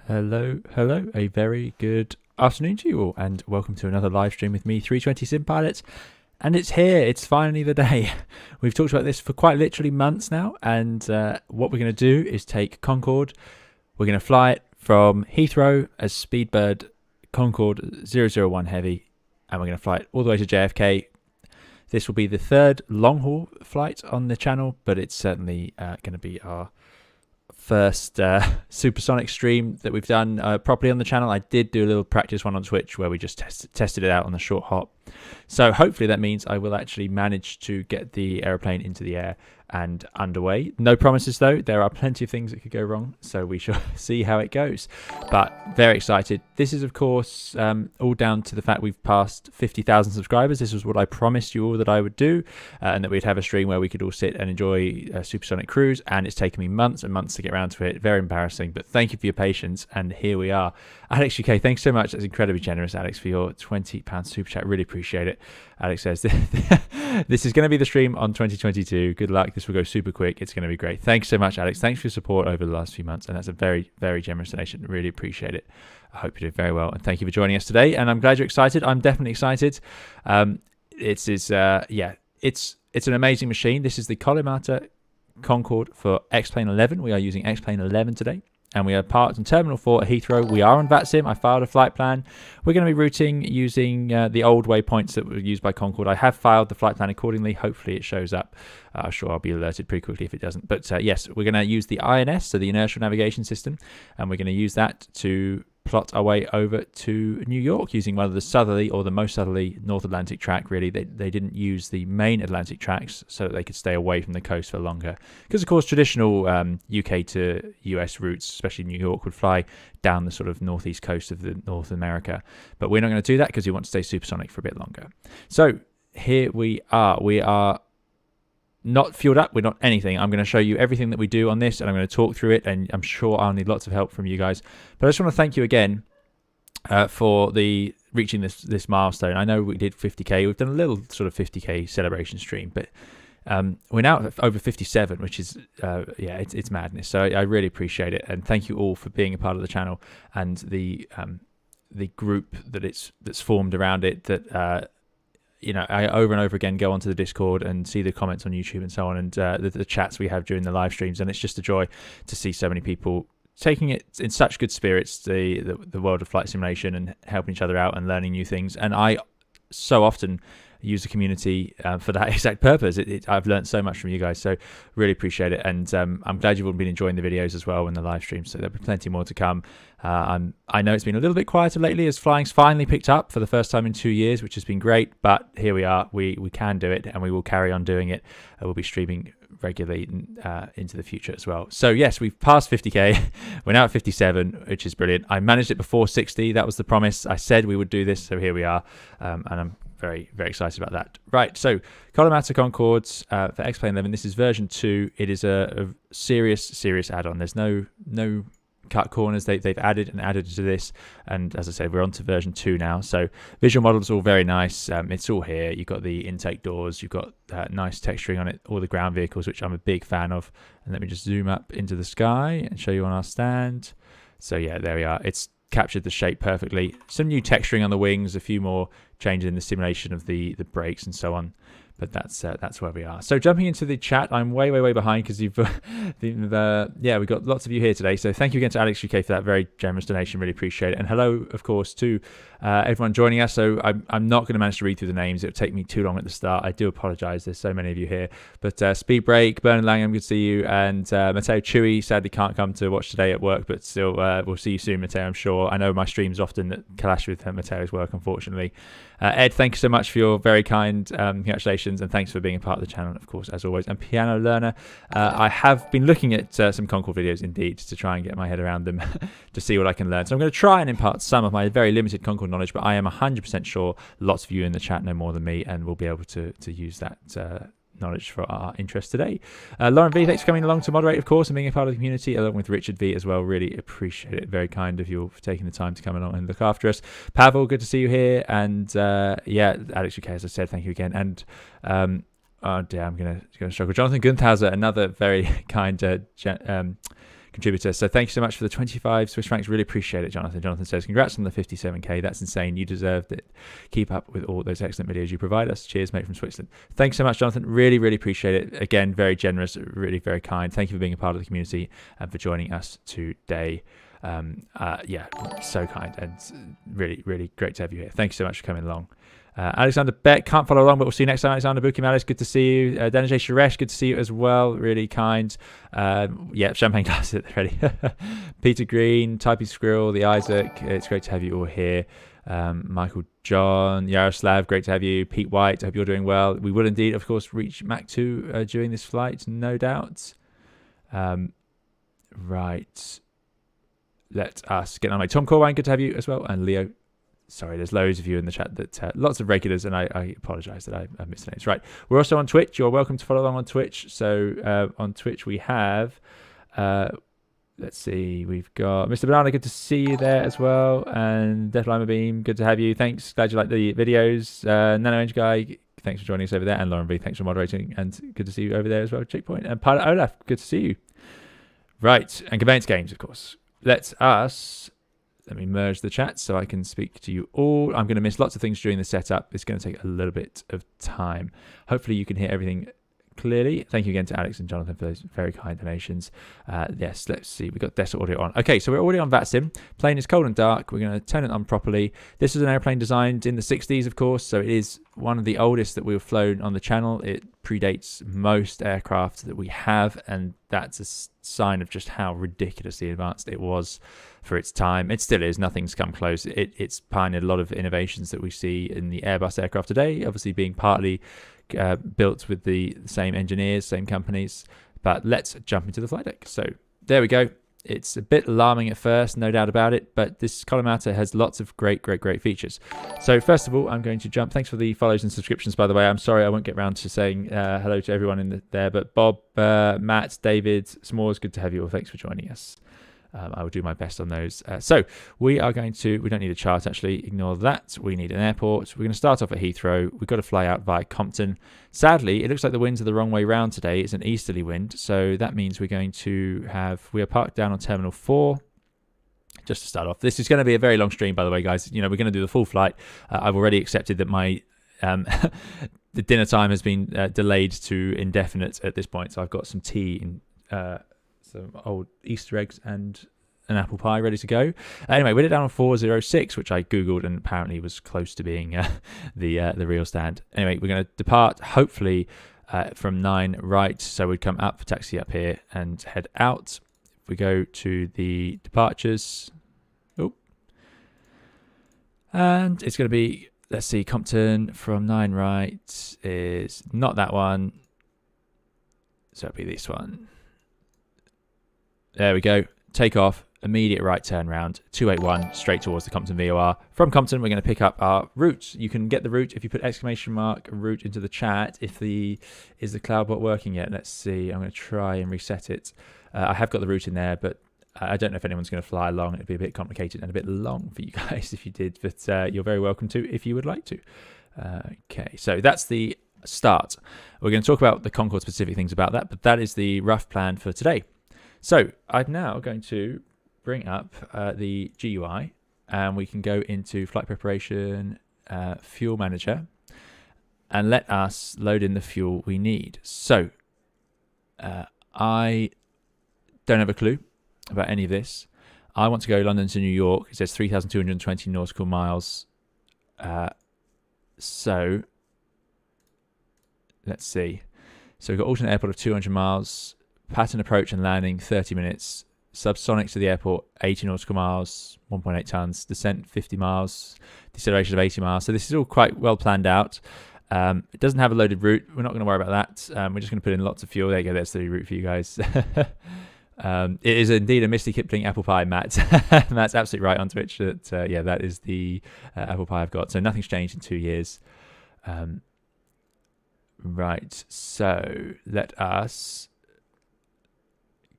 Hello, a very good afternoon to you all, and welcome to another live stream with me, 320 Sim Pilots. And it's here, it's finally the day. We've talked about this for quite literally months now, and what we're going to do is take Concorde. We're going to fly it from Heathrow as Speedbird Concorde 001 Heavy, and we're going to fly it all the way to JFK. This will be the third long-haul flight on the channel, but it's certainly going to be our first Supersonic stream that we've done properly on the channel. I did do a little practice one on Twitch where we just tested it out on the short hop. So hopefully that means I will actually manage to get the aeroplane into the air and underway. No promises though. There are plenty of things that could go wrong, so we shall see how it goes. But very excited. This is of course all down to the fact we've passed 50,000 subscribers. This was what I promised you all that I would do, and that we'd have a stream where we could all sit and enjoy a supersonic cruise, and it's taken me months and months to get around to it. Very embarrassing, but thank you for your patience, and here we are. Alex UK, thanks so much. That's incredibly generous, Alex, for your £20 super chat. Really appreciate it. Alex says this is going to be the stream on 2022. Good luck. This will go super quick. It's going to be great. Thanks so much, Alex. Thanks for your support over the last few months, and that's a very, very generous donation. Really appreciate it. I hope you did very well, and thank you for joining us today. And I'm glad you're excited. I'm definitely excited. It's an amazing machine. This is the Collimata Concorde for X-Plane 11. We are using X-Plane 11 today, and we are parked in Terminal 4 at Heathrow. We are on VATSIM. I filed a flight plan. We're going to be routing using the old waypoints that were used by Concorde. I have filed the flight plan accordingly. Hopefully it shows up. I'm sure I'll be alerted pretty quickly if it doesn't. But yes, we're going to use the INS, so the Inertial Navigation System, and we're going to use that to plot our way over to New York using one of the southerly, or the most southerly, North Atlantic track. Really, they didn't use the main Atlantic tracks so that they could stay away from the coast for longer, because of course traditional UK to US routes, especially New York, would fly down the sort of northeast coast of the North America, but we're not going to do that because we want to stay supersonic for a bit longer. So here we are not fueled up, we're not anything. I'm going to show you everything that we do on this, and I'm going to talk through it, and I'm sure I'll need lots of help from you guys. But I just want to thank you again for reaching this milestone. I know we did 50k. We've done a little sort of 50k celebration stream, but we're now at over 57, which is it's madness. So I really appreciate it, and thank you all for being a part of the channel and the group that's formed around it. That I over and over again go onto the Discord and see the comments on YouTube and so on, and the chats we have during the live streams, and it's just a joy to see so many people taking it in such good spirits, the world of flight simulation, and helping each other out and learning new things. And I so often use the community for that exact purpose. I've learned so much from you guys, so really appreciate it. And I'm glad you've all been enjoying the videos as well and the live streams, so there'll be plenty more to come. I know it's been a little bit quieter lately as flying's finally picked up for the first time in 2 years, which has been great, but here we are. We can do it, and we will carry on doing it. We'll be streaming regularly into the future as well. So yes, we've passed 50k. We're now at 57, which is brilliant. I managed it before 60. That was the promise. I said we would do this, so here we are, and I'm very, very excited about that. Right, so Collimata Concordes for X-Plane 11. This is version 2. It is a serious add-on. There's no cut corners. They've added to this, and as I said, we're on to version 2 now. So visual models all very nice. It's all here. You've got the intake doors. You've got nice texturing on it. All the ground vehicles, which I'm a big fan of. And let me just zoom up into the sky and show you on our stand. So yeah, there we are. It's captured the shape perfectly. Some new texturing on the wings, a few more changes in the simulation of the brakes and so on. But that's where we are. So jumping into the chat, I'm way behind because we've got lots of you here today. So thank you again to Alex UK for that very generous donation. Really appreciate it. And hello, of course, to everyone joining us. So I'm not going to manage to read through the names. It would take me too long at the start. I do apologise. There's so many of you here. But Speed Break, Bernard Langham, good to see you. And Matteo Chewy sadly can't come to watch today at work, but still we'll see you soon, Matteo, I'm sure. I know my streams often clash with Matteo's work, unfortunately. Ed, thank you so much for your very kind congratulations, and thanks for being a part of the channel, of course, as always. And Piano Learner, I have been looking at some Concorde videos indeed to try and get my head around them to see what I can learn. So I'm going to try and impart some of my very limited Concorde knowledge, but I am 100% sure lots of you in the chat know more than me, and we'll be able to use that knowledge for our interest today. Lauren V, thanks for coming along to moderate, of course, and being a part of the community, along with Richard V as well. Really appreciate it. Very kind of you for taking the time to come along and look after us. Pavel, good to see you here. And Alex UK, as I said, thank you again. And oh dear, I'm gonna struggle. Jonathan Gunthauser, another very kind contributor. So thank you so much for the 25 Swiss francs. Really appreciate it, Jonathan. Jonathan says, congrats on the 57k. That's insane. You deserved it. Keep up with all those excellent videos you provide us. Cheers, mate, from Switzerland. Thanks so much, Jonathan. Really, really appreciate it. Again, very generous, really very kind. Thank you for being a part of the community and for joining us today. Yeah, so kind and really, really great to have you here. Thank you so much for coming along. Alexander Beck, can't follow along, but we'll see you next time. Alexander Bukim Alice, good to see you. Dhanajay Suresh, good to see you as well. Really kind. Yeah, champagne glasses ready. Peter Green, Typey Squirrel, the Isaac, it's great to have you all here. Michael John, Yaroslav, great to have you. Pete White, I hope you're doing well. We will indeed, of course, reach Mach 2 during this flight, no doubt. Right. Let us get on. Tom Corwine, good to have you as well. And Leo. Sorry, there's loads of you in the chat that lots of regulars, and I apologize that I missed the names. Right, we're also on Twitch. You're welcome to follow along on Twitch. So on Twitch we have, let's see, we've got Mr. Banana. Good to see you there as well, and Death Lima Beam. Good to have you. Thanks. Glad you like the videos. Nano Eng Guy. Thanks for joining us over there, and Lauren B. Thanks for moderating, and good to see you over there as well. Checkpoint and Pilot Olaf. Good to see you. Right, and Conveyance Games, of course. Let me merge the chat so I can speak to you all. I'm going to miss lots of things during the setup. It's going to take a little bit of time. Hopefully you can hear everything clearly. Thank you again to Alex and Jonathan for those very kind donations. Yes, let's see. We've got desktop audio on. Okay, so we're already on VATSIM. Plane is cold and dark. We're going to turn it on properly. This is an airplane designed in the 60s, of course, so it is one of the oldest that we've flown on the channel. It predates most aircraft that we have, and that's a sign of just how ridiculously advanced it was for its time. It still is. Nothing's come close. It's pioneered a lot of innovations that we see in the Airbus aircraft today, obviously being partly built with the same engineers, same companies. But let's jump into the flight deck. So there we go. It's a bit alarming at first, no doubt about it, but this collimator has lots of great features. So first of all, I'm going to jump. Thanks for the follows and subscriptions, by the way. I'm sorry I won't get around to saying hello to everyone in there, but Bob, Matt, David, S'mores, good to have you all. Thanks for joining us. I will do my best on those. So we are going to, we don't need a chart actually, ignore that. We need an airport. We're going to start off at Heathrow. We've got to fly out via Compton. Sadly, it looks like the winds are the wrong way round today. It's an easterly wind. So that means we're going to have, we are parked down on Terminal 4. Just to start off, this is going to be a very long stream, by the way, guys. You know, we're going to do the full flight. I've already accepted that my the dinner time has been delayed to indefinite at this point. So I've got some tea and some old Easter eggs and an apple pie ready to go. Anyway, we're down on 406, which I googled and apparently was close to being the real stand. Anyway, we're going to depart hopefully from 9 right, so we'd come up, taxi up here and head out. If we go to the departures, and it's going to be, let's see, Compton from 9 right is not that one, so it'll be this one. There we go. Takeoff, immediate right turn round, 281 straight towards the Compton VOR. From Compton, we're going to pick up our route. You can get the route if you put exclamation mark route into the chat. Is the CloudBot working yet? Let's see. I'm going to try and reset it. I have got the route in there, but I don't know if anyone's going to fly along. It'd be a bit complicated and a bit long for you guys if you did, but you're very welcome to if you would like to. Okay, so that's the start. We're going to talk about the Concorde specific things about that, but that is the rough plan for today. So I'm now going to bring up the GUI, and we can go into flight preparation, fuel manager, and let us load in the fuel we need. So I don't have a clue about any of this. I want to go London to New York. It says 3,220 nautical miles. So let's see. So we've got alternate airport of 200 miles. Pattern approach and landing 30 minutes. Subsonic to the airport 80 nautical miles, 1.8 tons. Descent 50 miles. Deceleration of 80 miles. So this is all quite well planned out. It doesn't have a loaded route. We're not going to worry about that. We're just going to put in lots of fuel. There you go. That's the route for you guys. It is indeed a Misty Kipling apple pie, Matt. Matt's absolutely right on Twitch. That yeah, that is the apple pie I've got. So nothing's changed in 2 years. Right. So let us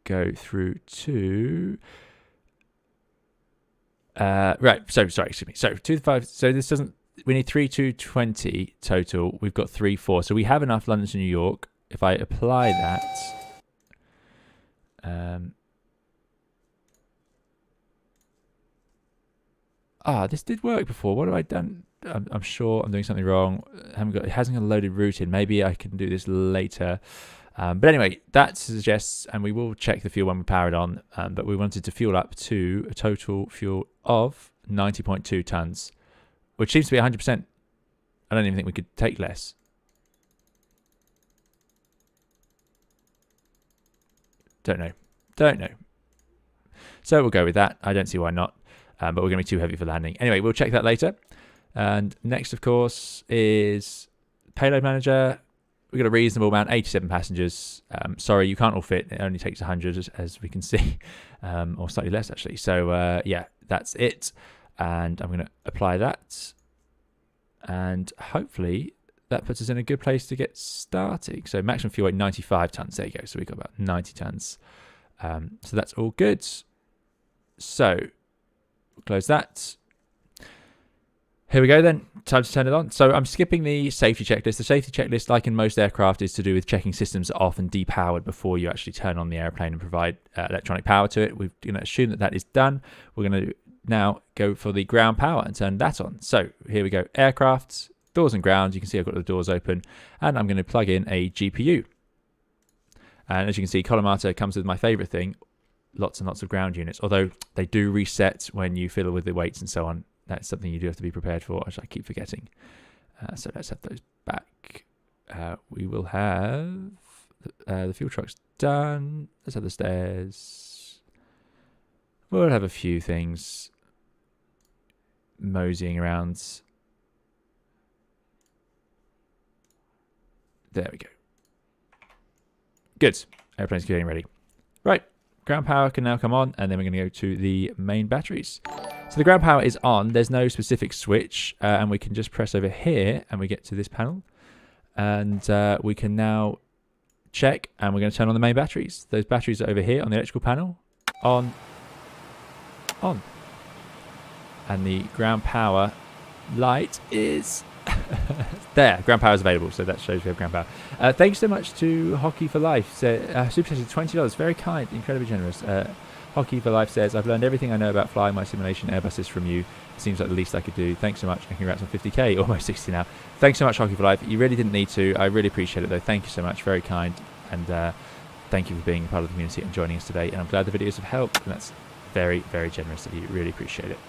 go through to right. So sorry, excuse me. So 2-5. So this doesn't. We need 3,220 total. We've got 3,4. So we have enough London to New York. If I apply that, this did work before. What have I done? I'm sure I'm doing something wrong. It hasn't got a loaded route in. Maybe I can do this later. But anyway, that suggests, and we will check the fuel when we power it on, but we wanted to fuel up to a total fuel of 90.2 tons, which seems to be 100%. I don't even think we could take less. Don't know. So we'll go with that. I don't see why not, but we're going to be too heavy for landing. Anyway, we'll check that later. And next, of course, is payload manager. We've got a reasonable amount, 87 passengers. Sorry, you can't all fit. It only takes 100, as we can see, or slightly less, actually. So, yeah, that's it. And I'm going to apply that. And hopefully that puts us in a good place to get starting. So maximum fuel weight, 95 tons. There you go. So we've got about 90 tons. So that's all good. So we'll close that. Here we go then. Time to turn it on. So I'm skipping the safety checklist. The safety checklist, like in most aircraft, is to do with checking systems are off and depowered before you actually turn on the airplane and provide electronic power to it. We're going to assume that that is done. We're going to now go for the ground power and turn that on. So here we go. Aircraft, doors and ground. You can see I've got the doors open, and I'm going to plug in a GPU. And as you can see, Collimator comes with my favorite thing, lots and lots of ground units, although they do reset when you fiddle with the weights and so on. That's something you do have to be prepared for, which I keep forgetting. So let's have those back. We will have the fuel trucks done. Let's have the stairs. We'll have a few things moseying around. There we go. Good. Airplane's getting ready. Right. Ground power can now come on, and then we're going to go to the main batteries. So the ground power is on. There's no specific switch, and we can just press over here, and we get to this panel. And we can now check, and we're going to turn on the main batteries. Those batteries are over here on the electrical panel. On. And the ground power light is there. Ground power is available, so that shows we have ground power. Thanks so much to Hockey for Life. Supersonic, $20, very kind, incredibly generous. Hockey for Life says, I've learned everything I know about flying my simulation Airbuses from you. It seems like the least I could do. Thanks so much, and congrats on 50k, almost 60 now. Thanks so much, Hockey for Life. You really didn't need to. I really appreciate it, though. Thank you so much, very kind, and thank you for being part of the community and joining us today. And I'm glad the videos have helped, and that's very, very generous of you. Really appreciate it.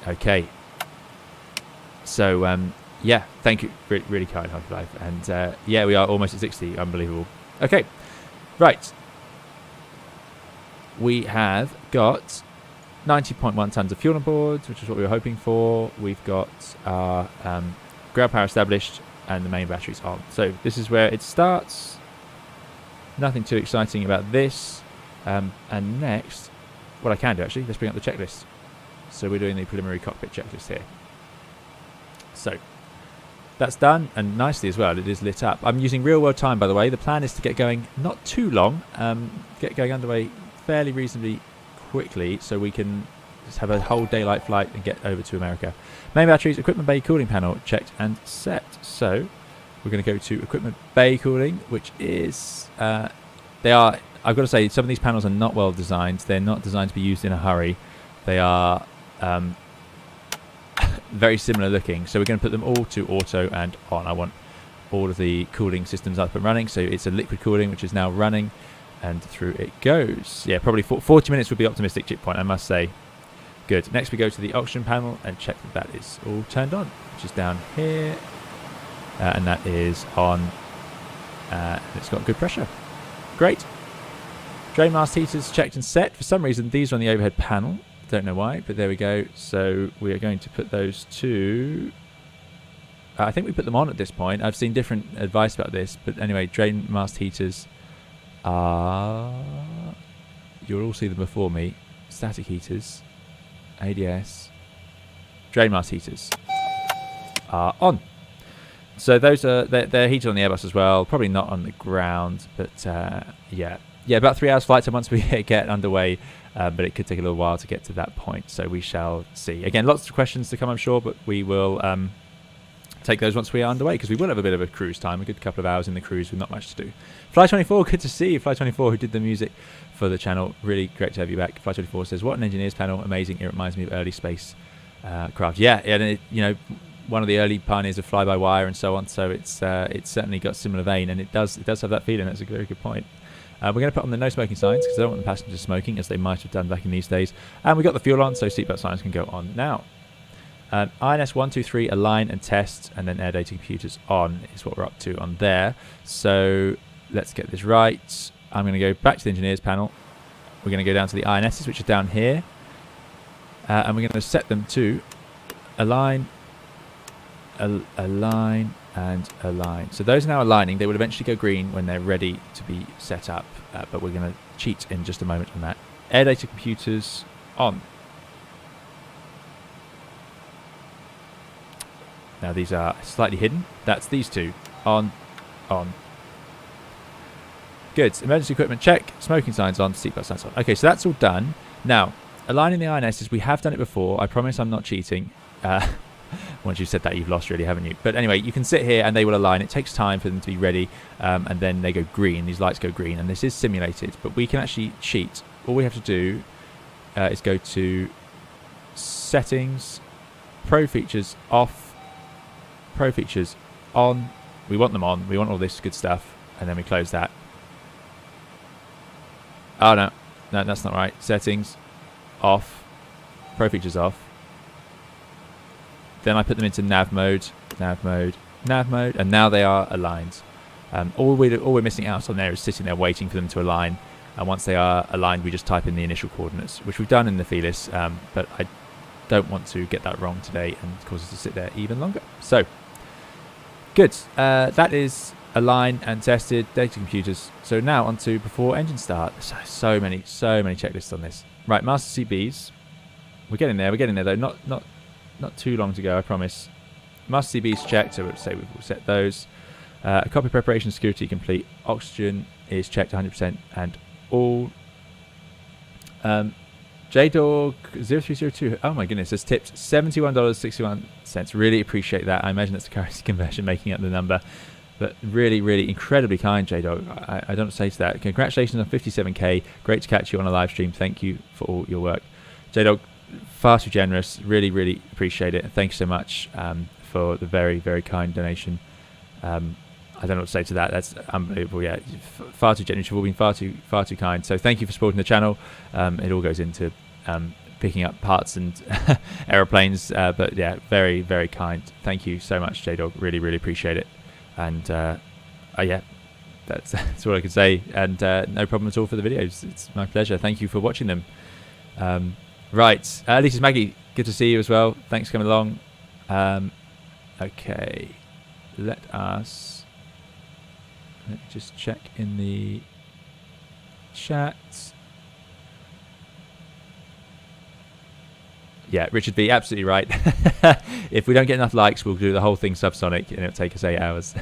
Okay. So, yeah, thank you. Really kind, Hockey for Life. And, yeah, we are almost at 60. Unbelievable. Okay. Right. We have got 90.1 tons of fuel on board, which is what we were hoping for. We've got our ground power established and the main batteries on. So this is where it starts. Nothing too exciting about this. And next, what I can do actually, let's bring up the checklist. So we're doing the preliminary cockpit checklist here. So that's done, and nicely as well, it is lit up. I'm using real world time, by the way. The plan is to get going not too long, get going underway fairly reasonably quickly, so we can just have a whole daylight flight and get over to America. Main batteries, equipment bay cooling panel checked and set. So we're going to go to equipment bay cooling, which is I've got to say, some of these panels are not well designed. They're not designed to be used in a hurry. They are very similar looking, so we're going to put them all to auto and on. I want all of the cooling systems up and running, so it's a liquid cooling which is now running, and through it goes. Yeah, probably 40 minutes would be optimistic chip point, I must say. Good. Next we go to the oxygen panel and check that that is all turned on, which is down here, and that is on. It's got good pressure. Great. Drain mast heaters checked and set. For some reason these are on the overhead panel. Don't know why, but there we go. So we are going to put those to, I think we put them on at this point. I've seen different advice about this, but anyway, drain mast heaters are, you'll all see them before me, static heaters, ADS, drain mast heaters are on. So those are, they're heated on the Airbus as well, probably not on the ground, but yeah, about 3 hours flight time once we get underway. But it could take a little while to get to that point, so we shall see. Again, lots of questions to come, I'm sure, but we will take those once we are underway, because we will have a bit of a cruise time, a good couple of hours in the cruise with not much to do. Fly24, good to see you. Fly24, who did the music for the channel, really great to have you back. Fly24 says, what an engineer's panel, amazing. It reminds me of early space craft. Yeah, and it, you know, one of the early pioneers of fly-by-wire and so on, so it's certainly got a similar vein, and it does have that feeling. That's a very good point. We're going to put on the no smoking signs because I don't want the passengers smoking, as they might have done back in these days. And we got the fuel on, so seatbelt signs can go on now. INS 123 align and test, and then air data computers on is what we're up to on there. So let's get this right. I'm going to go back to the engineers panel. We're going to go down to the INSs, which are down here, and we're going to set them to align, align, and align. So those are now aligning. They will eventually go green when they're ready to be set up, but we're going to cheat in just a moment on that. Air data computers on. Now these are slightly hidden. That's these two. On. Good. Emergency equipment check. Smoking signs on. Seatbelt signs on. Okay, so that's all done. Now, aligning the INSs, we have done it before. I promise I'm not cheating. Once you've said that, you've lost really, haven't you? But anyway, you can sit here and they will align. It takes time for them to be ready, and then they go green. These lights go green, and this is simulated, but we can actually cheat. All we have to do is go to settings, pro features off, pro features on. We want them on. We want all this good stuff, and then we close that. Oh no, that's not right. Settings off, pro features off. Then I put them into nav mode, nav mode, nav mode, and now they are aligned. All we're missing out on there is sitting there waiting for them to align. And once they are aligned, we just type in the initial coordinates, which we've done in the Toliss, but I don't want to get that wrong today and cause us to sit there even longer. So, good. That is aligned and tested, data computers. So now on to before engine start. So many checklists on this. Right, master CBs. We're getting there though. Not too long to go, I promise. Master CB's checked, so we'll say we've set those. Copy preparation security complete. Oxygen is checked 100% and all. JDog0302, oh my goodness, has tipped $71.61. Really appreciate that. I imagine that's the currency conversion making up the number. But really incredibly kind, JDog. I don't know what to say to that. Congratulations on 57k. Great to catch you on a live stream. Thank you for all your work. JDog, far too generous. Really appreciate it. Thanks so much for the very kind donation. I don't know what to say to that. That's unbelievable. Yeah, far too generous. You've all been far too kind. So thank you for supporting the channel. It all goes into picking up parts and aeroplanes. But yeah, very kind. Thank you so much, JDog. Really appreciate it. And yeah, that's all I can say. And no problem at all for the videos. It's my pleasure. Thank you for watching them. Right, Lisa's Maggie, good to see you as well. Thanks for coming along. Okay, let me just check in the chat. Yeah, Richard B, absolutely right. If we don't get enough likes, we'll do the whole thing subsonic, and it'll take us 8 hours.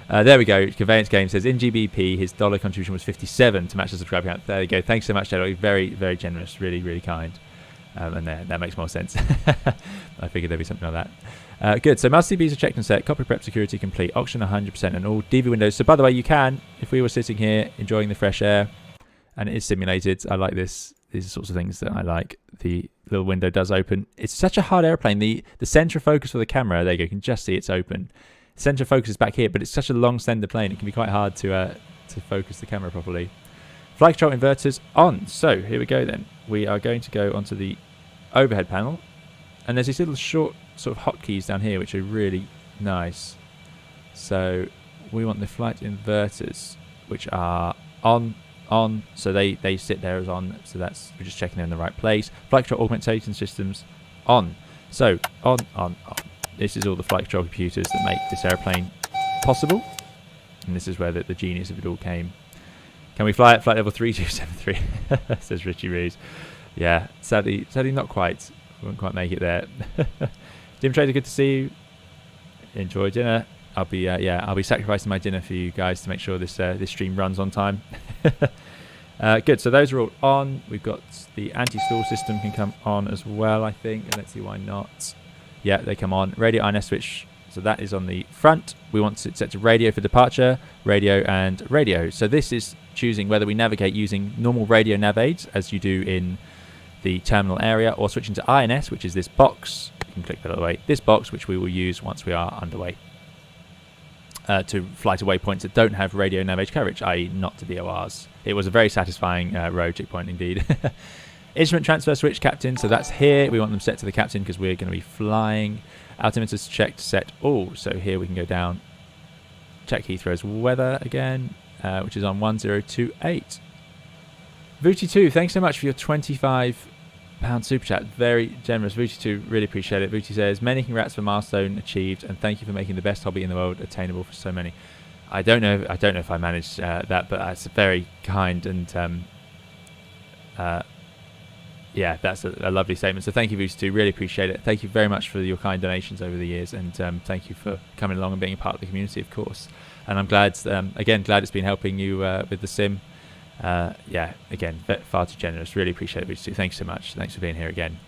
There we go. Conveyance Game says in GBP his dollar contribution was 57 to match the subscriber count. There you go. Thanks so much, Taylor. Very generous. Really kind. And that makes more sense. I figured there'd be something like that. Good. So master CBs are checked and set. Copy prep security complete. Oxygen 100% and all DV windows. So by the way, you can, if we were sitting here enjoying the fresh air, and it is simulated. I like this. These are sorts of things that I like. The little window does open. It's such a hard airplane. The center focus for the camera. There you go. You can just see it's open. Center focus is back here, but it's such a long slender plane it can be quite hard to focus the camera properly. Flight control inverters on. So here we go then. We are going to go onto the overhead panel, and there's these little short sort of hotkeys down here which are really nice. So we want the flight inverters, which are on, so they sit there as on, so that's, we're just checking they're in the right place. Flight control augmentation systems on. So on. This is all the flight control computers that make this airplane possible. And this is where the genius of it all came. Can we fly at flight level 3273? Says Richie Rees. Yeah, sadly not quite. We won't quite make it there. Dim Trader, good to see you. Enjoy dinner. I'll be sacrificing my dinner for you guys to make sure this stream runs on time. Good, so those are all on. We've got the anti-stall system can come on as well, I think. And let's see why not. Yeah, they come on. Radio INS switch So that is on the front. We want it set to radio for departure, radio and radio. So this is choosing whether we navigate using normal radio nav aids as you do in the terminal area, or switching to INS, which is this box. You can click that other way. This box, which we will use once we are underway to fly to waypoints that don't have radio nav aid coverage, i.e. not to BORs. It was a very satisfying road checkpoint indeed. Instrument transfer switch captain, so that's here. We want them set to the captain because we're going to be flying. Altimeters checked, set all. So here we can go down, check Heathrow's weather again, which is on 1028. Vuti2, thanks so much for your £25 super chat. Very generous. Vuti2, really appreciate it. Vuti says, many congrats for milestone achieved, and thank you for making the best hobby in the world attainable for so many. I don't know if I managed that, but that's very kind, and yeah, that's a lovely statement. So thank you, Vuti2, really appreciate it. Thank you very much for your kind donations over the years, and thank you for coming along and being a part of the community, of course. And I'm glad, again, glad it's been helping you with the sim. Yeah, again, far too generous. Really appreciate it, Vuti2. Thanks so much. Thanks for being here again.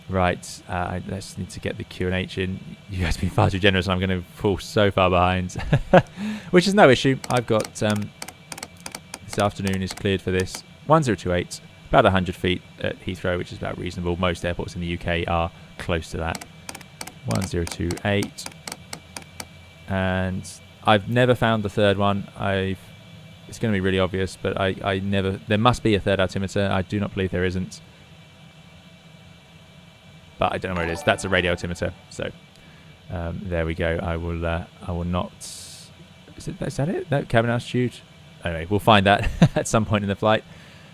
Right, let's need to get the Q&H in. You guys have been far too generous, and I'm going to fall so far behind, which is no issue. I've got this afternoon is cleared for this. 1028. About 100 feet at Heathrow, which is about reasonable. Most airports in the UK are close to that. 1028. And I've never found the third one. It's going to be really obvious, but I never... There must be a third altimeter. I do not believe there isn't. But I don't know where it is. That's a radio altimeter. So there we go. I will not... Is that it? No, cabin altitude. Anyway, we'll find that at some point in the flight.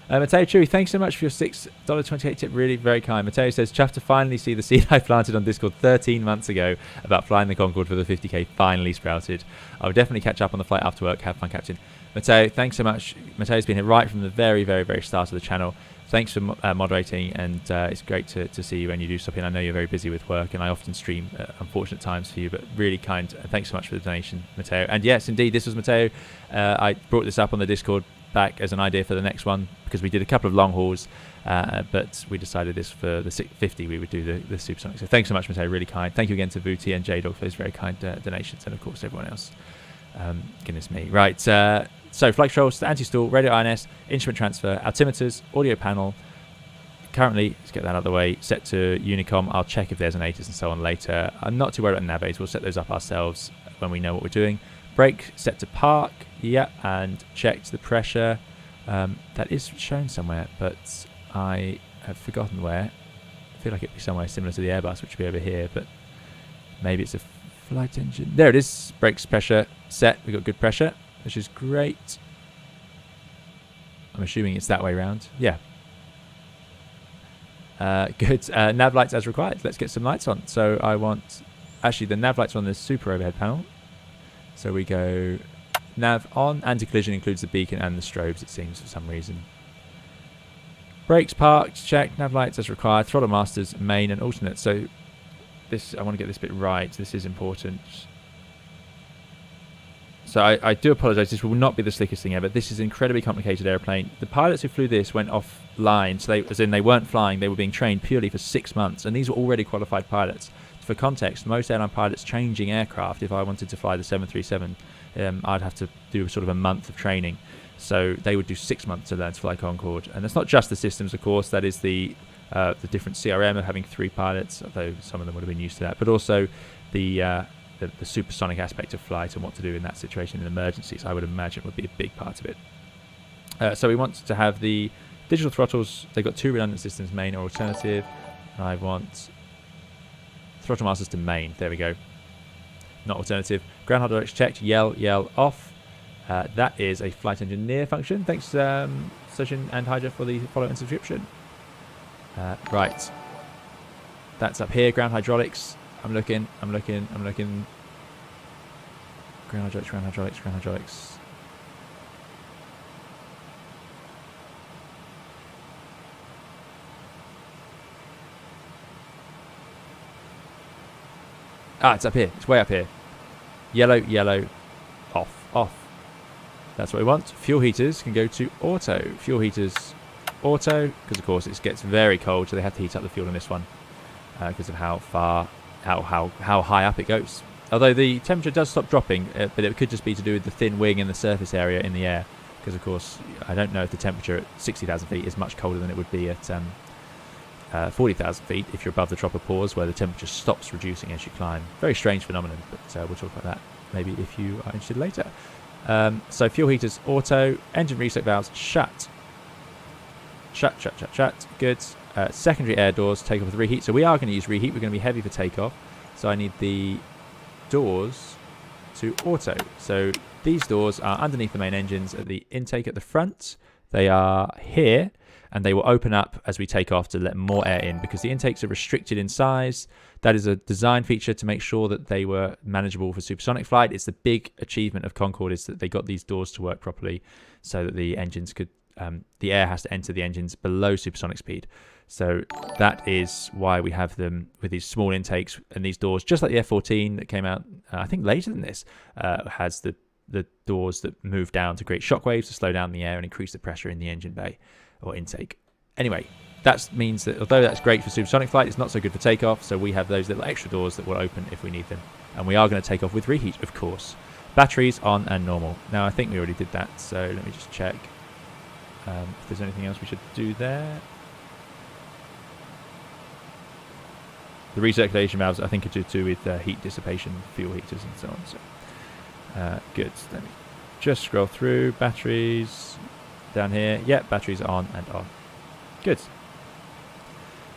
Matteo Chewy, thanks so much for your $6.28 tip. Really very kind. Matteo says, chuffed to finally see the seed I planted on Discord 13 months ago about flying the Concorde for the 50k finally sprouted. I will definitely catch up on the flight after work. Have fun, Captain. Matteo, thanks so much. Matteo's been here right from the very, very, very start of the channel. Thanks for moderating, and it's great to see you when you do stop in. I know you're very busy with work, and I often stream at unfortunate times for you, but really kind. Thanks so much for the donation, Matteo. And yes, indeed, this was Matteo. I brought this up on the Discord back as an idea for the next one, because we did a couple of long hauls, but we decided this for the 50 we would do the Supersonic. So thanks so much, Matteo, really kind. Thank you again to Vuti and JDog for those very kind donations, and of course everyone else. Goodness me. Right, so flight controls, anti-stall, radio INS, instrument transfer, altimeters, audio panel. Currently, let's get that out of the way, set to Unicom. I'll check if there's an ATIS and so on later. I'm not too worried about nav aids. We'll set those up ourselves when we know what we're doing. Brake set to park, yeah, and checked the pressure. That is shown somewhere, but I have forgotten where. I feel like it'd be somewhere similar to the Airbus, which would be over here, but maybe it's a flight engine. There it is, brakes pressure set. We've got good pressure, which is great. I'm assuming it's that way round. Yeah. Good. Nav lights as required. Let's get some lights on. So I want... Actually, the nav lights are on the super overhead panel. So we go nav on. Anti-collision includes the beacon and the strobes, it seems, for some reason. Brakes parked, check. Nav lights as required. Throttle masters, main and alternate. So this, I want to get this bit right. This is important. So I do apologise. This will not be the slickest thing ever. This is an incredibly complicated airplane. The pilots who flew this went offline. So as in they weren't flying. They were being trained purely for 6 months. And these were already qualified pilots. For context, most airline pilots changing aircraft, if I wanted to fly the 737, I'd have to do sort of a month of training. So they would do 6 months to learn to fly Concorde. And that's not just the systems, of course. That is the different CRM of having 3 pilots, although some of them would have been used to that. But also the supersonic aspect of flight and what to do in that situation in emergencies, I would imagine, would be a big part of it. So we want to have the digital throttles. They've got 2 redundant systems, main or alternative. I want... throttle masters to main. There we go. Not alternative. Ground hydraulics checked. Yell off. That is a flight engineer function. Thanks, Sojin and Hydra, for the follow and subscription. Right. That's up here. Ground hydraulics. I'm looking. Ground hydraulics. Ah, it's up here. It's way up here. Yellow, off. That's what we want. Fuel heaters can go to auto. Fuel heaters, auto, because of course it gets very cold, so they have to heat up the fuel in this one because of how far how high up it goes. Although the temperature does stop dropping, but it could just be to do with the thin wing and the surface area in the air. Because, of course, I don't know if the temperature at 60,000 feet is much colder than it would be at 40,000 feet if you're above the tropopause, where the temperature stops reducing as you climb. Very strange phenomenon, but we'll talk about that maybe if you are interested later. So fuel heaters auto, engine reset valves shut. Shut. Good. Secondary air doors, takeoff with reheat. So we are going to use reheat. We're going to be heavy for takeoff. So I need the doors to auto. So these doors are underneath the main engines at the intake at the front. They are here, and they will open up as we take off to let more air in, because the intakes are restricted in size. That is a design feature to make sure that they were manageable for supersonic flight. It's the big achievement of Concorde, is that they got these doors to work properly so that the engines could, the air has to enter the engines below supersonic speed. So that is why we have them with these small intakes and these doors, just like the F-14 that came out, I think later than this, has the doors that move down to create shockwaves to slow down the air and increase the pressure in the engine bay or intake. Anyway, that means that although that's great for supersonic flight, it's not so good for takeoff. So we have those little extra doors that will open if we need them. And we are going to take off with reheat, of course. Batteries on and normal. Now, I think we already did that, so let me just check if there's anything else we should do there. The recirculation valves, I think, are to do with heat dissipation, fuel heaters, and so on. So, good. Let me just scroll through. Batteries down here. Yep, batteries on and off. Good.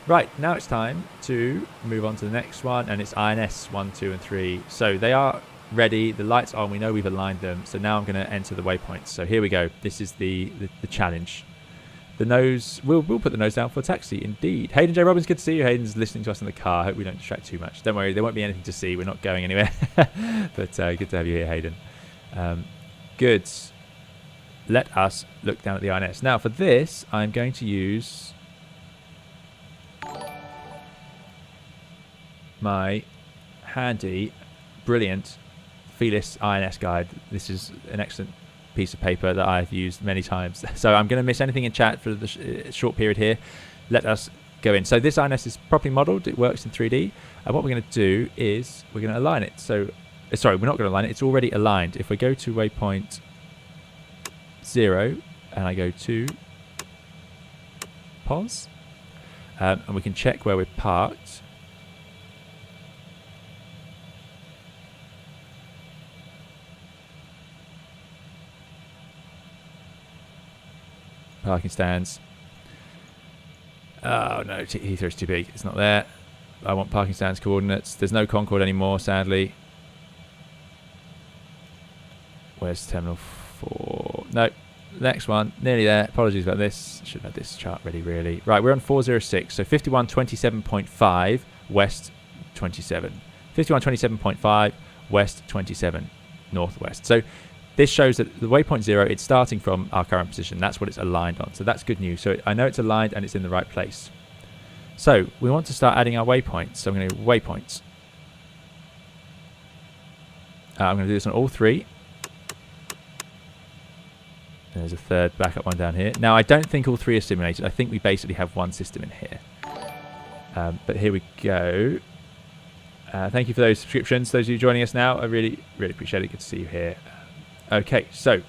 Right, now it's time to move on to the next one, and it's INS 1, 2, and 3. So they are ready. The lights are on. We know we've aligned them. So now I'm going to enter the waypoints. So here we go. This is the challenge. The nose, we'll put the nose down for taxi, indeed. Hayden J. Robbins, good to see you. Hayden's listening to us in the car. I hope we don't distract too much. Don't worry, there won't be anything to see. We're not going anywhere. But good to have you here, Hayden. Good. Let us look down at the INS. Now, for this, I'm going to use my handy, brilliant Toliss INS guide. This is an excellent piece of paper that I've used many times. So I'm going to miss anything in chat for the short period here. Let us go in. So this INS is properly modeled. It works in 3D. And what we're going to do is we're going to align it. So, sorry, we're not going to align it. It's already aligned. If we go to waypoint 0 and I go to pause, and we can check where we're parked. Parking stands. Oh no, Heathrow's too big. It's not there. I want parking stands coordinates. There's no Concorde anymore, sadly. Where's Terminal 4? No. Next one. Nearly there. Apologies about this. Should have had this chart ready, really. Right, we're on 406. So 5127.5 west 27. 5127.5 west 27 northwest. So this shows that the waypoint 0, it's starting from our current position. That's what it's aligned on. So that's good news. So I know it's aligned and it's in the right place. So we want to start adding our waypoints. So I'm going to do waypoints. I'm going to do this on all 3. There's a third backup one down here. Now, I don't think all 3 are simulated. I think we basically have one system in here. But here we go. Thank you for those subscriptions. Those of you joining us now, I really, really appreciate it. Good to see you here. Okay, so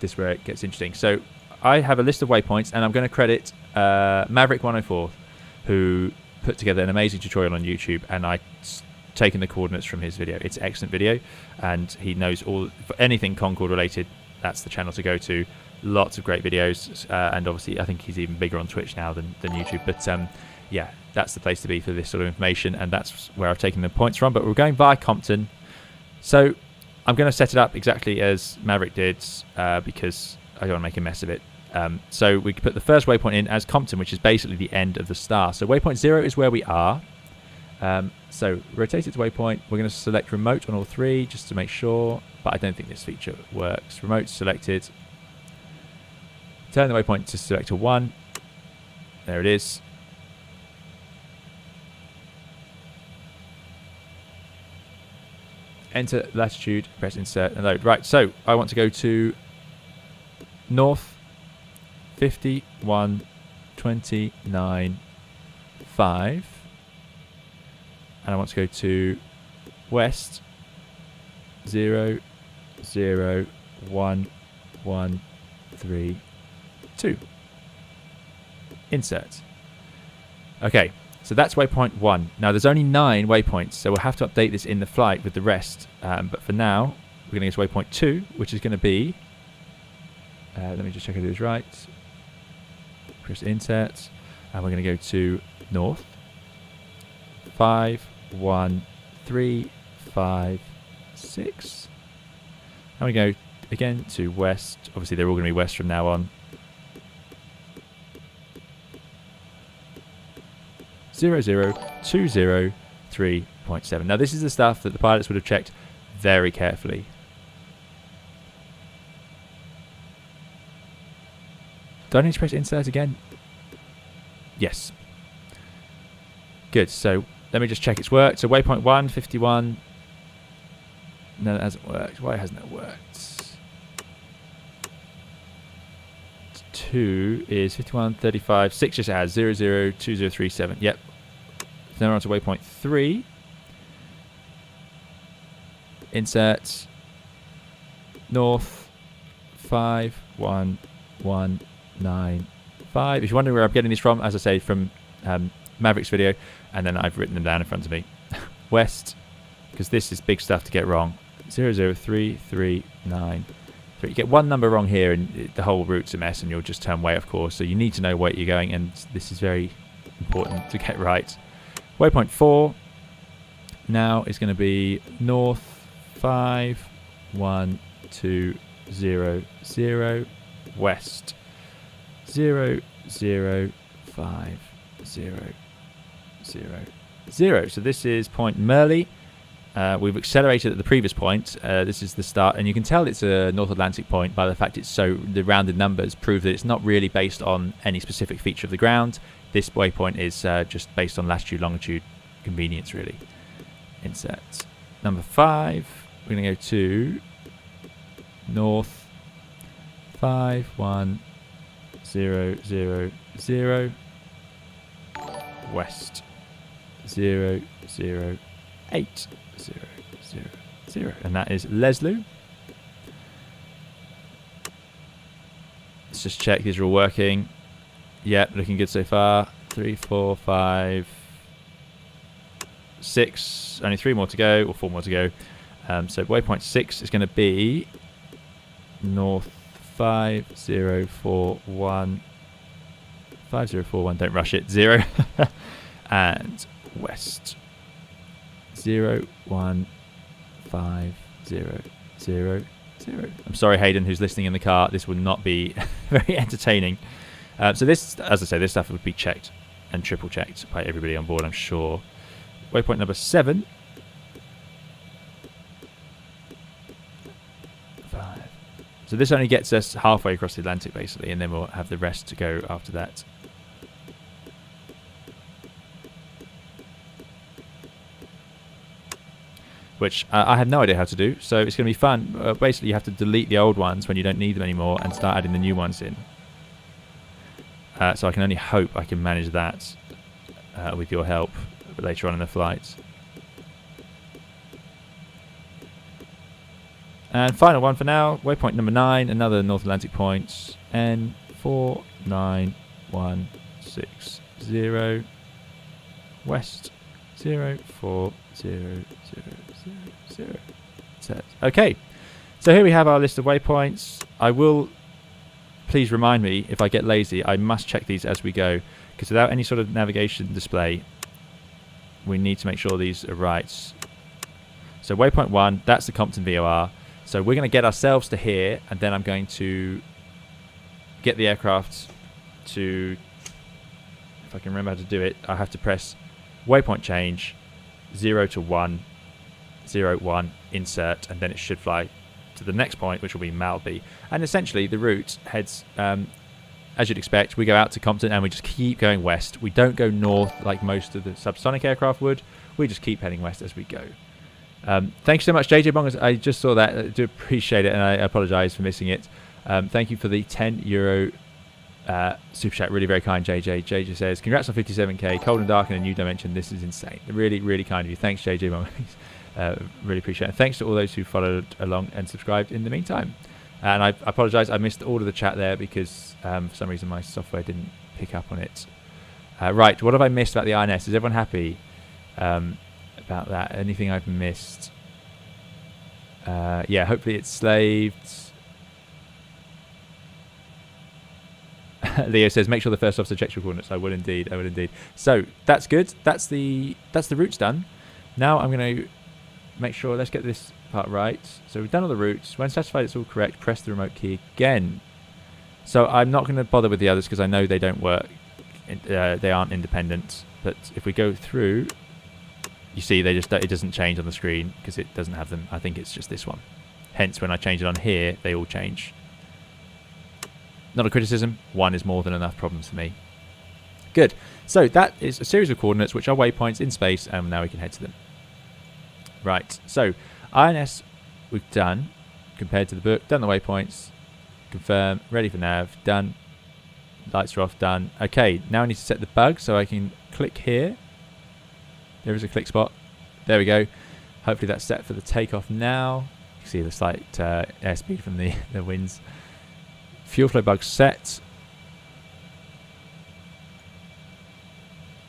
this is where it gets interesting. So I have a list of waypoints, and I'm going to credit Maverick104, who put together an amazing tutorial on YouTube, and I've taken the coordinates from his video. It's an excellent video, and he knows all for anything Concorde related. That's the channel to go to. Lots of great videos, and obviously I think he's even bigger on Twitch now than YouTube. But yeah, that's the place to be for this sort of information, and that's where I've taken the points from. But we're going via Compton. So I'm going to set it up exactly as Maverick did because I don't want to make a mess of it. So we put the first waypoint in as Compton, which is basically the end of the star. So waypoint 0 is where we are. So rotate it to waypoint. We're going to select remote on all 3 just to make sure, but I don't think this feature works. Remote selected. Turn the waypoint to selector 1. There it is. Enter latitude, press insert and load. Right, so I want to go to north 5129.5. and I want to go to west 0 0 1 1 3 2. Insert. Okay, so that's waypoint 1. Now there's only 9 waypoints, so we'll have to update this in the flight with the rest. But for now, we're going to go to waypoint 2, which is going to be... let me just check I do this right. Press insert, and we're going to go to north 5 1 3 5 6, and we go again to west. Obviously they're all going to be west from now on. 0 0 2 0 3.7. Now this is the stuff that the pilots would have checked very carefully. Do I need to press insert again? Yes. Good, so let me just check it's worked. So waypoint 1, 51. No, it hasn't worked. Why hasn't it worked? 2 is 51, 35. 6 just has 0 0 2 0 3 7. Yep. Then we're on to waypoint 3. Insert. North 5 1 1 9 5. If you're wondering where I'm getting these from, as I say, from Maverick's video, and then I've written them down in front of me. West, because this is big stuff to get wrong. 0 0 3 3 9 3. You get one number wrong here and the whole route's a mess, and you'll just turn way off course. So you need to know where you're going, and this is very important to get right. Waypoint 4 now is going to be north 5 1 2 0 0 west 0 0 5 0 0 0. So this is point Merley. We've accelerated at the previous point. This is the start, and you can tell it's a North Atlantic point by the fact it's so the rounded numbers prove that it's not really based on any specific feature of the ground. This waypoint is just based on latitude, longitude, convenience, really. Insert. Number 5. We're going to go to north 5 1 0 0 0 west 0 0 8 0 0 0, and that is Leslie. Let's just check these are all working. Yep, looking good so far. 3 4 5 6, only 3 more to go, or 4 more to go. So waypoint 6 is going to be north 5 0 4 1 5 0 4 1. Don't rush it. 0 and west 0 1 5 0 0 0. I'm sorry, Hayden, who's listening in the car. This would not be very entertaining. So this, as I say, this stuff would be checked and triple checked by everybody on board, I'm sure. Waypoint number 7. 5. So this only gets us halfway across the Atlantic, basically, and then we'll have the rest to go after that. Which I have no idea how to do, so it's going to be fun. Basically, you have to delete the old ones when you don't need them anymore and start adding the new ones in. So I can only hope I can manage that with your help later on in the flight. And final one for now, waypoint number 9, another North Atlantic point, N4916 west 04000. Okay, so here we have our list of waypoints. I will, please remind me if I get lazy, I must check these as we go, because without any sort of navigation display, we need to make sure these are right. So waypoint 1, that's the Compton VOR. So we're going to get ourselves to here, and then I'm going to get the aircraft to, if I can remember how to do it, I have to press waypoint change, 0 to 1, 0 1, insert, and then it should fly to the next point, which will be Malby. And essentially the route heads, as you'd expect, we go out to Compton and we just keep going west. We don't go north like most of the subsonic aircraft would. We just keep heading west as we go. Thank you so much, JJ Bongers. I just saw that. I do appreciate it, and I apologise for missing it. Thank you for the €10 Super chat, really very kind, JJ. JJ says, congrats on 57k, cold and dark in a new dimension. This is insane. Really, really kind of you. Thanks, JJ. Really appreciate it. Thanks to all those who followed along and subscribed in the meantime. And I apologise, I missed all of the chat there because for some reason my software didn't pick up on it. Right, what have I missed about the INS? Is everyone happy about that? Anything I've missed? Yeah, hopefully it's slaved. Leo says, make sure the first officer checks your coordinates. I will indeed. I will indeed. So that's good. That's the routes done. Now I'm going to make sure. Let's get this part right. So we've done all the routes. When satisfied it's all correct, press the remote key again. So I'm not going to bother with the others because I know they don't work. They aren't independent. But if we go through, you see it doesn't change on the screen because it doesn't have them. I think it's just this one. Hence, when I change it on here, they all change. Not a criticism. One is more than enough problems for me. Good. So that is a series of coordinates which are waypoints in space, and now we can head to them. Right. So INS we've done compared to the book. Done the waypoints. Confirm. Ready for nav. Done. Lights are off. Done. Okay. Now I need to set the bug, so I can click here. There is a click spot. There we go. Hopefully that's set for the takeoff now. You can see the slight airspeed from the winds. Fuel flow bug set.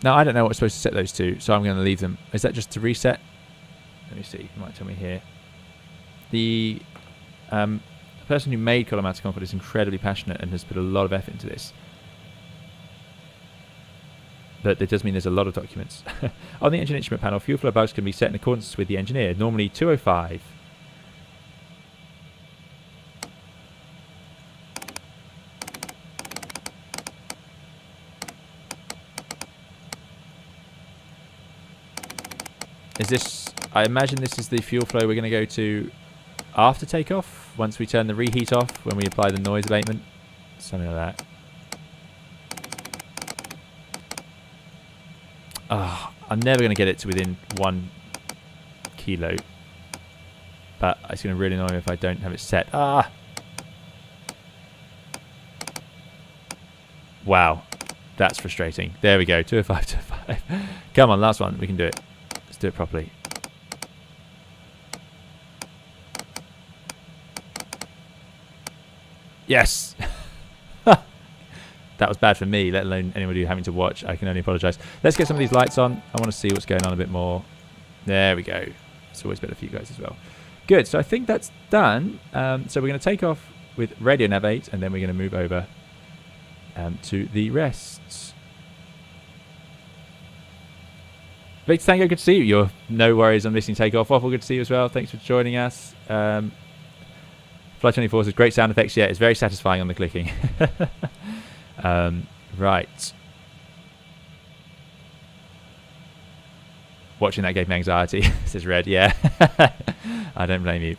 Now I don't know what we're supposed to set those to, so I'm going to leave them. Is that just to reset? Let me see. You might tell me here. The person who made Colorado Concorde is incredibly passionate and has put a lot of effort into this. But it does mean there's a lot of documents. On the engine instrument panel, fuel flow bugs can be set in accordance with the engineer. Normally 205. Is this, I imagine this is the fuel flow we're going to go to after takeoff, once we turn the reheat off, when we apply the noise abatement, something like that. I'm never going to get it to within 1 kilo, but it's going to really annoy me if I don't have it set. Wow, that's frustrating. There we go, 205, 205. Come on, last one, we can do it. Let's do it properly. Yes! That was bad for me, let alone anybody having to watch. I can only apologise. Let's get some of these lights on. I want to see what's going on a bit more. There we go. It's always better for you guys as well. Good, so I think that's done. So we're going to take off with radio navigate, and then we're going to move over to the rest. Victor Tango, good to see you. You're no worries on missing takeoff. Waffle, good to see you as well. Thanks for joining us. Flight 24 says great sound effects. Yeah, it's very satisfying on the clicking. Right. Watching that gave me anxiety, says Red. Yeah. I don't blame you.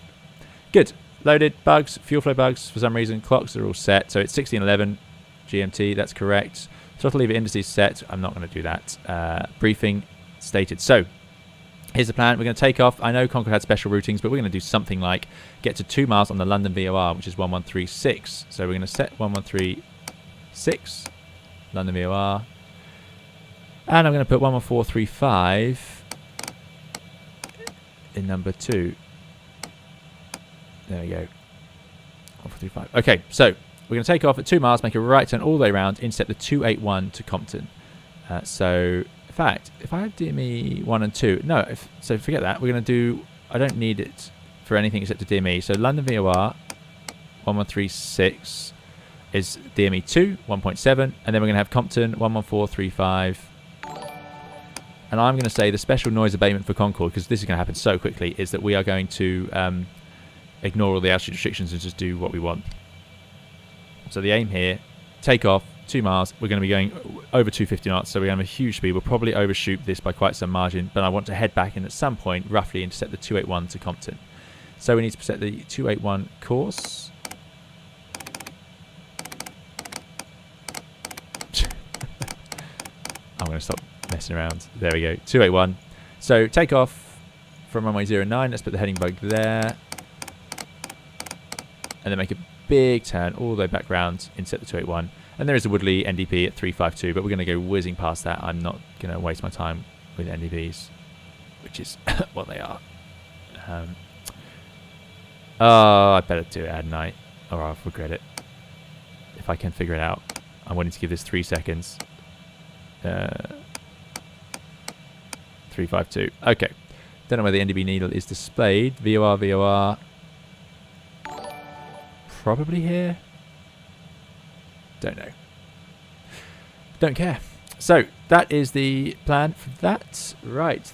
Good. Loaded. Bugs. Fuel flow bugs. For some reason, clocks are all set. So it's 1611 GMT. That's correct. Throttle lever indices set. I'm not going to do that. Briefing stated. So here's the plan. We're going to take off. I know Concorde had special routings, but we're going to do something like get to 2 miles on the London VOR, which is 1136. So we're going to set 1136, London VOR. And I'm going to put 11435 in number 2. There we go. 1435. Okay, so we're going to take off at 2 miles, make a right turn all the way around, intercept the 281 to Compton. So, in fact, if I have DME 1 and 2, no, so forget that. We're going to do, I don't need it for anything except a DME. So London VOR 1136 is DME 2, 1.7, and then we're going to have Compton 11435. And I'm going to say the special noise abatement for Concorde, because this is going to happen so quickly, is that we are going to ignore all the altitude restrictions and just do what we want. So the aim here, take off, 2 miles, we're going to be going over 250 knots, so we're going to have a huge speed. We'll probably overshoot this by quite some margin, but I want to head back and at some point roughly intercept the 281 to Compton. So we need to set the 281 course. I'm going to stop messing around. There we go, 281. So take off from runway 09. Let's put the heading bug there. And then make a big turn all the way back round, intercept the 281. And there is a Woodley NDP at 352, but we're going to go whizzing past that. I'm not going to waste my time with NDPs, which is what they are. Oh, I better do it at night, or I'll regret it. If I can figure it out. I'm wanting to give this 3 seconds. 352. Okay. Don't know where the NDB needle is displayed. VOR, VOR. Probably here. Don't know. Don't care. So, that is the plan for that. Right.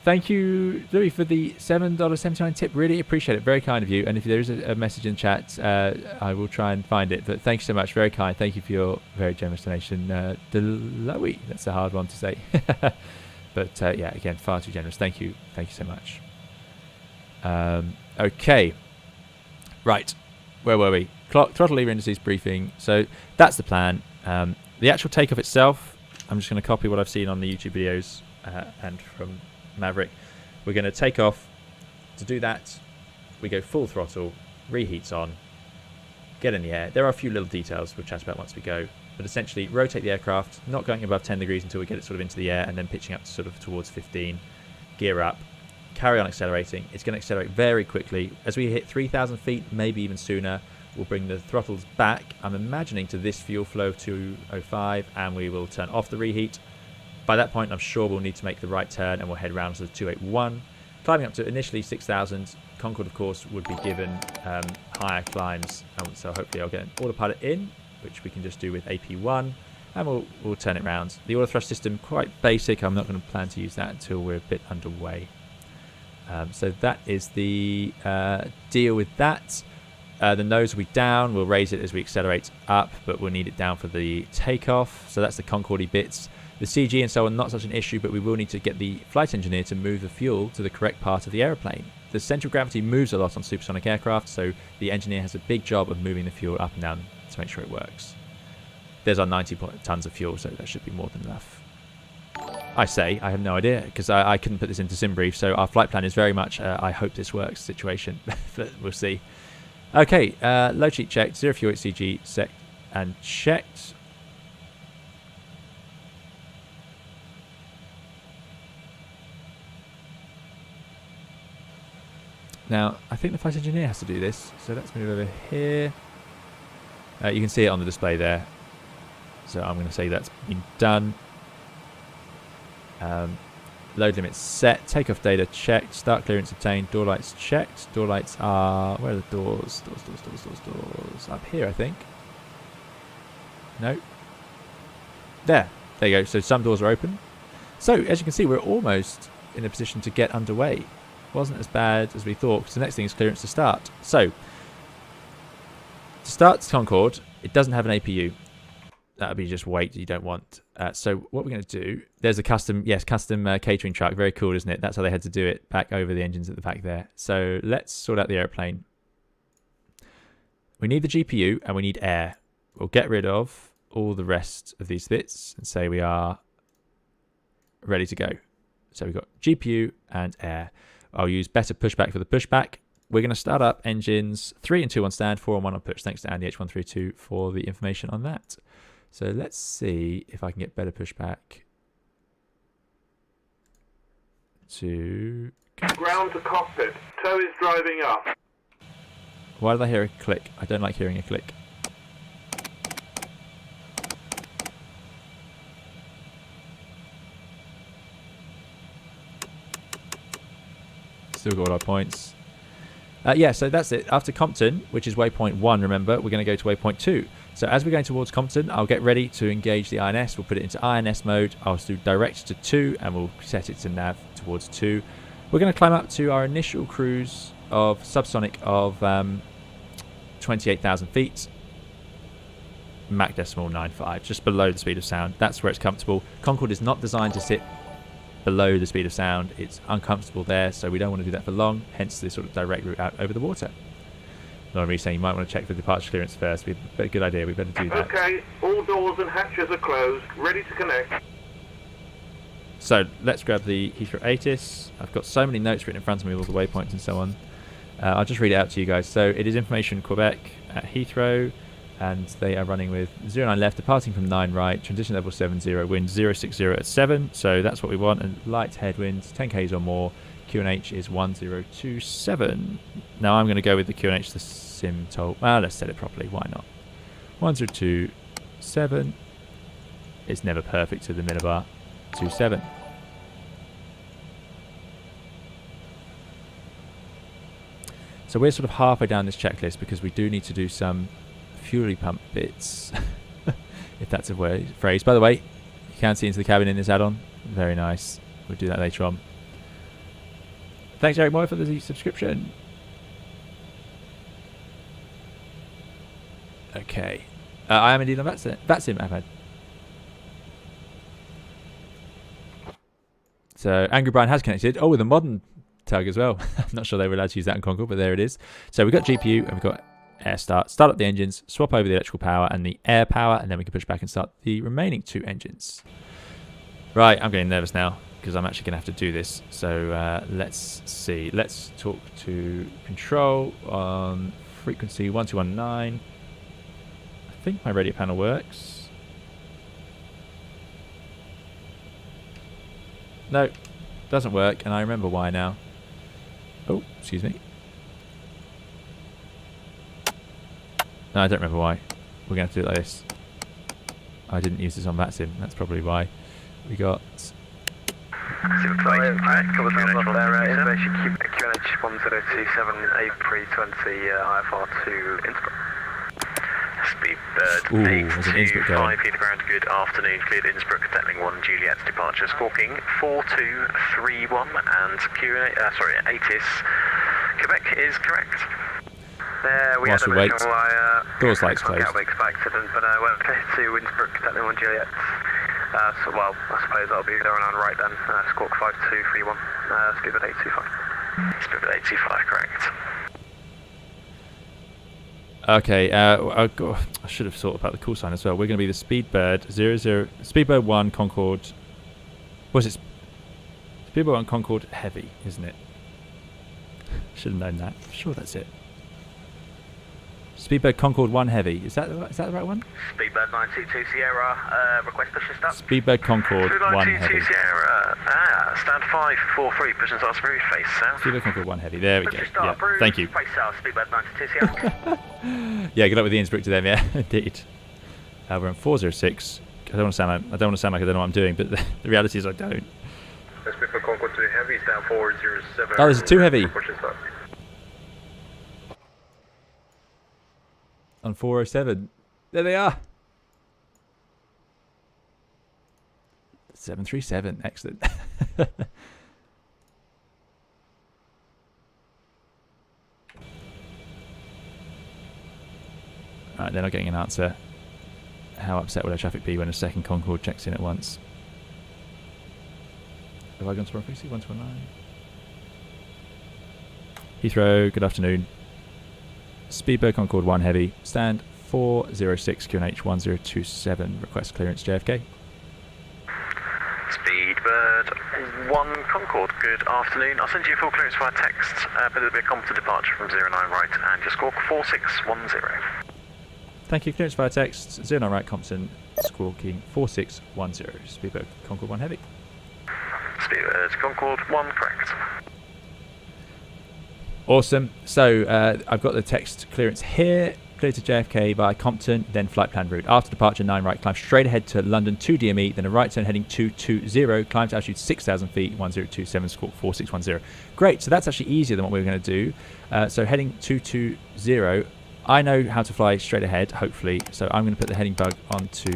Thank you, Louis, for the $7.79 tip. Really appreciate it. Very kind of you. And if there is a message in chat, I will try and find it. But thank you so much. Very kind. Thank you for your very generous donation. Louis. That's a hard one to say. But, yeah, again, far too generous. Thank you. Thank you so much. Okay. Right. Where were we? Throttle lever indices briefing. So, that's the plan. The actual takeoff itself, I'm just going to copy what I've seen on the YouTube videos and from Maverick. We're going to take off. To do that, we go full throttle, reheats on, get in the air. There are a few little details we'll chat about once we go, but essentially rotate the aircraft, not going above 10 degrees until we get it sort of into the air, and then pitching up to sort of towards 15, gear up, carry on accelerating. It's going to accelerate very quickly. As we hit 3,000 feet, maybe even sooner, we'll bring the throttles back, I'm imagining, to this fuel flow of 205, and we will turn off the reheat. By that point, I'm sure we'll need to make the right turn, and we'll head round to the 281. Climbing up to initially 6,000. Concorde, of course, would be given higher climbs, so hopefully I'll get an autopilot in, which we can just do with AP1, and we'll turn it round. The auto thrust system, quite basic. I'm not going to plan to use that until we're a bit underway. So that is the deal with that. The nose will be down. We'll raise it as we accelerate up, but we'll need it down for the takeoff. So that's the Concorde bits. The CG and so on, not such an issue, but we will need to get the flight engineer to move the fuel to the correct part of the aeroplane. The central gravity moves a lot on supersonic aircraft, so the engineer has a big job of moving the fuel up and down to make sure it works. There's our 90 tons of fuel, so that should be more than enough. I have no idea, because I couldn't put this into SimBrief, so our flight plan is very much I hope this works situation, but we'll see. Okay, load sheet checked, 0 fuel HCG set and checked. Now, I think the flight engineer has to do this, so let's move over here. You can see it on the display there, so I'm going to say that's been done. Load limits set, takeoff data checked, start clearance obtained, door lights checked. Door lights are, where are the doors? Doors. Up here, I think. No. There you go. So some doors are open. So as you can see, we're almost in a position to get underway. Wasn't as bad as we thought, because the next thing is clearance to start. So to start Concorde, it doesn't have an APU. That would be just weight you don't want. So what we're going to do, there's a custom catering truck. Very cool, isn't it? That's how they had to do it, back over the engines at the back there. So let's sort out the airplane. We need the GPU and we need air. We'll get rid of all the rest of these bits and say we are ready to go. So we've got GPU and air. I'll use better pushback for the pushback. We're going to start up engines 3 and 2 on stand, 4 and 1 on push. Thanks to Andy H132 for the information on that. So let's see if I can get better pushback to... Ground to cockpit. Tow is driving up. Why did I hear a click? I don't like hearing a click. Still got all our points. Yeah, so that's it. After Compton, which is waypoint 1, remember, we're going to go to waypoint 2. So as we're going towards Compton, I'll get ready to engage the INS. We'll put it into INS mode. I'll do direct to 2, and we'll set it to nav towards 2. We're going to climb up to our initial cruise of subsonic of 28,000 feet. Mach decimal 95, just below the speed of sound. That's where it's comfortable. Concorde is not designed to sit below the speed of sound. It's uncomfortable there, so we don't want to do that for long, hence this sort of direct route out over the water. Normally saying you might want to check for departure clearance first. A good idea, we better do that. Okay, all doors and hatches are closed, ready to connect. So let's grab the Heathrow ATIS. I've got so many notes written in front of me, all the waypoints and so on. I'll just read it out to you guys. So it is information Quebec at Heathrow. and they are running with 09 left, departing from 9 right, transition level 70, wind 060 at 7, so that's what we want, and light headwinds, 10 k's or more. QNH is 1027. Now I'm going to go with the QNH, the sim told. Well, let's set it properly, why not? 1027. It's never perfect to the minibar. 27. So we're sort of halfway down this checklist because we do need to do some fuel pump bits, if that's a phrase. By the way, you can see into the cabin in this add-on. Very nice. We'll do that later on. Thanks, Eric Moore, for the subscription. Okay. I am indeed on VATSIM, Ahmed. So, Angry Brian has connected. Oh, with a modern tug as well. I'm not sure they were allowed to use that in Concorde, but there it is. So, we've got GPU and we've got air start. Start up the engines, swap over the electrical power and the air power, and then we can push back and start the remaining 2 engines. Right, I'm getting nervous now because I'm actually going to have to do this. So let's see. Let's talk to control on frequency 1219. I think my radio panel works. No, doesn't work, and I remember why now. Oh, excuse me. No, I don't remember why. We're going to have to do it like this. I didn't use this on VATSIM. That's probably why. We got... QNH 1027 A320 IFR to Innsbruck. Speedbird 825, clear to ground, good afternoon, cleared Innsbruck, Detling 1, Juliet, departure, squawking 4231, and ATIS, Quebec is correct. There we Whilst we wait, doors lights closed. Accident, but went to Innsbruck, Detling 1, Juliet. So, well, I suppose that'll be there and on right then. Squawk 5231, Speedbird 825. Speedbird 825, correct. Okay, I should have thought about the call sign as well. We're going to be the Speedbird 00, Speedbird 1 Concorde. What's it? Speedbird 1 Concorde Heavy, isn't it? Should have known that. I'm sure that's it. Speedbird Concorde 1 Heavy. Is that the right one? Speedbird 922 Sierra, request push and start. Speedbird Concorde 1 Heavy. Sierra, stand 543, push and start through, face south. Speedbird Concorde 1 Heavy. There we go. Yeah, thank you. Face south, Speedbird 922 Sierra. Yeah, good luck with the Innsbruck to them, yeah, indeed. We're on 406. I don't want to sound like I don't know what I'm doing, but the reality is I don't. Speedbird Concorde 2 Heavy, stand 407. Oh, there's a 2 Heavy. Push and start. On 407. There they are. 737. Excellent. Alright, they're not getting an answer. How upset will our traffic be when a second Concorde checks in at once? Have I gone to wrong frequency? 129. Heathrow, good afternoon. Speedbird Concorde 1 Heavy, stand 406 QNH 1027, request clearance JFK. Speedbird 1 Concorde, good afternoon. I'll send you full clearance via text, but there'll be a Compton departure from 09 right and your squawk 4610. Thank you, clearance via text, 09 right Compton, squawking 4610, Speedbird Concorde 1 Heavy. Speedbird Concorde 1 correct. Awesome. So I've got the text clearance here. Clear to JFK by Compton, then flight plan route. After departure, 9 right, climb straight ahead to London 2 DME, then a right turn heading 220, climb to altitude 6,000 feet, 1027, squawk 4610. Great. So that's actually easier than what we were going to do. So heading 220, I know how to fly straight ahead, hopefully. So I'm going to put the heading bug onto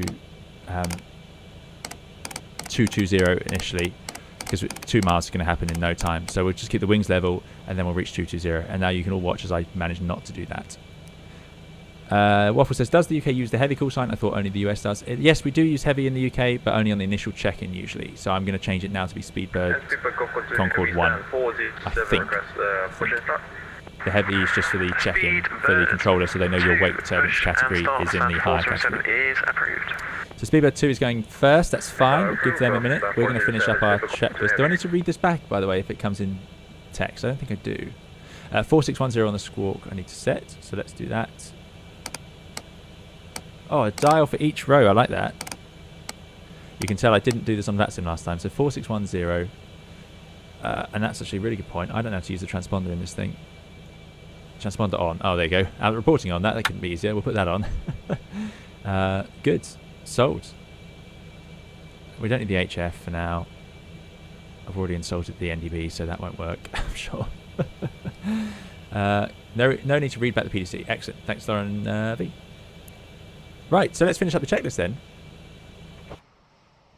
220 initially, because 2 miles is going to happen in no time. So we'll just keep the wings level and then we'll reach 220. And now you can all watch as I manage not to do that. Waffle says, does the UK use the heavy call sign? I thought only the US does. Yes, we do use heavy in the UK, but only on the initial check-in usually. So I'm going to change it now to be Speedbird Concorde 1. I think. The heavy is just for the check-in, for the controller, so they know your weight turbulence category is in the higher category. So Speedbird 2 is going first, that's fine, we'll give them a minute. We're going to finish up our checklist. Do I need to read this back, by the way, if it comes in text? I don't think I do. 4610 on the squawk I need to set, so let's do that. Oh, a dial for each row. I like that. You can tell I didn't do this on VATSIM last time. So 4610. And that's actually a really good point. I don't know how to use the transponder in this thing. Transponder on. Oh, there you go. Reporting on that. That couldn't be easier. We'll put that on. Good. Sold. We don't need the HF for now. I've already insulted the NDB, so that won't work, I'm sure. No need to read back the PDC. Excellent. Thanks, Lauren V. Right, so let's finish up the checklist then.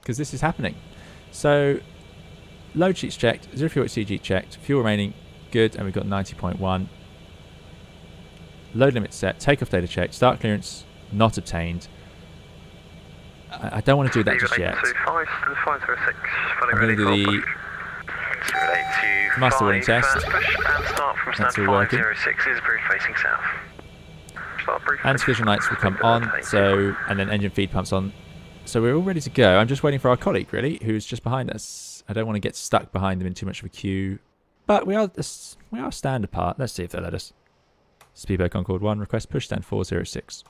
Because this is happening. So, load sheets checked, 0 fuel at CG checked, fuel remaining, good, and we've got 90.1. Load limit set, takeoff data checked, start clearance not obtained. I don't want to do that just yet. I'm going to do the master warning test. That's all working. Anti-collision lights will come on, so, and then engine feed pumps on. So we're all ready to go. I'm just waiting for our colleague, really, who's just behind us. I don't want to get stuck behind them in too much of a queue. But we are a stand apart. Let's see if they'll let us. Speedbird Concorde 1, request push stand 406.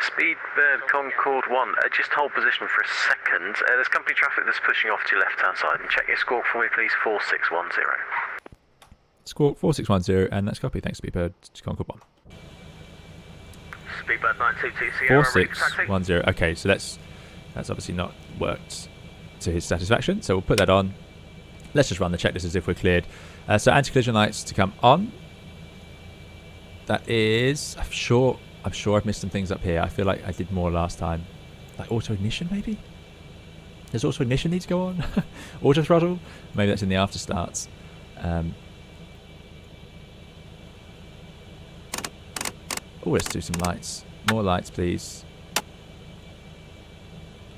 Speedbird Concorde 1, just hold position for a second. There's company traffic that's pushing off to your left-hand side. And check your squawk for me, please, 4610. Squawk 4610, and that's copy. Thanks, Speedbird Concorde 1. Speedbird 922 Sierra. 4610. Okay, so that's obviously not worked to his satisfaction, so we'll put that on. Let's just run the checklist as if we're cleared. So anti-collision lights to come on. That is, I'm sure I've missed some things up here. I feel like I did more last time. Like auto ignition, maybe? Does auto ignition need to go on? Auto throttle? Maybe that's in the after starts. Oh, let's do some lights. More lights, please.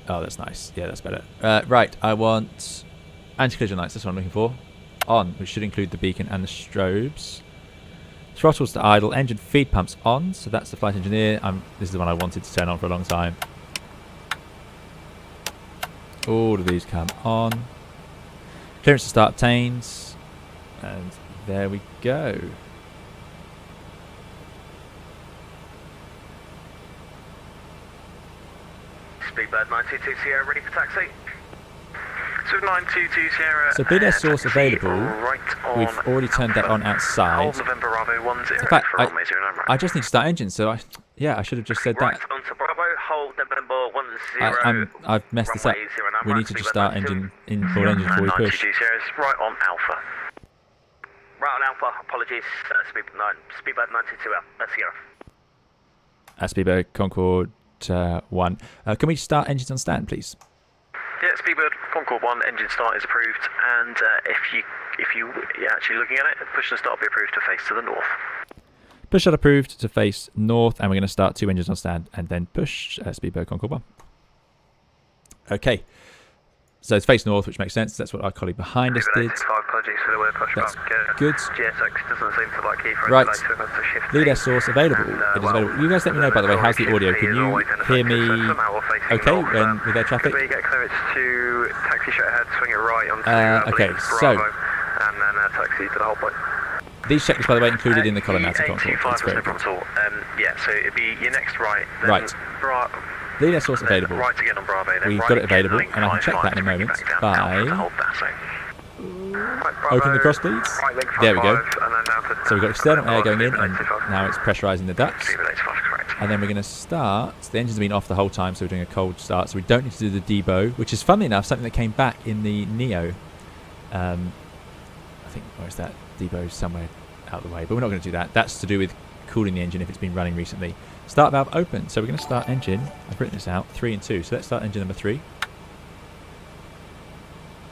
Oh, that's nice. Yeah, that's better. Right, I want anti-collision lights. That's what I'm looking for. On, which should include the beacon and the strobes. Throttles to idle. Engine feed pumps on. So that's the flight engineer. This is the one I wanted to turn on for a long time. All of these come on. Clearance to start obtains. And there we go. Speedbird 922 Sierra, ready for taxi. So 922 Sierra. So BDS source available. Right on. We've already turned that on outside. Hold November Bravo 10. In fact, I just need to start engine, so I should have just said that. Right onto Bravo, hold November 10. I've messed this up. We need to just start engine board engine before we push. 922 Sierra is right on Alpha. Right on Alpha. Apologies. Speedbird 922 Sierra. Speedbird Concorde 1. Can we start engines on stand, please? Yeah, Speedbird Concorde 1 engine start is approved, and if you're actually looking at it, push and start will be approved to face to the north. Push start approved to face north, and we're going to start 2 engines on stand and then push Speedbird Concorde 1. Okay, so it's face north, which makes sense. That's what our colleague behind us did. That's good. Right, lead air source available. It is available. You guys let me know, by the way, how's the audio? Can you hear me okay with air traffic? Okay, so these checklists, by the way, included in the column out of Concorde. That's very good. Yeah, so it'd be your next right. Right. Lead air source available. Right again on Bravo. We've got it available, and I can check that in a moment by opening the cross bleeds. There we go. So we've got external air going in, and now it's pressurising the ducts. And then we're going to start. The engine's been off the whole time, so we're doing a cold start. So we don't need to do the debo, which is, funnily enough, something that came back in the NEO. I think, where's that? Debo somewhere out of the way, but we're not going to do that. That's to do with cooling the engine if it's been running recently. Start valve open. So we're going to start engine. I've written this out. 3 and 2. So let's start engine number 3.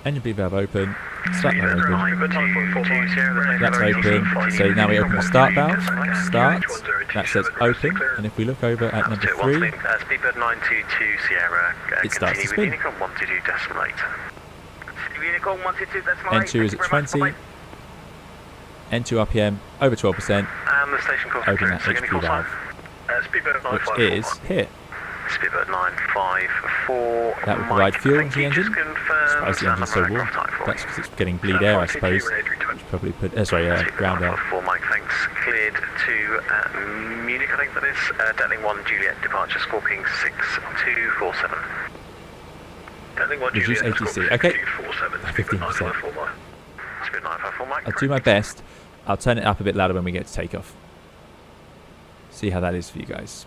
Engine B valve open. Start valve open. That's open. So now we open the start valve. Start. That says open. And if we look over at number 3, Speedbird 922 Sierra. It starts to spin. N2 is at 20. N2 RPM over 12%. And the station open that HP valve, which is here. Speedbird 954. That will provide fuel into the engine. Surprised the engine's so warm. That's because it's getting bleed air, I suppose. Which probably put, ground air. Mike, thanks. Cleared to Munich, I think that is. Detling 1 Juliet departure, squawking 6247. Detling 1 Reduce Juliet, ATC. Okay. 15%. Speed 954, Mike. I'll do my best. I'll turn it up a bit louder when we get to takeoff. See how that is for you guys.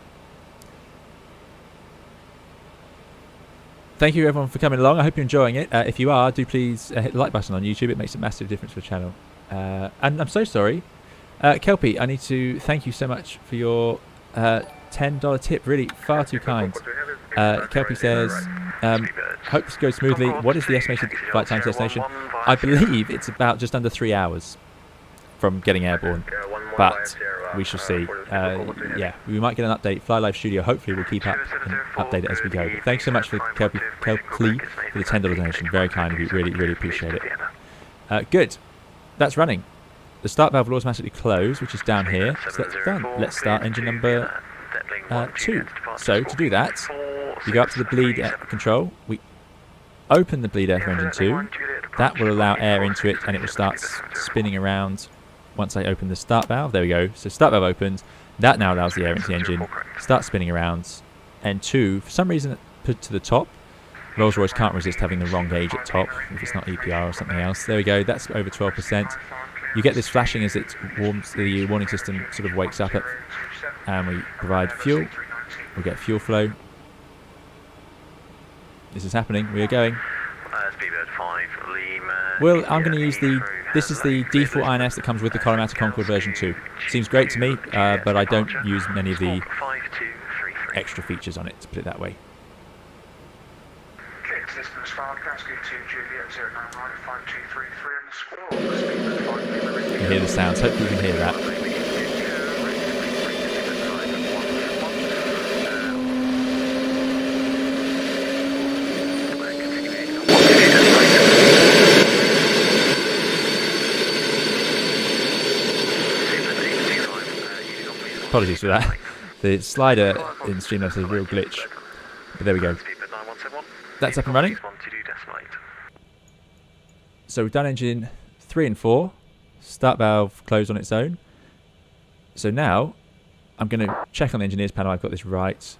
Thank you everyone for coming along. I hope you're enjoying it. If you are, do please hit the like button on YouTube. It makes a massive difference for the channel. And I'm so sorry. Kelpie, I need to thank you so much for your $10 tip. Really far too kind. Kelpie says, hope this goes smoothly. What is the estimated flight time to destination? I believe it's about just under 3 hours from getting airborne. But we shall see. Yeah, we might get an update. Fly Live Studio hopefully will keep up and update it as we go. But thanks so much for Kelpie for the $10 donation. Very kind of you. Really, really appreciate it. Good. That's running. The start valve will automatically close, which is down here. So that's done. Let's start engine number 2. So to do that, you go up to the bleed air control. We open the bleed air for engine 2. That will allow air into it, and it will start spinning around. Once I open the start valve, there we go. So start valve opens. That now allows the air into the engine. Start spinning around. N2, for some reason, put to the top. Rolls-Royce can't resist having the wrong gauge at top if it's not EPR or something else. There we go. That's over 12%. You get this flashing as it warms. The warning system sort of wakes up, and we provide fuel. We get fuel flow. This is happening. We are going. Well, I'm going to use this is the default INS that comes with the Colorado Concorde version 2. Seems great to me, but I don't use many of the extra features on it, to put it that way. You hear the sounds, hopefully you can hear that. Apologies for that. The slider in Streamlabs has a real glitch. But there we go. That's up and running. So we've done engine 3 and 4. Start valve closed on its own. So now I'm going to check on the engineer's panel. I've got this right.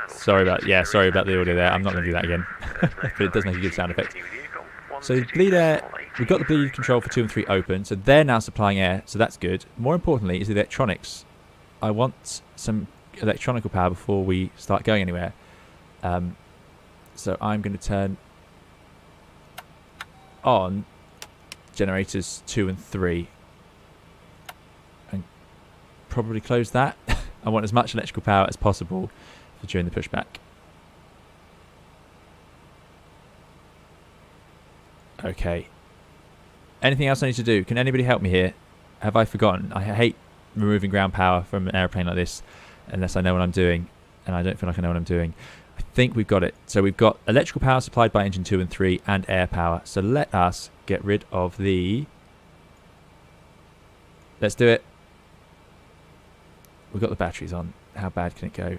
Sorry about the audio there. I'm not going to do that again. But it does make a good sound effect. So bleed air, we've got the bleed control for 2 and 3 open, so they're now supplying air, so that's good. More importantly is the electronics. I want some electronical power before we start going anywhere. So I'm going to turn on generators 2 and 3 and probably close that. I want as much electrical power as possible for during the pushback. Okay. Anything else I need to do? Can anybody help me here? Have I forgotten? I hate removing ground power from an airplane like this unless I know what I'm doing, and I don't feel like I know what I'm doing. I think we've got it. So we've got electrical power supplied by engine 2 and 3 and air power. So let us get rid of the... Let's do it. We've got the batteries on. How bad can it go?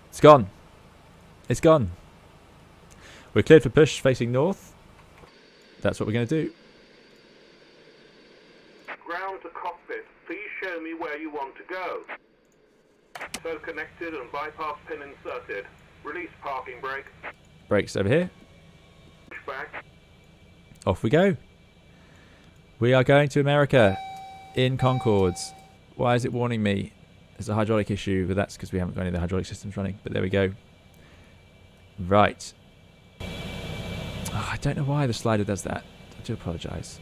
It's gone. It's gone. We're cleared for push facing north. That's what we're going to do. Ground to cockpit. Please show me where you want to go. So connected and bypass pin inserted. Release parking brake. Brakes over here. Pushback. Off we go. We are going to America in Concordes. Why is it warning me? There's a hydraulic issue, but that's because we haven't got any of the hydraulic systems running. But there we go. Right. Oh, I don't know why the slider does that. I do apologise.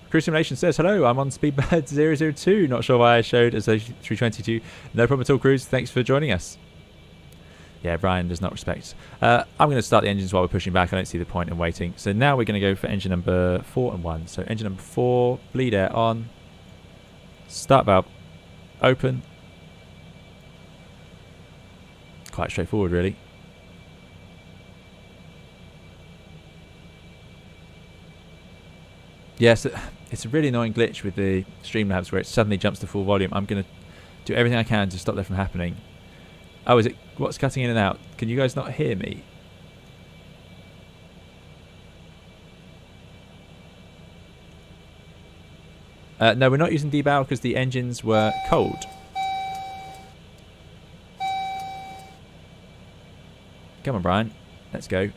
Cruise Simulation says, hello, I'm on Speedbird 002. Not sure why I showed as A320. No problem at all, Cruise. Thanks for joining us. Yeah, Brian does not respect. I'm going to start the engines while we're pushing back. I don't see the point in waiting. So now we're going to go for engine number 4 and 1. So engine number 4, bleed air on. Start valve open. Quite straightforward, really. Yes, it's a really annoying glitch with the Streamlabs where it suddenly jumps to full volume. I'm going to do everything I can to stop that from happening. Oh, is it? What's cutting in and out? Can you guys not hear me? No, we're not using debow because the engines were cold. Come on, Brian. Let's go.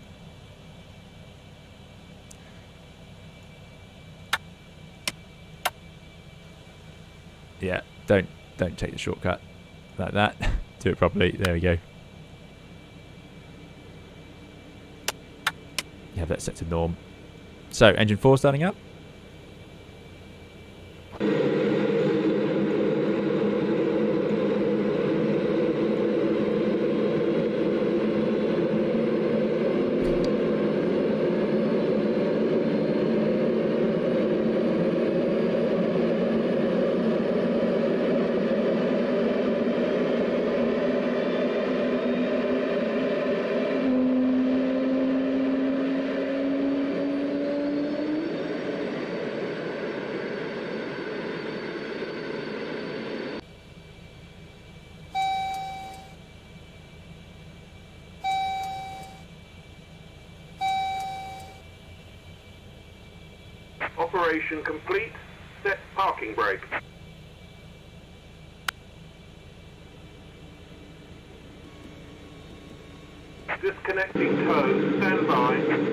Yeah, don't take the shortcut like that. Do it properly. There we go. You have that set to norm. So, engine 4 starting up. Operation complete. Set parking brake. Disconnecting tow. Stand by.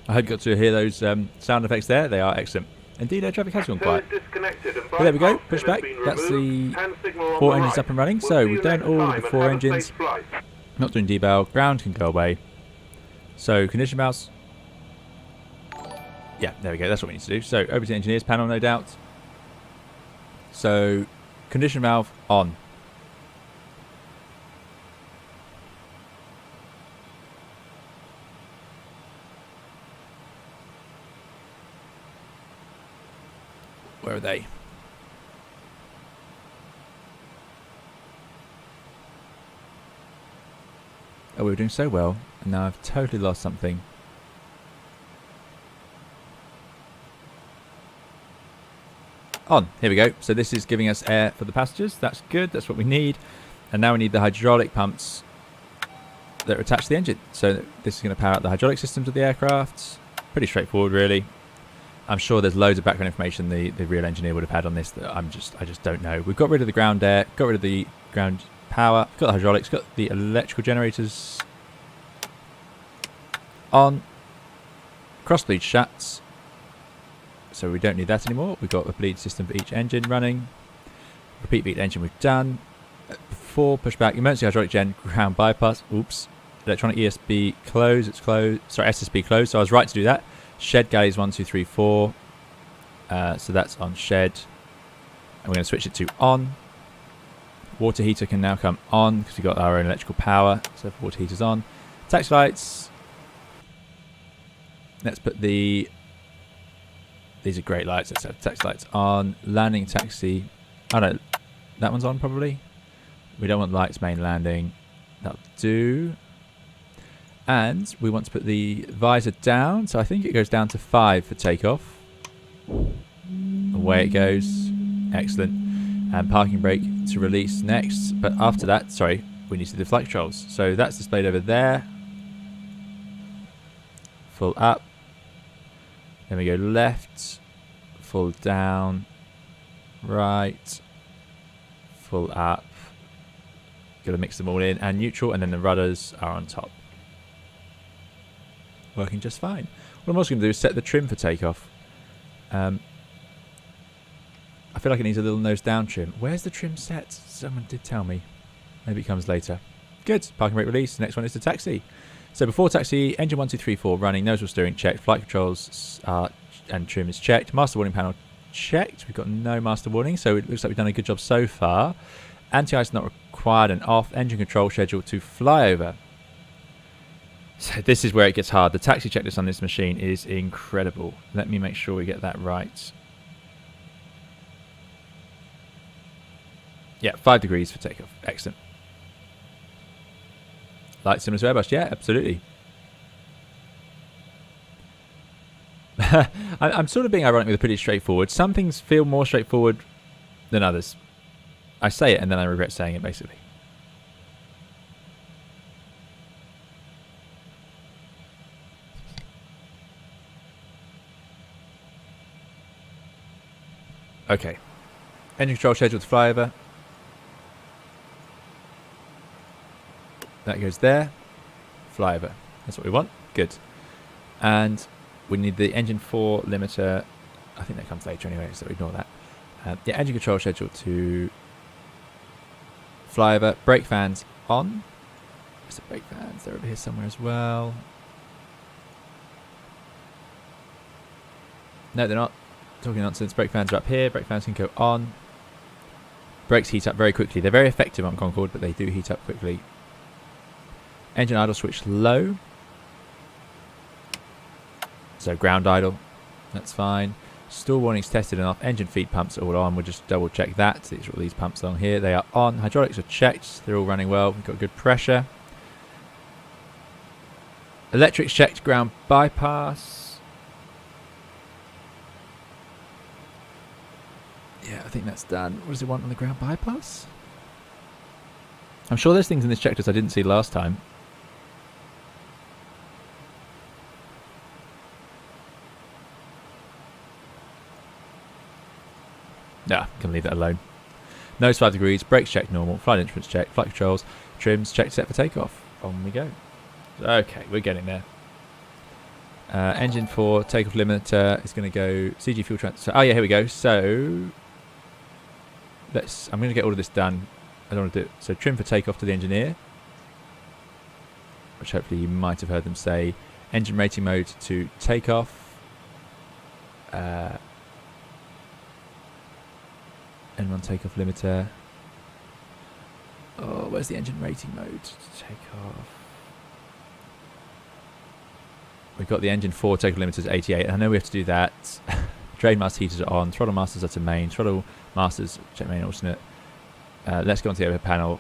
I hope you got to hear those sound effects there. They are excellent. Indeed, air traffic has gone quiet. But there we go, pushback. That's the 4 engines up and running. So we've done all of the 4 engines. Not doing debow. Ground can go away. So condition valves. Yeah, there we go. That's what we need to do. So over to the engineers panel, no doubt. So condition valve on. Where are they? Oh, we were doing so well, and now I've totally lost something. On. Here we go. So this is giving us air for the passengers. That's good. That's what we need. And now we need the hydraulic pumps that are attached to the engine. So this is going to power up the hydraulic systems of the aircraft. Pretty straightforward, really. I'm sure there's loads of background information the real engineer would have had on this that I just don't know. We've got rid of the ground air, got rid of the ground power, got the hydraulics, got the electrical generators on. Cross bleed shafts, so we don't need that anymore. We've got a bleed system for each engine running. Repeat beat engine we've done. Before pushback, emergency hydraulic gen, ground bypass. Oops. Electronic ESB closed. It's closed. Sorry, SSB closed. So I was right to do that. Shed galleys 1, 2, 3, 4. So that's on shed. And we're going to switch it to on. Water heater can now come on because we've got our own electrical power. So water heater's on. Taxi lights. Let's put the... These are great lights. Let's have taxi lights on. Landing taxi. Oh no, that one's on probably. We don't want lights main landing. That'll do. And we want to put the visor down. So I think it goes down to 5 for takeoff. Away it goes. Excellent. And parking brake to release next. But after that, sorry, we need to do the flight controls. So that's displayed over there. Full up. Then we go left. Full down. Right. Full up. Got to mix them all in. And neutral. And then the rudders are on top. Working just fine. What I'm also going to do is set the trim for takeoff. I I feel like it needs a little nose down trim. Where's the trim set? Someone did tell me. Maybe it comes later. Good. Parking brake release. Next one is to taxi. So before taxi, engine 1, 2, 3, 4 running. Nose wheel steering checked. Flight controls and trim is checked. Master warning panel checked. We've got no master warning, so it looks like we've done a good job so far. Anti-ice not required and off. Engine control scheduled to flyover. So this is where it gets hard. The taxi checklist on this machine is incredible. Let me make sure we get that right. Yeah, 5 degrees for takeoff. Excellent. Light similar to Airbus. Yeah, absolutely. I'm sort of being ironic with a pretty straightforward. Some things feel more straightforward than others. I say it and then I regret saying it, basically. Okay. Engine control scheduled to flyover. That goes there. Flyover. That's what we want. Good. And we need the engine 4 limiter. I think that comes later anyway, so ignore that. Yeah, engine control scheduled to flyover. Brake fans on. Where's the brake fans? They're over here somewhere as well. No, they're not. Talking nonsense. Brake fans are up here. Brake fans can go on. Brakes heat up very quickly. They're very effective on Concorde, but they do heat up quickly. Engine idle switch low. So ground idle. That's fine. Stall warnings tested and off. Engine feed pumps are all on. We'll just double check that. These are all these pumps on here. They are on. Hydraulics are checked. They're all running well. We've got good pressure. Electrics checked. Ground bypass. Yeah, I think that's done. What does it want on the ground bypass? I'm sure there's things in this checklist I didn't see last time. Nah, can leave that alone. Nose 5 degrees, brakes checked normal, flight instruments checked, flight controls, trims checked, set for takeoff. On we go. Okay, we're getting there. Engine 4 takeoff limiter is going to go CG fuel transfer. Oh yeah, here we go. So I'm going to get all of this done. I don't want to do it. So trim for takeoff to the engineer, which hopefully you might have heard them say. Engine rating mode to takeoff. N1 takeoff limiter. Oh, where's the engine rating mode to take off? We've got the engine 4 takeoff limiter to 88, and I know we have to do that. Drain master heaters are on. Throttle masters are to main. Throttle masters check main alternate. Let's go on to the overhead panel.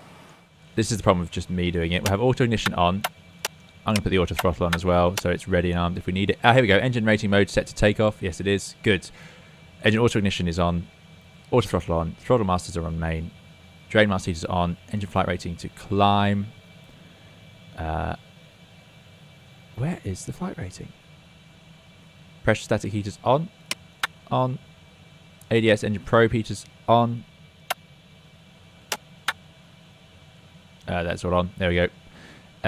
This is the problem with just me doing it. We have auto ignition on. I'm going to put the auto throttle on as well, so it's ready and armed if we need it. Here we go. Engine rating mode set to takeoff. Yes, it is. Good. Engine auto ignition is on. Auto throttle on. Throttle masters are on main. Drain master heaters on. Engine flight rating to climb. Where is the flight rating? Pressure static heaters on. On. ADS engine probe heaters on. That's all on. There we go.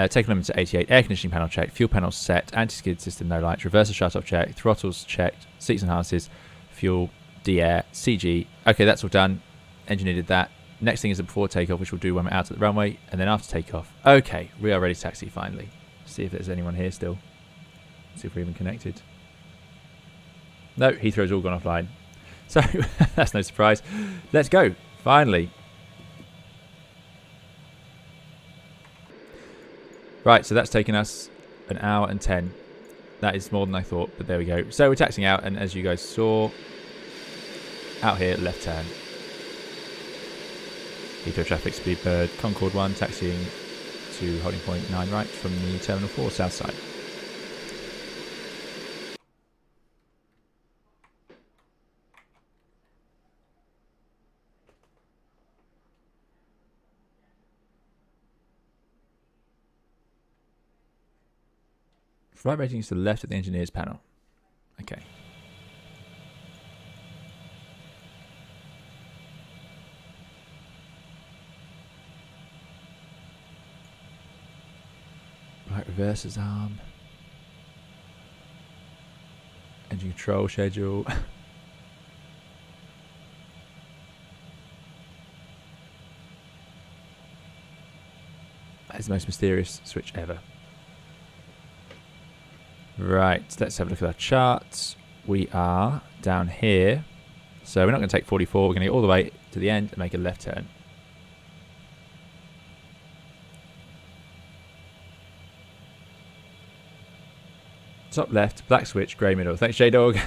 Take limit to 88. Air conditioning panel checked. Fuel panel set. Anti-skid system no lights. Reverser shut-off checked. Throttles checked. Seats and harnesses. Fuel. D-air. CG. Okay, that's all done. Engineer did that. Next thing is the before takeoff, which we'll do when we're out at the runway. And then after takeoff. Okay, we are ready to taxi finally. See if there's anyone here still. See if we're even connected. No, Heathrow's all gone offline. So, that's no surprise. Let's go. Finally. Right, so that's taken us an hour and 10. That is more than I thought, but there we go. So we're taxiing out, and as you guys saw, out here, left turn. Heathrow traffic, Speedbird, Concorde 1, taxiing to holding point 9 right from the Terminal 4 south side. Flight rating is to the left of the engineer's panel. Okay. Right, reverser's arm. Engine control schedule. is the most mysterious switch ever. Right, let's have a look at our charts. We are down here. So we're not going to take 44. We're going to get all the way to the end and make a left turn. Top left, black switch, grey middle. Thanks, J-Dog.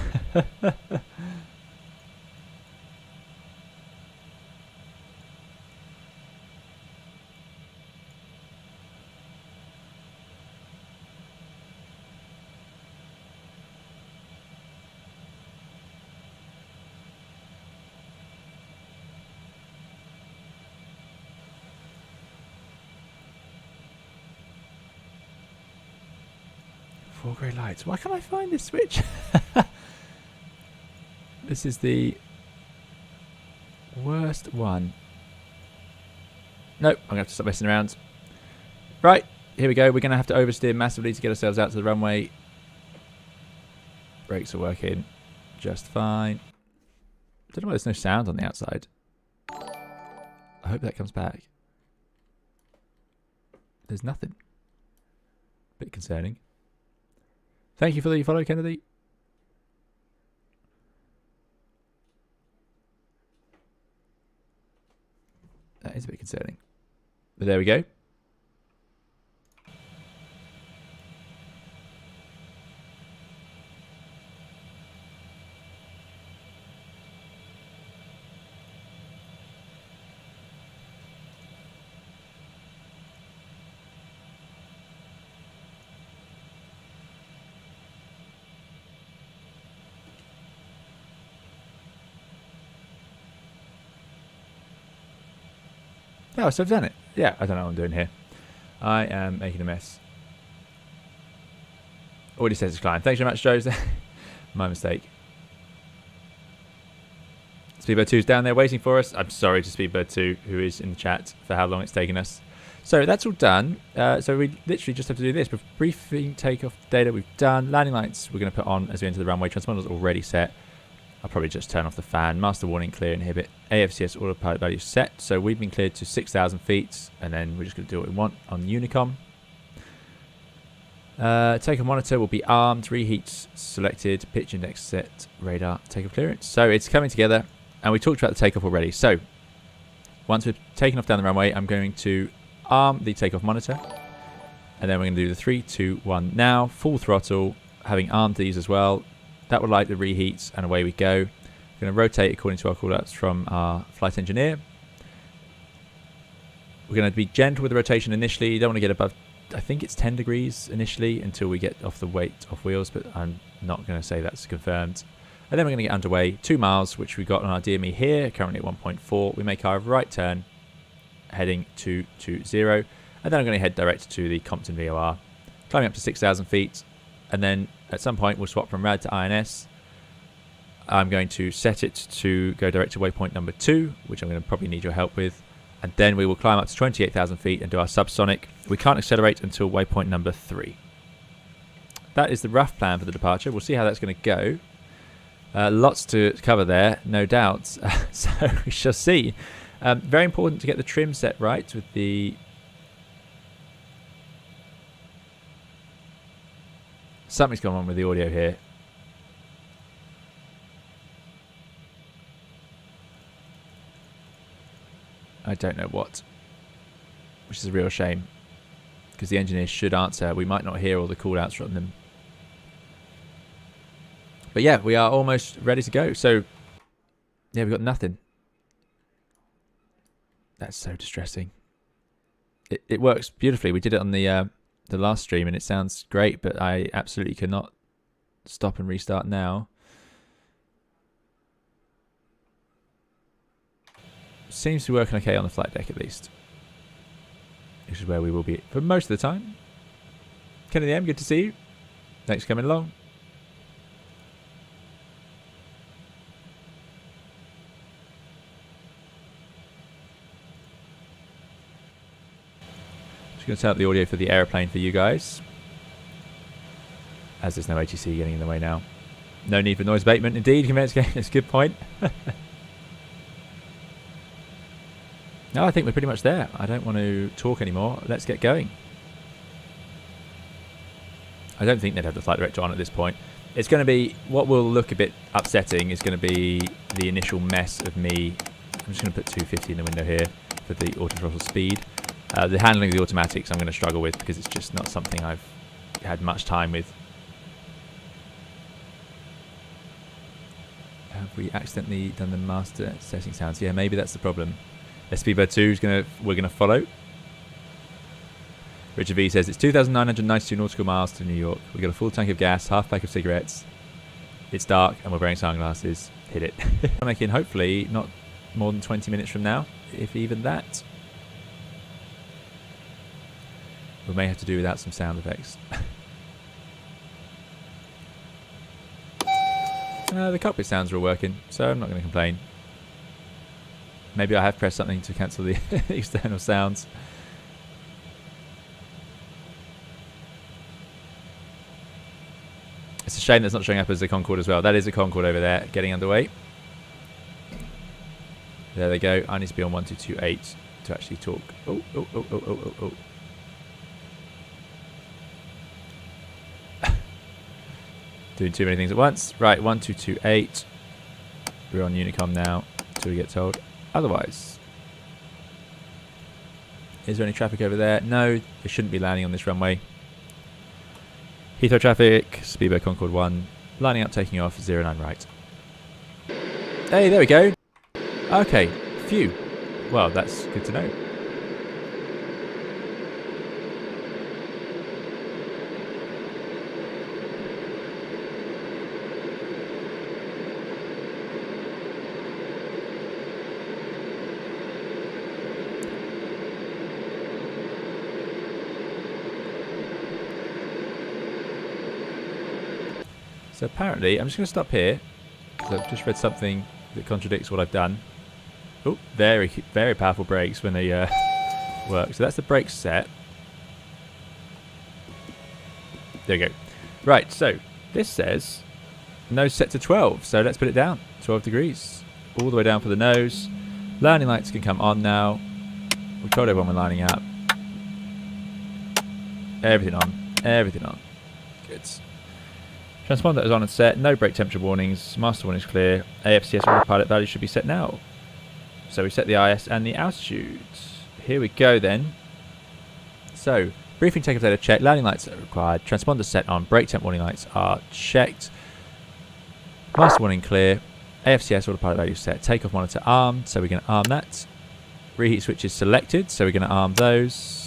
4 grey lights. Why can't I find this switch? This is the worst one. Nope, I'm going to have to stop messing around. Right, here we go. We're going to have to oversteer massively to get ourselves out to the runway. Brakes are working just fine. I don't know why there's no sound on the outside. I hope that comes back. There's nothing. Bit concerning. Thank you for the follow, Kennedy. That is a bit concerning. But there we go. Oh, so I've done it. Yeah, I don't know what I'm doing here. I am making a mess. Already says it's climb. Thanks very much, Joe. My mistake. Speedbird 2's down there waiting for us. I'm sorry to Speedbird 2, who is in the chat, for how long it's taken us. So that's all done. So we literally just have to do this. Briefing takeoff data we've done. Landing lights we're going to put on as we enter the runway. Transponder's already set. I'll probably just turn off the fan. Master warning, clear, inhibit. AFCS autopilot value set. So we've been cleared to 6,000 feet, and then we're just going to do what we want on Unicom. Takeoff monitor will be armed. Reheats selected. Pitch index set. Radar takeoff clearance. So it's coming together, and we talked about the takeoff already. So once we've taken off down the runway, I'm going to arm the takeoff monitor, and then we're going to do the 3, 2, 1 now. Full throttle, having armed these as well. That will light the reheats, and away we go. We're going to rotate according to our callouts from our flight engineer. We're going to be gentle with the rotation initially. You don't want to get above, I think it's 10 degrees initially until we get off the weight off wheels, but I'm not going to say that's confirmed. And then we're going to get underway. 2 miles, which we got on our DME here, currently at 1.4. We make our right turn, heading to 0. And then I'm going to head direct to the Compton VOR, climbing up to 6,000 feet. And then at some point we'll swap from RAD to INS. I'm going to set it to go direct to waypoint number 2, which I'm going to probably need your help with. And then we will climb up to 28,000 feet and do our subsonic. We can't accelerate until waypoint number 3. That is the rough plan for the departure. We'll see how that's going to go. Lots to cover there, no doubt. So we shall see. Very important to get the trim set right with the... Something's going on with the audio here. I don't know what. Which is a real shame. Because the engineers should answer. We might not hear all the call-outs from them. But yeah, we are almost ready to go. So, yeah, we've got nothing. That's so distressing. It works beautifully. We did it on the last stream and it sounds great, but I absolutely cannot stop and restart now. Seems to be working okay on the flight deck at least, which is where we will be for most of the time. Kennedy M, good to see you. Thanks for coming along. Just going to turn up the audio for the aeroplane for you guys, as there's no ATC getting in the way now. No need for noise abatement. Indeed, it's a good point. No, I think we're pretty much there. I don't want to talk anymore. Let's get going. I don't think they'd have the flight director on at this point. It's going to be, what will look a bit upsetting is going to be the initial mess of me. I'm just going to put 250 in the window here for the auto throttle speed. The handling of the automatics I'm going to struggle with because it's just not something I've had much time with. Have we accidentally done the master setting sounds? Yeah, maybe that's the problem. Speedbird 2 we're gonna follow. Richard V says it's 2,992 nautical miles to New York. We got a full tank of gas, half pack of cigarettes. It's dark and we're wearing sunglasses. Hit it. I'm making hopefully not more than 20 minutes from now, if even that. We may have to do without some sound effects. The cockpit sounds are all working, so I'm not going to complain. Maybe I have pressed something to cancel the external sounds. It's a shame that's not showing up as a Concorde as well. That is a Concorde over there, getting underway. There they go. I need to be on 1228 to actually talk. Oh. Doing too many things at once. Right, 1228. We're on Unicom now until we get told otherwise. Is there any traffic over there? No, they shouldn't be landing on this runway. Heathrow traffic, Speedbird Concorde 1, lining up, taking off, 09 right. Hey, there we go. Okay, phew. Well, that's good to know. So apparently, I'm just going to stop here, because I've just read something that contradicts what I've done. Oh, very, very powerful brakes when they work. So that's the brake set. There we go. Right, so this says nose set to 12. So let's put it down, 12 degrees. All the way down for the nose. Landing lights can come on now. We've told everyone we're lining up. Everything on, everything on. Good. Transponder is on and set, no brake temperature warnings, master warning is clear, AFCS autopilot value should be set now. So we set the IS and the altitude. Here we go then. So, briefing takeoff data checked, landing lights are required, transponder set on, brake temp warning lights are checked, master warning clear, AFCS autopilot value set, takeoff monitor armed, so we're going to arm that. Reheat switches selected, so we're going to arm those.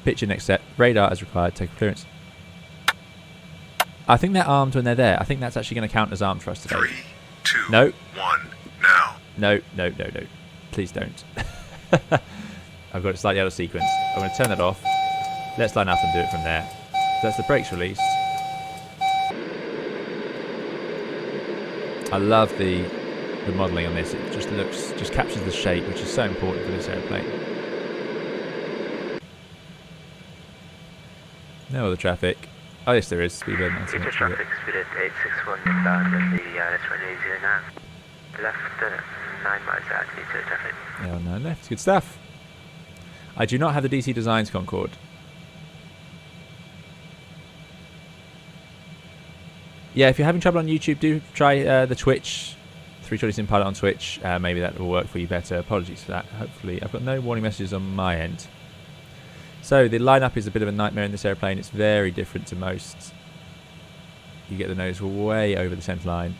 Picture next set, radar as required, take clearance. I think they're armed when they're there. I think that's actually going to count as armed for us today. 3, 2, no. 1, now. No. Please don't. I've got it slightly out of sequence. I'm going to turn that off. Let's line up and do it from there. So that's the brakes released. I love the modelling on this. It just captures the shape, which is so important for this airplane. No other traffic. Oh yes, there is. Speedbird 19. Traffic, speed at 861 inbound at the runway 09. Left 9 miles out into traffic. Yeah, 9 left. Good stuff. I do not have the DC Designs Concorde. Yeah, if you're having trouble on YouTube, do try the Twitch. 320 Sim Pilot on Twitch. Maybe that will work for you better. Apologies for that. Hopefully, I've got no warning messages on my end. So the lineup is a bit of a nightmare in this airplane. It's very different to most. You get the nose way over the centre line.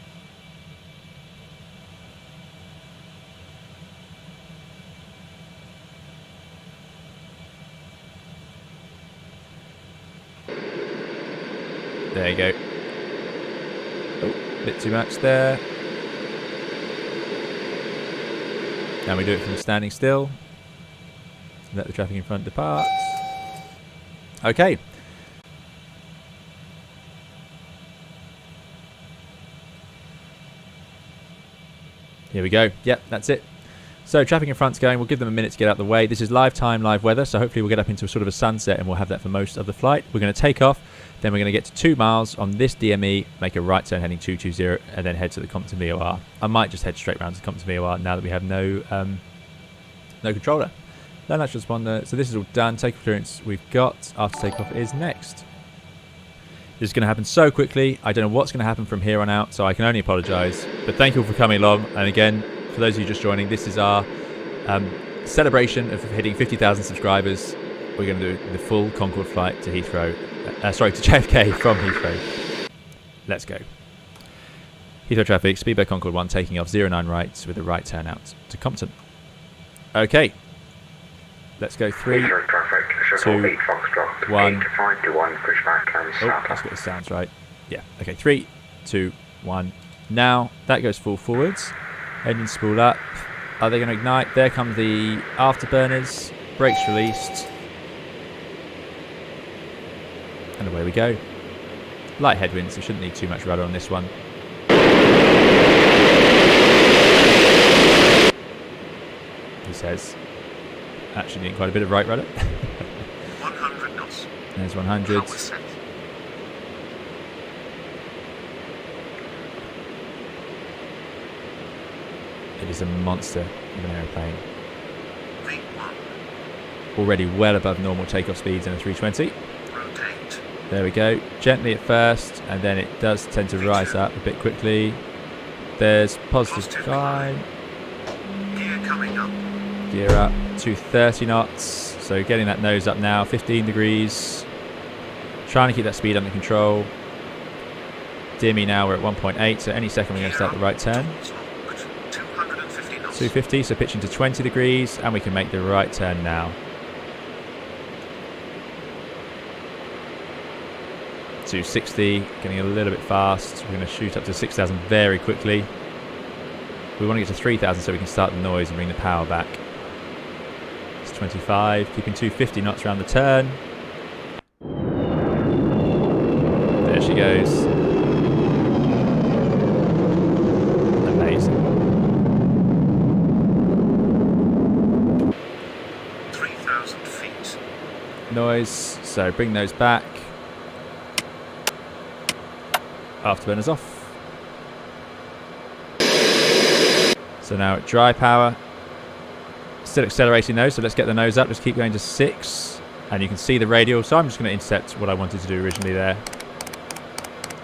There you go. Oh, a bit too much there. And we do it from standing still. Let the traffic in front depart. Okay. Here we go. Yep, that's it. So traffic in front's going. We'll give them a minute to get out of the way. This is live time, live weather, so hopefully we'll get up into a sort of a sunset and we'll have that for most of the flight. We're going to take off. Then we're going to get to 2 miles on this DME, make a right turn heading 220, and then head to the Compton VOR. I might just head straight round to Compton VOR now that we have no controller. No natural responder. So this is all done. Takeoff clearance we've got. After takeoff is next. This is going to happen so quickly. I don't know what's going to happen from here on out, so I can only apologise. But thank you all for coming along. And again, for those of you just joining, this is our celebration of hitting 50,000 subscribers. We're going to do the full Concorde flight to Heathrow. To JFK from Heathrow. Let's go. Heathrow traffic, speedbird Concorde 1 taking off 09 right with a right turn out to Compton. Okay. Let's go 3, 2, 1. Oh, that's got the sounds right. Yeah. Okay, 3, 2, 1. Now that goes full forwards. Engines spool up. Are they going to ignite? There come the afterburners. Brakes released. And away we go. Light headwinds, so shouldn't need too much rudder on this one. He says. Actually need quite a bit of right rudder. 100 knots. There's 100. It is a monster of an aeroplane. V1. Already well above normal takeoff speeds in a 320. Rotate. There we go. Gently at first, and then it does tend to rise up a bit quickly. There's positive climb. Gear coming up. Gear up to 30 knots. So getting that nose up now. 15 degrees. Trying to keep that speed under control. DME now we're at 1.8, so any second we're going to start the right turn. 250, so pitching to 20 degrees, and we can make the right turn now. 260, getting a little bit fast. We're going to shoot up to 6,000 very quickly. We want to get to 3,000 so we can start the noise and bring the power back. It's 25, keeping 250 knots around the turn. There she goes. Amazing. 3,000 feet. Noise, so bring those back. Afterburners off. So now at dry power. Still accelerating those, so let's get the nose up. Let's keep going to 6. And you can see the radial, so I'm just going to intercept what I wanted to do originally there.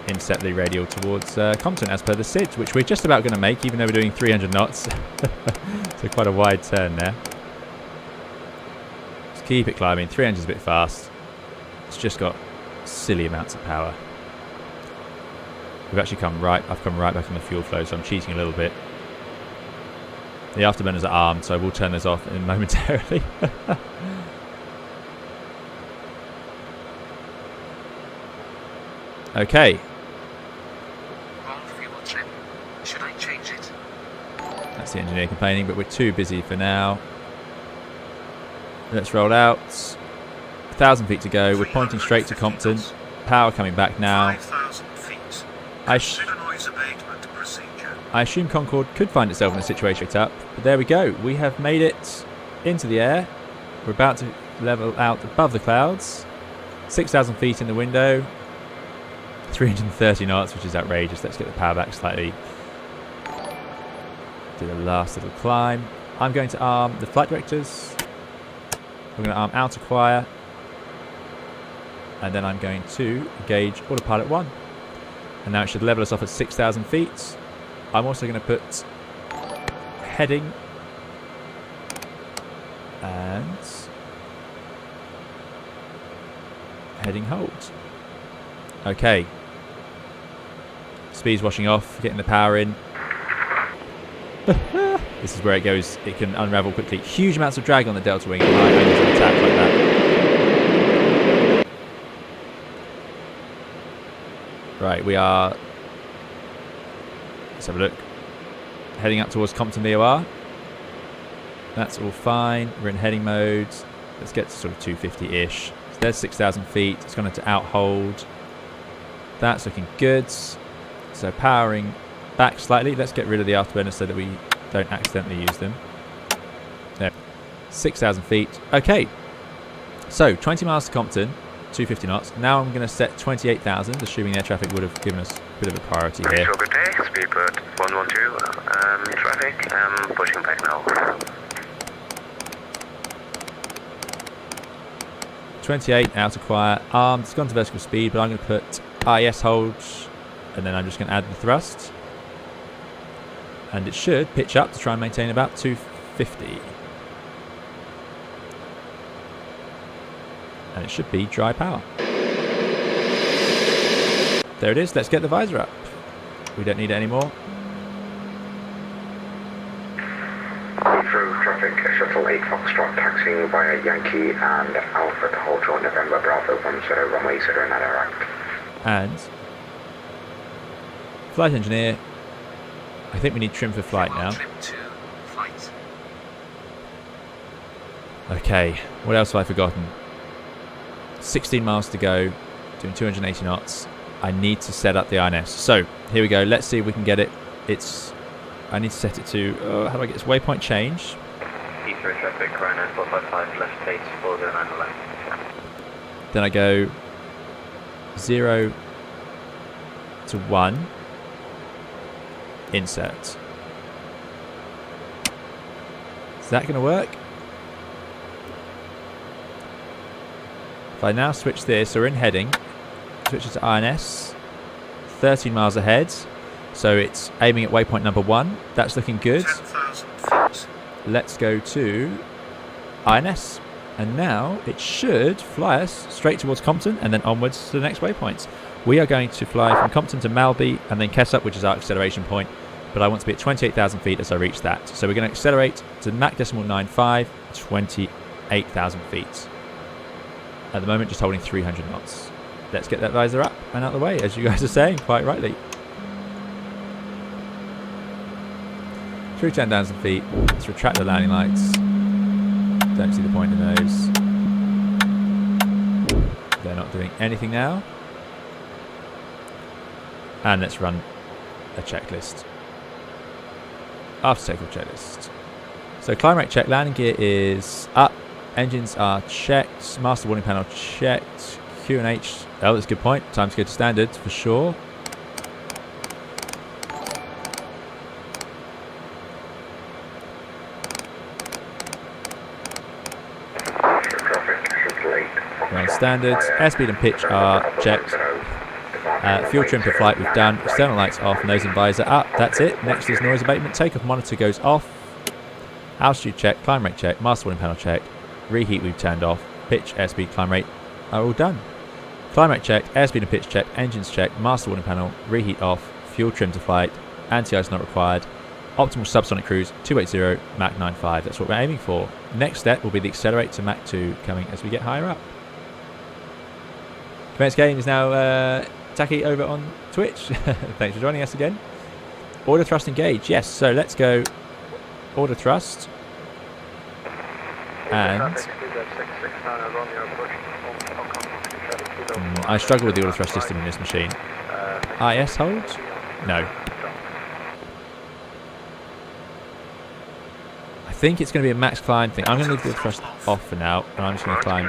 Intercept the radial towards Compton as per the SID, which we're just about going to make, even though we're doing 300 knots. So quite a wide turn there. Just keep it climbing. 300 is a bit fast. It's just got silly amounts of power. I've come right back on the fuel flow, so I'm cheating a little bit. The afterburners are armed, so I will turn those off momentarily. Okay. Should I change it? That's the engineer complaining, but we're too busy for now. Let's roll out. 1,000 feet to go. We're pointing straight to Compton. Power coming back now. 5,000 feet. I Noise abatement procedure. assume Concorde could find itself in a situation up, but there we go. We have made it into the air. We're about to level out above the clouds. 6,000 feet in the window. 330 knots, which is outrageous. Let's get the power back slightly. Do the last little climb. I'm going to arm the flight directors. We're going to arm outer choir. And then I'm going to engage autopilot 1. And now it should level us off at 6,000 feet. I'm also going to put heading and heading hold. Okay. Speed's washing off, getting the power in. This is where it goes. It can unravel quickly. Huge amounts of drag on the delta wing. Right angles of attack like that. Right, we are. Let's have a look. Heading up towards Compton VOR. That's all fine. We're in heading mode. Let's get to sort of 250-ish. So there's 6,000 feet. It's going to outhold. That's looking good. So powering back slightly. Let's get rid of the afterburners so that we don't accidentally use them. There. 6,000 feet. Okay. So 20 miles to Compton. 250 knots. Now I'm going to set 28,000, assuming air traffic would have given us a bit of a priority here. Good day, speedbird 112, traffic, pushing back now. 28, out of quiet, armed, it's gone to vertical speed, but I'm going to put IS hold, and then I'm just going to add the thrust. And it should pitch up to try and maintain about 250. And it should be dry power. There it is, let's get the visor up. We don't need it anymore. Through traffic, shuttle 8 Foxtrot taxiing via Yankee and Alpha to hold short November Bravo 10 runway 0 and direct. And flight engineer, I think we need trim for flight now. Trim to flight. Okay, what else have I forgotten? 16 miles to go, doing 280 knots. I need to set up the INS. So here we go. Let's see if we can get it. I need to set it to, how do I get this waypoint change? Heathrow traffic, Ryanair 455, left base for the 911. Then I go 0 to 1. Insert. Is that going to work? If I now switch this, so we're in heading, switch it to INS, 13 miles ahead, so it's aiming at waypoint number 1. That's looking good. 10,000 feet. Let's go to INS, and now it should fly us straight towards Compton and then onwards to the next waypoints. We are going to fly from Compton to Malby and then Kessup, which is our acceleration point, but I want to be at 28,000 feet as I reach that. So we're going to accelerate to Mach decimal 95, 28,000 feet. At the moment, just holding 300 knots. Let's get that visor up and out of the way, as you guys are saying, quite rightly. Through 10,000 feet, let's retract the landing lights. Don't see the point in those. They're not doing anything now. And let's run a checklist. After takeoff checklist. So climb rate check, landing gear is up. Engines are checked. Master warning panel checked. Q&H. Oh, that's a good point. Time to go to standard for sure. We're on standards. Airspeed and pitch are checked. Fuel trim for flight we've done. External lights off and nose and visor up. That's it. Next is noise abatement. Takeoff monitor goes off. Altitude check. Climb rate check. Master warning panel check. Reheat we've turned off. Pitch, airspeed, climb rate are all done. Climb rate check. Airspeed and pitch check. Engines check. Master warning panel. Reheat off. Fuel trim to flight. Anti-ice not required. Optimal subsonic cruise 280 Mach 95. That's what we're aiming for. Next step will be the accelerate to Mach 2 coming as we get higher up. Commence game is now Taki over on Twitch. Thanks for joining us again. Order thrust engage. Yes, so let's go order thrust. And I struggle with the order thrust system in this machine. IS hold? No. I think it's going to be a max climb thing. I'm going to leave the order thrust off for now, and I'm just going to climb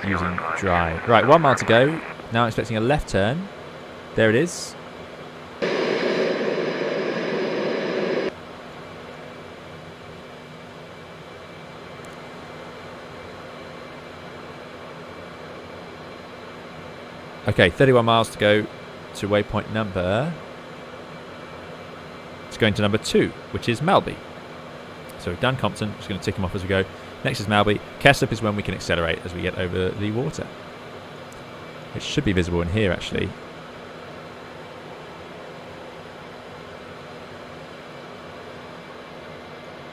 using dry. Right, 1 mile to go. Now I'm expecting a left turn. There it is. Okay, 31 miles to go to waypoint number... It's going to number 2, which is Malby. So we've done Compton, just going to tick them off as we go. Next is Malby. Kessup is when we can accelerate as we get over the water. It should be visible in here, actually.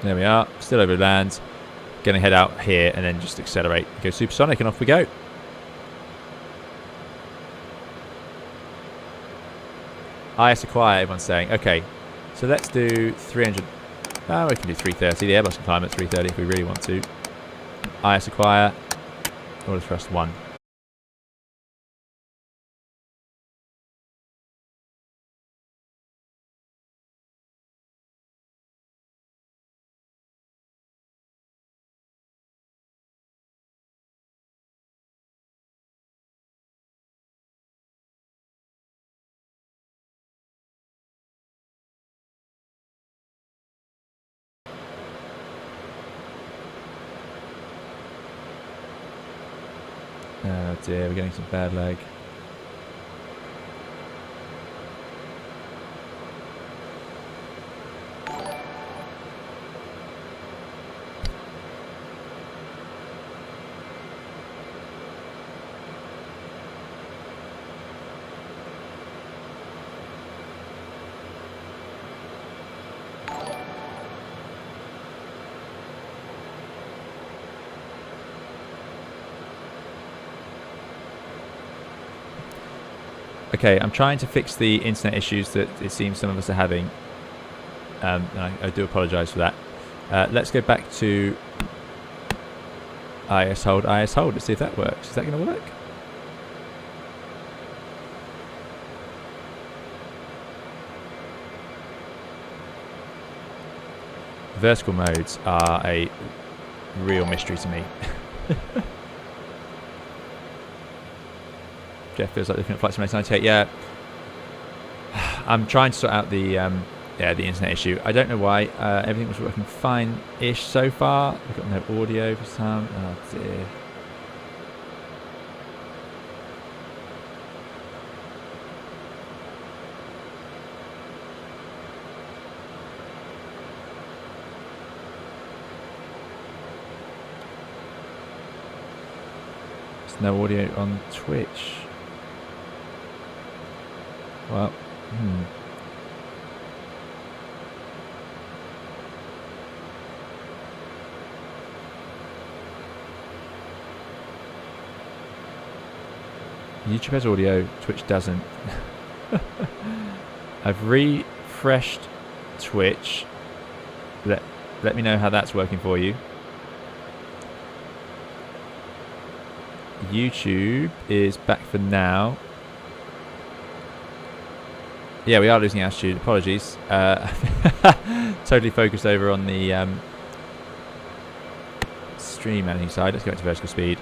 There we are, still over land. Going to head out here and then just accelerate. Go supersonic and off we go. IS acquire, everyone's saying. Okay, so let's do 300. Oh, we can do 330. The Airbus can climb at 330 if we really want to. IS acquire. Order thrust 1. dear, we're getting some bad lag. Okay, I'm trying to fix the internet issues that it seems some of us are having. And I do apologise for that. Let's go back to IS hold. Let's see if that works. Is that going to work? Vertical modes are a real mystery to me. Jeff feels like looking at Flight Simulator 98. Yeah, I'm trying to sort out the the internet issue. I don't know why. Everything was working fine-ish so far. We've got no audio for some. Oh dear. There's no audio on Twitch. Well, YouTube has audio, Twitch doesn't. I've refreshed Twitch. Let me know how that's working for you. YouTube is back for now. Yeah, we are losing altitude. Apologies. Totally focused over on the stream managing side. Let's go back to vertical speed.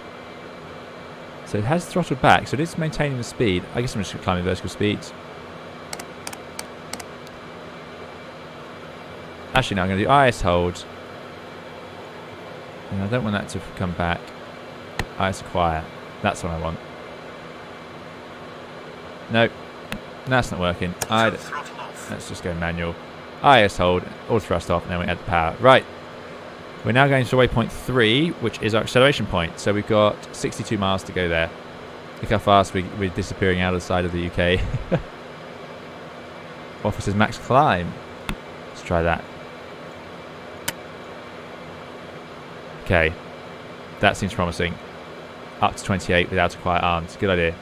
So it has throttled back, so it is maintaining the speed. I guess I'm just climbing vertical speeds. Actually, no, I'm going to do IS hold. And I don't want that to come back. IS acquire. That's what I want. Nope. That's not working. Let's just go manual. IS hold, all thrust off, and then we add the power. Right. We're now going to waypoint 3, which is our acceleration point. So we've got 62 miles to go there. Look how fast we're disappearing out of the side of the UK. Officers max climb. Let's try that. Okay. That seems promising. Up to 28 without a quiet arms. Good idea.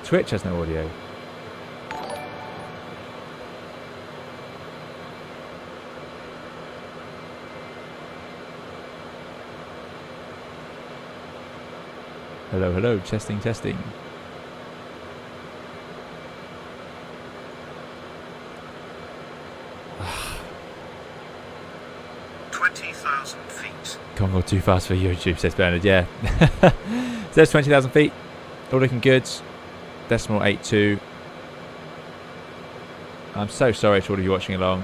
Twitch has no audio. Hello, hello, testing, testing. Concorde too fast for YouTube, says Bernard. Yeah. So there's 20,000 feet. All looking good. Decimal 82. I'm so sorry to all of you watching along.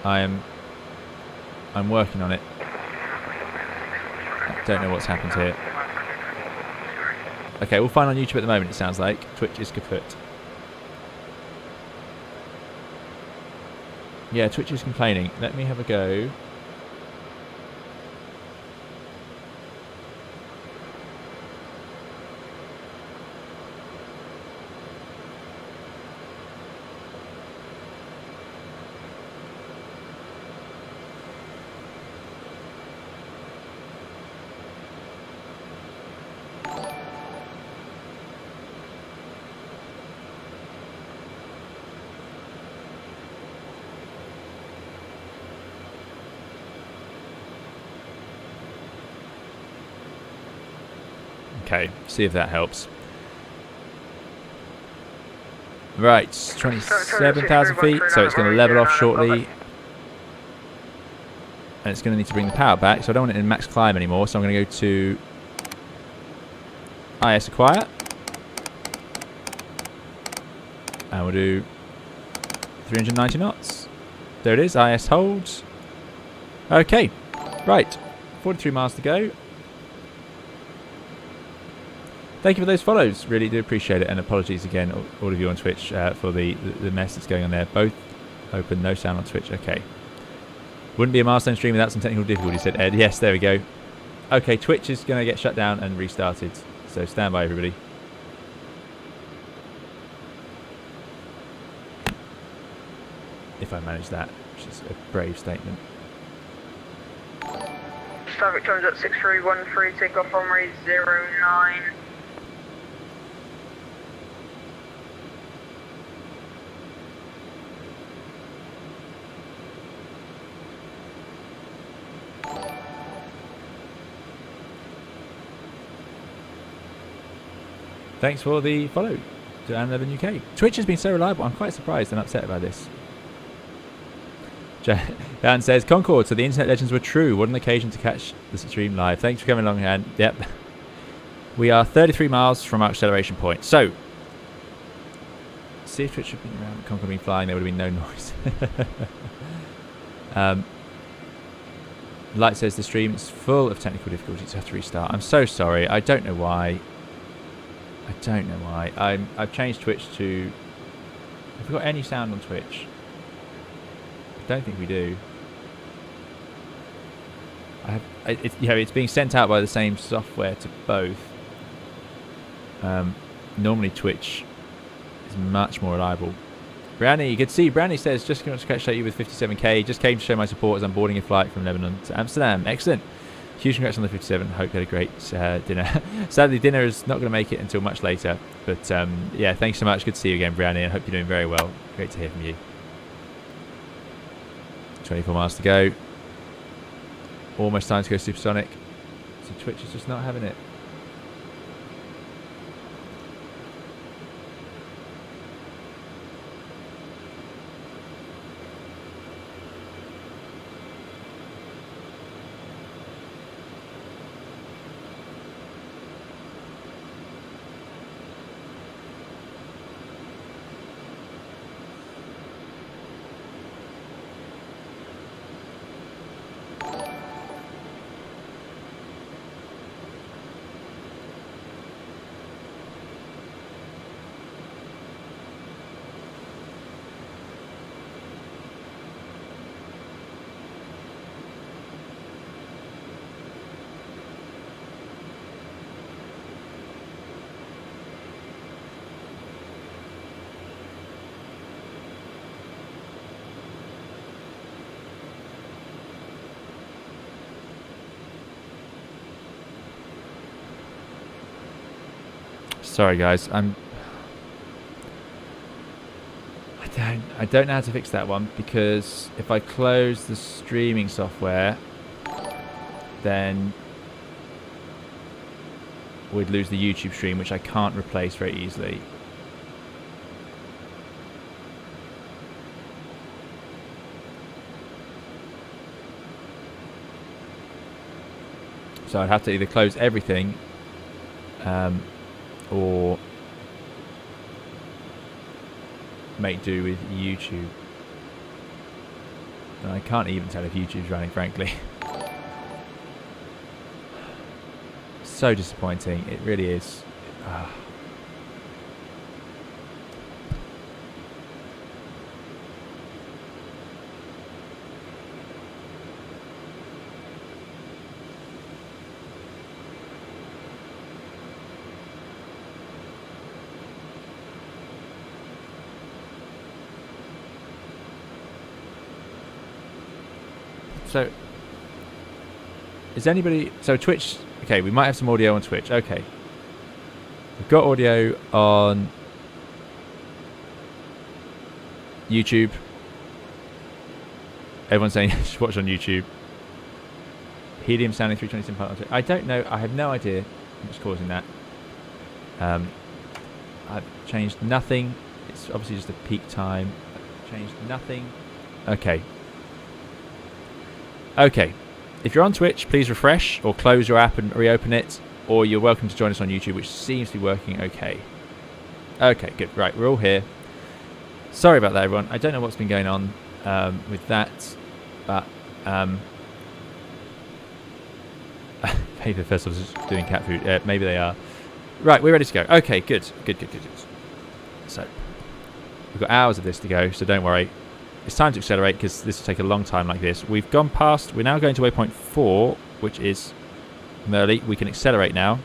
I'm working on it. I don't know what's happened here. Okay, we'll find on YouTube at the moment, it sounds like. Twitch is kaput. Yeah, Twitch is complaining. Let me have a go. Okay, see if that helps. Right, 27,000 feet, so it's going to level off shortly. And it's going to need to bring the power back, so I don't want it in max climb anymore, so I'm going to go to IS acquire. And we'll do 390 knots. There it is, IS holds. Okay, right. 43 miles to go. Thank you for those follows. Really do appreciate it. And apologies again, all of you on Twitch, for the mess that's going on there. Both open, no sound on Twitch. Okay. Wouldn't be a milestone stream without some technical difficulty, said Ed. Yes, there we go. Okay, Twitch is going to get shut down and restarted. So stand by, everybody. If I manage that, which is a brave statement. Star Victoria's at 6313, takeoff runway 09. Thanks for the follow to Anne11 UK. Twitch has been so reliable. I'm quite surprised and upset about this. Dan says, Concorde, so the internet legends were true. What an occasion to catch the stream live. Thanks for coming along, Anne. Yep. We are 33 miles from our acceleration point. So, see if Twitch had been around Concorde been flying, there would have been no noise. Light says the stream is full of technical difficulties. I have to restart. I'm so sorry. I don't know why. I've changed Twitch to... Have we got any sound on Twitch? I don't think we do. It's being sent out by the same software to both. Normally Twitch is much more reliable. Brownie, you can see Brownie says, just going to congratulate you with 57k. Just came to show my support as I'm boarding a flight from Lebanon to Amsterdam. Excellent. Huge congrats on the 57. Hope you had a great dinner. Sadly, dinner is not going to make it until much later. But yeah, thanks so much. Good to see you again, Brownie. I hope you're doing very well. Great to hear from you. 24 miles to go. Almost time to go supersonic. So Twitch is just not having it. Sorry guys, I don't know how to fix that one, because if I close the streaming software, then we'd lose the YouTube stream, which I can't replace very easily. So I'd have to either close everything or make do with YouTube. And I can't even tell if YouTube's running, frankly. So disappointing, it really is. So, is anybody... So Twitch... Okay, we might have some audio on Twitch. Okay. We've got audio on YouTube. Everyone's saying just watch on YouTube. Helium sounding 320 sim pilot. I don't know. I have no idea what's causing that. I've changed nothing. It's obviously just a peak time. I've changed nothing. Okay. Okay, if you're on Twitch, please refresh or close your app and reopen it, or you're welcome to join us on YouTube, which seems to be working okay. Okay, good. Right, we're all here. Sorry about that, everyone. I don't know what's been going on with that, but Maybe the first officer's doing cat food. Maybe they are. Right, we're ready to go. Okay, good. So, we've got hours of this to go, so don't worry. It's time to accelerate because this will take a long time like this. We've gone past, we're now going to waypoint 4, which is Merley. We can accelerate now.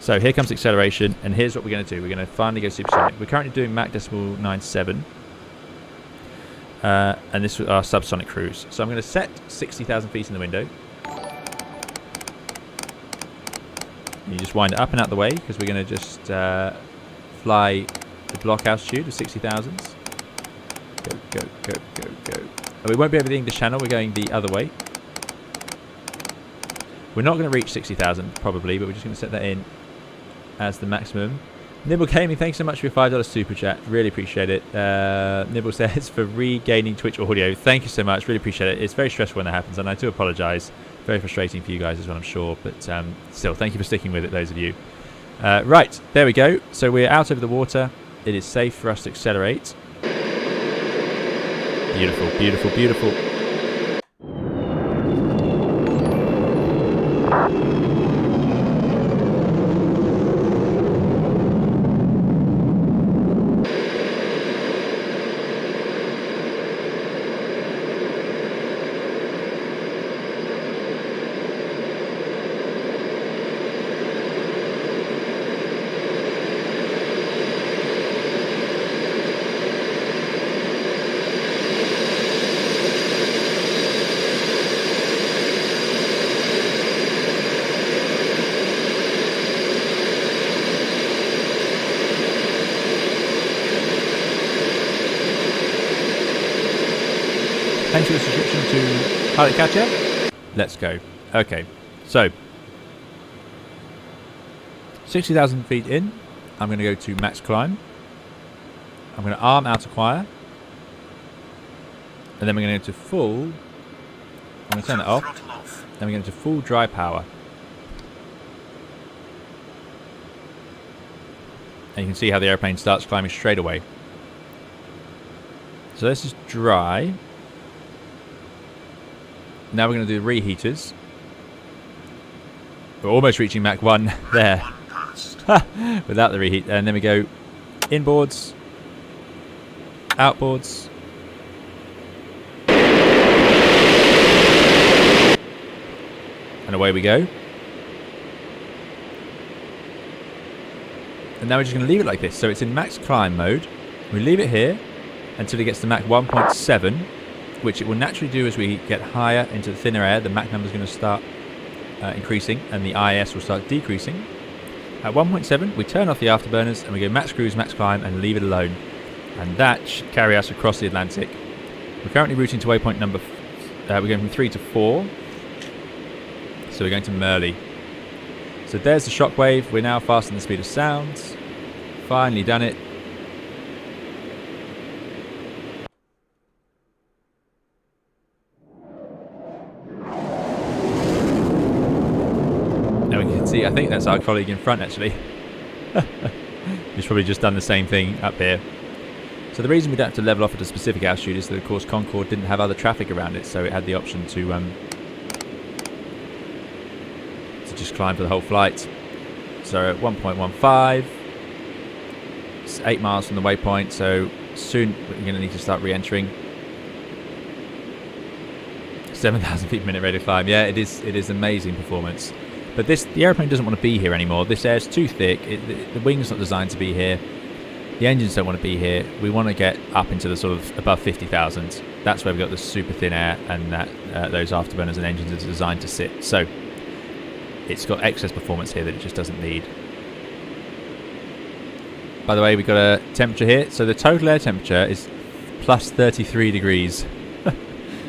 So here comes acceleration, and here's what we're going to do. We're going to finally go supersonic. We're currently doing Mach 97. And this is our subsonic cruise. So I'm going to set 60,000 feet in the window. You just wind it up and out the way because we're going to just fly the block altitude of 60,000. Go. And we won't be over the English Channel. We're going the other way. We're not going to reach 60,000 probably, but we're just going to set that in as the maximum. Nibble Gaming, thanks so much for your $5 super chat. Really appreciate it. Nibble says for regaining Twitch audio. Thank you so much. Really appreciate it. It's very stressful when that happens, and I do apologise. Very frustrating for you guys as well, I'm sure. But still, thank you for sticking with it, those of you. Right, there we go. So we're out over the water. It is safe for us to accelerate. Beautiful. Thanks for the subscription to Pilot Catcher. Let's go. Okay, so 60,000 feet in. I'm going to go to max climb. I'm going to arm out acquire. And then we're going to go to full. I'm going to turn that off. Then we're going to full dry power. And you can see how the airplane starts climbing straight away. So this is dry. Now we're going to do the reheaters. We're almost reaching Mach 1 there. Without the reheat. And then we go inboards, outboards. And away we go. And now we're just going to leave it like this. So it's in max climb mode. We leave it here until it gets to Mach 1.7. Which it will naturally do as we get higher into the thinner air. The Mach number is going to start increasing and the IS will start decreasing. At 1.7 we turn off the afterburners and we go max cruise, max climb and leave it alone. And that should carry us across the Atlantic. We're currently routing to waypoint number... we're going from 3 to 4. So we're going to Merley. So there's the shockwave. We're now faster than the speed of sound. Finally done it. I think that's our colleague in front actually. He's probably just done the same thing up here. So the reason we don't have to level off at a specific altitude is that of course Concorde didn't have other traffic around it, so it had the option to just climb for the whole flight. So at 1.15, it's 8 miles from the waypoint, so soon we're going to need to start re-entering. 7,000 feet per minute rate of climb. Yeah, it is amazing performance. But the airplane doesn't want to be here anymore. This air's too thick. The wing's not designed to be here. The engines don't want to be here. We want to get up into the sort of above 50,000. That's where we've got the super thin air and that those afterburners and engines are designed to sit. So it's got excess performance here that it just doesn't need. By the way, we've got a temperature here. So the total air temperature is plus 33 degrees.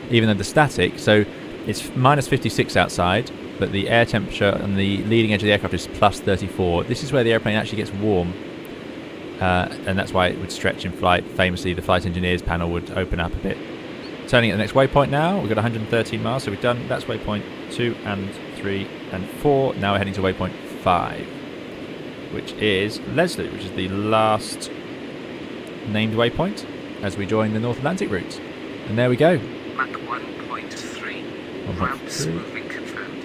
Even though the static, so it's minus 56 outside. But the air temperature on the leading edge of the aircraft is plus 34. This is where the airplane actually gets warm. And that's why it would stretch in flight. Famously, the flight engineers panel would open up a bit. Turning at the next waypoint now. We've got 113 miles, so we've done, that's waypoint 2 and 3 and 4. Now we're heading to waypoint 5, which is Leslie, which is the last named waypoint as we join the North Atlantic route. And there we go. Mach 1.3. Ramps moving confirmed.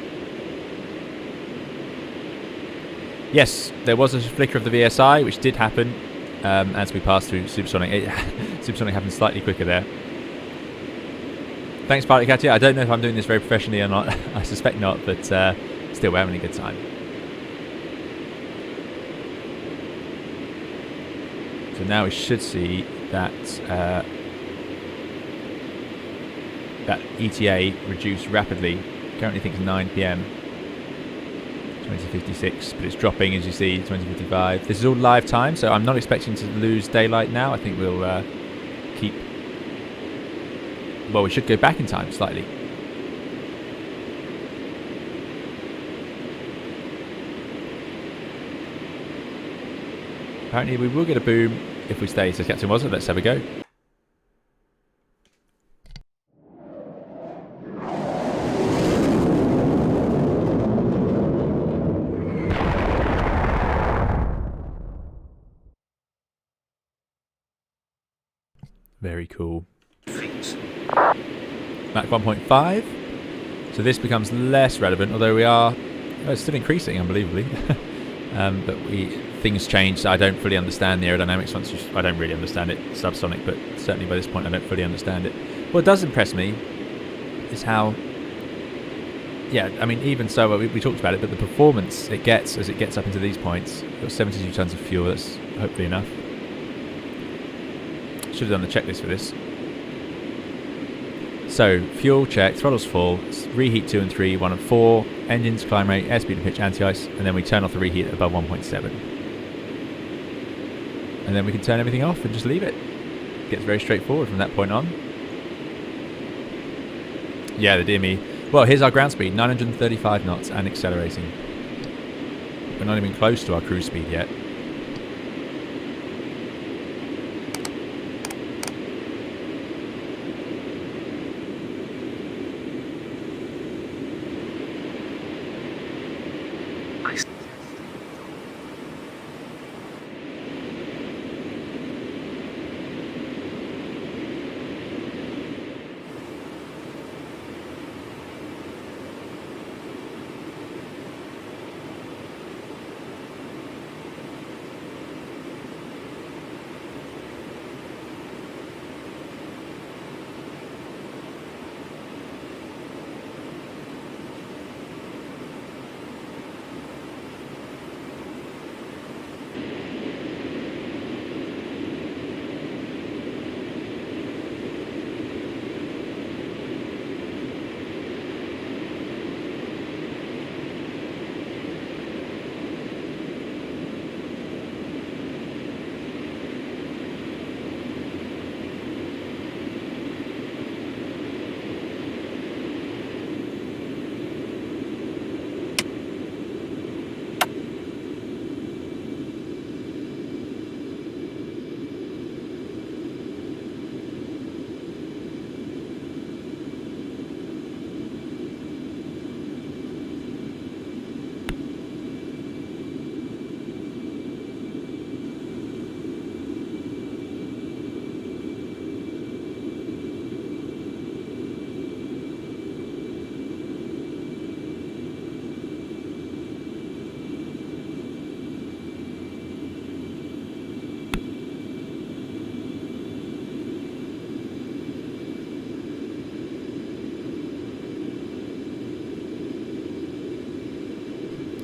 Yes, there was a flicker of the VSI, which did happen as we passed through Supersonic. Supersonic happened slightly quicker there. Thanks, Pilot Katia. I don't know if I'm doing this very professionally or not. I suspect not, but still, we're having a good time. So now we should see that that ETA reduce rapidly. Currently, I think it's 9 p.m. 2056, but it's dropping as you see. 2055. This is all live time, so I'm not expecting to lose daylight now. I think we'll keep. Well, we should go back in time slightly. Apparently we will get a boom if we stay, says Captain Wazza. Let's have a go. Very cool. Mach 1.5. So this becomes less relevant, although we are it's still increasing unbelievably. But things change, so I don't fully understand the aerodynamics. I don't really understand it subsonic, but certainly by this point I don't fully understand it. What does impress me is how, yeah, I mean, even so, we talked about it, but the performance it gets as it gets up into these points. We've got 72 tons of fuel, that's hopefully enough. Should have done the checklist for this. So, fuel check, throttles full, reheat 2 and 3, 1 and 4, engines, climb rate, airspeed and pitch, anti-ice, and then we turn off the reheat at above 1.7. And then we can turn everything off and just leave it. Gets very straightforward from that point on. Yeah, the dear me. Well, here's our ground speed, 935 knots and accelerating. We're not even close to our cruise speed yet.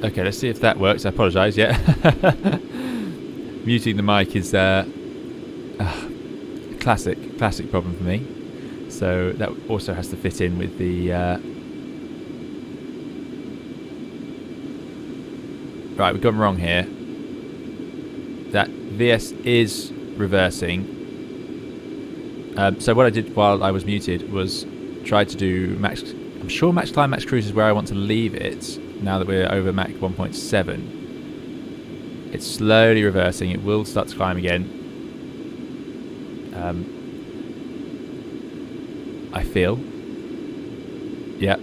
Okay, let's see if that works. I apologise, yeah. Muting the mic is a classic problem for me. So that also has to fit in with the... Right, we've gone wrong here. That VS is reversing. So what I did while I was muted was try to do max... I'm sure max climb, max cruise is where I want to leave it. Now that we're over Mach 1.7, it's slowly reversing. It will start to climb again. I feel. Yeah.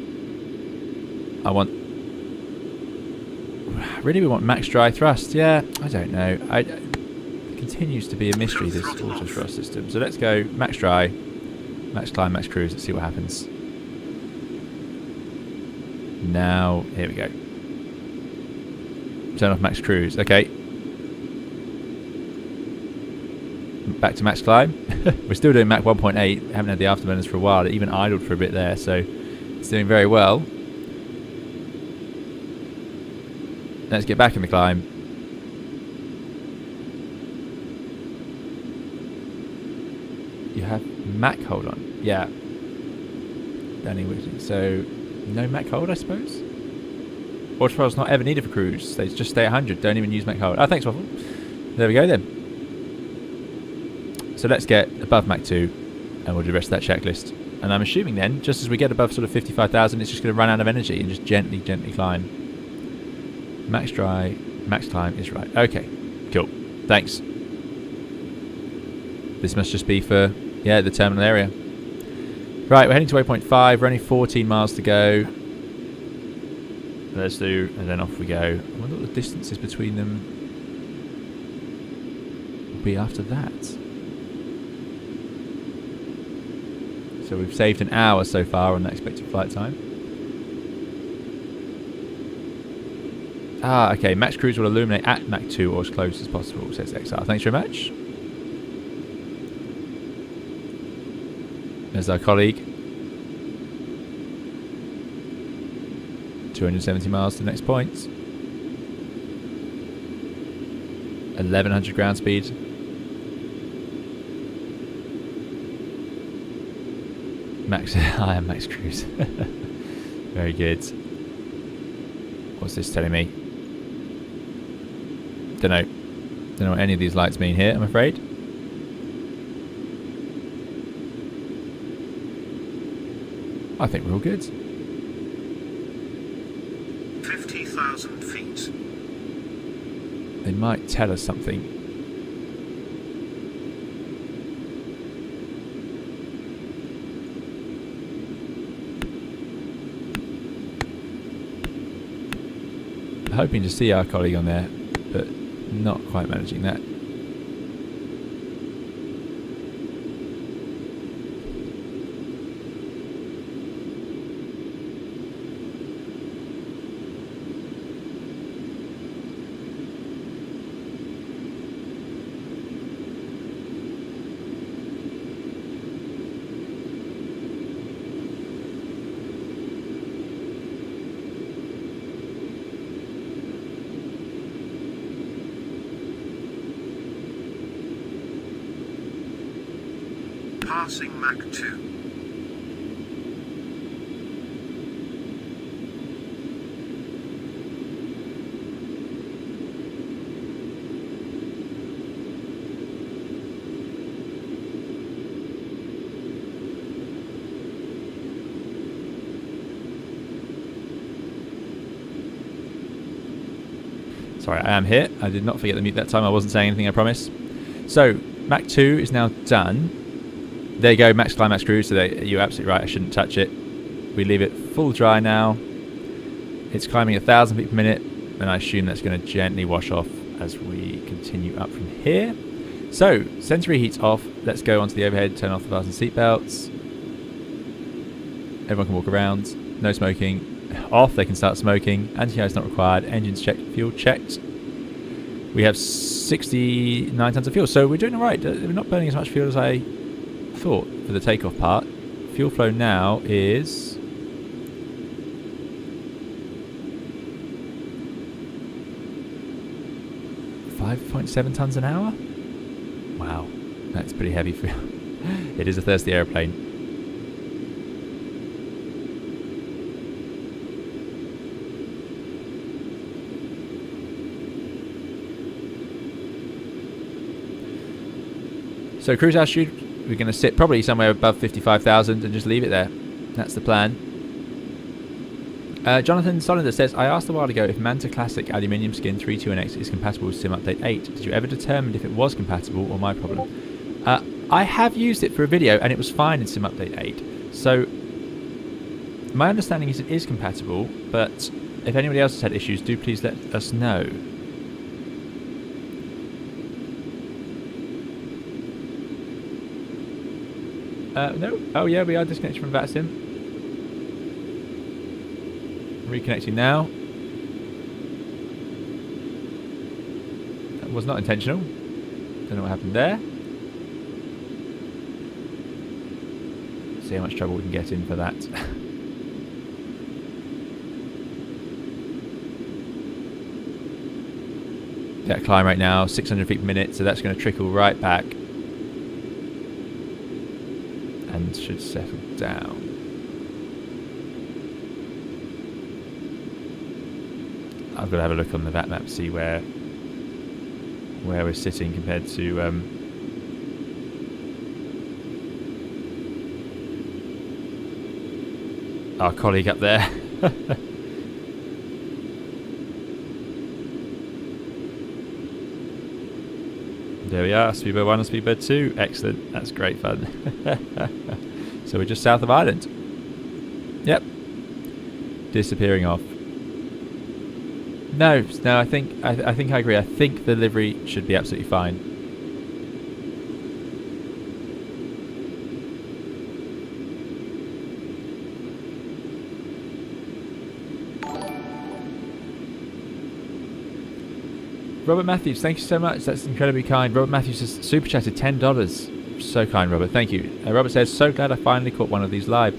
Really, we want max dry thrust. Yeah, I don't know. It continues to be a mystery, this auto thrust system. So let's go max dry, max climb, max cruise. Let's see what happens. Now, here we go. Turn off max cruise. Okay. Back to max climb. We're still doing Mach 1.8. Haven't had the afterburners for a while. It even idled for a bit there, so it's doing very well. Let's get back in the climb. You have Mach hold on. Yeah. So no Mach hold, I suppose. Or it's not ever needed for cruise. They just stay at 100. Don't even use Mach hold. Oh, thanks, Waffle. There we go then. So let's get above Mach 2 and we'll do the rest of that checklist. And I'm assuming then, just as we get above sort of 55,000, it's just going to run out of energy and just gently climb. Max dry, max climb is right. Okay, cool. Thanks. This must just be for, yeah, the terminal area. Right, we're heading to waypoint 5. We're only 14 miles to go. Let's do, and then off we go. I wonder what the distance is between them will be after that. So we've saved an hour so far on that expected flight time. Ah, okay. Max cruise will illuminate at Mach 2 or as close as possible, says XR. Thanks very much. There's our colleague. 270 miles to the next point. 1100 ground speed. Max, I am max cruise. Very good. What's this telling me? Don't know what any of these lights mean here, I'm afraid. I think we're all good. 50,000 feet. They might tell us something. Hoping to see our colleague on there, but not quite managing that. Passing Mach 2. Sorry, I am here. I did not forget the mute that time. I wasn't saying anything, I promise. So, Mach 2 is now done. There you go, max climb, max cruise. So you're absolutely right, I shouldn't touch it. We leave it full dry now. It's climbing 1,000 feet per minute, and I assume that's going to gently wash off as we continue up from here. So, sensory heat's off. Let's go onto the overhead, turn off the fasten seatbelts. Everyone can walk around. No smoking. Off, they can start smoking. Anti-air is not required. Engines checked, fuel checked. We have 69 tons of fuel, so we're doing all right. We're not burning as much fuel as I thought for the takeoff part. Fuel flow now is 5.7 tons an hour. Wow, that's pretty heavy fuel. It is a thirsty aeroplane. So cruise altitude, we're going to sit probably somewhere above 55,000 and just leave it there. That's the plan. Jonathan Solander says, I asked a while ago if Manta Classic Aluminium Skin 32NX is compatible with Sim Update 8. Did you ever determine if it was compatible or my problem? I have used it for a video and it was fine in Sim Update 8. So my understanding is it is compatible, but if anybody else has had issues, do please let us know. No. Oh yeah, we are disconnected from VATSIM. Reconnecting now. was not intentional. Don't know what happened there. See how much trouble we can get in for that. That climb right now, 600 feet per minute, so that's going to trickle right back and should settle down. I've got to have a look on the VAT map, see where we're sitting compared to our colleague up there. There we are, speedbird 1 and speedbird 2. Excellent, that's great fun. So we're just south of Ireland. Yep. Disappearing off. No, I think I agree. I think the livery should be absolutely fine. Robert Matthews, thank you so much. That's incredibly kind. Robert Matthews has super chatted $10. So kind, Robert. Thank you. Robert says, so glad I finally caught one of these live.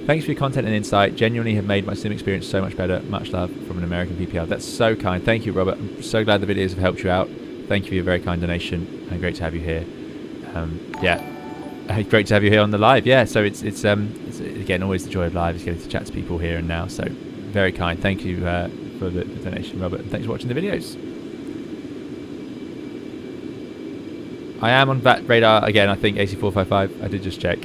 Thanks for your content and insight. Genuinely have made my sim experience so much better. Much love from an American PPL. That's so kind. Thank you, Robert. I'm so glad the videos have helped you out. Thank you for your very kind donation. And great to have you here. Yeah, great to have you here on the live. Yeah, so it's again always the joy of live is getting to chat to people here and now. So very kind. Thank you for the donation, Robert. And thanks for watching the videos. I am on VAT radar again. I think AC455. I did just check.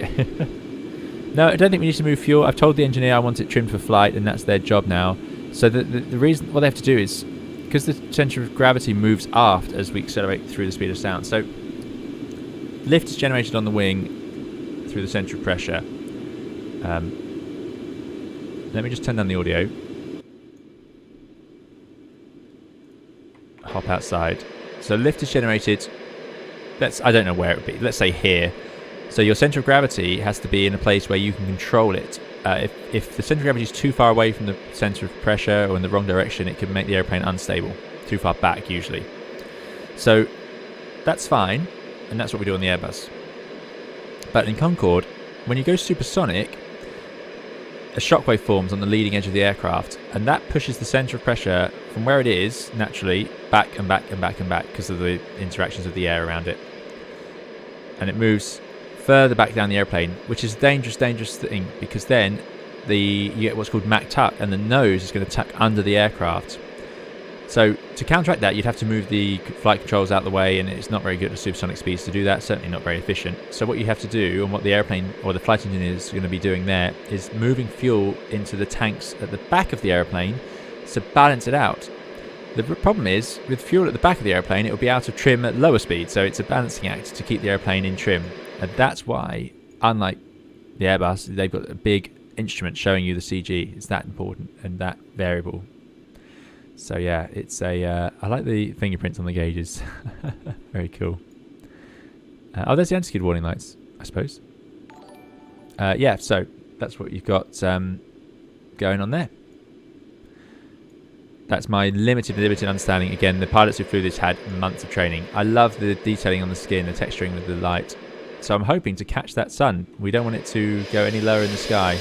No, I don't think we need to move fuel. I've told the engineer I want it trimmed for flight, and that's their job now. So the reason what they have to do is because the centre of gravity moves aft as we accelerate through the speed of sound. So lift is generated on the wing through the centre of pressure. Let me just turn down the audio. Hop outside. So lift is generated. I don't know where it would be. Let's say here. So your centre of gravity has to be in a place where you can control it. If the centre of gravity is too far away from the centre of pressure or in the wrong direction, it can make the airplane unstable. Too far back, usually. So that's fine, and that's what we do on the Airbus. But in Concorde, when you go supersonic, a shockwave forms on the leading edge of the aircraft, and that pushes the centre of pressure from where it is, naturally, back and back and back and back because of the interactions of the air around it. And it moves further back down the airplane, which is a dangerous thing, because then you get what's called Mach tuck, and the nose is going to tuck under the aircraft. So to counteract that, you'd have to move the flight controls out of the way, and it's not very good at supersonic speeds to do that, certainly not very efficient. So what you have to do, and what the airplane or the flight engineer is going to be doing there, is moving fuel into the tanks at the back of the airplane to balance it out. The problem is, with fuel at the back of the airplane, it will be out of trim at lower speed, so it's a balancing act to keep the airplane in trim. And that's why, unlike the Airbus, they've got a big instrument showing you the CG. It's that important and that variable. So yeah, it's I like the fingerprints on the gauges. Very cool. Oh, there's the anti-skid warning lights, I suppose. Yeah, so that's what you've got going on there. That's my limited understanding. Again, the pilots who flew this had months of training. I love the detailing on the skin, the texturing with the light. So I'm hoping to catch that sun. We don't want it to go any lower in the sky.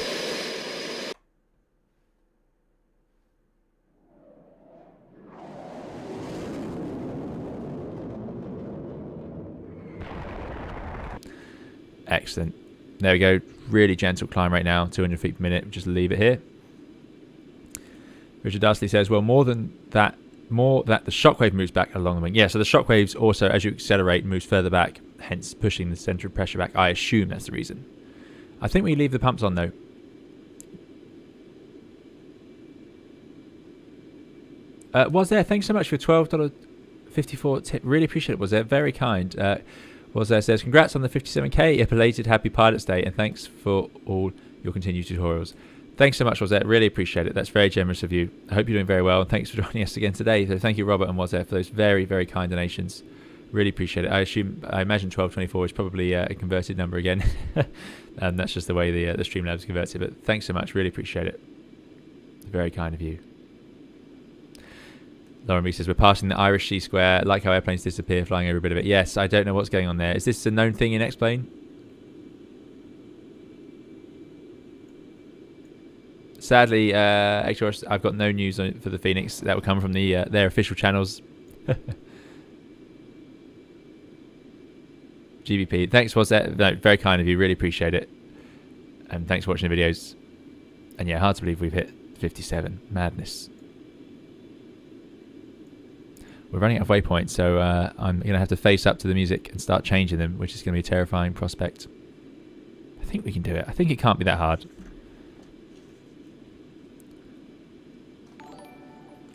Excellent. There we go. Really gentle climb right now, 200 feet per minute. Just leave it here. Richard Darsley says, well, more that the shockwave moves back along the wing. Yeah, so the shockwaves also, as you accelerate, moves further back, hence pushing the centre of pressure back. I assume that's the reason. I think we leave the pumps on, though. Was there? Thanks so much for $12.54 tip. Really appreciate it, Was there? Very kind. Was there says, congrats on the 57k, a belated happy Pilots Day, and thanks for all your continued tutorials. Thanks so much, Wazette. Really appreciate it. That's very generous of you. I hope you're doing very well, and thanks for joining us again today. So thank you, Robert and Wazette, for those very, very kind donations. Really appreciate it. I imagine 1224 is probably a converted number again, and that's just the way the Streamlabs converts it. But thanks so much. Really appreciate it. Very kind of you. Lauren B says, we're passing the Irish Sea Square, like how airplanes disappear flying over a bit of it. Yes, I don't know what's going on there. Is this a known thing in X-Plane? Sadly, XRS, I've got no news on it for the Phoenix. That will come from their official channels. GBP, thanks for that. No, very kind of you. Really appreciate it. And thanks for watching the videos. And yeah, hard to believe we've hit 57. Madness. We're running out of waypoints, so I'm going to have to face up to the music and start changing them, which is going to be a terrifying prospect. I think we can do it. I think it can't be that hard.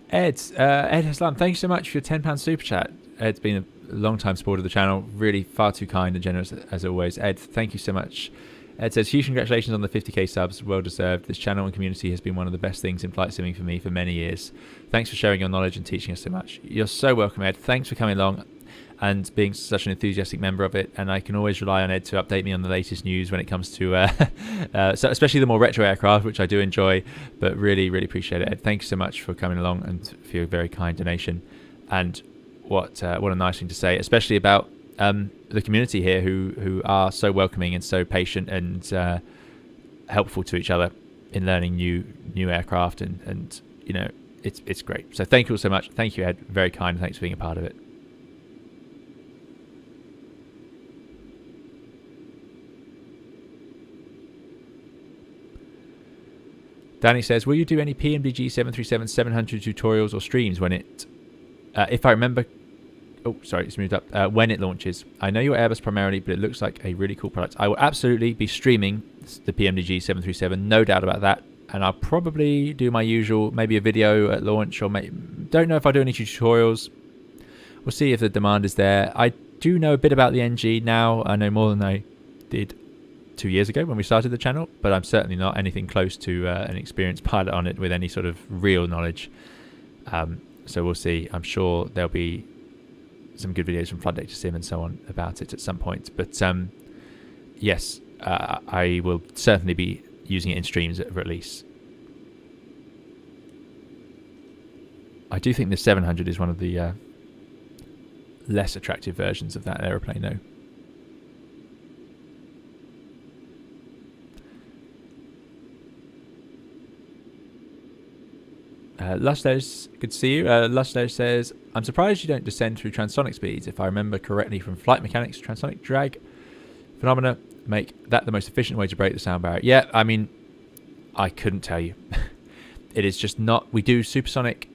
Ed Haslam, thank you so much for your £10 super chat. Ed's been a long-time supporter of the channel, really far too kind and generous as always. Ed, thank you so much. Ed says, huge congratulations on the 50k subs, well deserved. This channel and community has been one of the best things in flight simming for me for many years. Thanks for sharing your knowledge and teaching us so much. You're so welcome, Ed. Thanks for coming along and being such an enthusiastic member of it. And I can always rely on Ed to update me on the latest news when it comes to, so especially the more retro aircraft, which I do enjoy, but really, really appreciate it, Ed. Thank you so much for coming along and for your very kind donation. And what a nice thing to say, especially about the community here who are so welcoming and so patient and helpful to each other in learning new aircraft, and you know, it's great. So thank you all so much. Thank you, Ed. Very kind. Thanks for being a part of it. Danny says, will you do any PMDG 737-700 tutorials or streams when it, if I remember, oh, sorry, it's moved up, when it launches? I know you're Airbus primarily, but it looks like a really cool product. I will absolutely be streaming the PMDG 737, no doubt about that. And I'll probably do my usual, maybe a video at launch, or don't know if I'll do any tutorials. We'll see if the demand is there. I do know a bit about the NG now. I know more than I did 2 years ago when we started the channel, but I'm certainly not anything close to an experienced pilot on it with any sort of real knowledge. So we'll see. I'm sure there'll be some good videos from Flight Deck to Sim and so on about it at some point. But yes, I will certainly be using it in streams at release. I do think the 700 is one of the less attractive versions of that aeroplane, though. Lustos, good to see you. Lustos says, I'm surprised you don't descend through transonic speeds. If I remember correctly from flight mechanics, transonic drag phenomena make that the most efficient way to break the sound barrier. Yeah, I mean, I couldn't tell you. It is just not. We do supersonic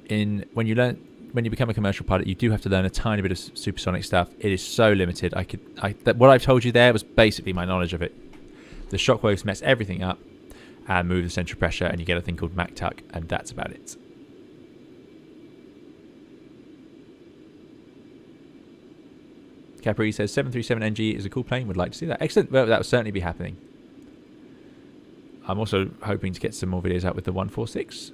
when you become a commercial pilot, you do have to learn a tiny bit of supersonic stuff. It is so limited. What I've told you there was basically my knowledge of it. The shockwaves mess everything up and move the central pressure, and you get a thing called Mach tuck, and that's about it. Capri says 737NG is a cool plane, would like to see that. Excellent. Well, that will certainly be happening. I'm also hoping to get some more videos out with the 146.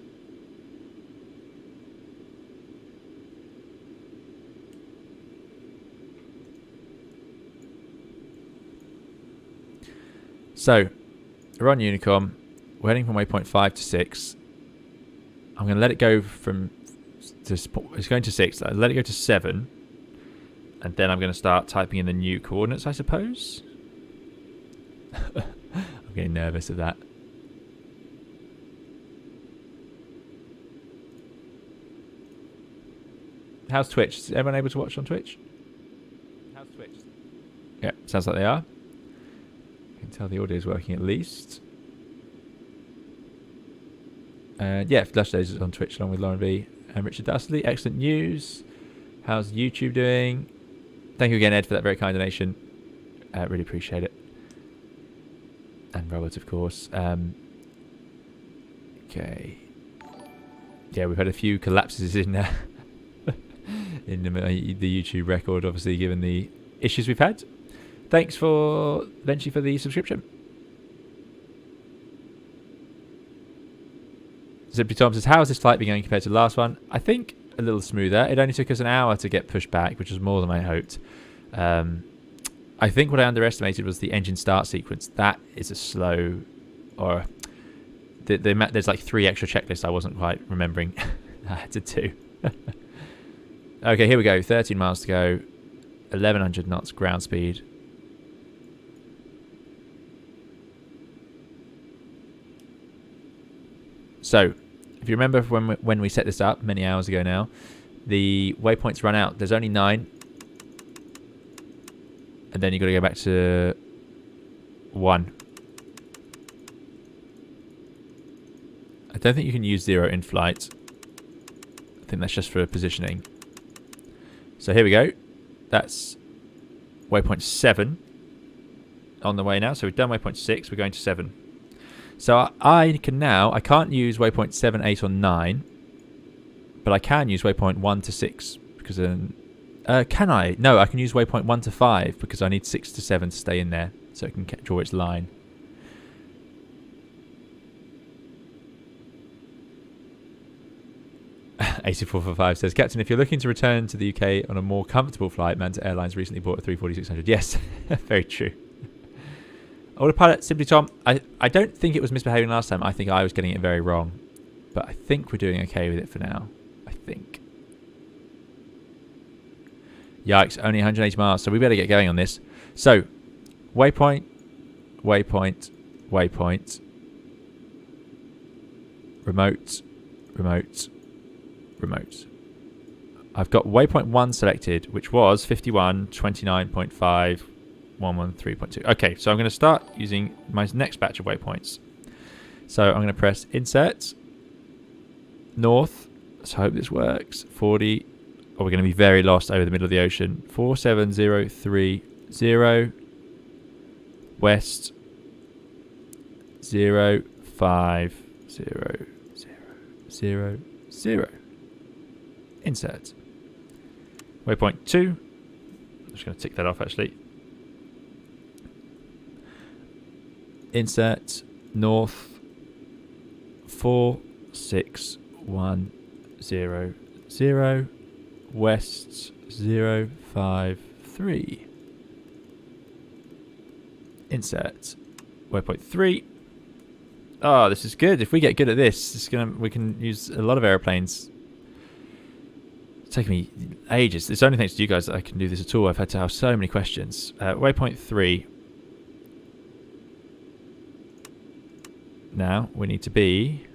So we're on Unicom. We're heading from waypoint 5 to 6. I'm going to let it go it's going to 6. I'll let it go to 7. And then I'm going to start typing in the new coordinates, I suppose. I'm getting nervous of that. How's Twitch? Is everyone able to watch on Twitch? How's Twitch? Yeah, sounds like they are. I can tell the audio is working at least. Yeah, Flush Days is on Twitch along with Lauren V and Richard Dustley. Excellent news. How's YouTube doing? Thank you again, Ed, for that very kind donation. Really appreciate it. And Robert, of course. Okay. Yeah, we've had a few collapses in in the YouTube record, obviously, given the issues we've had. Thanks for Venture for the subscription. Simply Tom says, how has this flight been going compared to the last one? I think a little smoother. It only took us an hour to get pushed back, which was more than I hoped. I think what I underestimated was the engine start sequence. That is a slow, or there's like 3 extra checklists I wasn't quite remembering to 2. Okay, here we go. 13 miles to go. 1100 knots ground speed. So, if you remember when we set this up many hours ago now, the waypoints run out. There's only 9. And then you've got to go back to 1. I don't think you can use 0 in flight. I think that's just for positioning. So here we go. That's waypoint 7 on the way now. So we've done waypoint 6. We're going to 7. So I can't use waypoint 7, 8 or 9. But I can use waypoint 1 to 6. Because then... can I? No, I can use waypoint 1 to 5. Because I need 6 to 7 to stay in there. So it can draw its line. $8445 says, Captain, if you're looking to return to the UK on a more comfortable flight, Manta Airlines recently bought a 340-600. Yes, very true. Autopilot, simply Tom. I don't think it was misbehaving last time. I think I was getting it very wrong. But I think we're doing okay with it for now. I think. Yikes, only 180 miles. So we better get going on this. So, waypoint, waypoint, waypoint. Remote, remote, remote. I've got waypoint 1 selected, which was 51, 29.5, 113.2. Okay, so I'm going to start using my next batch of waypoints. So I'm going to press insert, north. Let's hope this works. 40. Oh, we're going to be very lost over the middle of the ocean. 47030 west 0500. Insert. Waypoint 2. I'm just going to tick that off actually. Insert north 46100 west 053. Insert. Waypoint 3. Oh, this is good. If we get good at this, we can use a lot of airplanes. It's taken me ages. It's only thanks to you guys that I can do this at all. I've had to have so many questions. Waypoint 3. Now we need to be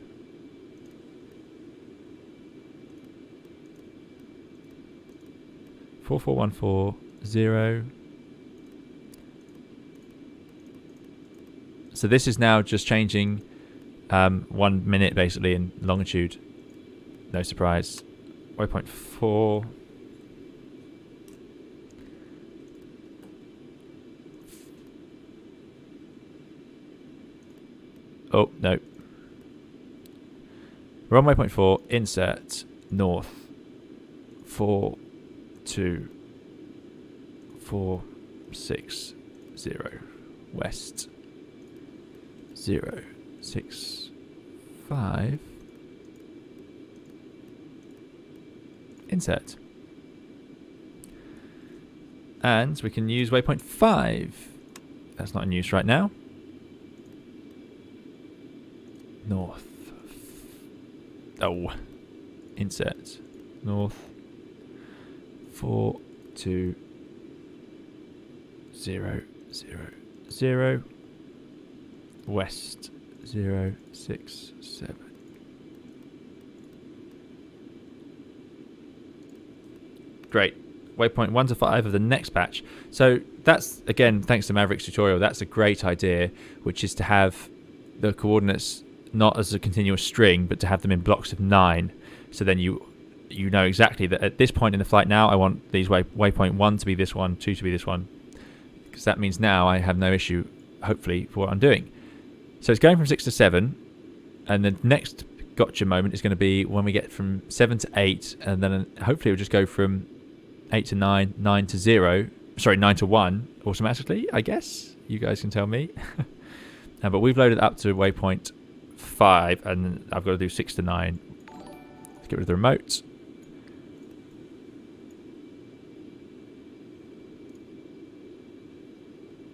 44140. So this is now just changing 1 minute basically in longitude. No surprise. Waypoint 4. Oh, no. We're on waypoint 4. Insert. North. 42460. West. 065. Insert. And we can use waypoint 5. That's not in use right now. North. Oh. Insert. North. 42000. West 067. Great. Waypoint 1 to 5 of the next batch. So that's, again, thanks to Maverick's tutorial, that's a great idea, which is to have the coordinates not as a continuous string, but to have them in blocks of 9. So then you know exactly that at this point in the flight now, I want these waypoint 1 to be this one, 2 to be this one. Because that means now I have no issue, hopefully, for what I'm doing. So it's going from 6 to 7, and the next gotcha moment is going to be when we get from 7 to 8, and then hopefully it'll just go from 8 to 9, 9 to 0, sorry, 9 to 1 automatically, I guess. You guys can tell me. But we've loaded up to waypoint 5, and I've got to do 6 to 9. Let's get rid of the remote.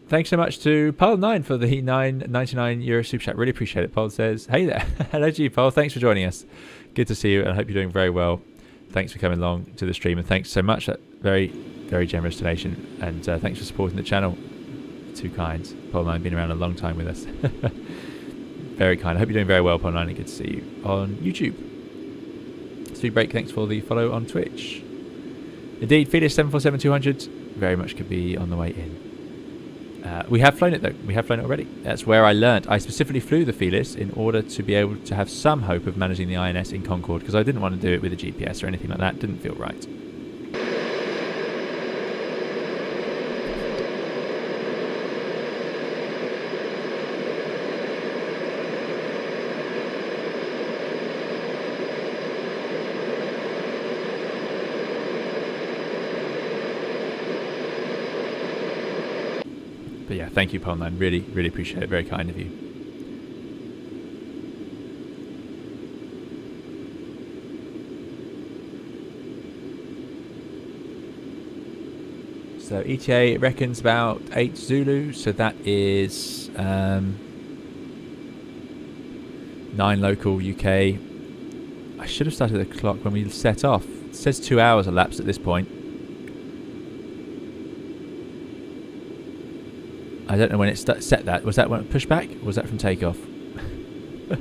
Thanks so much to Paul9 for the €9.99 super chat. Really appreciate it. Paul says, hey there. Hello to you, Paul. Thanks for joining us. Good to see you, and I hope you're doing very well. Thanks for coming along to the stream, and thanks so much. That very, very generous donation, and thanks for supporting the channel. Too kind. Paul9 been around a long time with us. Very kind. I hope you're doing very well, Paul9, and good to see you on YouTube. Speed Break, thanks for the follow on Twitch. Indeed, Felix 747-200 very much could be on the way in. We have flown it though. We have flown it already. That's where I learnt. I specifically flew the Toliss in order to be able to have some hope of managing the INS in Concorde, because I didn't want to do it with a GPS or anything like that. Didn't feel right. But yeah, thank you, Paul9. Really, really appreciate it. Very kind of you. So ETA reckons about 8 Zulu, so that is 9 local UK. I should have started the clock when we set off. It says 2 hours elapsed at this point. I don't know when it set that. Was that when pushback? Or was that from takeoff? I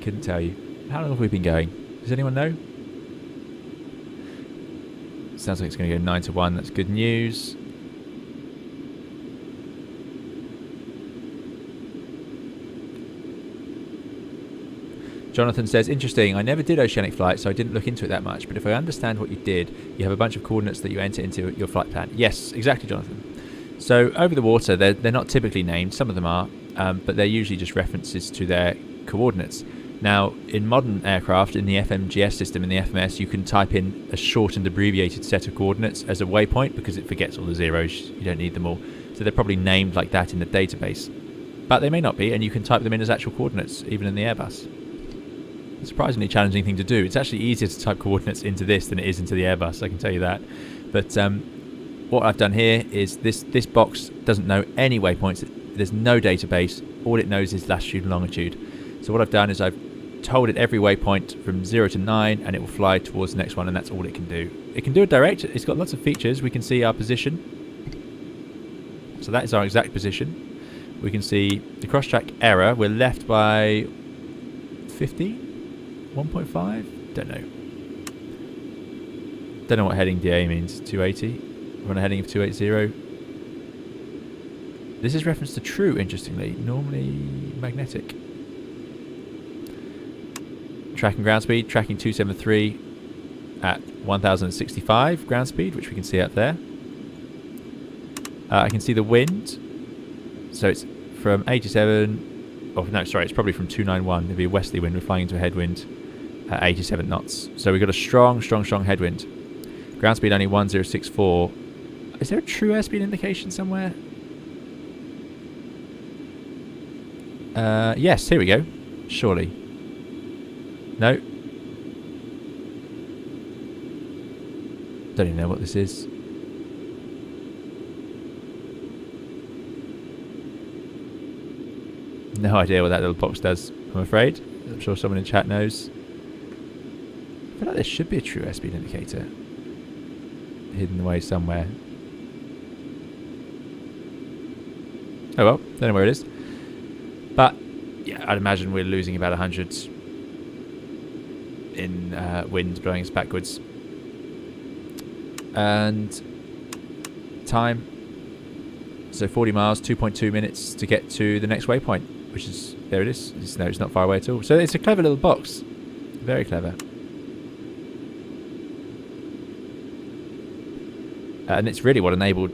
couldn't tell you. How long have we been going? Does anyone know? Sounds like it's going to go 9 to 1. That's good news. Jonathan says, interesting. I never did oceanic flight, so I didn't look into it that much. But if I understand what you did, you have a bunch of coordinates that you enter into your flight plan. Yes, exactly, Jonathan. So over the water, they're not typically named. Some of them are, but they're usually just references to their coordinates. Now, in modern aircraft, in the FMGS system, in the FMS, you can type in a short and abbreviated set of coordinates as a waypoint because it forgets all the zeros. You don't need them all. So they're probably named like that in the database. But they may not be, and you can type them in as actual coordinates, even in the Airbus. It's a surprisingly challenging thing to do. It's actually easier to type coordinates into this than it is into the Airbus, I can tell you that. But what I've done here is this box doesn't know any waypoints. There's no database. All it knows is latitude and longitude. So what I've done is I've told it every waypoint from 0 to 9, and it will fly towards the next one, and that's all it can do. It can do a direct. It's got lots of features. We can see our position. So that is our exact position. We can see the cross-track error. We're left by 50, 1.5. Don't know. Don't know what heading DA means. 280. We're on a heading of 280. This is reference to true, interestingly. Normally magnetic. Tracking ground speed. Tracking 273 at 1065 ground speed, which we can see up there. I can see the wind. So it's from 87. Oh, no, sorry. It's probably from 291. It'll be a westerly wind. We're flying into a headwind at 87 knots. So we've got a strong, strong, strong headwind. Ground speed only 1064. Is there a true airspeed indication somewhere? Yes, here we go. Surely. No. Don't even know what this is. No idea what that little box does, I'm afraid. I'm sure someone in chat knows. I feel like there should be a true airspeed indicator hidden away somewhere. Oh well, don't know where it is. But yeah, I'd imagine we're losing about 100 in wind blowing us backwards. And time. So 40 miles, 2.2 minutes to get to the next waypoint, which is, there it is. No, it's not far away at all. So it's a clever little box. Very clever. And it's really what enabled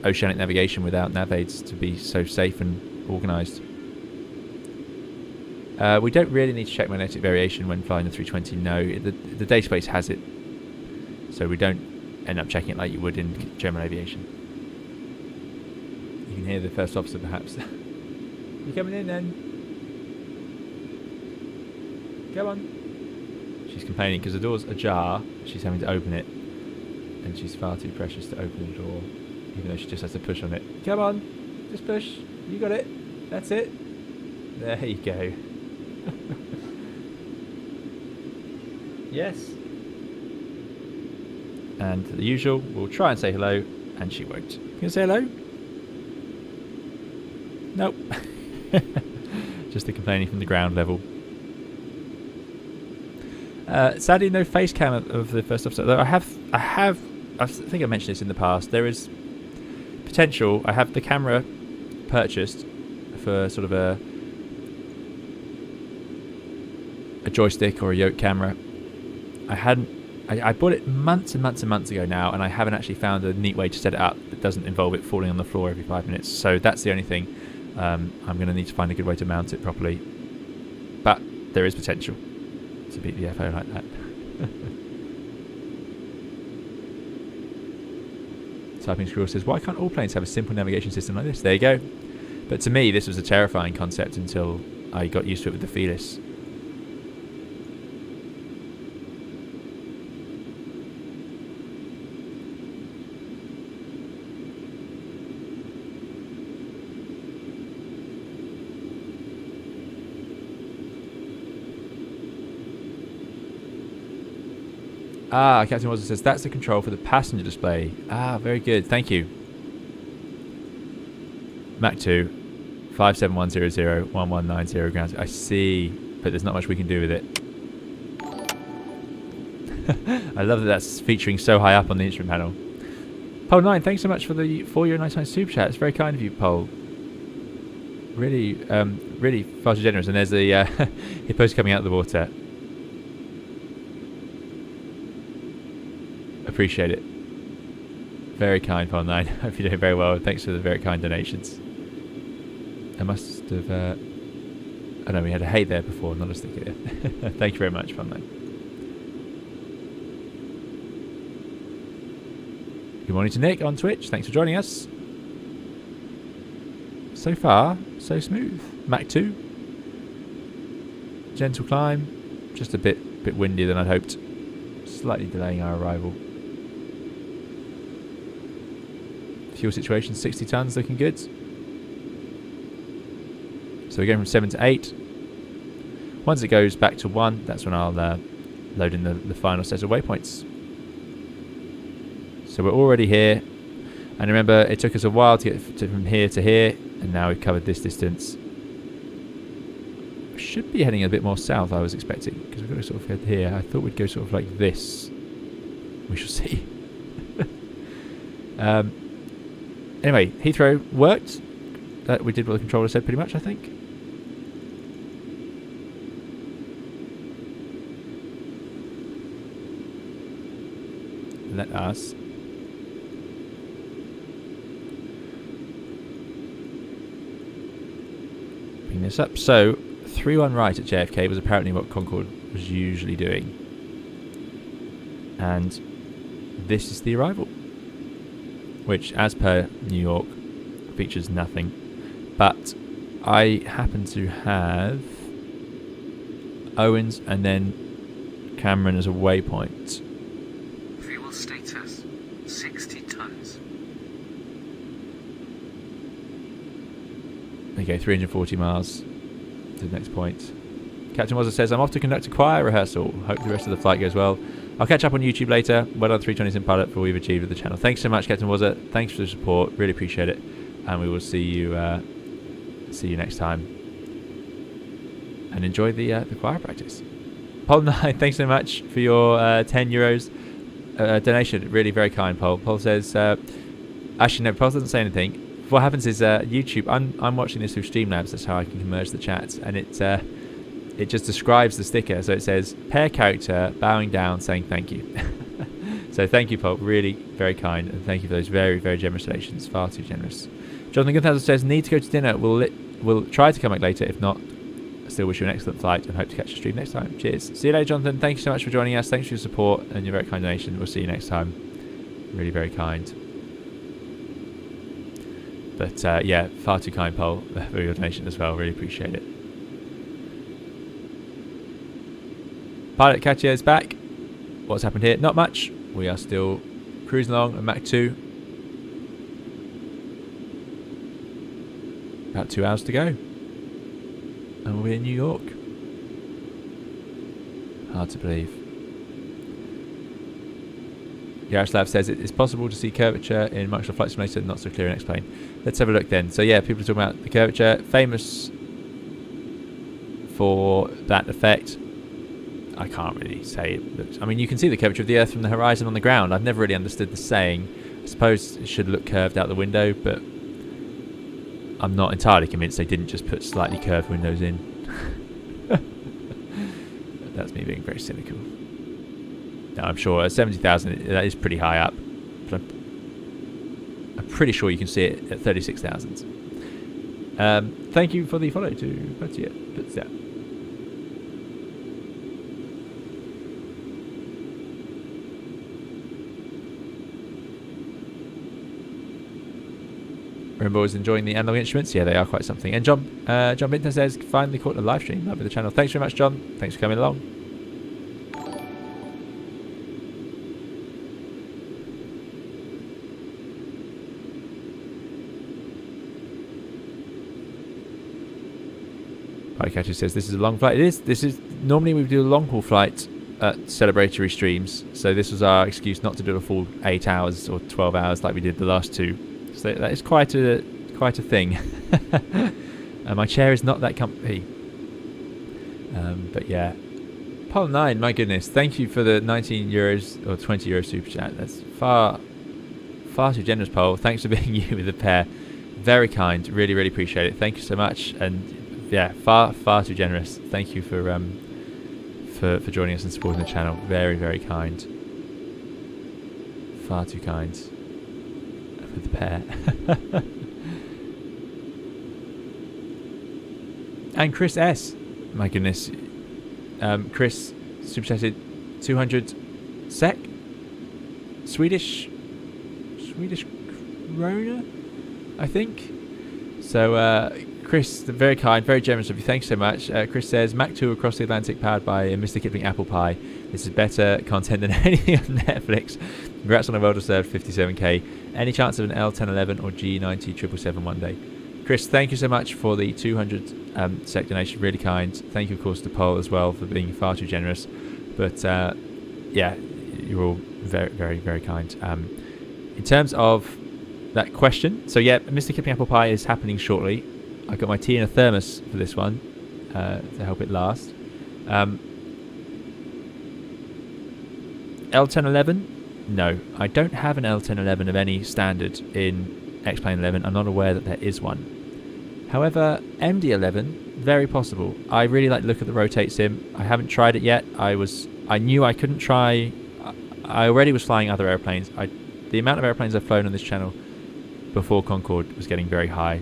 oceanic navigation without nav aids to be so safe and organised. We don't really need to check magnetic variation when flying the 320, no. The database has it, so we don't end up checking it like you would in general aviation. You can hear the first officer perhaps. You coming in then? Come on. She's complaining because the door's ajar. She's having to open it, and she's far too precious to open the door, even though she just has to push on it. Come on. Just push. You got it. That's it. There you go. Yes. And the usual, we'll try and say hello, and she won't. You gonna say hello? Nope. Just the complaining from the ground level. Sadly, no face cam of the first officer. Though I think I mentioned this in the past. There is potential. I have the camera purchased for sort of a joystick or a yoke camera. I bought it months and months and months ago now, and I haven't actually found a neat way to set it up that doesn't involve it falling on the floor every 5 minutes. So that's the only thing. I'm going to need to find a good way to mount it properly. But there is potential to beat the FO like that. Typing Squirrel says, why can't all planes have a simple navigation system like this? There you go. But to me, this was a terrifying concept until I got used to it with the Toliss. Ah, Captain Watson says, that's the control for the passenger display. Ah, very good. Thank you. Mach 2, 57100, 1190 ground. I see, but there's not much we can do with it. I love that that's featuring so high up on the instrument panel. Pole9, thanks so much for the €4.99 super chat. It's very kind of you, Pole. Really, really far too generous. And there's the hippos coming out of the water. Appreciate it. Very kind, Pole9. Hope you're doing very well. Thanks for the very kind donations. I must have... oh no, we had a hey there before, not a sticker. Thank you very much, Pole9. Good morning to Nick on Twitch. Thanks for joining us. So far, so smooth. Mach 2. Gentle climb. Just a bit windier than I'd hoped. Slightly delaying our arrival. Fuel situation, 60 tons, looking good. So we're going from 7 to 8. Once it goes back to 1, that's when I'll load in the final set of waypoints. So we're already here. And remember, it took us a while to get from here to here. And now we've covered this distance. We should be heading a bit more south, I was expecting. Because we're going to sort of head here. I thought we'd go sort of like this. We shall see. Anyway, Heathrow worked. We did what the controller said pretty much, I think. Let us bring this up. So, 3-1 right at JFK was apparently what Concorde was usually doing. And this is the arrival, which, as per New York, features nothing. But I happen to have Owens and then Cameron as a waypoint. Fuel status, 60 tons. There you go, 340 miles to the next point. Captain Wazza says, I'm off to conduct a choir rehearsal. Hope the rest of the flight goes well. I'll catch up on YouTube later. Well done, 320 Sim Pilot, for what we've achieved with the channel. Thanks so much, Captain Wazza. Thanks for the support. Really appreciate it. And we will see you next time. And enjoy the choir practice. Pole9, thanks so much for your €10 donation. Really very kind, Pole. Pole says, actually no, Pole doesn't say anything. What happens is YouTube, I'm watching this through Streamlabs. That's how I can merge the chats. And it just describes the sticker. So it says, pair character, bowing down, saying thank you. So thank you, Pole. Really very kind. And thank you for those very, very generous donations. Far too generous. Jonathan Gunther says, need to go to dinner. We'll try to come back later. If not, I still wish you an excellent flight and hope to catch a stream next time. Cheers. See you later, Jonathan. Thank you so much for joining us. Thanks for your support and your very kind donation. We'll see you next time. Really very kind. But yeah, far too kind, Pole, for your donation as well. Really appreciate it. Pilot Katia is back. What's happened here? Not much. We are still cruising along at Mach 2. About 2 hours to go. And we'll be in New York. Hard to believe. Yaroslav says it's possible to see curvature in Microsoft Flight Simulator, not so clear in X-Plane. Let's have a look then. So yeah, people are talking about the curvature. Famous for that effect. I can't really say it looks... I mean, you can see the curvature of the Earth from the horizon on the ground. I've never really understood the saying. I suppose it should look curved out the window, but I'm not entirely convinced they didn't just put slightly curved windows in. That's me being very cynical. No, I'm sure 70,000, that is pretty high up. But I'm pretty sure you can see it at 36,000. Thank you for the follow to Buttia. Rainbow is enjoying the analog instruments. Yeah, they are quite something. And John Binton says, finally caught a live stream. Love the channel. Thanks very much, John. Thanks for coming along. Bycatcher says this is a long flight. It is. This is normally we do a long haul flight at celebratory streams. So this was our excuse not to do a full 8 hours or 12 hours like we did the last two. So that is quite a thing. My chair is not that comfy. But yeah, Pole 9. My goodness, thank you for the €19 or €20 super chat. That's far too generous, Pole. Thanks for being you with the pair. Very kind. Really, really appreciate it. Thank you so much. And yeah, far too generous. Thank you for joining us and supporting the channel. Very, very kind. Far too kind. With the pair. And Chris S. My goodness. Chris super chatted 200 SEK. Swedish krona, I think. So Chris, very kind, very generous of you. Thanks so much. Chris says, Mac 2 across the Atlantic powered by Mr. Kipling apple pie. This is better content than anything on Netflix. Congrats on a well-deserved 57k. Any chance of an L1011 or G90 777 one day? Chris, thank you so much for the 200 SEK donation. Really kind. Thank you, of course, to Paul as well for being far too generous. But yeah, you're all very, very, very kind. In terms of that question, so yeah, Mr. Kipling apple pie is happening shortly. I got my tea in a thermos for this one to help it last. L1011? No, I don't have an L1011 of any standard in X-Plane 11. I'm not aware that there is one. However, MD11, very possible. I really like the look at the rotate sim. I haven't tried it yet. I knew I couldn't try. I already was flying other airplanes. The amount of airplanes I've flown on this channel before Concorde was getting very high.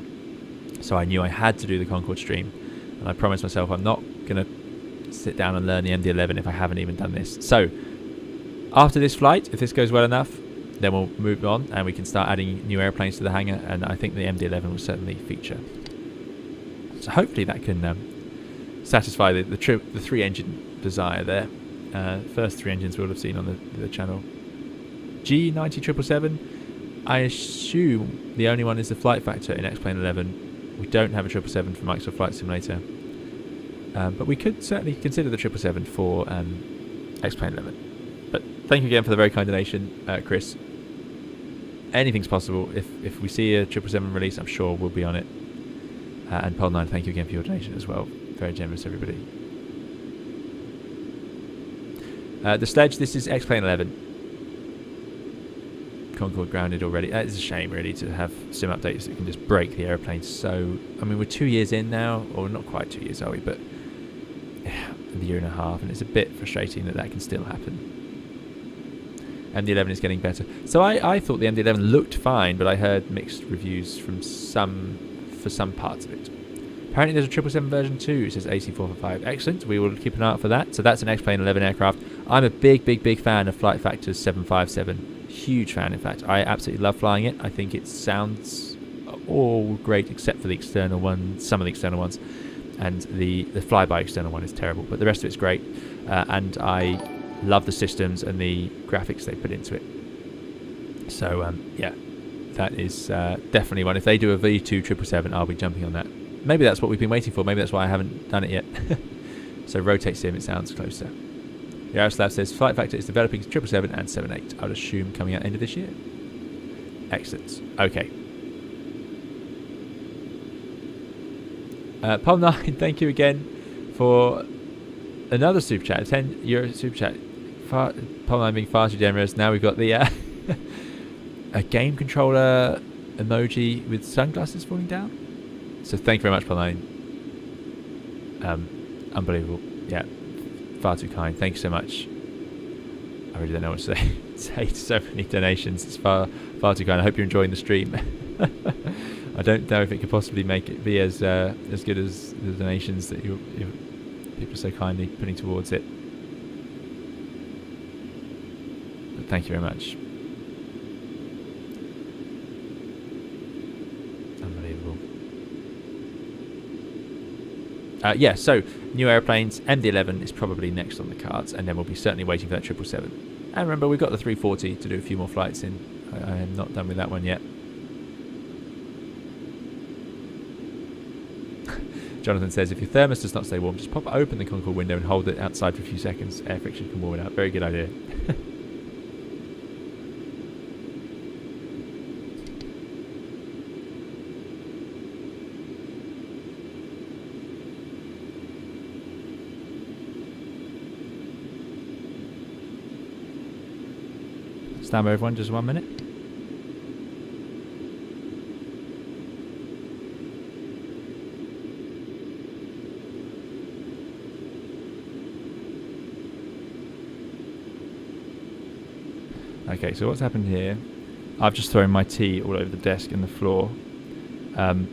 So I knew I had to do the Concorde stream. And I promised myself I'm not going to sit down and learn the MD11 if I haven't even done this. So after this flight, if this goes well enough, then we'll move on and we can start adding new airplanes to the hangar. And I think the MD11 will certainly feature. So hopefully that can satisfy the 3-engine desire there. First 3 engines we'll have seen on the channel. G90 777, I assume the only one is the flight factor in X-Plane 11. We don't have a 777 for Microsoft Flight Simulator. But we could certainly consider the 777 for X-Plane 11. But thank you again for the very kind donation, Chris. Anything's possible. If we see a 777 release, I'm sure we'll be on it. And Pole 9, thank you again for your donation as well. Very generous, everybody. The sledge, this is X-Plane 11. Concorde grounded already. It's a shame, really, to have sim updates that can just break the airplane. So, I mean, we're 2 years in now, or not quite 2 years, are we? But a year and a half, and it's a bit frustrating that can still happen. MD11 is getting better. So I thought the MD11 looked fine, but I heard mixed reviews for some parts of it. Apparently there's a 777 version 2, it says AC445. Excellent, we will keep an eye out for that. So that's an X-Plane 11 aircraft. I'm a big fan of Flight Factor's 757. Huge fan, in fact. I absolutely love flying it. I think it sounds all great except for the external one, some of the external ones. And the flyby external one is terrible, but the rest of it's great. And I love the systems and the graphics they put into it. So, yeah, that is definitely one. If they do a V2 777, I'll be jumping on that. Maybe that's what we've been waiting for. Maybe that's why I haven't done it yet. So rotate sim, it sounds closer. Yaroslav says Flight Factor is developing 777 and 78. I would assume coming out end of this year. Excellent. Okay. Palm9, thank you again for another super chat. €10 super chat. Palm9 being far too generous. Now we've got the a game controller emoji with sunglasses falling down. So thank you very much, Palm9. Unbelievable. Yeah. Far too kind. Thank you so much. I really don't know what to say to so many donations. It's far too kind. I hope you're enjoying the stream. I don't know if it could possibly be as good as the donations that people are so kindly putting towards it. But thank you very much. Unbelievable. Yeah, so new airplanes. MD-11 is probably next on the cards, and then we'll be certainly waiting for that 777. And remember, we've got the 340 to do a few more flights in. I am not done with that one yet. Jonathan says, if your thermos does not stay warm, just pop open the Concorde window and hold it outside for a few seconds. Air friction can warm it up. Very good idea. Stand by everyone, just 1 minute. Okay, so what's happened here? I've just thrown my tea all over the desk and the floor, and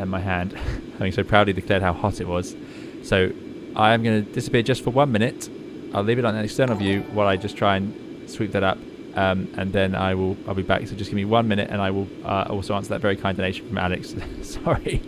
my hand, having so proudly declared how hot it was. So I am going to disappear just for 1 minute. I'll leave it on an external view while I just try and sweep that up, and then I'll be back. So just give me 1 minute, and I will also answer that very kind donation from Alex. Sorry.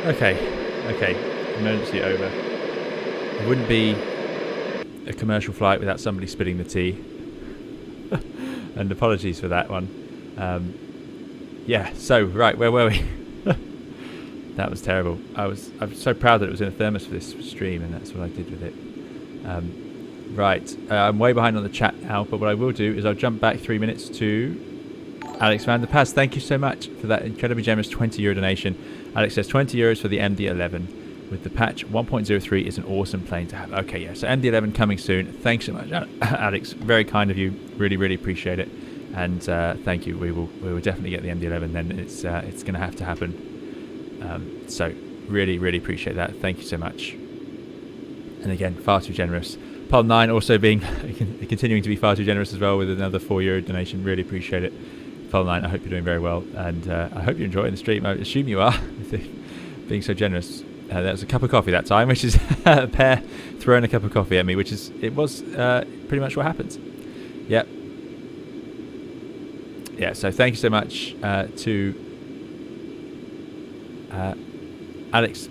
Okay. Emergency over. It wouldn't be a commercial flight without somebody spilling the tea. And apologies for that one. Yeah, so, right, where were we? That was terrible. I was so proud that it was in a thermos for this stream, and that's what I did with it. Right, I'm way behind on the chat now, but what I will do is I'll jump back 3 minutes to Alex van der Paz. Thank you so much for that incredibly generous €20 donation. Alex says €20 for the MD-11 with the patch 1.03 is an awesome plane to have. Okay, yeah, so MD-11 coming soon. Thanks so much, Alex. Very kind of you. Really, really appreciate it. And thank you. We will definitely get the MD-11 then. It's going to have to happen. So really, really appreciate that. Thank you so much. And again, far too generous. Pol 9 also being continuing to be far too generous as well with another €4 donation. Really appreciate it. Pol 9, I hope you're doing very well, and I hope you're enjoying the stream. I assume you are, being so generous. That was a cup of coffee that time, which is a pair throwing a cup of coffee at me, which was pretty much what happened. Yep. Yeah. So thank you so much to Alex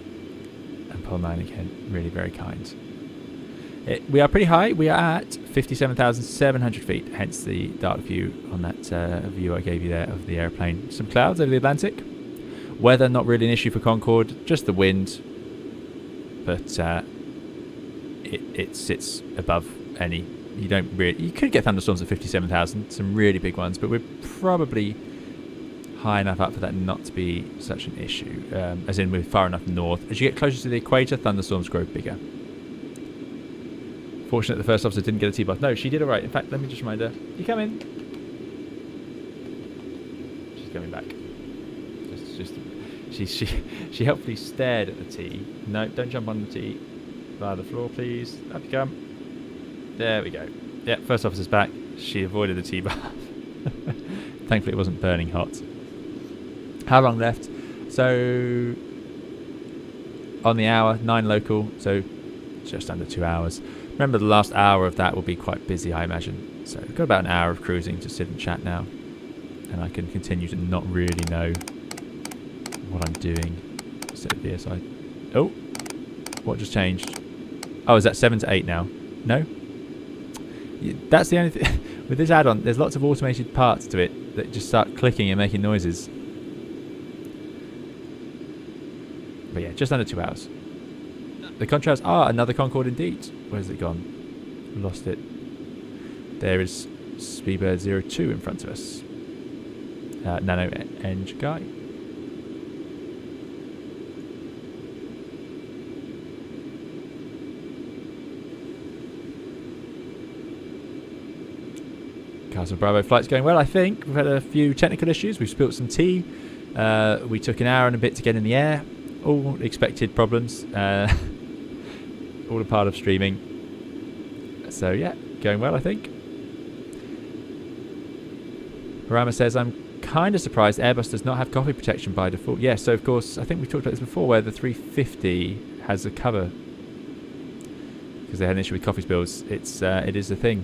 and Pol 9 again. Really very kind. We are pretty high. We are at 57,700 feet, hence the dark view on that view I gave you there of the airplane. Some clouds over the Atlantic. Weather not really an issue for Concorde, just the wind. But it sits above any. You don't really. You could get thunderstorms at 57,000, some really big ones, but we're probably high enough up for that not to be such an issue. As in, we're far enough north. As you get closer to the equator, thunderstorms grow bigger. Fortunate the first officer didn't get a T-bar. No, she did all right. In fact, let me just remind her. You come in. She's coming back. She helpfully stared at the T. No, don't jump on the T. Via the floor, please. Up you come. There we go. Yeah, first officer's back. She avoided the T-bar. Thankfully, it wasn't burning hot. How long left? So, on the hour, 9 local, so just under 2 hours. Remember, the last hour of that will be quite busy, I imagine. So, we've got about an hour of cruising to sit and chat now. And I can continue to not really know what I'm doing. Set VSI. Oh, what just changed? Oh, is that 7 to 8 now? No? That's the only thing. With this add-on, there's lots of automated parts to it that just start clicking and making noises. But yeah, just under 2 hours. The contrast. Another Concorde indeed. Where's it gone? Lost it. There is Speedbird 02 in front of us. Nano Eng guy. Castle Bravo flight's going well, I think. We've had a few technical issues. We've spilt some tea. We took an hour and a bit to get in the air. All expected problems. All a part of streaming. So yeah, going well, I think. Parama says, I'm kind of surprised Airbus does not have coffee protection by default. Yeah, so of course, I think we've talked about this before, where the 350 has a cover. Because they had an issue with coffee spills. It is a thing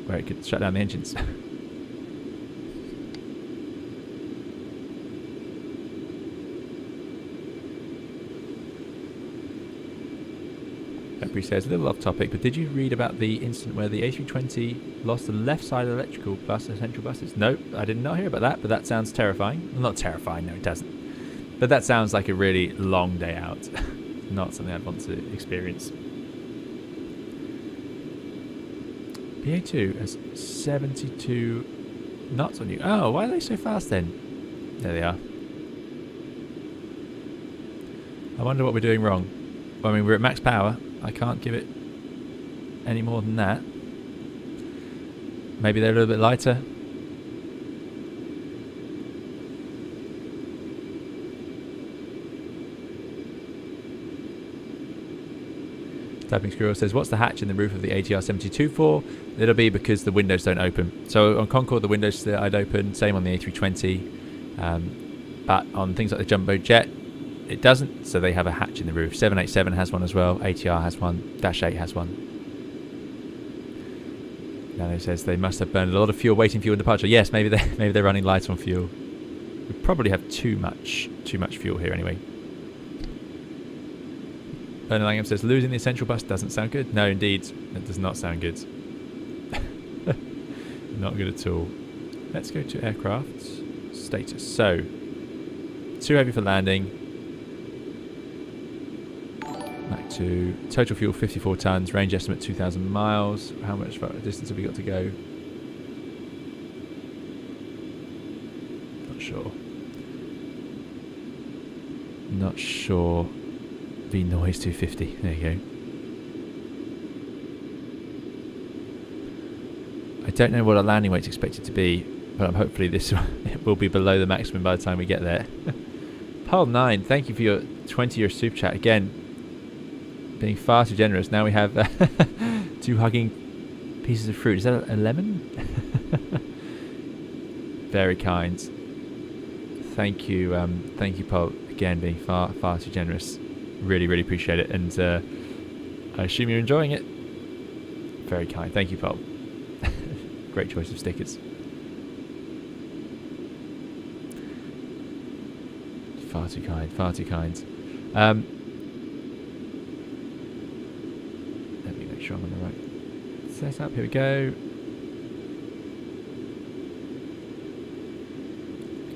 where it could shut down the engines. February says, a little off topic, but did you read about the incident where the A320 lost the left side electrical plus the central buses? No, I did not hear about that, but that sounds terrifying. Well, not terrifying, no it doesn't. But that sounds like a really long day out. Not something I'd want to experience. PA2 has 72 knots on you. Oh, why are they so fast then? There they are. I wonder what we're doing wrong. I mean, we're at max power. I can't give it any more than that. Maybe they're a little bit lighter. Tapping Squirrel says, what's the hatch in the roof of the ATR 72 for? It'll be because the windows don't open. So on Concorde, the windows I'd open. Same on the A320. But on things like the Jumbo Jet, it doesn't. So they have a hatch in the roof. 787 has one as well. ATR has one. Dash 8 has one. Nano says they must have burned a lot of fuel waiting for your departure. Yes, maybe they're running light on fuel. We probably have too much fuel here anyway. Bernard Langham says, losing the essential bus doesn't sound good. No, indeed. It does not sound good. Not good at all. Let's go to aircraft status. So, too heavy for landing. Mach 2. Total fuel 54 tons. Range estimate 2,000 miles. How much distance have we got to go? Not sure. Not sure. V noise 250. There you go. I don't know what our landing weight's expected to be, but hopefully this will be below the maximum by the time we get there. Pal9, thank you for your 20-year super chat again. Being far too generous. Now we have 2 hugging pieces of fruit. Is that a lemon? Very kind. Thank you, Paul. Again, being far too generous. Really, really appreciate it, and I assume you're enjoying it. Very kind. Thank you, Paul. Great choice of stickers. Far too kind. Far too kind. Let me make sure I'm on the right setup. Here we go.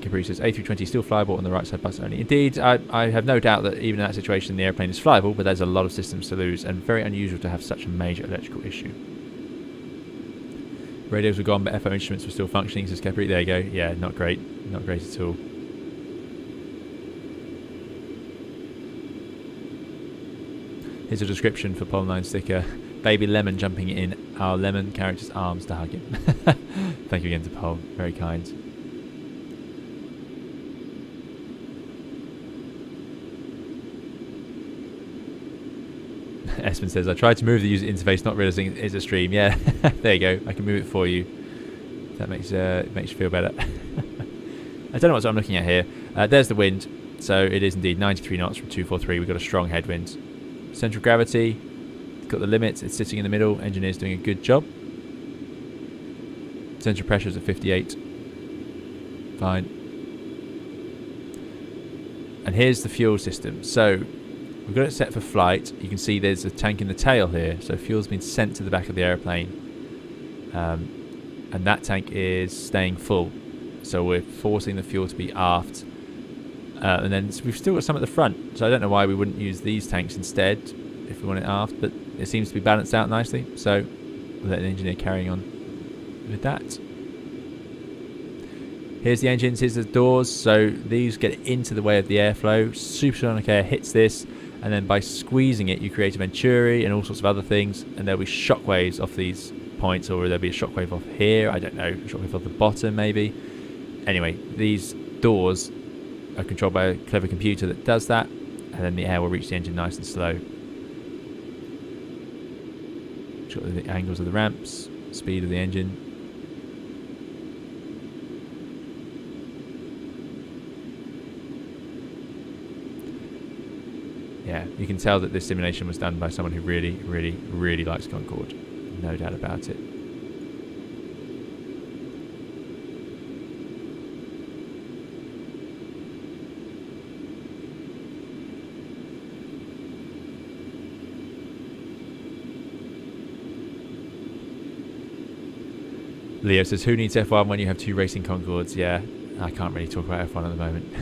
Capri says A320 still flyable on the right side bus only. Indeed, I have no doubt that even in that situation the airplane is flyable, but there's a lot of systems to lose and very unusual to have such a major electrical issue. Radios were gone, but FO instruments were still functioning, says Capri. There you go. Yeah, not great. Not great at all. Here's a description for Pol 9 sticker. Baby Lemon jumping in our lemon character's arms to hug him. Thank you again to Pol. Very kind. Espen says, I tried to move the user interface, not realizing it's a stream. Yeah, there you go. I can move it for you. That makes you feel better. I don't know what I'm looking at here. There's the wind. So it is indeed 93 knots from 243. We've got a strong headwind. Central gravity, got the limits. It's sitting in the middle. Engineer's doing a good job. Central pressure is at 58. Fine. And here's the fuel system. So we've got it set for flight. You can see there's a tank in the tail here. So fuel's been sent to the back of the airplane. And that tank is staying full. So we're forcing the fuel to be aft. And then we've still got some at the front. So I don't know why we wouldn't use these tanks instead if we want it aft. But it seems to be balanced out nicely. So we'll let the engineer carrying on with that. Here's the engines, here's the doors. So these get into the way of the airflow. Supersonic air hits this. And then by squeezing it, you create a venturi and all sorts of other things. And there'll be shockwaves off these points, or there'll be a shockwave off here. I don't know, a shockwave off the bottom maybe. Anyway, these doors are controlled by a clever computer that does that. And then the air will reach the engine nice and slow. Got the angles of the ramps, speed of the engine. Yeah, you can tell that this simulation was done by someone who really, really, really likes Concorde. No doubt about it. Leo says, who needs F1 when you have 2 racing Concordes? Yeah, I can't really talk about F1 at the moment.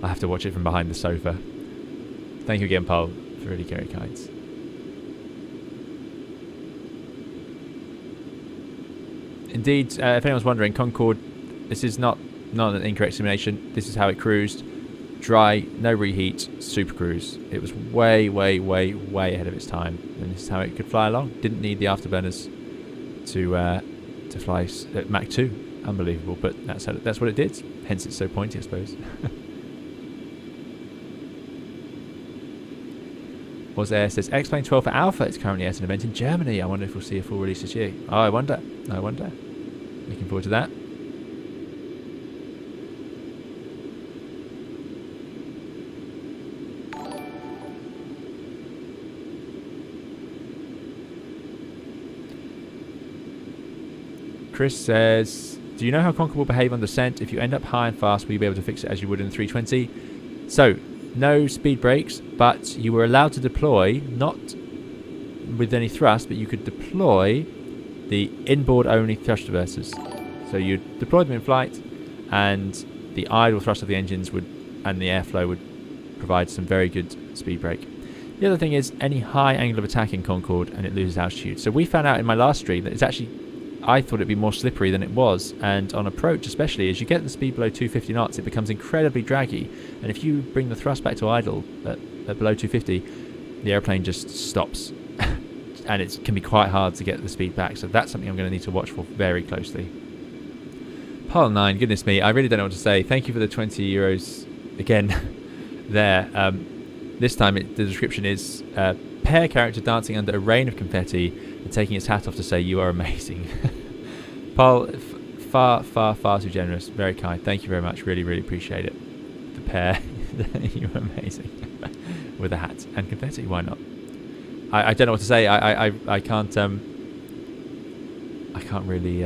I have to watch it from behind the sofa. Thank you again, Paul, for really carry kites. Indeed, if anyone's wondering, Concorde, this is not an incorrect simulation. This is how it cruised. Dry, no reheat, super cruise. It was way, way, way, way ahead of its time. And this is how it could fly along. Didn't need the afterburners to fly at Mach 2. Unbelievable, but that's what it did. Hence it's so pointy, I suppose. Was Air says, X-Plane 12 for Alpha is currently at an event in Germany. I wonder if we'll see a full release this year. Oh, I wonder. Looking forward to that. Chris says, do you know how Concorde will behave on descent? If you end up high and fast, will you be able to fix it as you would in the 320? So, no speed brakes, but you were allowed to deploy, not with any thrust, but you could deploy the inboard only thrust reversers. So you deploy them in flight, and the idle thrust of the engines and the airflow would provide some very good speed brake. The other thing is any high angle of attack in Concorde and it loses altitude. So we found out in my last stream that it's actually, I thought it'd be more slippery than it was, and on approach especially, as you get the speed below 250 knots, it becomes incredibly draggy, and if you bring the thrust back to idle at below 250, the airplane just stops. And it can be quite hard to get the speed back, so that's something I'm going to need to watch for very closely. Pile 9, goodness me, I really don't know what to say. Thank you for the €20 again there. This time the description is pair character dancing under a rain of confetti and taking its hat off to say you are amazing. Paul, far too generous, very kind. Thank you very much, really appreciate it. The pair, you are amazing. With a hat and confetti, why not? I don't know what to say. I can't really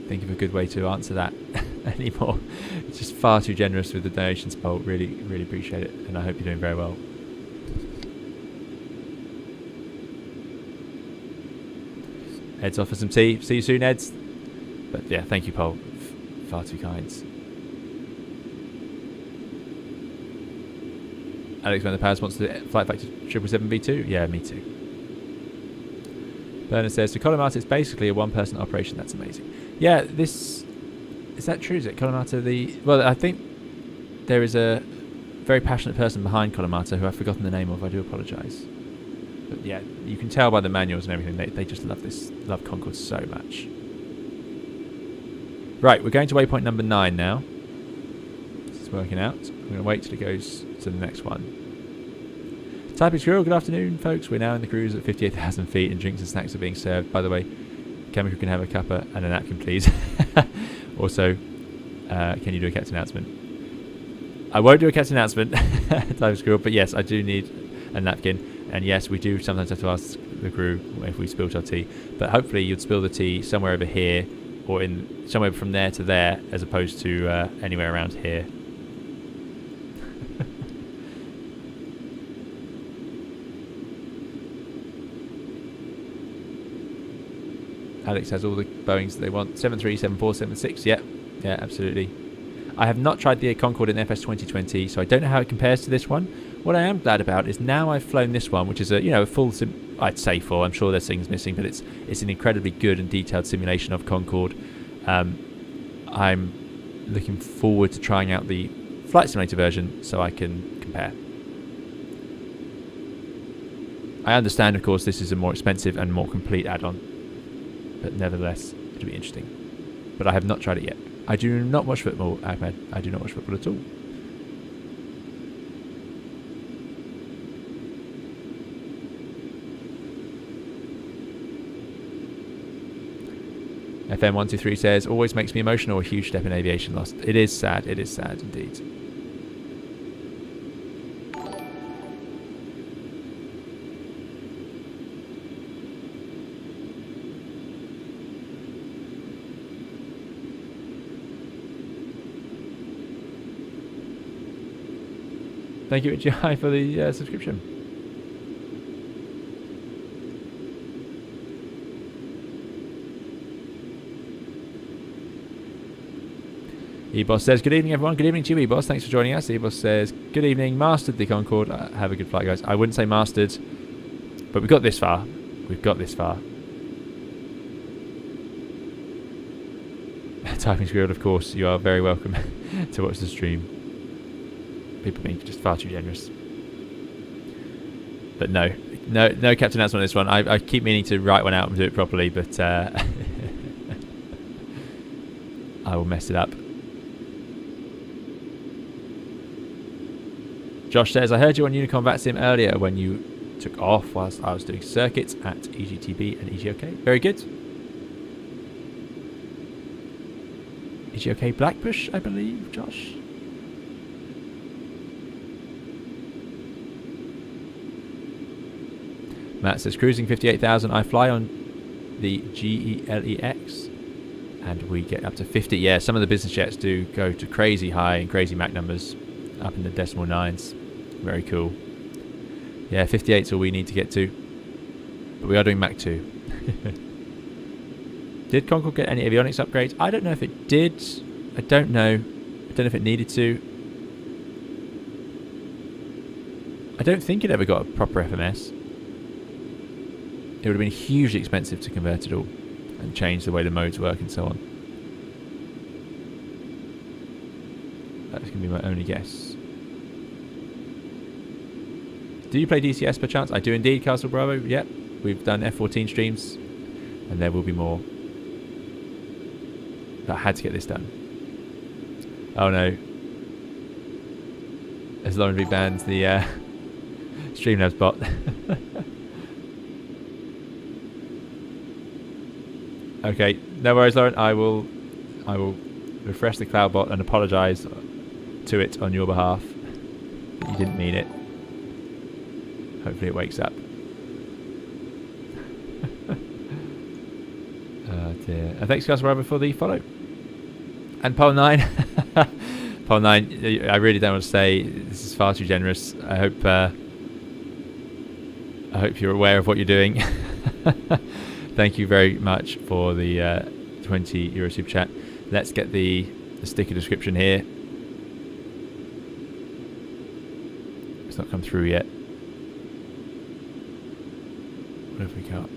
think of a good way to answer that anymore. It's just far too generous with the donations, Paul. Really appreciate it, and I hope you're doing very well. Ed's off for some tea. See you soon, Eds. But yeah, thank you, Paul. Far too kind. Alex, when the Paris wants the flight factor 777V2? Yeah, me too. Bernard says, to Colomata, it's basically a one-person operation. That's amazing. Yeah, is that true? Is it Colomata well, I think there is a very passionate person behind Colomata who I've forgotten the name of. I do apologise. But yeah, you can tell by the manuals and everything, they just love Concorde so much. Right, we're going to waypoint number 9 now. This is working out. I'm going to wait till it goes to the next one. Typing Squirrel, good afternoon, folks. We're now in the cruise at 58,000 feet and drinks and snacks are being served. By the way, Chemical can have a cuppa and a napkin, please. Also, can you do a captain announcement? I won't do a captain announcement, Typing Squirrel, but yes, I do need a napkin. And yes, we do sometimes have to ask the crew if we spilt our tea. But hopefully you'd spill the tea somewhere over here or in somewhere from there to there as opposed to anywhere around here. Alex has all the Boeings that they want. 73, 74, 76. Yeah, absolutely. I have not tried the Concorde in FS 2020, so I don't know how it compares to this one. What I am glad about is now I've flown this one, which is a full I'd say full. I'm sure there's things missing, but it's an incredibly good and detailed simulation of Concorde. I'm looking forward to trying out the flight simulator version so I can compare. I understand, of course, this is a more expensive and more complete add-on, but nevertheless, it'll be interesting. But I have not tried it yet. I do not watch football, Ahmed. I do not watch football at all. FM123 says, always makes me emotional, a huge step in aviation loss. It is sad indeed. Thank you, HI, for the subscription. E-Boss says, good evening, everyone. Good evening to you, E-Boss. Thanks for joining us. E-Boss says, good evening. Mastered the Concorde. Have a good flight, guys. I wouldn't say mastered, but we got this far. We've got this far. Typing Squirrel, of course. You are very welcome to watch the stream. People being just far too generous. But no captain announcement on this one. I keep meaning to write one out and do it properly, but I will mess it up. Josh says, I heard you on Unicom VATSIM earlier when you took off whilst I was doing circuits at EGTB and EGOK. Very good. EGOK Blackbush, I believe, Josh. Matt says, cruising 58,000. I fly on the GELEX and we get up to 50. Yeah, some of the business jets do go to crazy high and crazy Mach numbers. up in the decimal nines. Very cool. Yeah, 58's all we need to get to. But we are doing Mach 2. Did Concorde get any avionics upgrades? I don't know if it did. I don't know. I don't know if it needed to. I don't think it ever got a proper FMS. It would have been hugely expensive to convert it all and change the way the modes work and so on. That's going to be my only guess. Do you play DCS per chance? I do indeed, Castle Bravo. Yep. We've done F14 streams and there will be more. But I had to get this done. Oh no. As Lauren rebans the Streamlabs bot. Okay, no worries, Lauren. I will refresh the cloud bot and apologise to it on your behalf. You didn't mean it. Hopefully it wakes up. Oh dear. Thanks, Castle Robert, for the follow. And Pole 9. Pole 9, I really don't want to say this is far too generous. I hope you're aware of what you're doing. Thank you very much for the €20 super chat. Let's get the sticker description here. It's not come through yet. What have we got?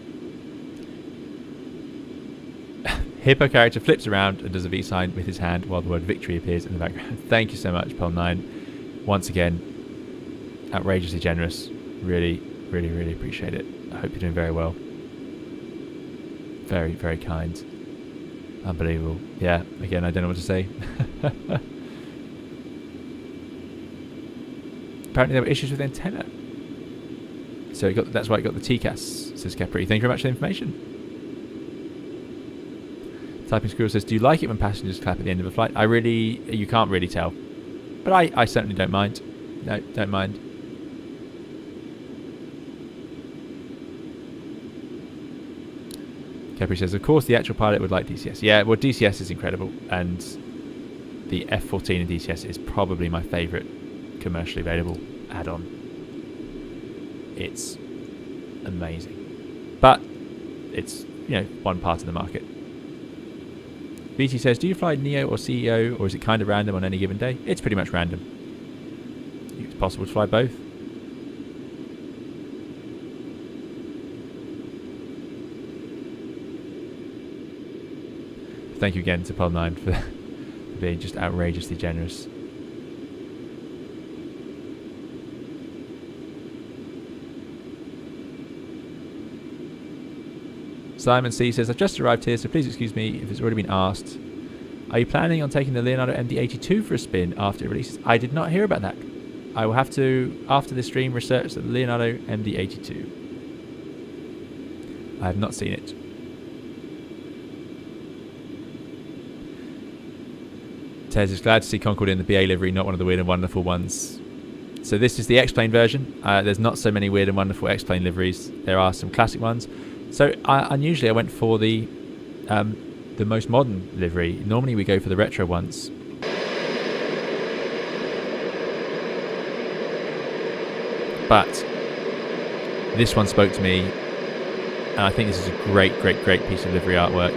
Hippo character flips around and does a V sign with his hand while the word victory appears in the background. Thank you so much, Pole9. Once again, outrageously generous. Really, really, really appreciate it. I hope you're doing very well. Very, very kind. Unbelievable. Yeah, again, I don't know what to say. Apparently there were issues with the antenna. So that's why it got the TCAS, says Capri. Thank you very much for the information. Typing Squirrel says, do you like it when passengers clap at the end of a flight? You can't really tell. But I certainly don't mind. No, don't mind. Capri says, of course the actual pilot would like DCS. Yeah, well, DCS is incredible. And the F14 in DCS is probably my favourite commercially available add-on. It's amazing. But it's, one part of the market. BT says, do you fly NEO or CEO, or is it kind of random on any given day? It's pretty much random. It's possible to fly both. Thank you again to Pole9 for being just outrageously generous. Simon C says, I've just arrived here, so please excuse me if it's already been asked. Are you planning on taking the Leonardo MD-82 for a spin after it releases? I did not hear about that. I will have to, after this stream, research the Leonardo MD-82. I have not seen it. Tez is glad to see Concorde in the BA livery, not one of the weird and wonderful ones. So this is the X-Plane version. There's not so many weird and wonderful X-Plane liveries. There are some classic ones. So unusually I went for the most modern livery. Normally we go for the retro ones. But this one spoke to me, and I think this is a great, great, great piece of livery artwork.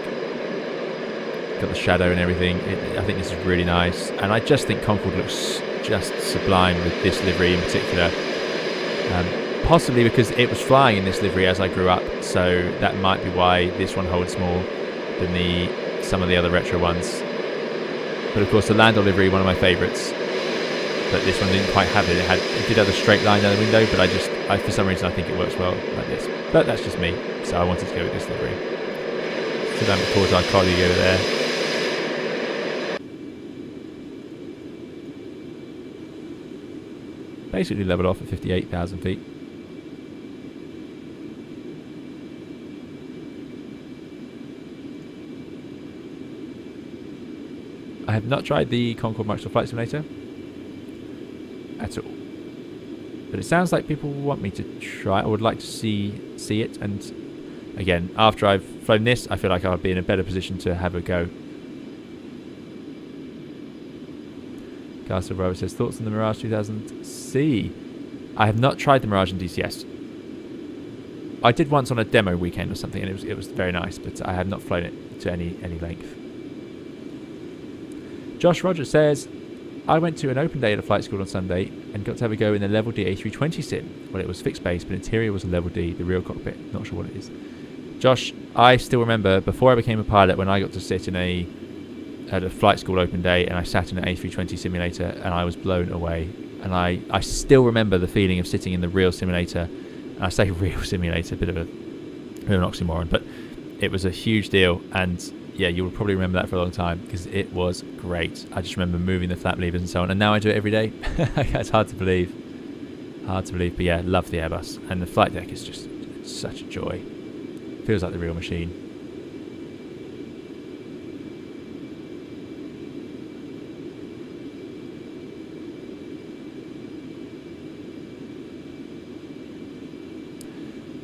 Got the shadow and everything. I think this is really nice, and I just think Concorde looks just sublime with this livery in particular. Possibly because it was flying in this livery as I grew up, so that might be why this one holds more than some of the other retro ones. But of course the Landau livery, one of my favourites, but this one didn't quite have it. It did have a straight line down the window, but for some reason I think it works well like this. But that's just me, so I wanted to go with this livery. So then of course our colleague over there. Basically level off at 58,000 feet. I have not tried the Concorde Microsoft Flight Simulator at all, but it sounds like people want me to try. I would like to see it, and again, after I've flown this, I feel like I'll be in a better position to have a go. Castle Rover says, thoughts on the Mirage 2000C? I have not tried the Mirage in DCS. I did once on a demo weekend or something, and it was very nice, but I have not flown it to any length. Josh Rogers says, I went to an open day at a flight school on Sunday and got to have a go in the Level D A320 sim. Well, it was fixed base, but interior was a Level D, the real cockpit. Not sure what it is. Josh, I still remember before I became a pilot when I got to sit at a flight school open day and I sat in an A320 simulator and I was blown away. And I still remember the feeling of sitting in the real simulator. And I say real simulator, a bit of an oxymoron, but it was a huge deal. And yeah, you'll probably remember that for a long time because it was great. I just remember moving the flap levers and so on, and now I do it every day. It's hard to believe. But yeah, love the Airbus. And the flight deck is just such a joy. Feels like the real machine.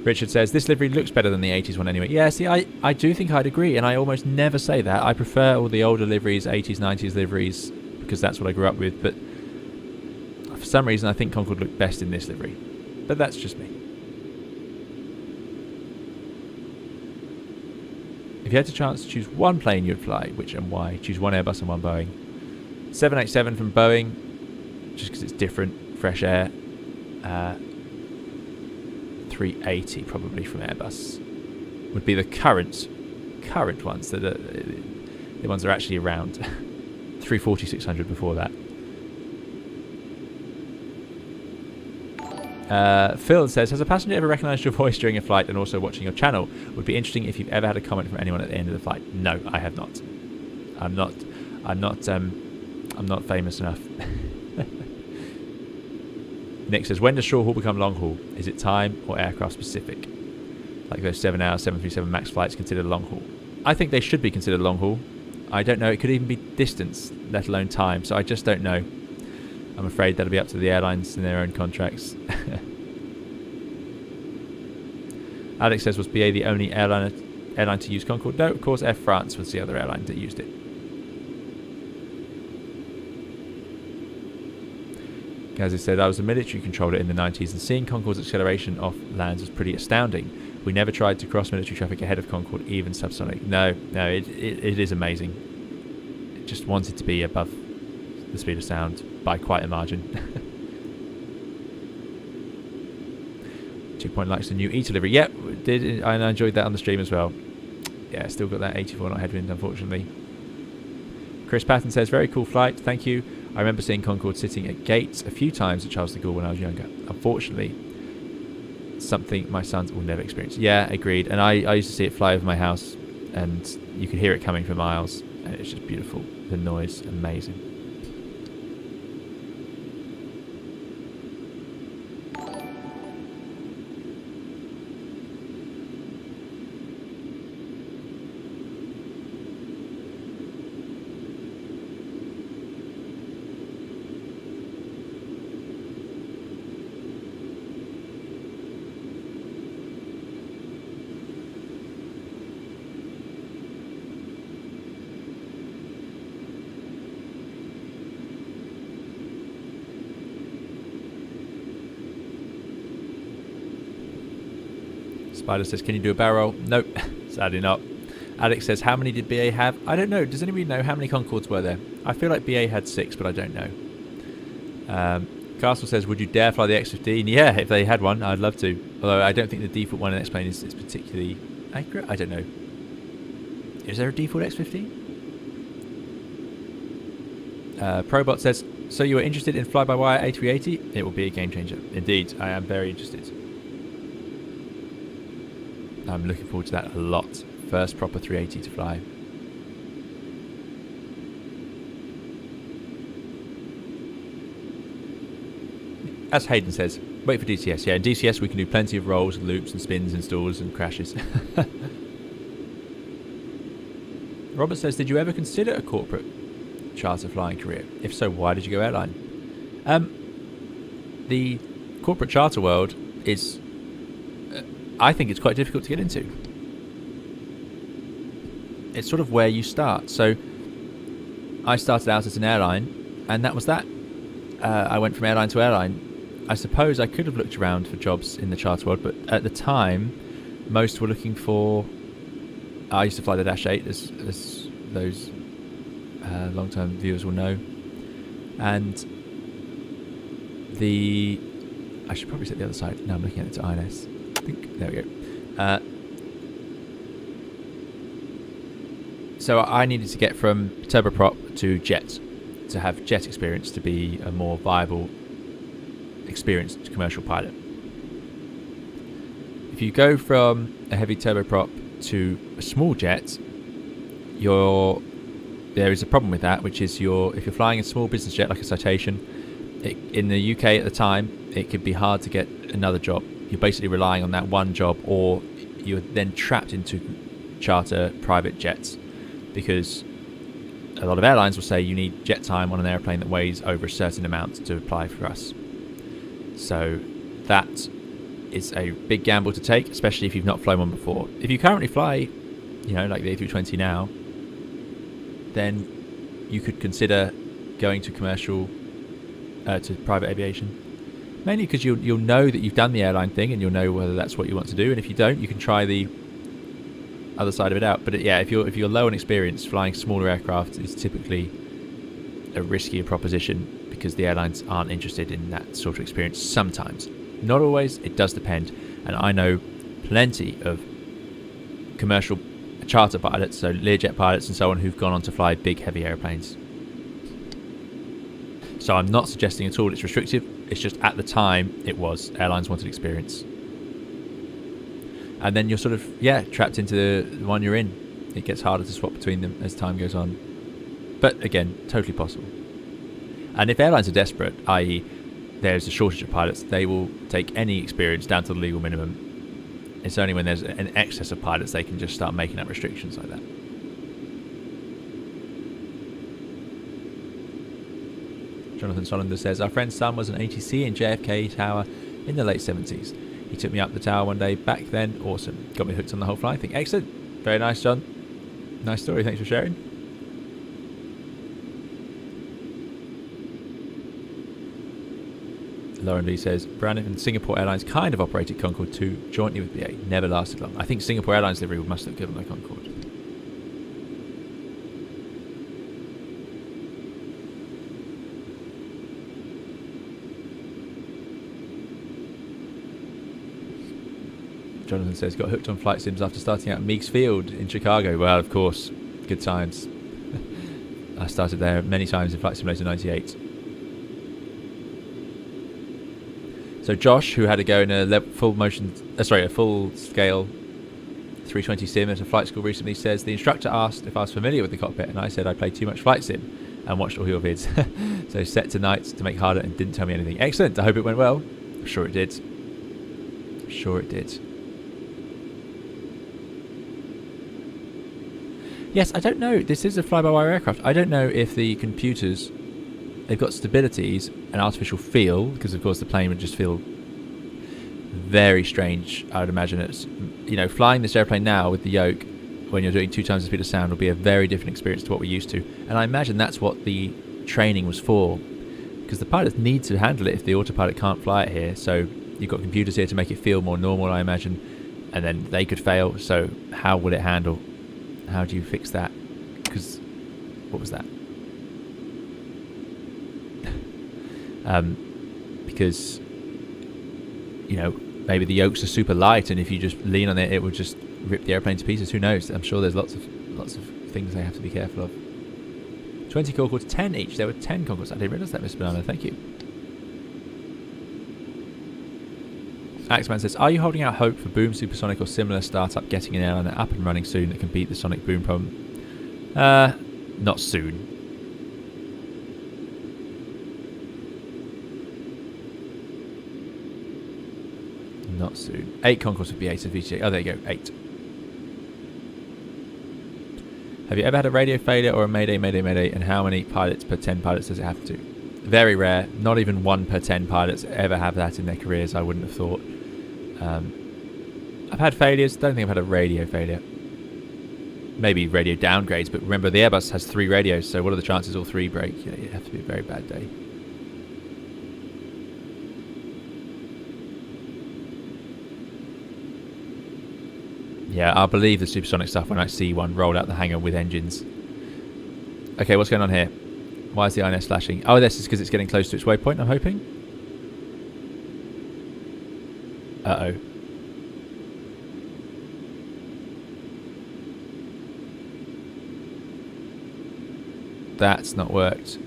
Richard says, this livery looks better than the 80s one anyway. Yeah, see, I do think I'd agree, and I almost never say that. I prefer all the older liveries, 80s, 90s liveries, because that's what I grew up with, but for some reason I think Concorde looked best in this livery. But that's just me. If you had the chance to choose one plane you'd fly, which and why? Choose one Airbus and one Boeing. 787 from Boeing, just because it's different, fresh air. 380 probably from Airbus would be the current ones that are the ones that are actually around. 340, 600 before that. Phil says, has a passenger ever recognised your voice during a flight and also watching your channel? Would be interesting if you've ever had a comment from anyone at the end of the flight. No, I have not. I'm not famous enough. Nick says, when does short haul become long haul? Is it time or aircraft specific? Like those 7-hour 737 MAX flights considered long haul. I think they should be considered long haul. I don't know. It could even be distance, let alone time. So I just don't know. I'm afraid that'll be up to the airlines in their own contracts. Alex says, was BA the only airline to use Concorde? No, of course, Air France was the other airline that used it. As I said, I was a military controller in the 90s, and seeing Concorde's acceleration off lands was pretty astounding. We never tried to cross military traffic ahead of Concorde, even subsonic. No, it is amazing. It just wanted to be above the speed of sound by quite a margin. 2 Point likes the new E delivery. Yep, did, and I enjoyed that on the stream as well. Yeah, still got that 84 knot headwind, unfortunately. Chris Patton says, very cool flight, thank you. I remember seeing Concorde sitting at gates a few times at Charles de Gaulle when I was younger. Unfortunately, something my sons will never experience. Yeah, agreed. And I used to see it fly over my house, and you could hear it coming for miles. And it's just beautiful. The noise, amazing. Spider says, can you do a barrel roll? Nope, sadly not. Alex says, how many did BA have? I don't know. Does anybody know how many Concordes were there? I feel like BA had 6, but I don't know. Castle says, would you dare fly the X-15? Yeah, if they had one, I'd love to. Although I don't think the default one in X-Plane is particularly accurate. I don't know. Is there a default X-15? Probot says, so you were interested in fly-by-wire A380? It will be a game changer. Indeed, I am very interested. I'm looking forward to that a lot. First proper 380 to fly. As Hayden says, wait for DCS. Yeah, in DCS we can do plenty of rolls, loops and spins and stalls and crashes. Robert says, did you ever consider a corporate charter flying career? If so, why did you go airline? The corporate charter world is... I think it's quite difficult to get into. It's sort of where you start. So I started out as an airline, and that was that. I went from airline to airline, I suppose I could have looked around for jobs in the charter world, but at the time, most were looking for... I used to fly the Dash 8, as those long-term viewers will know. And I should probably set the other side. No, I'm looking at it to INS. I think... There we go. So I needed to get from turboprop to jet, to have jet experience to be a more viable, experienced commercial pilot. If you go from a heavy turboprop to a small jet, there is a problem with that, which is if you're flying a small business jet like a Citation, in the UK at the time, it could be hard to get another job. You're basically relying on that one job, or you're then trapped into charter private jets, because a lot of airlines will say you need jet time on an airplane that weighs over a certain amount to apply for us. So that is a big gamble to take, especially if you've not flown one before. If you currently fly, like the A320 now, then you could consider going to commercial, to private aviation. Mainly because you'll know that you've done the airline thing, and you'll know whether that's what you want to do. And if you don't, you can try the other side of it out. But if you're low on experience, flying smaller aircraft is typically a riskier proposition, because the airlines aren't interested in that sort of experience sometimes. Not always, it does depend. And I know plenty of commercial charter pilots, so Learjet pilots and so on, who've gone on to fly big heavy airplanes. So I'm not suggesting at all it's restrictive, it's just at the time airlines wanted experience. And then you're sort of, trapped into the one you're in. It gets harder to swap between them as time goes on. But again, totally possible. And if airlines are desperate, i.e. there's a shortage of pilots, they will take any experience down to the legal minimum. It's only when there's an excess of pilots they can just start making up restrictions like that. Jonathan Solander says, our friend's son was an ATC in JFK Tower in the late 70s. He took me up the tower one day back then. Awesome. Got me hooked on the whole flying thing. Excellent. Very nice, John. Nice story. Thanks for sharing. Lauren Lee says, Brandon and Singapore Airlines kind of operated Concorde 2 jointly with BA. Never lasted long. I think Singapore Airlines livery must look good on the Concorde. Jonathan says, got hooked on flight sims after starting out at Meigs Field in Chicago. Well, of course, good times. I started there many times in Flight Simulator 98. So Josh, who had to go in a full-scale 320 sim at a flight school recently, says, the instructor asked if I was familiar with the cockpit, and I said I played too much flight sim and watched all your vids. So set tonight to make harder and didn't tell me anything. Excellent. I hope it went well. I'm sure it did. Sure it did. Yes, I don't know. This is a fly-by-wire aircraft. I don't know if the computers, they've got stabilities and artificial feel, because of course the plane would just feel very strange. I would imagine it's, flying this airplane now with the yoke when you're doing 2 times the speed of sound will be a very different experience to what we're used to. And I imagine that's what the training was for, because the pilots need to handle it if the autopilot can't fly it here. So you've got computers here to make it feel more normal, I imagine, and then they could fail. So how will it handle? How do you fix that? Because what was that? Because maybe the yokes are super light, and if you just lean on it, it will just rip the airplane to pieces. Who knows? I'm sure there's lots of things they have to be careful of. 20 Concordes, 10 each. There were 10 Concordes. I didn't realise that, Miss Banana. Thank you. Axeman says, are you holding out hope for Boom Supersonic or similar startup getting an airline up and running soon that can beat the Sonic Boom problem? Not soon. Not soon. 8 Concordes would be 8 of VGA. Oh, there you go. 8. Have you ever had a radio failure or a mayday, and how many pilots per 10 pilots does it have to? Very rare. Not even 1 per 10 pilots ever have that in their careers, I wouldn't have thought. I've had failures. Don't think I've had a radio failure. Maybe radio downgrades, but remember the Airbus has 3 radios, so what are the chances all 3 break? It'd have to be a very bad day. Yeah, I'll believe the supersonic stuff when I see one rolled out the hangar with engines. Okay, what's going on here? Why is the INS flashing? Oh, this is because it's getting close to its waypoint, I'm hoping. Uh-oh. That's not worked.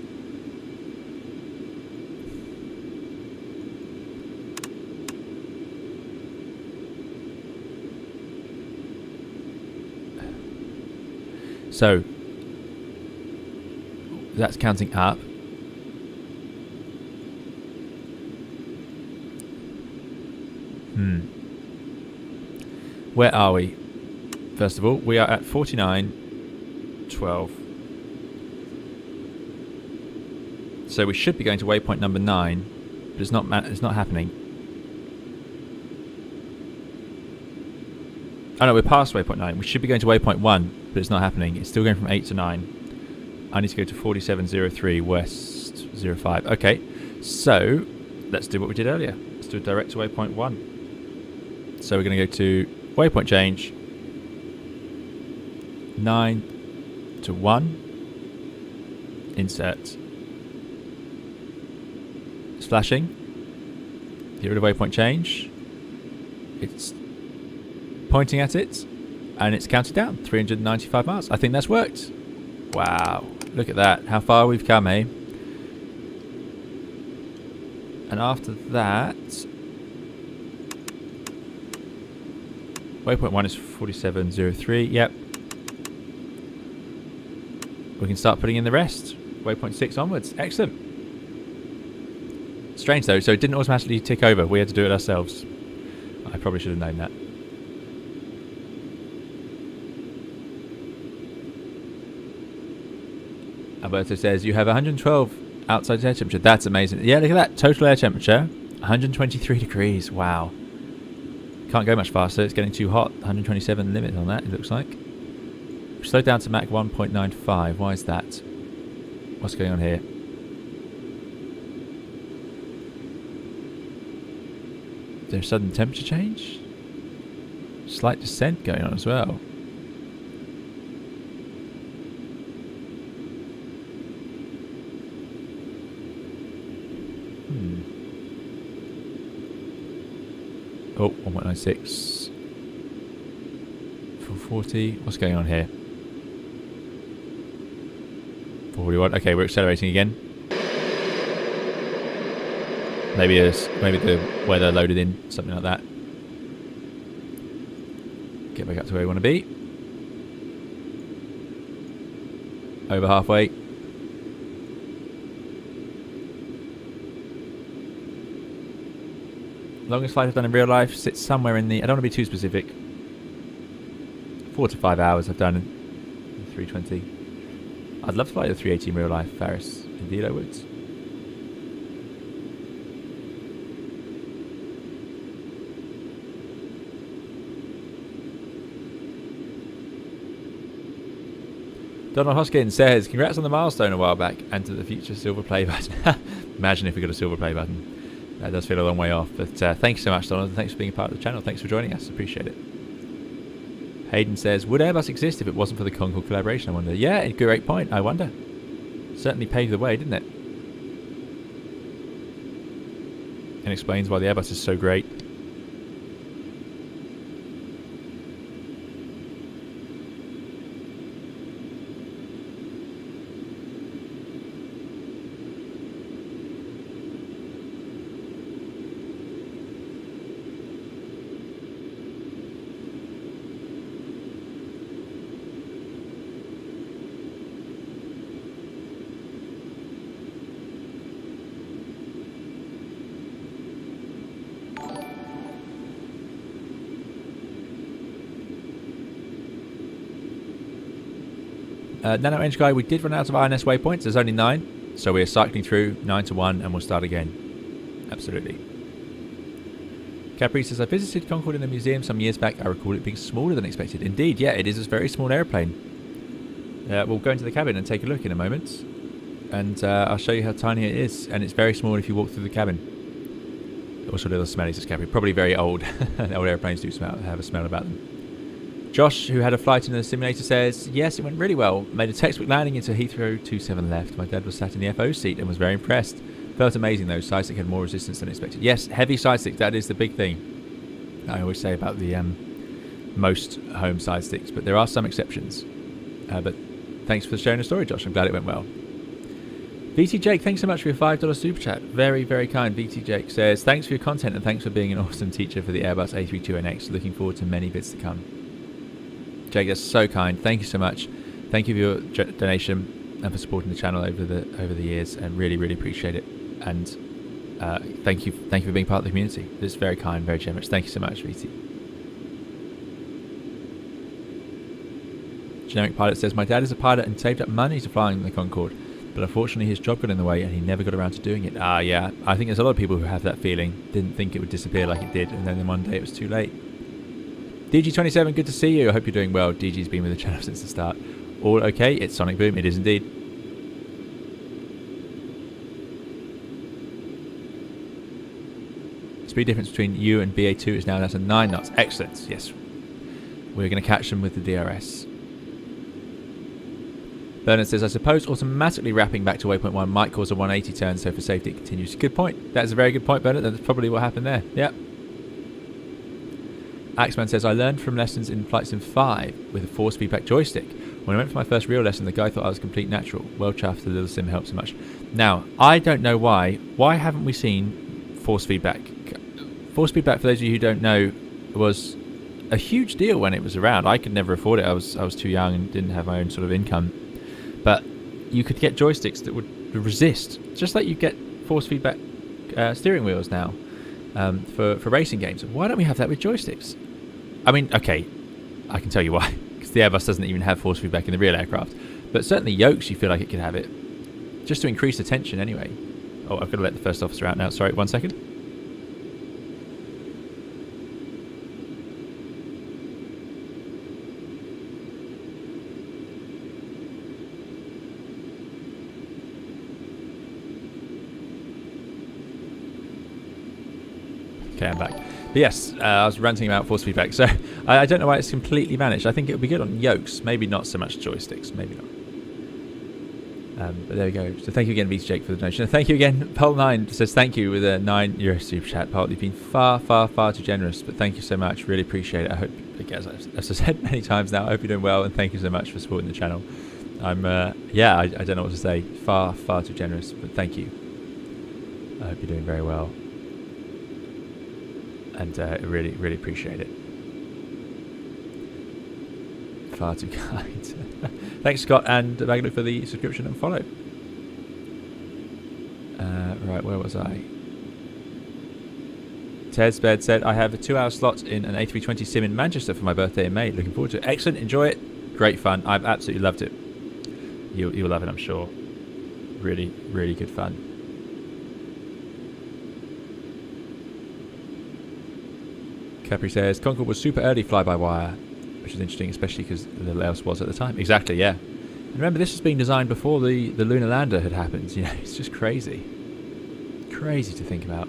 So that's counting up. Where are we? First of all, we are at 49.12. So we should be going to waypoint number 9, but it's not happening. Oh no, we're past waypoint 9. We should be going to waypoint 1, but it's not happening. It's still going from 8 to 9. I need to go to 4703 west 05. Okay, so let's do what we did earlier. Let's do a direct to waypoint 1. So we're going to go to waypoint change 9 to 1. Insert. It's flashing. Get rid of waypoint change. It's pointing at it, and it's counted down 395 miles. I think that's worked. Wow, look at that, how far we've come, eh? And after that, waypoint 1 is 4703. Yep, we can start putting in the rest. Waypoint 6 onwards. Excellent. Strange though, so it didn't automatically tick over. We had to do it ourselves. I probably should have known that. Alberto says, you have 112 outside air temperature. That's amazing. Yeah, look at that. Total air temperature, 123 degrees. Wow. Can't go much faster. It's getting too hot. 127 limit on that, it looks like. We've slowed down to Mach 1.95. Why is that? What's going on here? Is there a sudden temperature change? Slight descent going on as well. Oh, 1.96. 440. What's going on here? 441. Okay, we're accelerating again. Maybe the weather loaded in, something like that. Get back up to where we want to be. Over halfway. Longest flight I've done in real life sits somewhere in the... I don't want to be too specific. 4 to 5 hours I've done in 320. I'd love to fly the 380 in real life, Faris. Indeed I would. Donald Hoskins says, congrats on the milestone a while back and to the future silver play button. Imagine if we got a silver play button. That does feel a long way off, but thanks so much, Donald, and thanks for being a part of the channel. Thanks for joining us, appreciate it. Hayden says, would Airbus exist if it wasn't for the Concorde collaboration, I wonder? Yeah, great point, I wonder. Certainly paved the way, didn't it? And explains why the Airbus is so great. Nano Range Guy, we did run out of INS waypoints. There's only 9, so we're cycling through 9 to 1 and we'll start again. Absolutely. Capri says, I visited Concorde in a museum some years back. I recall it being smaller than expected. Indeed, yeah, it is a very small airplane. We'll go into the cabin and take a look in a moment, and I'll show you how tiny it is. And it's very small if you walk through the cabin. Also a little smelly, says Capri. Probably very old. Old airplanes do have a smell about them. Josh, who had a flight in the simulator, says, yes, it went really well. Made a textbook landing into Heathrow 27 left. My dad was sat in the FO seat and was very impressed. Felt amazing though. Side stick had more resistance than expected. Yes, heavy side stick. That is the big thing I always say about the most home side sticks. But there are some exceptions. But thanks for sharing the story, Josh. I'm glad it went well. VT Jake, thanks so much for your $5 super chat. Very, very kind. VT Jake says, thanks for your content and thanks for being an awesome teacher for the Airbus A320 NEO. Looking forward to many bits to come. Jake, that's so kind. Thank you so much. Thank you for your donation and for supporting the channel over the years, and really, really appreciate it. And thank you for being part of the community. It's very kind, very generous. Thank you so much, VT. Generic Pilot says, my dad is a pilot and saved up money to fly in the Concorde, but unfortunately his job got in the way and he never got around to doing it. Yeah, I think there's a lot of people who have that feeling, didn't think it would disappear like it did, and then one day it was too late. DG27, good to see you. I hope you're doing well. DG's been with the channel since the start. All okay? It's Sonic Boom. It is indeed. Speed difference between you and BA2 is now down to 9 knots. Excellent. Yes. We're going to catch them with the DRS. Bernard says, I suppose automatically wrapping back to waypoint 1 might cause a 180 turn, so for safety it continues. Good point. That's a very good point, Bernard. That's probably what happened there. Yep. Axeman says, I learned from lessons in Flight Sim 5 with a force feedback joystick. When I went for my first real lesson, the guy thought I was complete natural. Well chuffed, the little sim helped so much. Now, I don't know why. Why haven't we seen force feedback? Force feedback, for those of you who don't know, was a huge deal when it was around. I could never afford it. I was too young and didn't have my own sort of income. But you could get joysticks that would resist, just like you get force feedback steering wheels now for racing games. Why don't we have that with joysticks? I mean, okay, I can tell you why. Because the Airbus doesn't even have force feedback in the real aircraft. But certainly yokes, you feel like it could have it. Just to increase the tension anyway. Oh, I've got to let the first officer out now. Sorry, 1 second. Okay, I'm back. But yes, I was ranting about force feedback, so I don't know why it's completely vanished. I think it would be good on yokes, maybe not so much joysticks, maybe not. But there we go. So thank you again, VT Jake, for the donation. And thank you again, Pol9 says thank you with a €9 super chat. Pol, you've been far, far, far too generous, but thank you so much. Really appreciate it. I hope, as I've said many times now, I hope you're doing well, and thank you so much for supporting the channel. Yeah, I don't know what to say. Far, far too generous, but thank you. I hope you're doing very well. And really, really appreciate it. Far too kind. Thanks, Scott and Magna, for the subscription and follow. Right, where was I? Ted Sped said, I have a 2-hour slot in an A320 sim in Manchester for my birthday in May. Looking forward to it. Excellent. Enjoy it. Great fun. I've absolutely loved it. You'll love it, I'm sure. Really, really good fun. Capri says, Concorde was super early fly-by-wire, which is interesting, especially because little else was at the time. Exactly, yeah. And remember, this was being designed before the lunar lander had happened. You know, it's just crazy. Crazy to think about.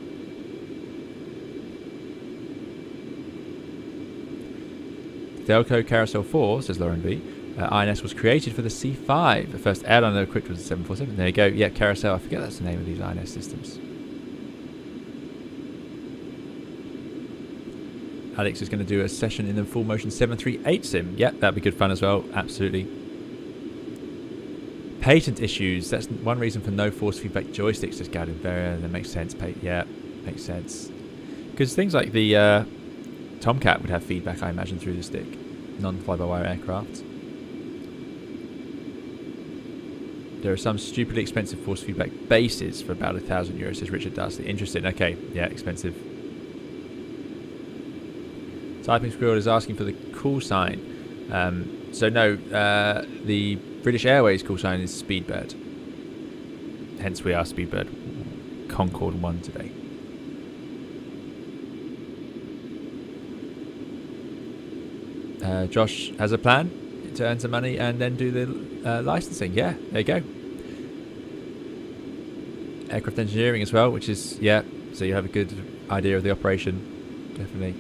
Delco Carousel 4, says Lauren B. INS was created for the C5. The first airliner equipped was the 747. There you go. Yeah, Carousel. I forget that's the name of these INS systems. Alex is going to do a session in the full motion 738 sim. Yeah, that'd be good fun as well. Absolutely. Patent issues. That's one reason for no force feedback joysticks, says Gavin Vera. That makes sense. Yeah, makes sense. Because things like the Tomcat would have feedback, I imagine, through the stick. Non-fly-by-wire aircraft. There are some stupidly expensive force feedback bases for about €1,000, says Richard Dusty. Interesting. Okay, yeah, expensive. Typing Squirrel is asking for the call sign. So no, the British Airways call sign is Speedbird. Hence we are Speedbird Concorde 1 today. Josh has a plan to earn some money and then do the licensing. Yeah, there you go. Aircraft engineering as well, which is, yeah, so you have a good idea of the operation. Definitely.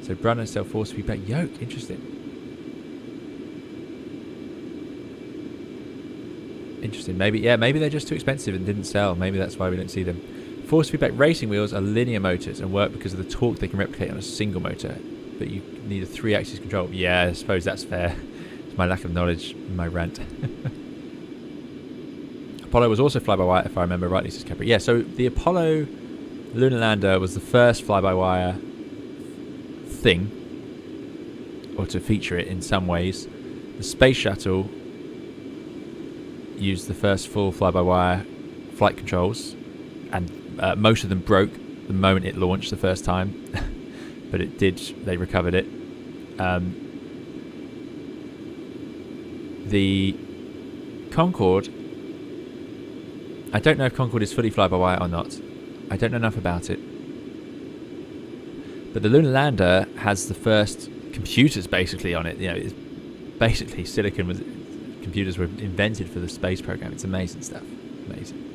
So Brunner sell force feedback yoke. Interesting. Interesting. Maybe they're just too expensive and didn't sell. Maybe that's why we don't see them. Force feedback racing wheels are linear motors and work because of the torque they can replicate on a single motor. But you need a 3-axis control. Yeah, I suppose that's fair. It's my lack of knowledge in my rant. Apollo was also fly-by-wire, if I remember rightly, says Capri. Yeah, so the Apollo lunar lander was the first fly-by-wire thing, or to feature it in some ways. The space shuttle used the first full fly-by-wire flight controls, and most of them broke the moment it launched the first time. But it did, they recovered it. The Concorde, I don't know if Concorde is fully fly-by-wire or not. I don't know enough about it. But the lunar lander has the first computers basically on it. You know, it's basically computers were invented for the space program. It's amazing stuff. Amazing.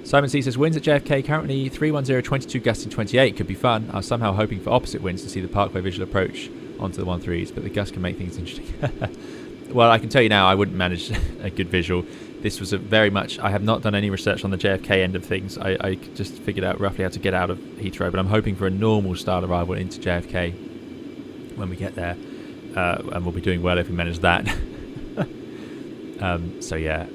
Simon C says, winds at JFK currently 310, 22 gusting 28. Could be fun. I was somehow hoping for opposite winds to see the Parkway visual approach onto the 13s, but the gust can make things interesting. Well, I can tell you now, I wouldn't manage a good visual. This was a very much, I have not done any research on the JFK end of things. I just figured out roughly how to get out of Heathrow, but I'm hoping for a normal style arrival into JFK when we get there. And we'll be doing well if we manage that. So yeah.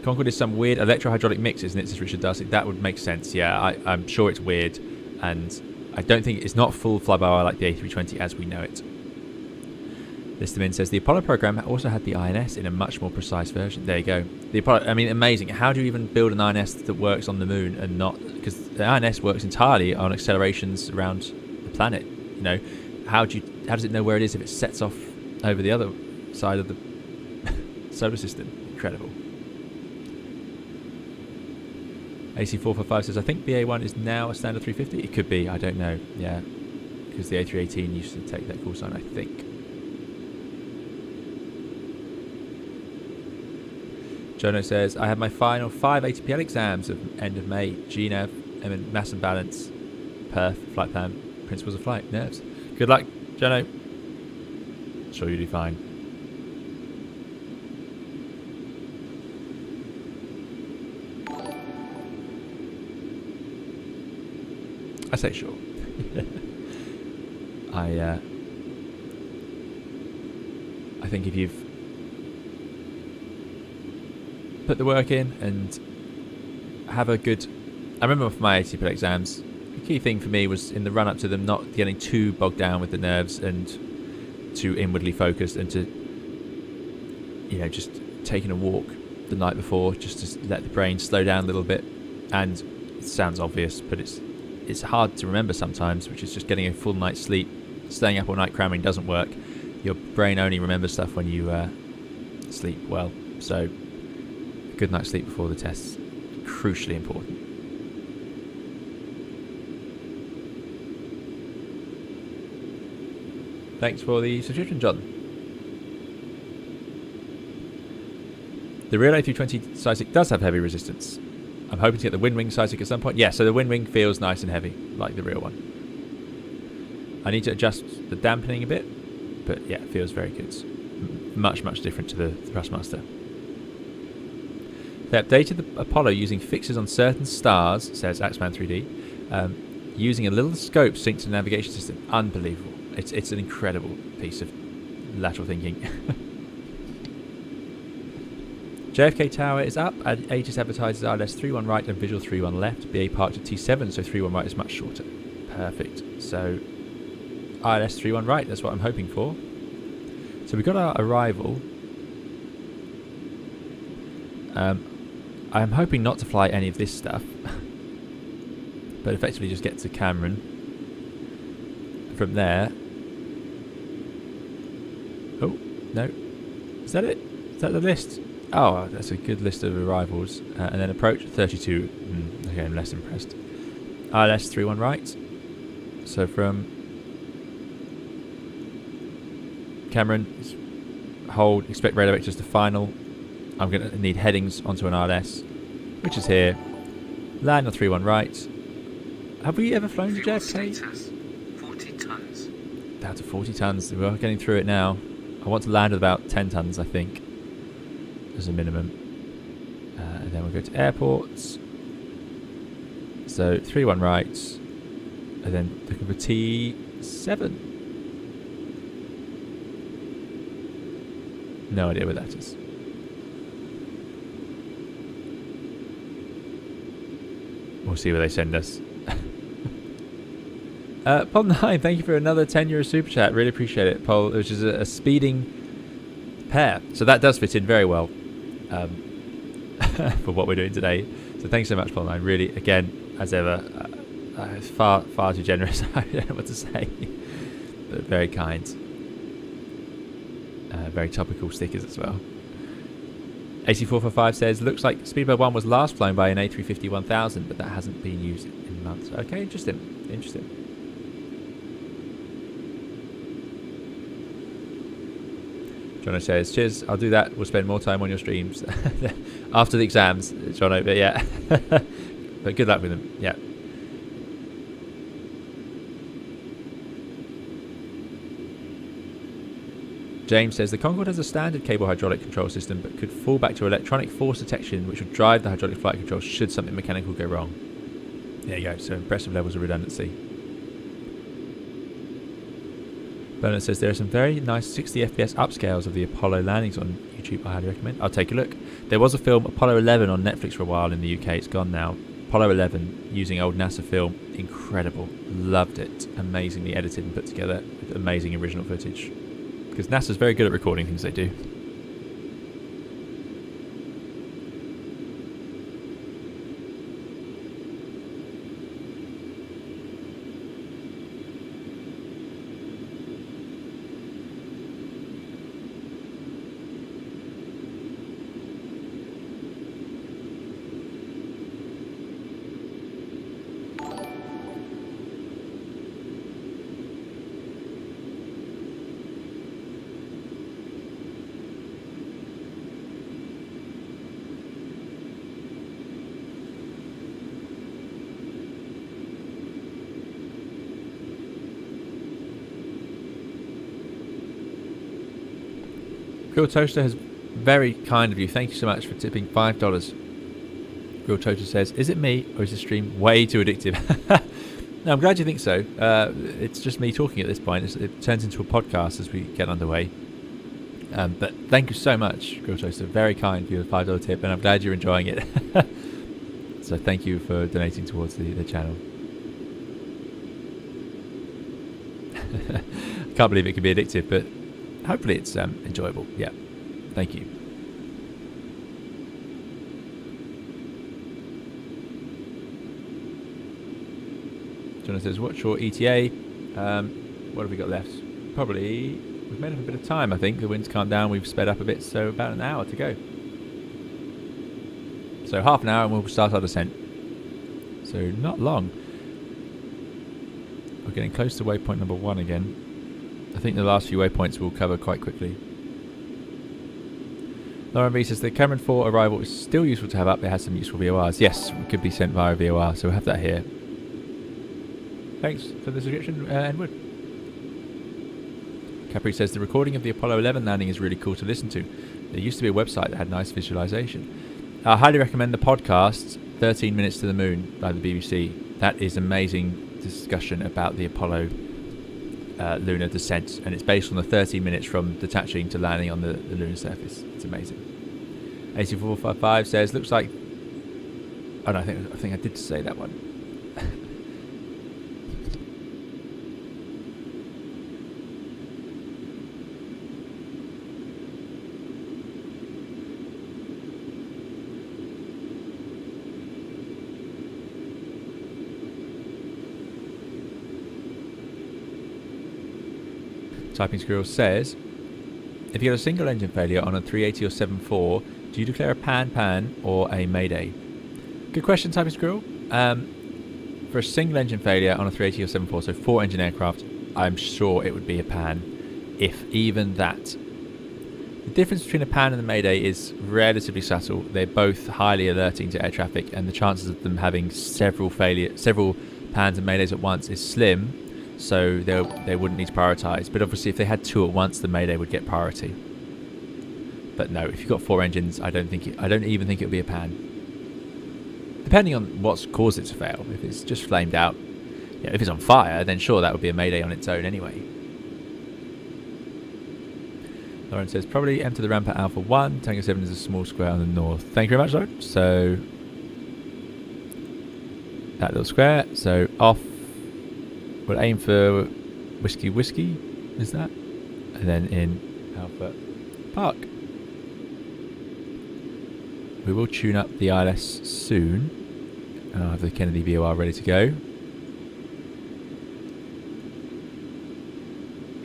Concorde is some weird electro-hydraulic mix, isn't it, says Richard Darcy? That would make sense, yeah. I'm sure it's weird, and I don't think it's not full fly-by-wire like the A320 as we know it. Listerman says, the Apollo program also had the INS in a much more precise version. There you go. The Apollo, I mean, amazing. How do you even build an INS that works on the moon and not... Because the INS works entirely on accelerations around the planet, you know. How does it know where it is if it sets off over the other side of the solar system? Incredible. AC445 says, I think the A1 is now a standard 350. It could be, I don't know. Yeah, because the A318 used to take that call sign, I think. Jono says, I have my final 5 ATPL exams of end of May. GNAV, mass and balance, perf, flight plan, principles of flight, nerves. Good luck, Jono. Sure you'll do fine. I say sure. I think if you've put the work in and have a good... I remember for my ATPL exams, the key thing for me was in the run-up to them not getting too bogged down with the nerves and too inwardly focused, and to, you know, just taking a walk the night before just to let the brain slow down a little bit. And it sounds obvious, but it's hard to remember sometimes, which is just getting a full night's sleep. Staying up all night cramming doesn't work. Your brain only remembers stuff when you sleep well. So a good night's sleep before the test's crucially important. Thanks for the suggestion, John. The real A320 Seismic does have heavy resistance. I'm hoping to get the wind wing Seismic at some point. Yeah, so the wind wing feels nice and heavy, like the real one. I need to adjust the dampening a bit, but yeah, it feels very good. Much, much different to the Thrustmaster. They updated the Apollo using fixes on certain stars, says Axman 3D, using a little scope synced to the navigation system. Unbelievable. It's an incredible piece of lateral thinking. JFK Tower is up, and Aegis advertises RLS 31 right and visual 31 left. BA parked at T7, so 31 right is much shorter. Perfect. So RLS 31 right, that's what I'm hoping for. So we got our arrival. I'm hoping not to fly any of this stuff, but effectively just get to Cameron. From there... Oh, no. Is that it? Is that the list? Oh, that's a good list of arrivals. And then approach 32. Okay, I'm less impressed. RLS 31 right. So from Cameron, hold, expect radar vectors to final. I'm going to need headings onto an RLS, which is here. Land on 31 right. Have we ever flown to Fuel JFK? status 40 tons. Down to 40 tons. We are getting through it now. I want to land at about 10 tons, I think, as a minimum. And then we'll go to airports. So 3-1 right. And then looking for T7. No idea where that is. We'll see where they send us. Paul 9, thank you for another €10 super chat. Really appreciate it, Paul, which is a speeding pair. So that does fit in very well for what we're doing today. So thanks so much, Paul 9. Really, again, as ever, far too generous. I don't know what to say. But very kind. Very topical stickers as well. AC445 says, looks like Speedbird 1 was last flown by an A350 1000, but that hasn't been used in months. Okay, interesting. Jono says, cheers, I'll do that. We'll spend more time on your streams after the exams, Jono, but yeah. But good luck with them, yeah. James says, the Concorde has a standard cable hydraulic control system, but could fall back to electronic force detection, which would drive the hydraulic flight control should something mechanical go wrong. There you go, so impressive levels of redundancy. Bernard says, there are some very nice 60 FPS upscales of the Apollo landings on YouTube. I highly recommend. I'll take a look. There was a film, Apollo 11, on Netflix for a while in the UK. It's gone now. Apollo 11, using old NASA film. Incredible. Loved it. Amazingly edited and put together with amazing original footage. Because NASA's very good at recording things they do. Grill Toaster has very kind of you. Thank you so much for tipping $5. Grill Toaster says, is it me or is the stream way too addictive? No, I'm glad you think so. It's just me talking at this point. It turns into a podcast as we get underway. But thank you so much, Grill Toaster. Very kind for your $5 tip, and I'm glad you're enjoying it. So thank you for donating towards the channel. I can't believe it can be addictive, but hopefully it's enjoyable. Yeah, thank you. Jonathan says, what's your ETA? What have we got left? Probably, we've made up a bit of time, I think. The wind's calmed down, we've sped up a bit, so about an hour to go. So half an hour and we'll start our descent. So not long. We're getting close to waypoint number 1 again. I think the last few waypoints we'll cover quite quickly. Lauren V says the Cameron 4 arrival is still useful to have up. It has some useful VORs. Yes, it could be sent via VOR, so we'll have that here. Thanks for the suggestion, Edward. Capri says the recording of the Apollo 11 landing is really cool to listen to. There used to be a website that had nice visualization. I highly recommend the podcast 13 Minutes to the Moon by the BBC. That is amazing discussion about the Apollo lunar descent, and it's based on the 13 minutes from detaching to landing on the lunar surface. It's amazing. 8455 says, looks like... Oh no, I think I did say that one. Typing Squirrel says, if you had a single engine failure on a 380 or 74, do you declare a pan or a mayday? Good question, Typing Squirrel. For a single engine failure on a 380 or 74, so 4 engine aircraft, I'm sure it would be a pan, if even that. The difference between a pan and a mayday is relatively subtle. They're both highly alerting to air traffic, and the chances of them having several pans and maydays at once is slim, so they wouldn't need to prioritise. But obviously, if they had 2 at once, the mayday would get priority. But no, if you've got 4 engines, I don't even think it would be a pan. Depending on what's caused it to fail. If it's just flamed out, if it's on fire, then sure, that would be a mayday on its own anyway. Lauren says, probably enter the ramp at Alpha 1. Tango 7 is a small square on the north. Thank you very much, Lauren. So, that little square. So, off. We'll aim for Whiskey, is that? And then in Alpha Park. We will tune up the ILS soon. And I'll have the Kennedy VOR ready to go.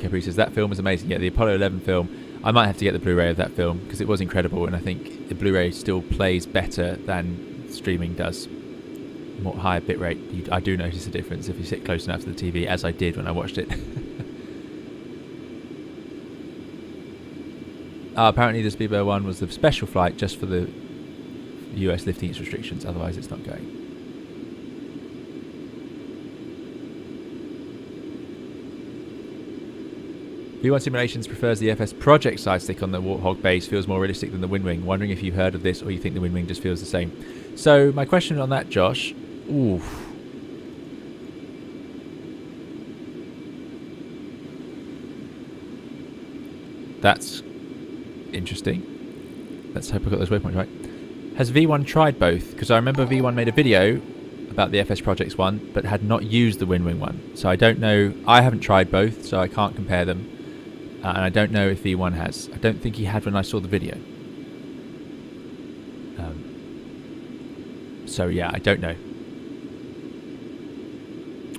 Capri says, that film was amazing. Yeah, the Apollo 11 film. I might have to get the Blu-ray of that film because it was incredible, and I think the Blu-ray still plays better than streaming does. More higher bitrate. I do notice a difference if you sit close enough to the TV, as I did when I watched it. Apparently the Speedbird one was the special flight just for the US lifting its restrictions, otherwise it's not going. V1 Simulations prefers the FS project side stick on the Warthog base, feels more realistic than the Windwing. Wondering if you've heard of this or you think the Windwing just feels the same. So my question on that, Josh, that's interesting. Let's hope I got those waypoints right. Has V1 tried both? Because I remember V1 made a video about the FS Projects one, but had not used the Windwing one. So I don't know. I haven't tried both, so I can't compare them. And I don't know if V1 has. I don't think he had when I saw the video. So yeah, I don't know.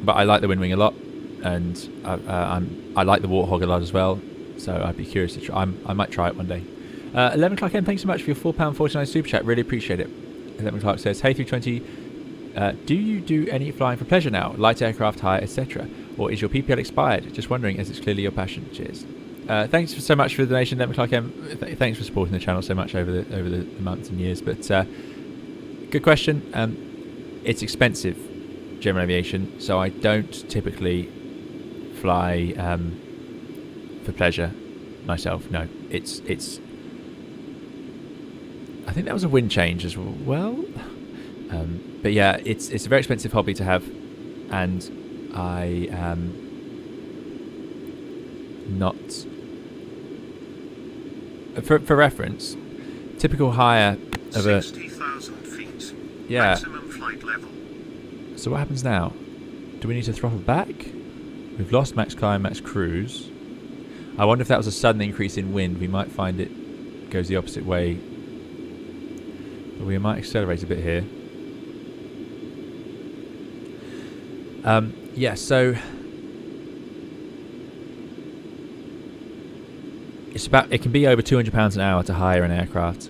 But I like the Windwing a lot, and I like the Warthog a lot as well. So I'd be curious to try. I might try it one day. 11 Clark M, thanks so much for your £4.49 super chat. Really appreciate it. 11 Clark says, hey 320, do you do any flying for pleasure now? Light aircraft, hire, etc.? Or is your PPL expired? Just wondering, as it's clearly your passion. Cheers. Thanks so much for the donation, 11 Clark M. Thanks for supporting the channel so much over the months and years. But good question. It's expensive, general aviation, so I don't typically fly for pleasure myself. No, it's. I think that was a wind change as well. But yeah, it's a very expensive hobby to have, and I not for reference. Typical hire of a 60,000 feet. Yeah. Maximum flight level. So what happens now? Do we need to throttle back? We've lost max climb, max cruise. I wonder if that was a sudden increase in wind. We might find it goes the opposite way. But we might accelerate a bit here. Yeah, so it can be over £200 an hour to hire an aircraft.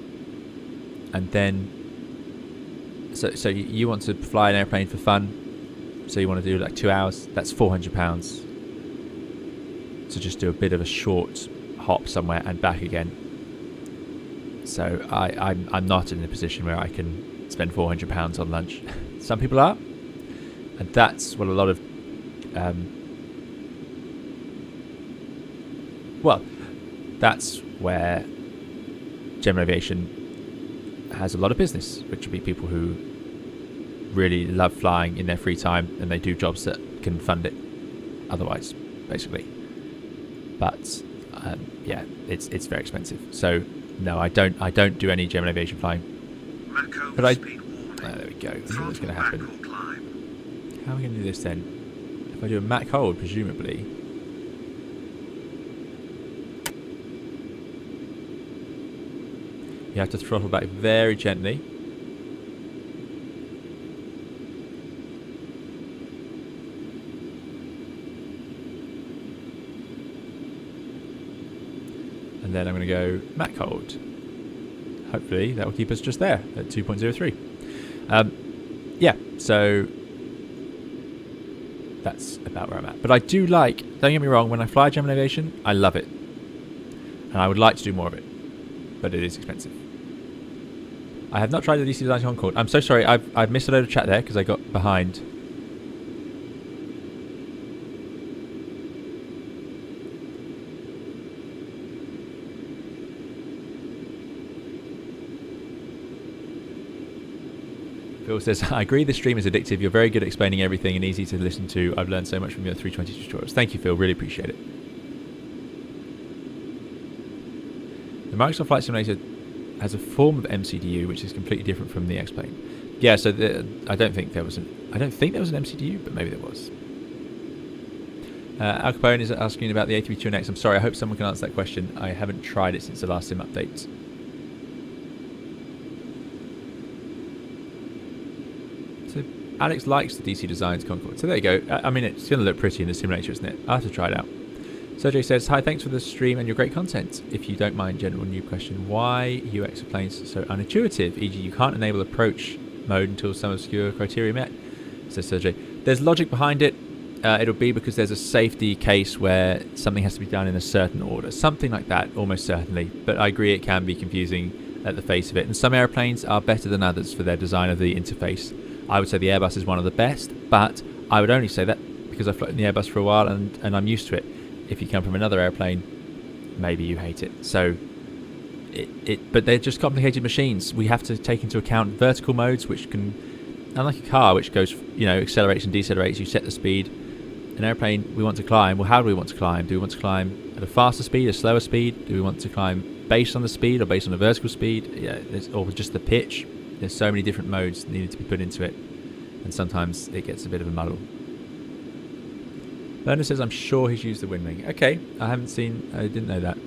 And then so you want to fly an airplane for fun, so you want to do like 2 hours, that's £400 to just do a bit of a short hop somewhere and back again. So I'm not in a position where I can spend £400 on lunch. Some people are, and that's what a lot of that's where general aviation has a lot of business, which would be people who really love flying in their free time and they do jobs that can fund it otherwise, basically. But yeah, it's very expensive. So no, I don't do any general aviation flying. But there we go. I knew what's going to happen. How are we going to do this then? If I do a Mach hold, presumably. You have to throttle back very gently. And then I'm going to go Mach hold. Hopefully that will keep us just there at 2.03. Yeah, so that's about where I'm at. But I do like, don't get me wrong, when I fly general aviation, I love it. And I would like to do more of it. But it is expensive. I have not tried the DC design Concorde. I'm so sorry, I've missed a load of chat there because I got behind. Phil says, I agree the stream is addictive. You're very good at explaining everything and easy to listen to. I've learned so much from your 320 tutorials. Thank you, Phil. Really appreciate it. The Microsoft Flight Simulator has a form of MCDU which is completely different from the X-Plane. Yeah, so I don't think there was an MCDU, but maybe there was. Al Capone is asking about the A320X. I'm sorry, I hope someone can answer that question. I haven't tried it since the last sim update. So Alex likes the DC Designs Concorde. So there you go. I mean, it's going to look pretty in the simulator, isn't it? I'll have to try it out. Sergey says, hi, thanks for the stream and your great content. If you don't mind, general new question, why UX are planes so unintuitive? E.g., you can't enable approach mode until some obscure criteria met, says Sergey. There's logic behind it. It'll be because there's a safety case where something has to be done in a certain order. Something like that, almost certainly. But I agree it can be confusing at the face of it. And some airplanes are better than others for their design of the interface. I would say the Airbus is one of the best, but I would only say that because I've flown in the Airbus for a while and I'm used to it. If you come from another airplane, maybe you hate it. So, but they're just complicated machines. We have to take into account vertical modes, which can, unlike a car, which goes, accelerates and decelerates. You set the speed. An airplane we want to climb. Well, how do we want to climb? Do we want to climb at a faster speed, a slower speed? Do we want to climb based on the speed or based on the vertical speed? Or just the pitch? There's so many different modes needed to be put into it, and sometimes it gets a bit of a muddle. Lerner says, I'm sure he's used the wind wing. Okay, I didn't know that.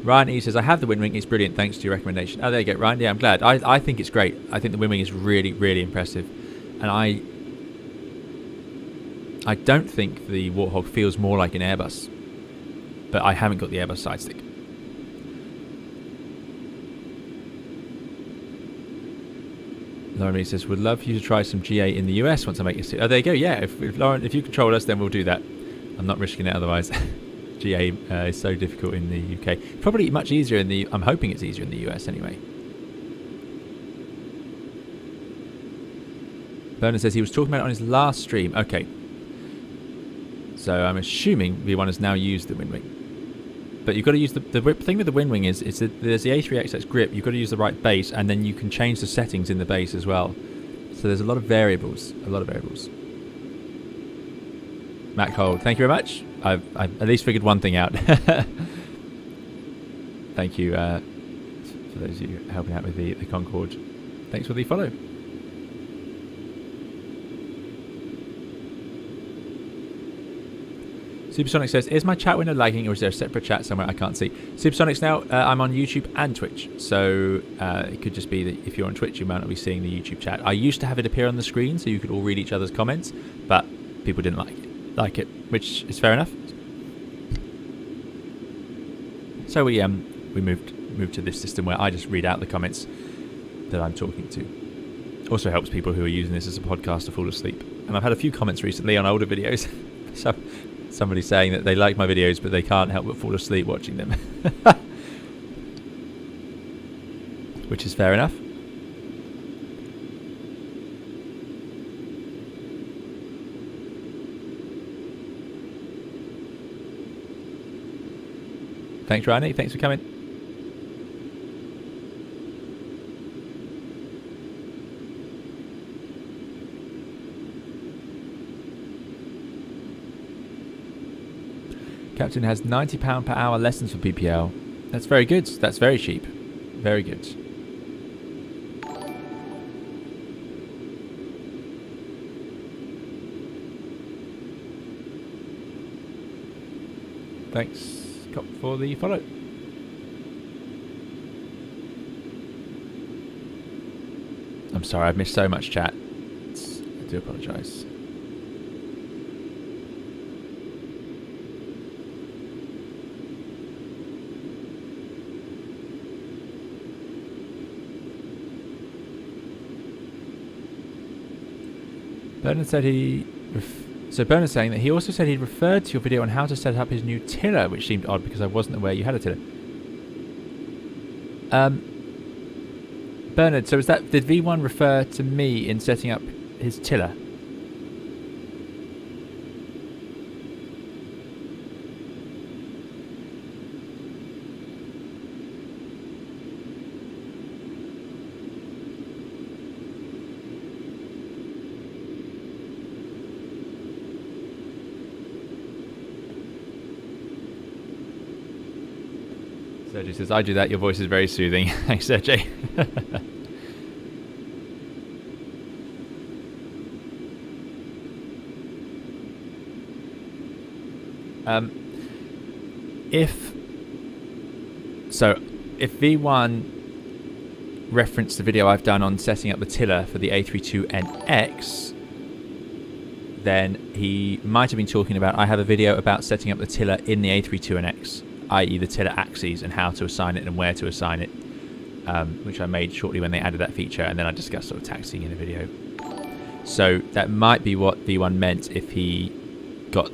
Ryan E says, I have the wind wing. It's brilliant. Thanks to your recommendation. Oh, there you go, Ryan. Yeah, I'm glad. I think it's great. I think the wind wing is really, really impressive. And I don't think the Warthog feels more like an Airbus. But I haven't got the Airbus side stick. Lauren says, would love for you to try some GA in the US once I make it. Oh, there you go. Yeah, if Lauren, if you control us, then we'll do that. I'm not risking it otherwise. GA is so difficult in the UK. Probably much easier I'm hoping it's easier in the US anyway. Bernard says he was talking about it on his last stream. Okay. So I'm assuming V1 has now used the wind wing. But you've got to use the thing with the wind wing is that there's the A3XX grip. You've got to use the right base, and then you can change the settings in the base as well. So there's a lot of variables. Matt Cole, thank you very much. I've at least figured one thing out. Thank you for those of you helping out with the Concorde. Thanks for the follow. Supersonic says, is my chat window lagging or is there a separate chat somewhere I can't see? Supersonic's now, I'm on YouTube and Twitch. So it could just be that if you're on Twitch, you might not be seeing the YouTube chat. I used to have it appear on the screen so you could all read each other's comments, but people didn't like it, which is fair enough. So we moved to this system where I just read out the comments that I'm talking to. Also helps people who are using this as a podcast to fall asleep. And I've had a few comments recently on older videos. So somebody saying that they like my videos but they can't help but fall asleep watching them. Which is fair enough. Thanks, Ryan. Thanks for coming. Captain has £90 per hour lessons for PPL. That's very good. That's very cheap. Very good. Thanks, Cop, for the follow. I'm sorry, I've missed so much chat. I do apologise. Bernard said Bernard's saying that he also said he'd referred to your video on how to set up his new tiller, which seemed odd because I wasn't aware you had a tiller. Bernard, so did V1 refer to me in setting up his tiller? Sergey says, I do that. Your voice is very soothing. Thanks, Sergey. If V1 referenced the video I've done on setting up the tiller for the A320NX, then he might have been talking about, I have a video about setting up the tiller in the A320NX, i.e. the tiller axes and how to assign it and where to assign it, which I made shortly when they added that feature, and then I discussed sort of taxiing in the video. So that might be what V1 meant if he got...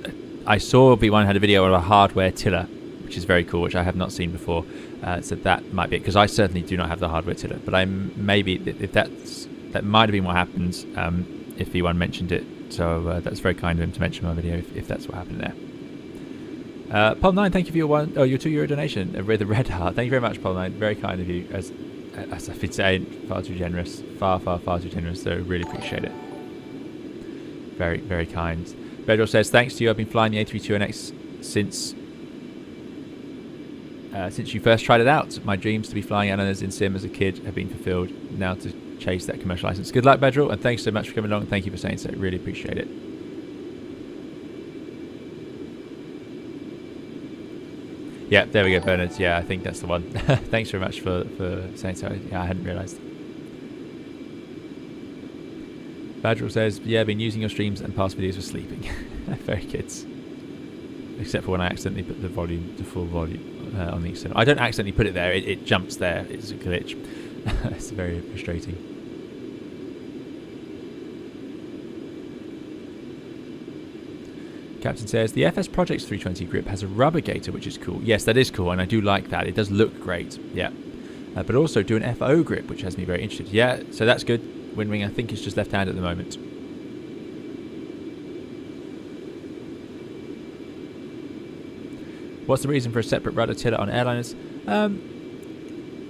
I saw V1 had a video of a hardware tiller, which is very cool, which I have not seen before. So that might be it, because I certainly do not have the hardware tiller. But if that might have been what happened if V1 mentioned it. So that's very kind of him to mention my video if that's what happened there. Pol9, thank you for your €2 donation with a red heart. Thank you very much, Pol9. Very kind of you. As I've been saying, far too generous, far too generous. So really appreciate it. Very, very kind. Bedro says, thanks to you, I've been flying the A320NX since you first tried it out. My dreams to be flying airliners in sim as a kid have been fulfilled. Now to chase that commercial license. Good luck, Bedro, and thanks so much for coming along. Thank you for saying so. Really appreciate it. Yeah, there we go, Bernard. Yeah, I think that's the one. Thanks very much for saying so. Yeah, I hadn't realised. Badril says, yeah, I've been using your streams and past videos for sleeping. Very kids. Except for when I accidentally put the full volume on the external. I don't accidentally put it there, it jumps there. It's a glitch. It's very frustrating. Captain says, the FS Projects 320 grip has a rubber gaiter, which is cool. Yes, that is cool, and I do like that. It does look great, yeah. But also do an FO grip, which has me very interested. Yeah, so that's good. Windwing, I think, is just left-hand at the moment. What's the reason for a separate rudder tiller on airliners?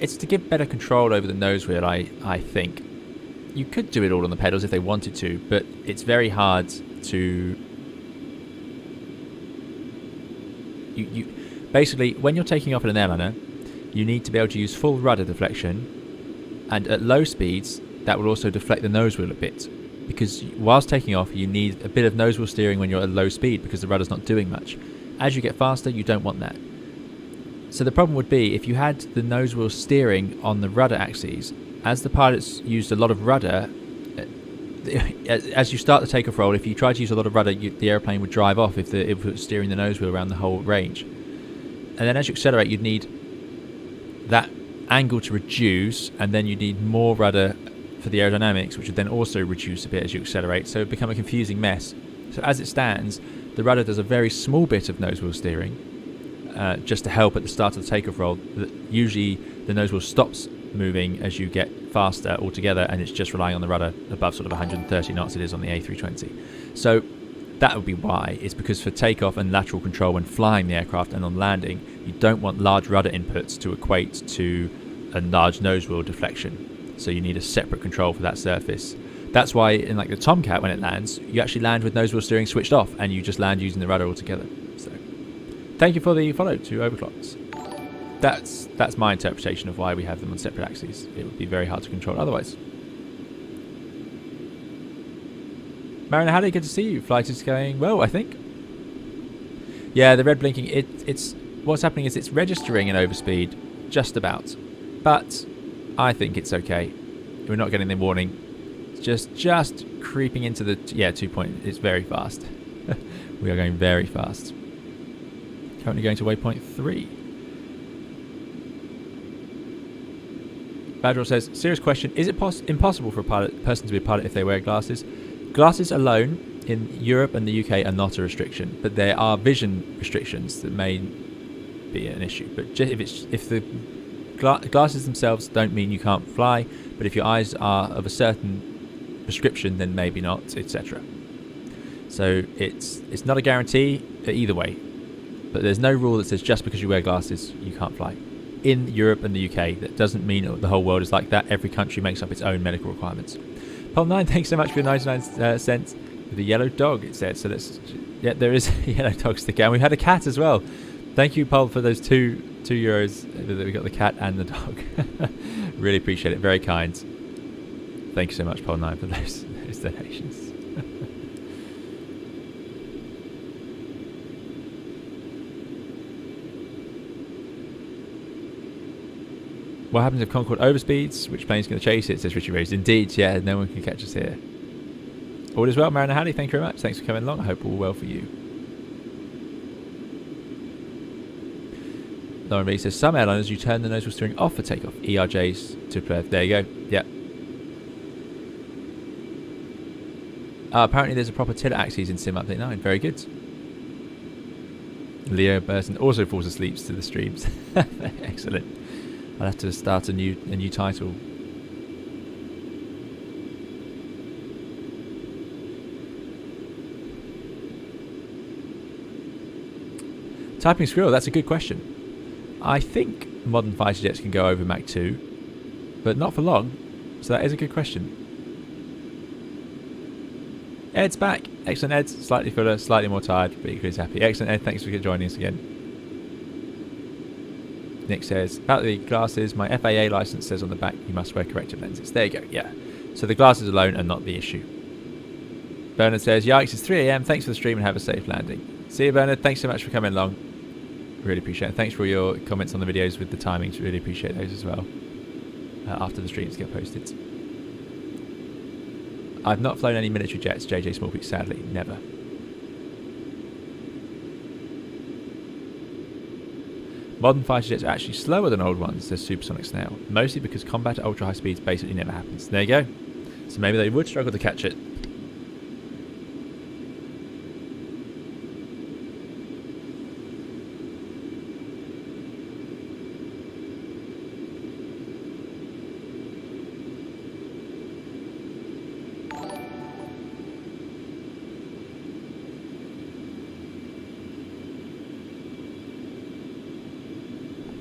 It's to give better control over the nose wheel, I think. You could do it all on the pedals if they wanted to, but it's very hard to... Basically, when you're taking off in an airliner, you need to be able to use full rudder deflection, and at low speeds, that will also deflect the nose wheel a bit, because whilst taking off, you need a bit of nose wheel steering when you're at low speed, because the rudder's not doing much. As you get faster, you don't want that. So the problem would be if you had the nose wheel steering on the rudder axes, as the pilots used a lot of rudder, as you start the takeoff roll, if you try to use a lot of rudder, the airplane would drive off if it was steering the nose wheel around the whole range. And then as you accelerate, you'd need that angle to reduce, and then you need more rudder for the aerodynamics, which would then also reduce a bit as you accelerate, so it would become a confusing mess. So as it stands, the rudder does a very small bit of nose wheel steering, just to help at the start of the takeoff roll. Usually the nose wheel stops moving as you get faster altogether, and it's just relying on the rudder above sort of 130 knots it is on the A320. So that would be why. It's because for takeoff and lateral control when flying the aircraft and on landing, you don't want large rudder inputs to equate to a large nose wheel deflection. So you need a separate control for that surface. That's why in like the Tomcat, when it lands, you actually land with nose wheel steering switched off, and you just land using the rudder altogether. So thank you for the follow to Overclocks. That's my interpretation of why we have them on separate axes. It would be very hard to control otherwise. Mariner, how did it get to see you? Flight is going well, I think. Yeah, the red blinking, it's what's happening is it's registering an overspeed, just about. But I think it's okay. We're not getting the warning. It's just creeping into the 2 point. It's very fast. We are going very fast. Currently going to waypoint 3. Badril says, serious question, is it impossible for a person to be a pilot if they wear glasses? Glasses alone in Europe and the UK are not a restriction, but there are vision restrictions that may be an issue. But if the glasses themselves don't mean you can't fly, but if your eyes are of a certain prescription, then maybe not, etc. So it's not a guarantee either way, but there's no rule that says just because you wear glasses you can't fly. In Europe and the UK, that doesn't mean the whole world is like that. Every country makes up its own medical requirements. Pol9, thanks so much for your 99 cents. The yellow dog, it says. So there is a yellow dog sticker, and we've had a cat as well. Thank you, Paul, for those €2 that we got, the cat and the dog. Really appreciate it. Very kind. Thank you so much, Paul 9, for those donations. What happens if Concorde overspeeds? Which plane's going to chase it? Says Richie Rose. Indeed, yeah, no one can catch us here. All is well, Marina Halley. Thank you very much. Thanks for coming along. I hope all well for you. Lauren B says, some airliners, you turn the nose wheel steering off for takeoff. ERJs to play. There you go. Yeah. Apparently there's a proper tiller axis in Sim Update 9. Very good. Leo Burton also falls asleep to the streams. Excellent. I'll have to start a new title. Typing Squirrel, that's a good question. I think modern fighter jets can go over Mach 2, but not for long. So that is a good question. Ed's back. Excellent, Ed. Slightly fuller, slightly more tired, but equally happy. Excellent, Ed. Thanks for joining us again. Nick says, about the glasses, my FAA license says on the back you must wear corrective lenses. There you go, yeah. So the glasses alone are not the issue. Bernard says, yikes, it's 3 AM. Thanks for the stream and have a safe landing. See you, Bernard. Thanks so much for coming along. Really appreciate it. Thanks for all your comments on the videos with the timings. Really appreciate those as well. After the streams get posted. I've not flown any military jets, JJ Smallpeak, sadly. Never. Modern fighter jets are actually slower than old ones, says Supersonic Snail. Mostly because combat at ultra high speeds basically never happens. There you go. So maybe they would struggle to catch it.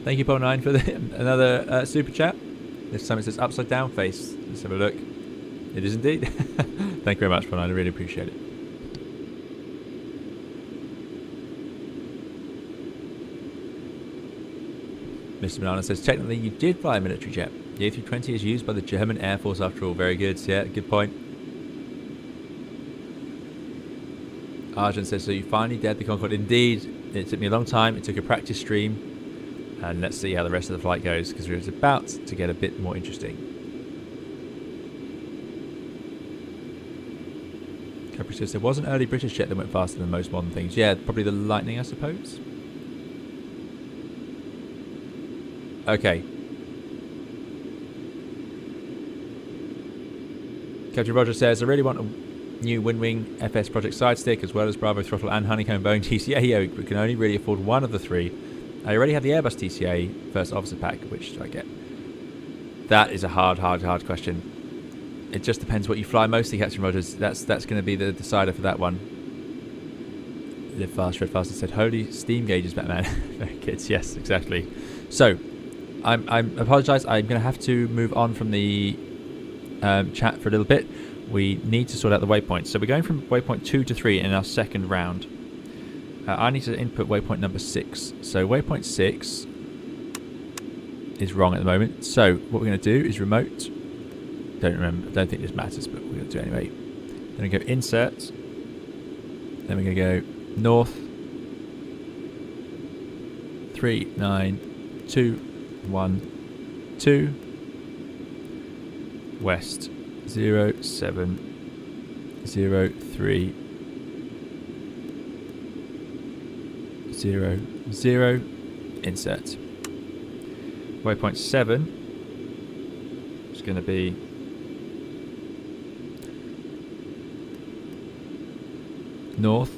Thank you, Paul9, for another super chat. This time it says upside down face. Let's have a look. It is indeed. Thank you very much, Paul9. I really appreciate it. Mr. Banana says, technically you did fly a military jet. The A320 is used by the German Air Force after all. Very good. Yeah, good point. Arjun says, so you finally dared the Concorde. Indeed. It took me a long time. It took a practice stream. And let's see how the rest of the flight goes, because it's about to get a bit more interesting. Capri says there was an early British jet that went faster than most modern things. Yeah, probably the Lightning, I suppose. Okay. Captain Roger says, I really want a new Wing FS Project side stick, as well as Bravo Throttle and Honeycomb Boeing TCA yoke, but can only really afford one of the three. I already have the Airbus TCA First Officer Pack. Which do I get? That is a hard question. It just depends what you fly mostly, Captain Rogers. That's going to be the decider for that one. Live Fast, Red Fast said, holy steam gauges, Batman. Very good. Yes, exactly. So, I apologise. I'm going to have to move on from the chat for a little bit. We need to sort out the waypoints. So we're going from waypoint 2 to 3 in our second round. I need to input waypoint number 6. So waypoint 6 is wrong at the moment. So what we're going to do is remote. Don't think this matters, but we're going to do it anyway. Then we go insert. Then we're going to go north 39212 west 0703 00 insert. Waypoint 7 is going to be north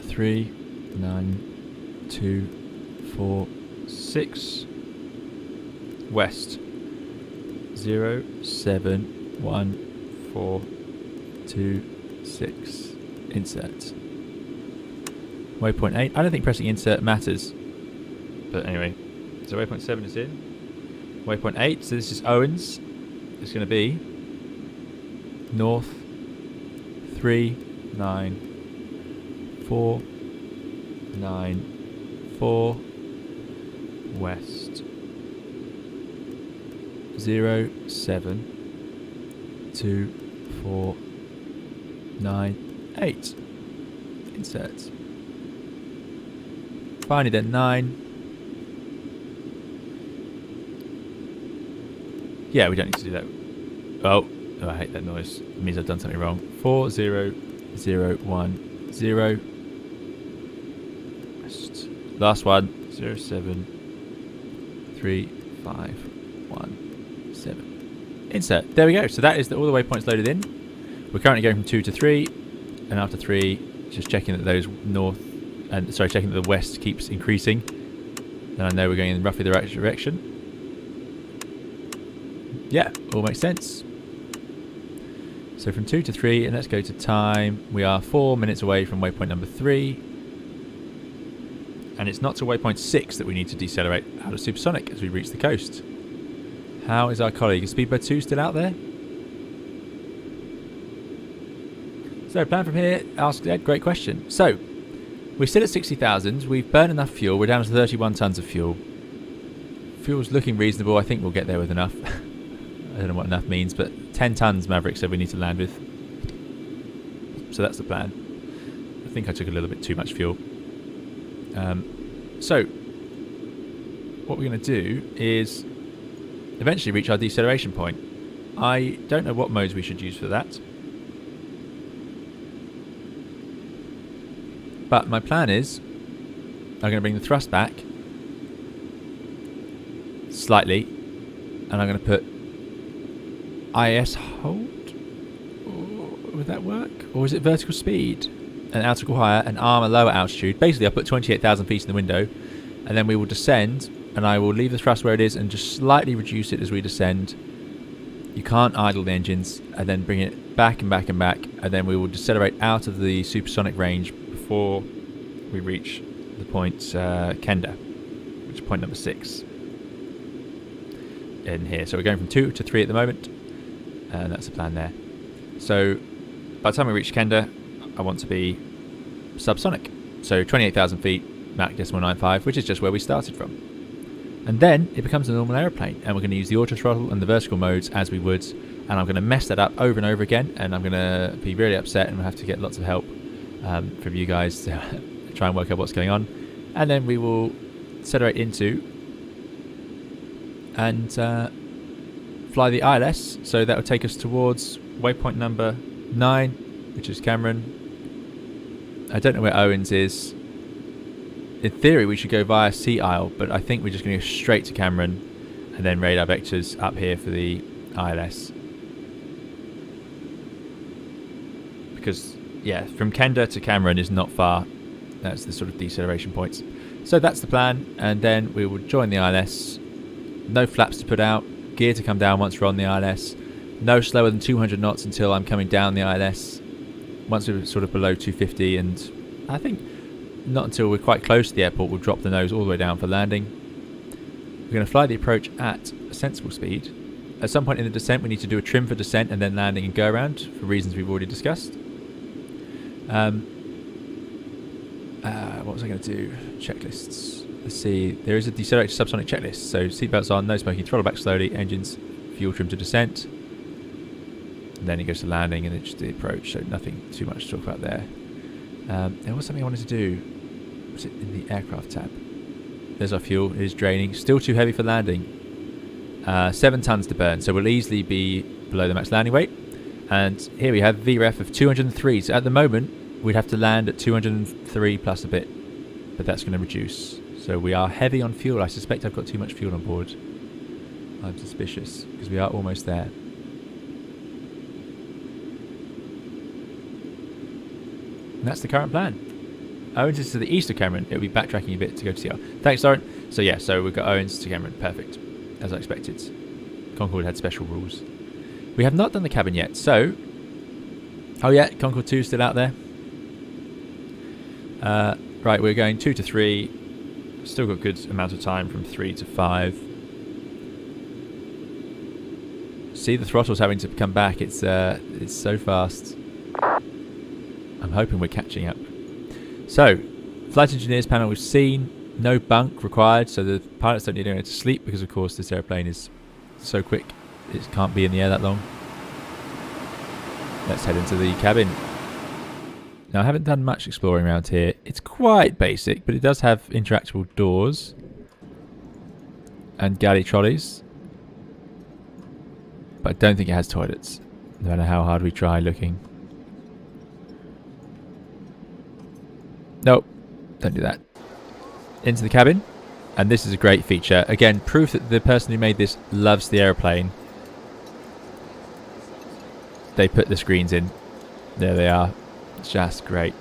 39246 west 071426 insert. Waypoint 8. I don't think pressing insert matters. But anyway. So waypoint 7 is in. Waypoint 8. So this is Owens. It's going to be north 39490 94 west 07249 insert. Finally then 9. Yeah, we don't need to do that. Oh, I hate that noise. It means I've done something wrong. 40010 west. Last one 0735117. Insert. There we go. So that is all the waypoints loaded in. We're currently going from 2 to 3, and after 3, just checking that those checking that the west keeps increasing. Then I know we're going in roughly the right direction. Yeah, all makes sense. So from 2 to 3, and let's go to time. We are 4 minutes away from waypoint number 3. And it's not to waypoint 6 that we need to decelerate out of Supersonic as we reach the coast. How is our colleague? Is Speedbird 2 still out there? So plan from here, ask Ed, great question. So, we're still at 60,000, we've burned enough fuel, we're down to 31 tonnes of fuel. Fuel's looking reasonable, I think we'll get there with enough. I don't know what enough means, but 10 tonnes Maverick said we need to land with. So that's the plan. I think I took a little bit too much fuel. So, what we're going to do is eventually reach our deceleration point. I don't know what modes we should use for that. But my plan is, I'm going to bring the thrust back slightly, and I'm going to put IS hold. Would that work? Or is it vertical speed? An altical higher, an arm a lower altitude. Basically, I'll put 28,000 feet in the window, and then we will descend, and I will leave the thrust where it is and just slightly reduce it as we descend. You can't idle the engines, and then bring it back and back and back, and then we will decelerate out of the supersonic range before we reach the point Kenda, which is point number 6 in here. So we're going from 2 to 3 at the moment, and that's the plan there. So by the time we reach Kenda, I want to be subsonic. So 28,000 feet, Mach 0.95, which is just where we started from. And then it becomes a normal aeroplane, and we're going to use the auto throttle and the vertical modes as we would, and I'm going to mess that up over and over again, and I'm going to be really upset, and we'll have to get lots of help from you guys to try and work out what's going on. And then we will accelerate into and fly the ILS, so that will take us towards waypoint number 9, which is Cameron. I don't know where Owens is. In theory we should go via Sea Isle, but I think we're just going to go straight to Cameron and then radar vectors up here for the ILS. Because, yeah, from Kenda to Cameron is not far. That's the sort of deceleration points. So that's the plan, and then we will join the ILS. No flaps to put out, gear to come down once we're on the ILS. No slower than 200 knots until I'm coming down the ILS. Once we're sort of below 250, and I think not until we're quite close to the airport we'll drop the nose all the way down for landing. We're going to fly the approach at a sensible speed. At some point in the descent we need to do a trim for descent and then landing and go around for reasons we've already discussed. What was I going to do? Checklists. Let's see. There is a decelerated subsonic checklist. So seatbelts on, no smoking, throttle back slowly, engines, fuel trim to descent. And then it goes to landing and then just the approach. So nothing too much to talk about there. There was something I wanted to do. Was it in the aircraft tab? There's our fuel. It is draining. Still too heavy for landing. 7 tons to burn. So we'll easily be below the max landing weight. And here we have VREF of 203. So at the moment, we'd have to land at 203 plus a bit. But that's going to reduce. So we are heavy on fuel. I suspect I've got too much fuel on board. I'm suspicious because we are almost there. And that's the current plan. Owens is to the east of Cameron. It'll be backtracking a bit to go to Sea Isle. Thanks, Lauren. So yeah, so we've got Owens to Cameron. Perfect. As I expected. Concorde had special rules. We have not done the cabin yet, so... Oh yeah, Concorde 2 is still out there. Right, we're going 2 to 3. Still got a good amount of time from 3 to 5. See, the throttle's having to come back. It's so fast. I'm hoping we're catching up. So, Flight engineers panel we've seen, no bunk required, so the pilots don't need anywhere to sleep because of course this airplane is so quick it can't be in the air that long. Let's head into the cabin. Now I haven't done much exploring around here. It's quite basic, but it does have interactable doors and galley trolleys. But I don't think it has toilets, no matter how hard we try looking. Nope, don't do that. Into the cabin, and this is a great feature. Again, proof that the person who made this loves the aeroplane. They put the screens in. There they are. Just great.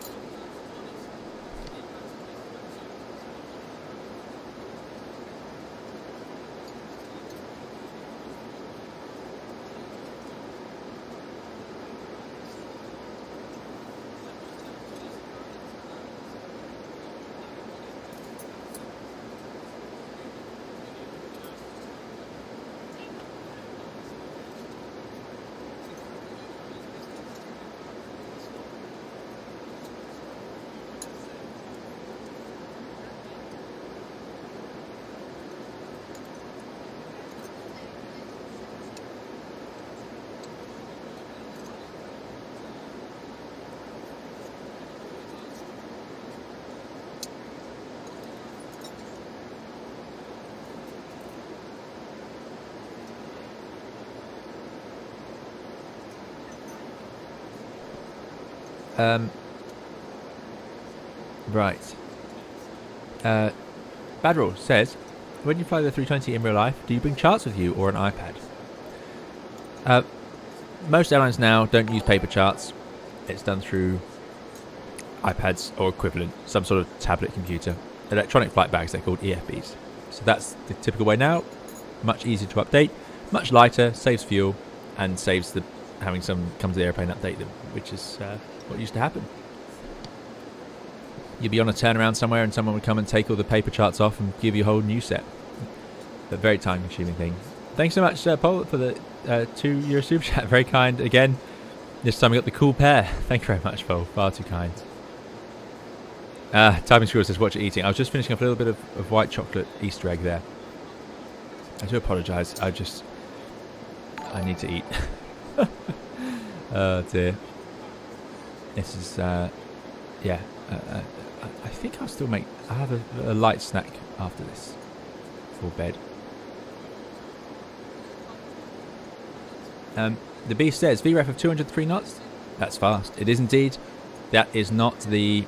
Right. Badrol says, when you fly the 320 in real life, do you bring charts with you or an iPad? Most airlines now don't use paper charts. It's done through iPads or equivalent, some sort of tablet computer. Electronic flight bags, they're called EFBs. So that's the typical way now. Much easier to update, much lighter, saves fuel, and saves the having some come to the airplane update them, which is what used to happen. You'd be on a turnaround somewhere and someone would come and take all the paper charts off and give you a whole new set. A very time consuming thing. Thanks so much, Paul, for the €2 super chat. Very kind. Again, this time we got the cool pair. Thank you very much, Paul. Far too kind. Timing Squirrel says, watch it eating. I was just finishing off a little bit of white chocolate Easter egg there. I do apologise. I need to eat. Oh dear. This is, yeah. I think I'll still I'll have a light snack after this for bed. The Beast says, VREF of 203 knots. That's fast. It is indeed. That is not the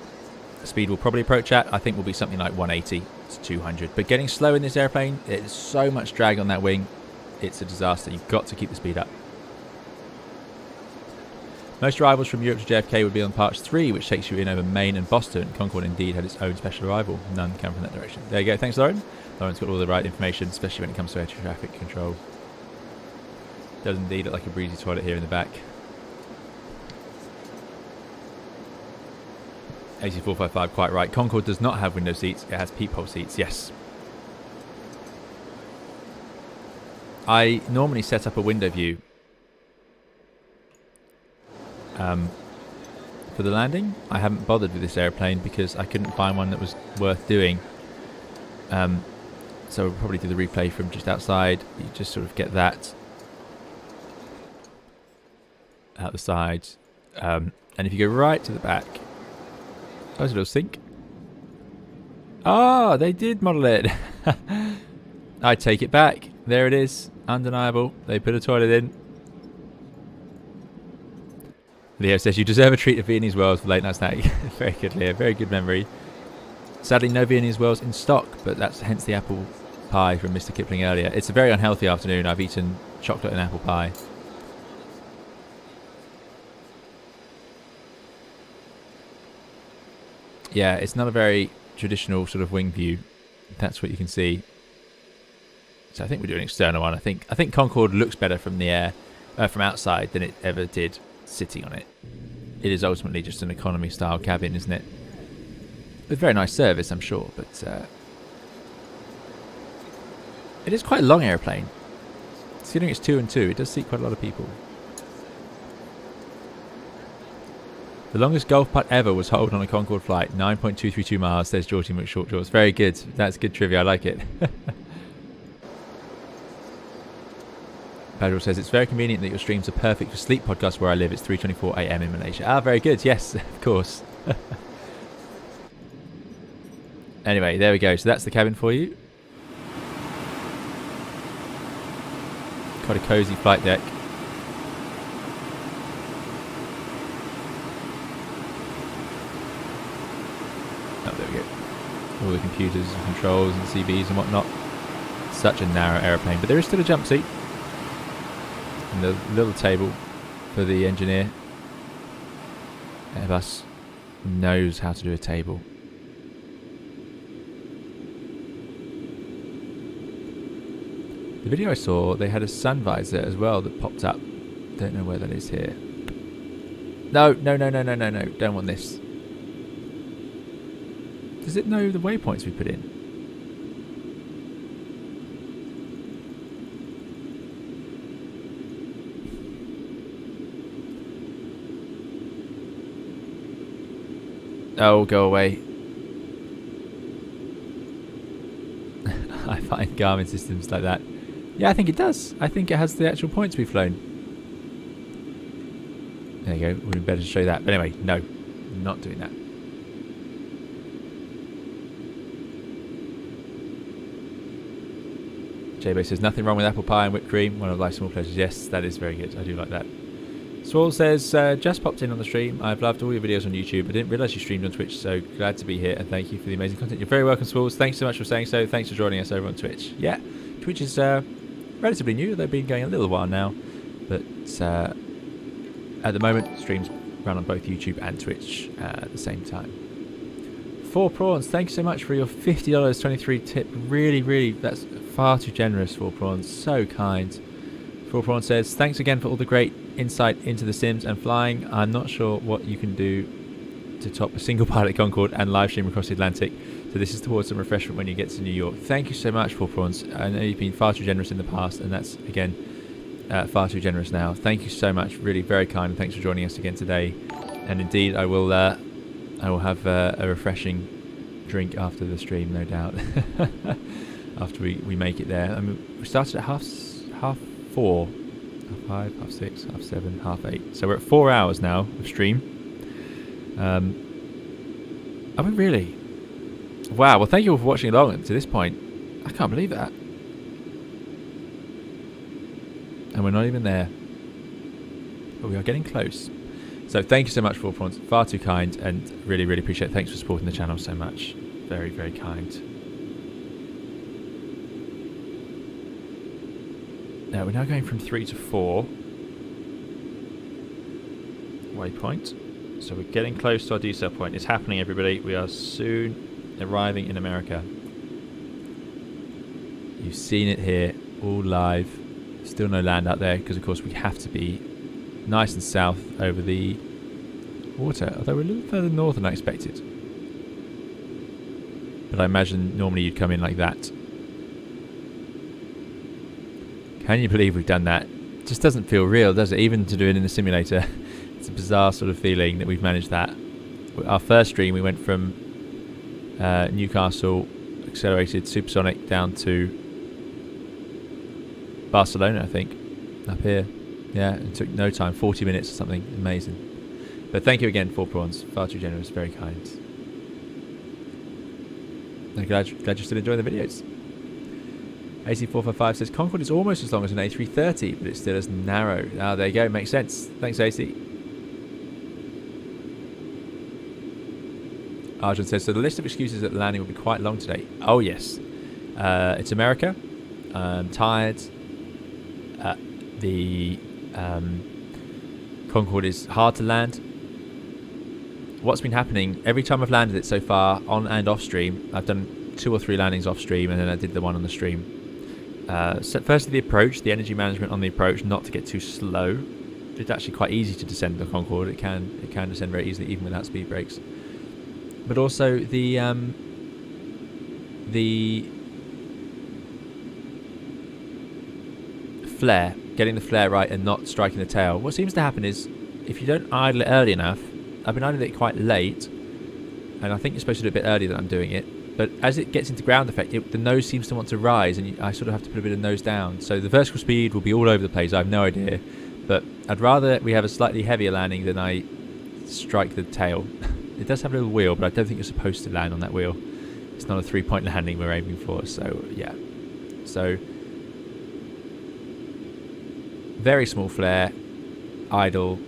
speed we'll probably approach at. I think will be something like 180 to 200. But getting slow in this airplane, there's so much drag on that wing. It's a disaster. You've got to keep the speed up. Most arrivals from Europe to JFK would be on Parch 3, which takes you in over Maine and Boston. Concorde indeed had its own special arrival. None come from that direction. There you go. Thanks, Lauren. Lauren's got all the right information, especially when it comes to air traffic control. Does indeed look like a breezy toilet here in the back. 8455, quite right. Concorde does not have window seats. It has peephole seats, yes. I normally set up a window view for the landing. I haven't bothered with this airplane because I couldn't find one that was worth doing. So we'll probably do the replay from just outside. You just sort of get that out the side. And if you go right to the back, there's a little sink. Ah, they did model it. I take it back. There it is. Undeniable. They put a toilet in. Leo says, you deserve a treat of Viennese Wells for late night snack. Very good, Leo. Very good memory. Sadly, no Viennese Wells in stock, but that's hence the apple pie from Mr. Kipling earlier. It's a very unhealthy afternoon. I've eaten chocolate and apple pie. Yeah, it's not a very traditional sort of wing view. That's what you can see. So I think we're doing an external one. I think Concorde looks better from the air, from outside than it ever did sitting on it. It is ultimately just an economy style cabin, isn't it? With very nice service, I'm sure, but it is quite a long airplane. Considering it's 2 and 2, it does seat quite a lot of people. The longest golf putt ever was holed on a Concorde flight, 9.232 miles, says Georgie McShortshorts. Very good. That's good trivia. I like it. Badger says, it's very convenient that your streams are perfect for sleep podcasts where I live. It's 3:24 a.m. in Malaysia. Ah, very good. Yes, of course. Anyway, there we go. So that's the cabin for you. Quite a cosy flight deck. Oh, there we go. All the computers and controls and CVs and whatnot. Such a narrow aeroplane, but there is still a jump seat. And the little table for the engineer. Airbus knows how to do a table. The video I saw, they had a sun visor as well that popped up. Don't know where that is here. No. Don't want this. Does it know the waypoints we put in? Oh, go away. I find Garmin systems like that. Yeah, I think it does. I think it has the actual points we've flown. There you go. Would be better to show you that. But anyway, no. Not doing that. J-Bay says, nothing wrong with apple pie and whipped cream. One of life's small pleasures. Yes, that is very good. I do like that. Swall says, just popped in on the stream. I've loved all your videos on YouTube. I didn't realise you streamed on Twitch, so glad to be here. And thank you for the amazing content. You're very welcome, Swalls. Thanks so much for saying so. Thanks for joining us over on Twitch. Yeah, Twitch is relatively new. They've been going a little while now. But at the moment, streams run on both YouTube and Twitch at the same time. 4 prawns, thanks so much for your $50.23 tip. Really, that's far too generous, 4 prawns. So kind. 4 prawns says, thanks again for all the great insight into the sims and flying. I'm not sure what you can do to top a single pilot Concorde and live stream across the Atlantic. So this is towards some refreshment when you get to New York. Thank you so much, 4 prawns. I know you've been far too generous in the past, and that's again far too generous now. Thank you so much. Really very kind. And thanks for joining us again today. And indeed, I will have a refreshing drink after the stream, no doubt. After we make it there. I mean, we started at half 4, half 5, half 6, half 7, half 8. So we're at 4 hours now of stream. Are we really? Wow. Well, thank you all for watching along to this point. I can't believe that. And we're not even there. But we are getting close. So thank you so much, 4 prawns. Far too kind, and really appreciate it. Thanks for supporting the channel so much. Very kind. Now we're now going from 3 to 4 waypoint. So we're getting close to our decel point. It's happening, everybody. We are soon arriving in America. You've seen it here, all live. Still no land out there because, of course, we have to be nice and south over the water. Although we're a little further north than I expected. But I imagine normally you'd come in like that. Can you believe we've done that? It just doesn't feel real, does it? Even to do it in the simulator. It's a bizarre sort of feeling that we've managed that. Our first stream, we went from Newcastle, accelerated supersonic down to Barcelona, I think. Up here. Yeah, it took no time, 40 minutes or something. Amazing. But thank you again, 4 prawns. Far too generous, very kind. I'm glad you're still enjoying the videos. AC455 says, Concorde is almost as long as an A330, but it's still as narrow. Ah, there you go. Makes sense. Thanks, AC. Arjun says, so the list of excuses at the landing will be quite long today. Oh, yes. It's America. I'm tired. The Concorde is hard to land. What's been happening, every time I've landed it so far, on and off stream, I've done 2 or 3 landings off stream, and then I did the one on the stream. So firstly, the approach, the energy management on the approach, not to get too slow. It's actually quite easy to descend the Concorde. It can descend very easily, even without speed brakes. But also the flare, getting the flare right and not striking the tail. What seems to happen is, if you don't idle it early enough, I've been idling it quite late, and I think you're supposed to do it a bit earlier than I'm doing it. But as it gets into ground effect, the nose seems to want to rise, and I sort of have to put a bit of nose down. So the vertical speed will be all over the place. I have no idea, but I'd rather we have a slightly heavier landing than I strike the tail. It does have a little wheel, but I don't think you're supposed to land on that wheel. It's not a 3-point landing we're aiming for. So yeah, so very small flare, idle.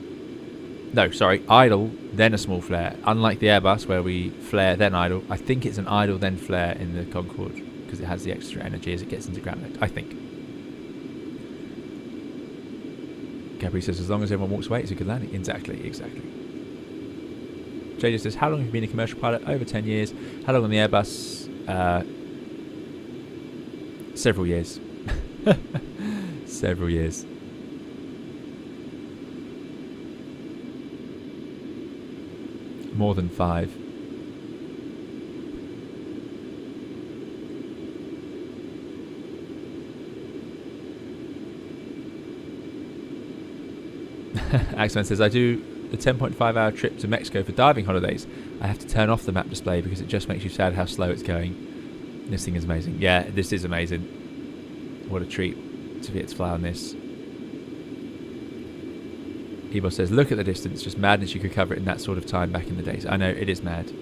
No, sorry, idle, then a small flare. Unlike the Airbus, where we flare, then idle. I think it's an idle, then flare in the Concorde, because it has the extra energy as it gets into ground, I think. Gabri says, as long as everyone walks away, it's a good landing. Exactly. JJ says, how long have you been a commercial pilot? Over 10 years. How long on the Airbus? Several years. Several years. More than 5. Axeman says, I do the 10.5 hour trip to Mexico for diving holidays. I have to turn off the map display because it just makes you sad how slow it's going. This thing is amazing. Yeah, this is amazing. What a treat to be able to fly on this. Ebo says, look at the distance, just madness you could cover it in that sort of time back in the days. I know, it is mad.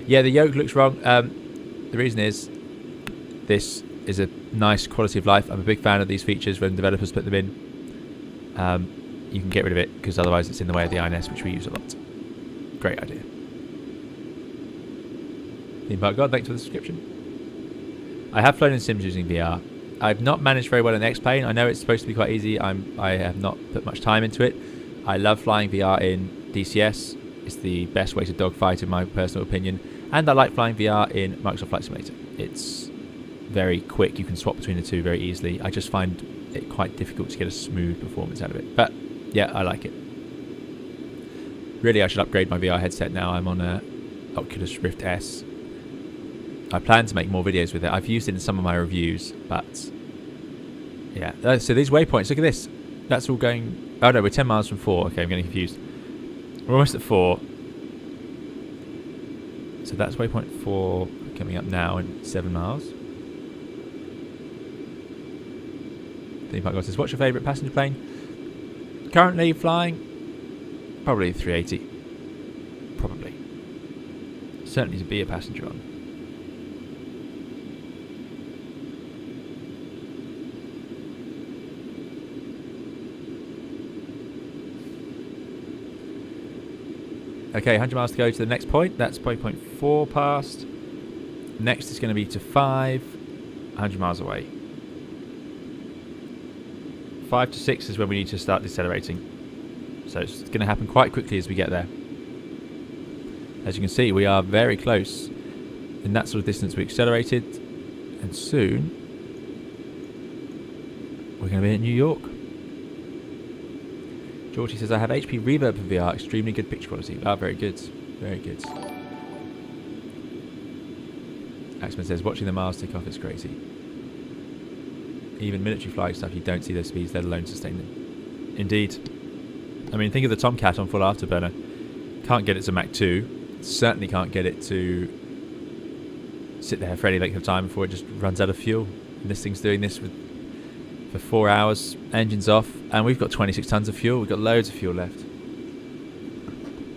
Yeah, the yoke looks wrong. The reason is, this is a nice quality of life. I'm a big fan of these features when developers put them in. You can get rid of it, because otherwise it's in the way of the INS, which we use a lot. Great idea. Theme Park God, thanks for the subscription. I have flown in sims using VR. I've not managed very well in the X-Plane. I know it's supposed to be quite easy. I have not put much time into it. I love flying VR in DCS. It's the best way to dogfight in my personal opinion. And I like flying VR in Microsoft Flight Simulator. It's very quick. You can swap between the two very easily. I just find it quite difficult to get a smooth performance out of it. But yeah, I like it. Really, I should upgrade my VR headset now. I'm on a Oculus Rift S. I plan to make more videos with it. I've used it in some of my reviews, but yeah. So these waypoints, look at this. That's all going... Oh no, we're 10 miles from 4. Okay, I'm getting confused. We're almost at 4. So that's waypoint 4 coming up now in 7 miles. Theme Park God says, what's your favourite passenger plane? Currently flying? Probably 380. Probably. Certainly to be a passenger on. Okay, 100 miles to go to the next point. That's point 4 past. Next is going to be to 5. 100 miles away. 5 to 6 is when we need to start decelerating. So it's going to happen quite quickly as we get there. As you can see, we are very close. In that sort of distance we accelerated. And soon we're going to be in New York. Georgie says, I have HP Reverb for VR, extremely good picture quality. Ah, very good. Very good. Axman says, watching the Mars take off is crazy. Even military flying stuff, you don't see those speeds, let alone sustain them. Indeed. I mean, think of the Tomcat on full afterburner. Can't get it to Mach 2. Certainly can't get it to sit there for any length of time before it just runs out of fuel. And this thing's doing this for 4 hours, engines off, and we've got 26 tons of fuel. We've got loads of fuel left.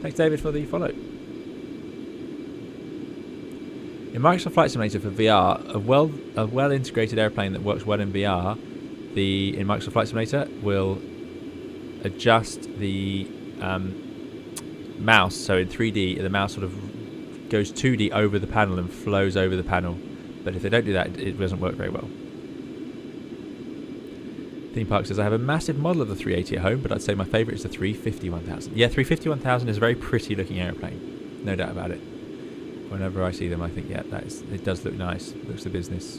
Thanks, David, for the follow. In Microsoft Flight Simulator for VR, a well integrated airplane that works well in VR, in Microsoft Flight Simulator will adjust the mouse. So in 3D, the mouse sort of goes 2D over the panel and flows over the panel. But if they don't do that, it doesn't work very well. Theme Park says, I have a massive model of the 380 at home, but I'd say my favourite is the 350-1000. Yeah, 350-1000 is a very pretty looking aeroplane. No doubt about it. Whenever I see them, I think, yeah, it does look nice. Looks the business.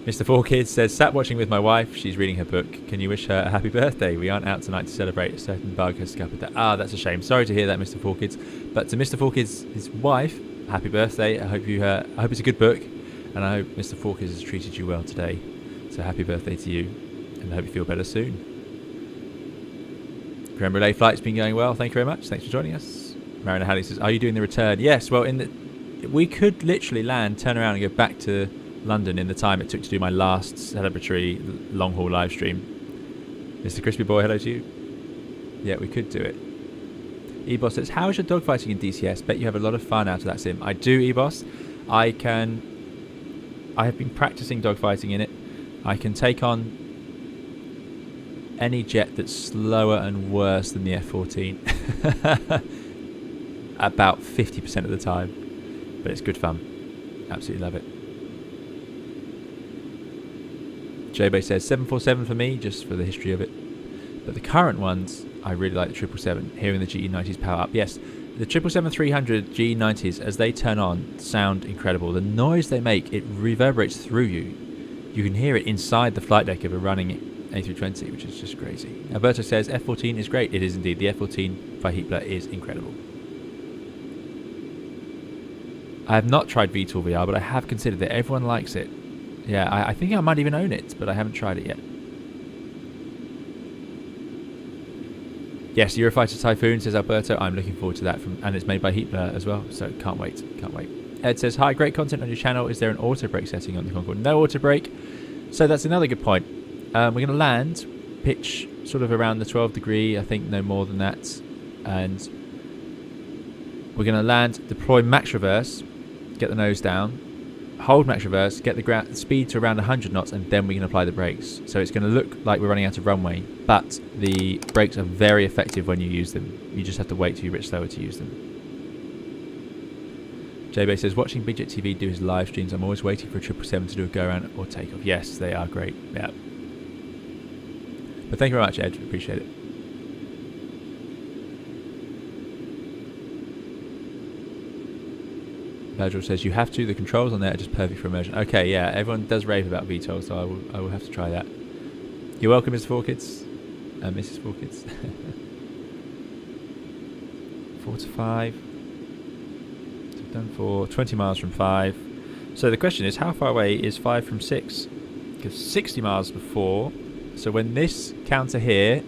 Mr. 4Kids says, sat watching with my wife. She's reading her book. Can you wish her a happy birthday? We aren't out tonight to celebrate. A certain bug has scuppered that. Ah, that's a shame. Sorry to hear that, Mr. 4Kids. But to Mr. 4Kids, his wife, happy birthday. I hope it's a good book. And I hope Mr. 4Kids has treated you well today. So happy birthday to you, and I hope you feel better soon. Creme Brulee flight's been going well. Thank you very much. Thanks for joining us. Mariner Halley says, are you doing the return? Yes. Well, we could literally land, turn around and go back to London in the time it took to do my last celebratory long-haul live stream. Mr. Crispy Boy, hello to you. Yeah, we could do it. Eboss says, how is your dogfighting in DCS? Bet you have a lot of fun out of that sim. I do, Eboss. I have been practicing dogfighting in it. I can take on any jet that's slower and worse than the F-14 about 50% of the time, but it's good fun. Absolutely love it. J-Bay says 747 for me, just for the history of it, but the current ones I really like the 777. Hearing the GE90s power up, yes, the 777-300 GE90s as they turn on sound incredible. The noise they make, it reverberates through you. You can hear it inside the flight deck of a running A320, which is just crazy. Alberto says F-14 is great. It is indeed. The F-14 by Hitler is incredible. I have not tried VTOL VR, but I have considered it. Everyone likes it. Yeah, I think I might even own it, but I haven't tried it yet. Yes, Eurofighter Typhoon, says Alberto. I'm looking forward to that, and it's made by Hitler as well, so can't wait. Can't wait. Ed says, hi, great content on your channel. Is there an auto brake setting on the Concorde? No auto brake. So that's another good point. We're going to land, pitch sort of around the 12 degree, I think no more than that. And we're going to land, deploy max reverse, get the nose down, hold max reverse, get the speed to around 100 knots, and then we can apply the brakes. So it's going to look like we're running out of runway, but the brakes are very effective when you use them. You just have to wait till you're a bit slower to use them. J-Bay says, watching Big Jet TV do his live streams, I'm always waiting for a 777 to do a go-around or takeoff. Yes, they are great. Yeah. But thank you very much, Ed. Appreciate it. Virgil says, you have to. The controls on there are just perfect for immersion. Okay, yeah. Everyone does rave about VTOL, so I will have to try that. You're welcome, Mr. Forkids. Mrs. Forkids. 4 to 5. So we've done 4. 20 miles from 5. So the question is, how far away is 5 from 6? Because 60 miles before. So when this counter here,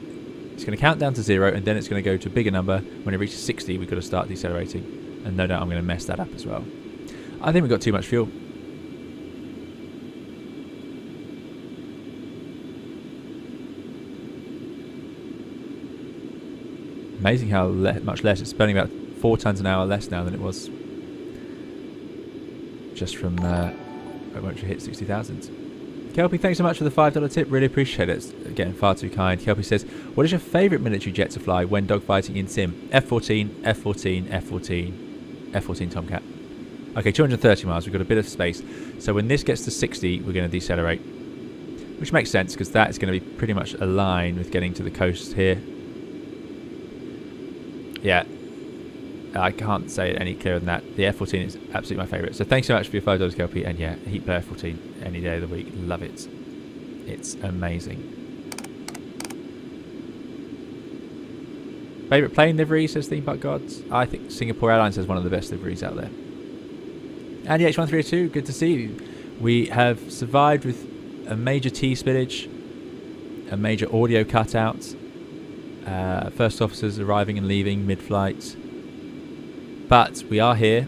it's going to count down to 0, and then it's going to go to a bigger number. When it reaches 60, we've got to start decelerating. And no doubt I'm going to mess that up as well. I think we've got too much fuel. Amazing how much less. It's burning about 4 tons an hour less now than it was just from once you hit 60,000. Kelpie, thanks so much for the $5 tip. Really appreciate it. It's getting far too kind. Kelpie says, what is your favourite military jet to fly when dogfighting in sim? F-14, F-14, F-14, F-14 Tomcat. Okay, 230 miles. We've got a bit of space. So when this gets to 60, we're going to decelerate. Which makes sense, because that is going to be pretty much aligned with getting to the coast here. Yeah. I can't say it any clearer than that. The F-14 is absolutely my favourite. So thanks so much for your $5, Kelpie. And yeah, Heat Play F-14 any day of the week. Love it. It's amazing. Favourite plane livery, says Theme Park Gods. I think Singapore Airlines has one of the best liveries out there. Andy H1302, good to see you. We have survived with a major T spillage, a major audio cutout, first officers arriving and leaving mid-flight. But we are here,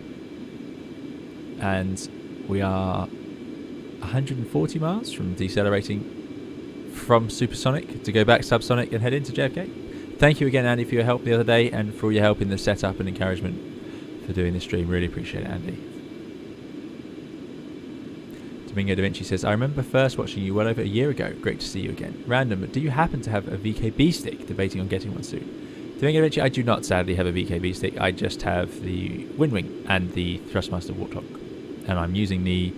and we are 140 miles from decelerating from supersonic to go back subsonic and head into JFK. Thank you again, Andy, for your help the other day and for all your help in the setup and encouragement for doing this stream. Really appreciate it, Andy. Domingo Da Vinci says, I remember first watching you well over a year ago. Great to see you again. Random, but do you happen to have a VKB stick? Debating on getting one soon. Domingo Da Vinci, I do not sadly have a VKB stick. I just have the Windwing and the Thrustmaster Warthog. And I'm using the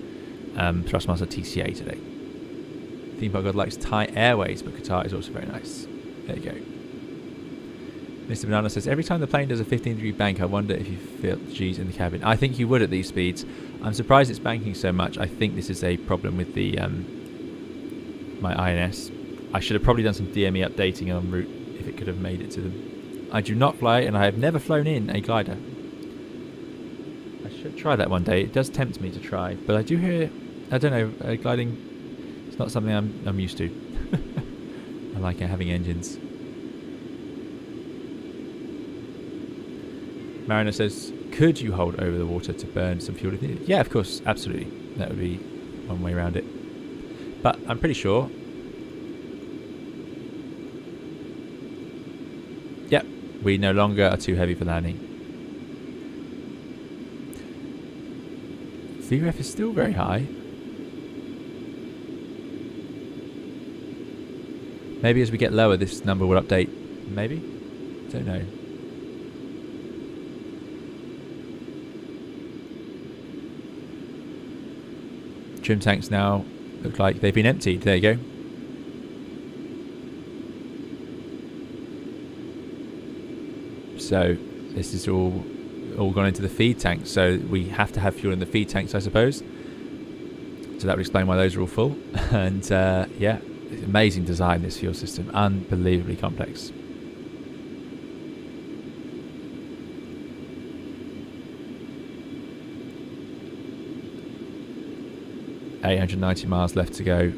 Thrustmaster TCA today. Theme Park God likes Thai Airways, but Qatar is also very nice. There you go. Mr. Banana says, every time the plane does a 15-degree bank, I wonder if you feel the G's in the cabin. I think you would at these speeds. I'm surprised it's banking so much. I think this is a problem with the my INS. I should have probably done some DME updating en route if it could have made it to them. I do not fly, and I have never flown in a glider. I should try that one day. It does tempt me to try, but I do hear, I don't know, gliding, it's not something I'm used to. I like having engines. Mariner says, could you hold over the water to burn some fuel if needed? Yeah, of course, absolutely. That would be one way around it. But I'm pretty sure. Yep, we no longer are too heavy for landing. VREF is still very high. Maybe as we get lower, this number will update. Maybe? Don't know. Trim tanks now look like they've been emptied. There you go. So this is all gone into the feed tanks. So we have to have fuel in the feed tanks, I suppose. So that would explain why those are all full. And yeah, it's amazing design, this fuel system. Unbelievably complex. $890 miles left to go.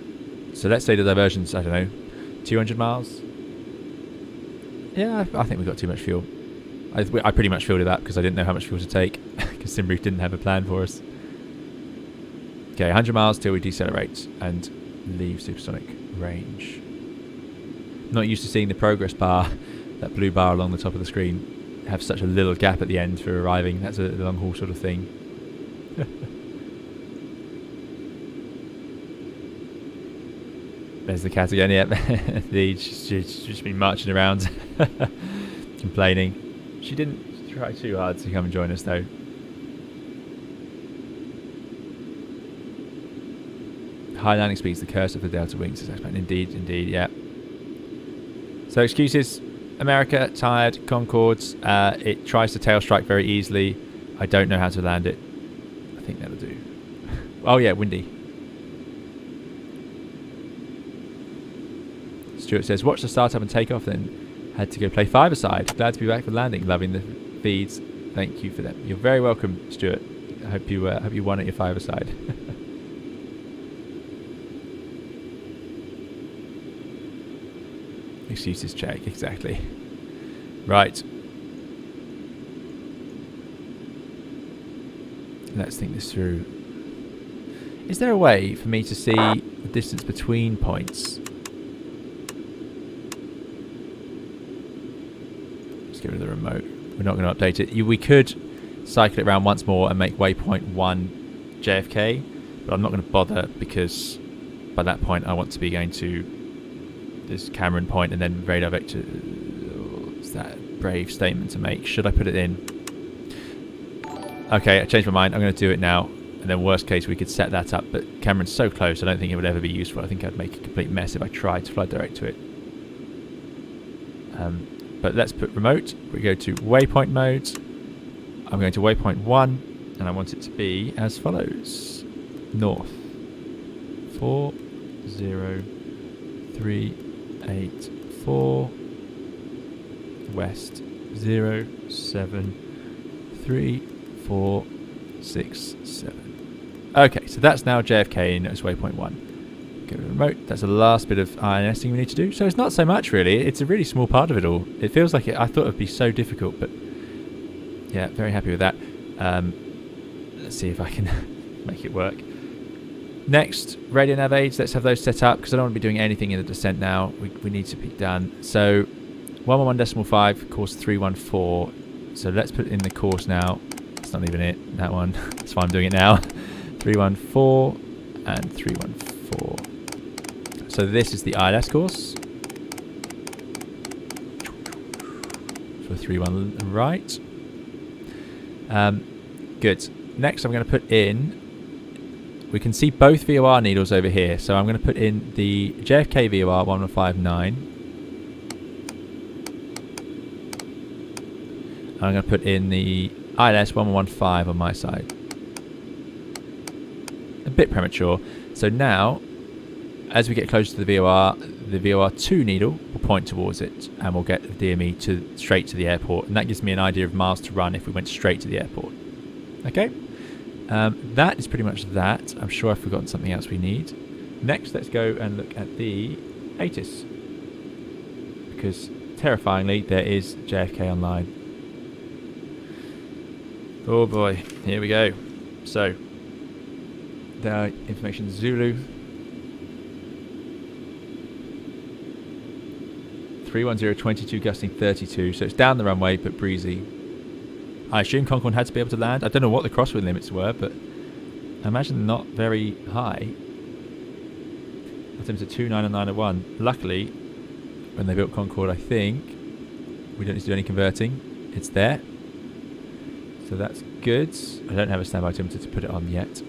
So let's say the diversion's, I don't know, 200 miles. Yeah, I think we've got too much fuel. I pretty much filled it up because I didn't know how much fuel to take because Simbrief didn't have a plan for us. Okay, 100 miles till we decelerate and leave supersonic range. Not used to seeing the progress bar, that blue bar along the top of the screen, have such a little gap at the end for arriving. That's a long haul sort of thing. There's the cat again, yep. She's just been marching around, complaining. She didn't try too hard to come and join us, though. High landing speed's the curse of the Delta Wings. Indeed, indeed, yeah. So excuses, America, tired, Concords. It tries to tail strike very easily. I don't know how to land it. I think that'll do. Oh yeah, windy. Stuart says, watch the startup and takeoff, then had to go play five-a-side. Glad to be back for landing. Loving the feeds. Thank you for them. You're very welcome, Stuart. I hope you won at your five-a-side. Excuses check, exactly. Right. Let's think this through. Is there a way for me to see the distance between points? Get rid of the remote. We're not going to update it. We could cycle it around once more and make waypoint 1 JFK, but I'm not going to bother because by that point I want to be going to this Cameron point and then radar vector. What's that brave statement to make? Should I put it in? Okay, I changed my mind. I'm going to do it now, and then worst case we could set that up, but Cameron's so close I don't think it would ever be useful. I think I'd make a complete mess if I tried to fly direct to it. But let's put remote. We go to waypoint mode. I'm going to waypoint 1, and I want it to be as follows: north 40384, west 07347. Okay, so that's now JFK and it's waypoint 1. Go to remote. That's the last bit of INSing we need to do. So it's not so much really. It's a really small part of it all. It feels like it. I thought it would be so difficult, but yeah, very happy with that. Let's see if I can make it work. Next, radio nav aids. Let's have those set up because I don't want to be doing anything in the descent now. We need to be done. So 111.5, course 314. So let's put in the course now. It's not even it. That one. That's why I'm doing it now. 314 and 314. So this is the ILS course. For 31 right. Good. Next I'm going to put in, we can see both VOR needles over here. So I'm going to put in the JFK VOR 1159. I'm going to put in the ILS 1115 on my side. A bit premature. So now, as we get closer to the VOR2 needle will point towards it, and we'll get the DME straight to the airport, and that gives me an idea of miles to run if we went straight to the airport. Okay, that is pretty much that. I'm sure I've forgotten something else we need. Next, let's go and look at the ATIS, because terrifyingly there is JFK online. Oh boy, here we go. So, the information Zulu. 31022 gusting 32, so it's down the runway but breezy. I assume Concorde had to be able to land. I don't know what the crosswind limits were, but I imagine not very high. Altimeter 29901. Luckily, when they built Concorde, I think we don't need to do any converting. It's there. So that's good. I don't have a standby altimeter to put it on yet.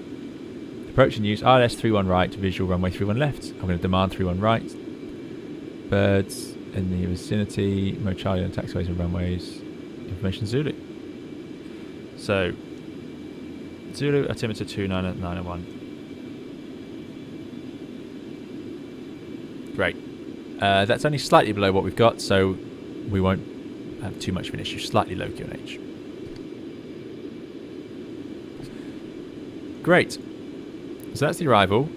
Approach and use RLS 31 right, visual runway 31 left. I'm going to demand 31 right. Birds in the vicinity, Mo Charlie on taxiways and runways. Information Zulu. So, Zulu, altimeter 29901. Great. That's only slightly below what we've got, so we won't have too much of an issue. Slightly low QNH. Great. So that's the arrival.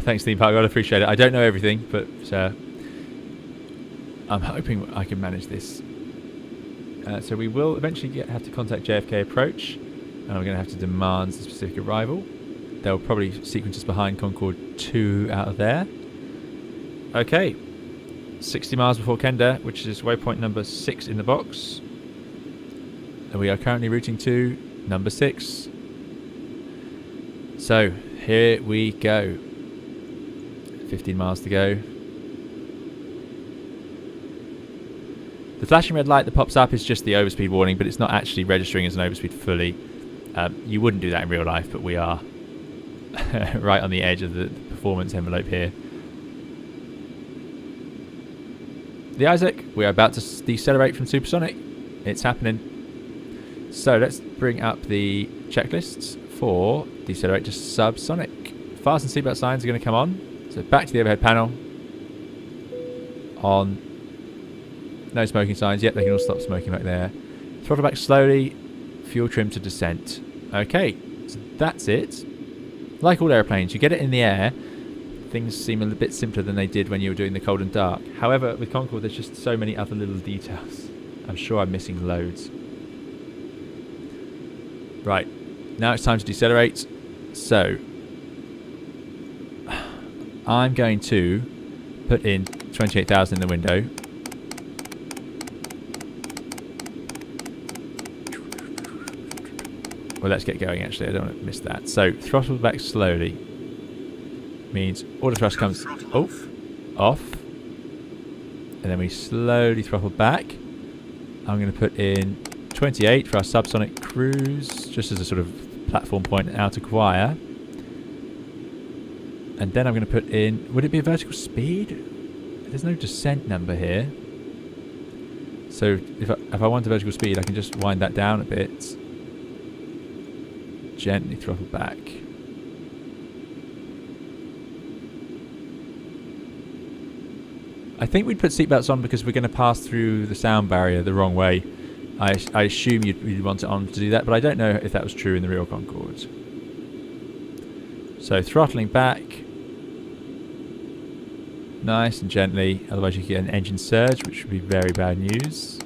Thanks, Theme Park God. I appreciate it. I don't know everything, but I'm hoping I can manage this. So we will eventually have to contact JFK approach, and we're going to have to demand the specific arrival. They'll probably sequence us behind Concorde 2 out of there. Okay. 60 miles before Kenda, which is waypoint number 6 in the box. And we are currently routing to number 6. So, here we go. 15 miles to go. The flashing red light that pops up is just the overspeed warning, but it's not actually registering as an overspeed fully. You wouldn't do that in real life, but we are right on the edge of the performance envelope here. The Isaac, we are about to decelerate from Supersonic. It's happening. So let's bring up the checklists for decelerate to subsonic. Fasten seatbelt signs are going to come on. So back to the overhead panel. On. No smoking signs. Yep, they can all stop smoking back there. Throttle back slowly. Fuel trim to descent. Okay, so that's it. Like all airplanes, you get it in the air. Things seem a little bit simpler than they did when you were doing the cold and dark. However, with Concorde, there's just so many other little details. I'm sure I'm missing loads. Right, now it's time to decelerate. So, I'm going to put in 28,000 in the window. Well, let's get going actually, I don't want to miss that. So, throttle back slowly. Means auto thrust comes off. And then we slowly throttle back. I'm going to put in 28 for our subsonic cruise, just as a sort of platform point out of Guaya. And then I'm going to put in, would it be a vertical speed? There's no descent number here. So if I want a vertical speed, I can just wind that down a bit. Gently throttle back. I think we'd put seatbelts on because we're going to pass through the sound barrier the wrong way. I assume you'd want it on to do that, but I don't know if that was true in the real Concorde. So throttling back. Nice and gently, otherwise you could get an engine surge, which would be very bad news.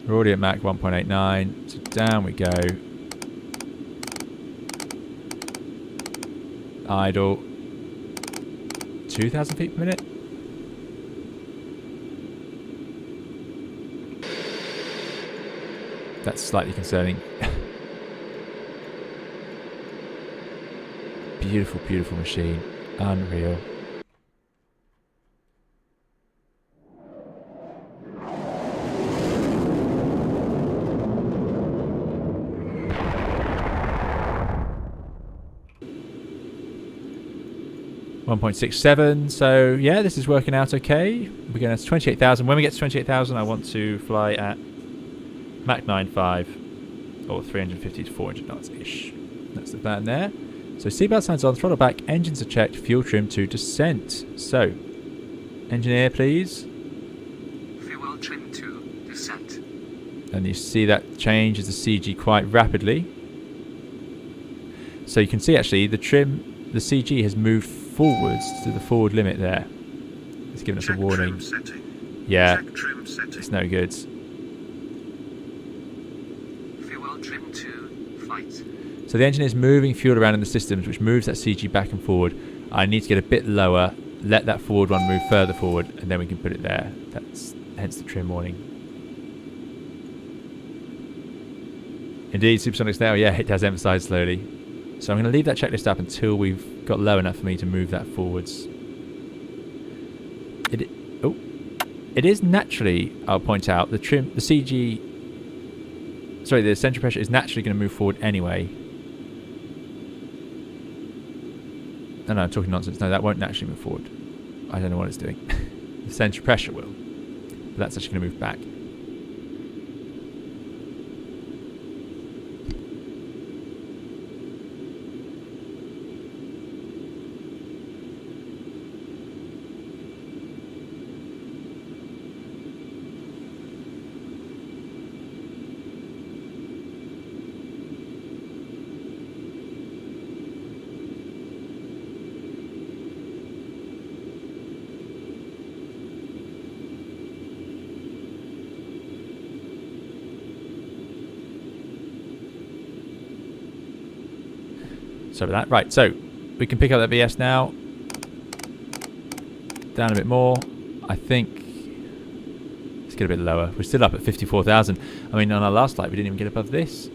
We're already at Mach 1.89, so down we go. Idle. 2,000 feet per minute. That's slightly concerning. Beautiful, beautiful machine. Unreal. .67, so yeah, this is working out okay. We're going to 28,000. When we get to 28,000, I want to fly at Mach 9.5 or 350 to 400 knots-ish. That's the plan there. So seatbelt signs on, throttle back, engines are checked, fuel trim to descent. So, engineer please. Fuel trim to descent. And you see that changes the CG quite rapidly. So you can see actually the trim, the CG has moved forwards to the forward limit there. It's given us a warning. Yeah, Check trim setting. it's no good. Fuel trim to flight. So the engine is moving fuel around in the systems, which moves that CG back and forward. I need to get a bit lower, let that forward one move further forward, and then we can put it there. That's hence the trim warning. Indeed, Supersonic's there. Yeah, it does emphasize slowly. So I'm going to leave that checklist up until we've got low enough for me to move that forwards. It is naturally, I'll point out, the CG, sorry, the central pressure is naturally going to move forward anyway. No, I'm talking nonsense. No, that won't naturally move forward. I don't know what it's doing. The central pressure will. But that's actually going to move back. So that right, so we can pick up that VS now. Down a bit more. I think let's get a bit lower. We're still up at 54,000. I mean, on our last flight we didn't even get above this.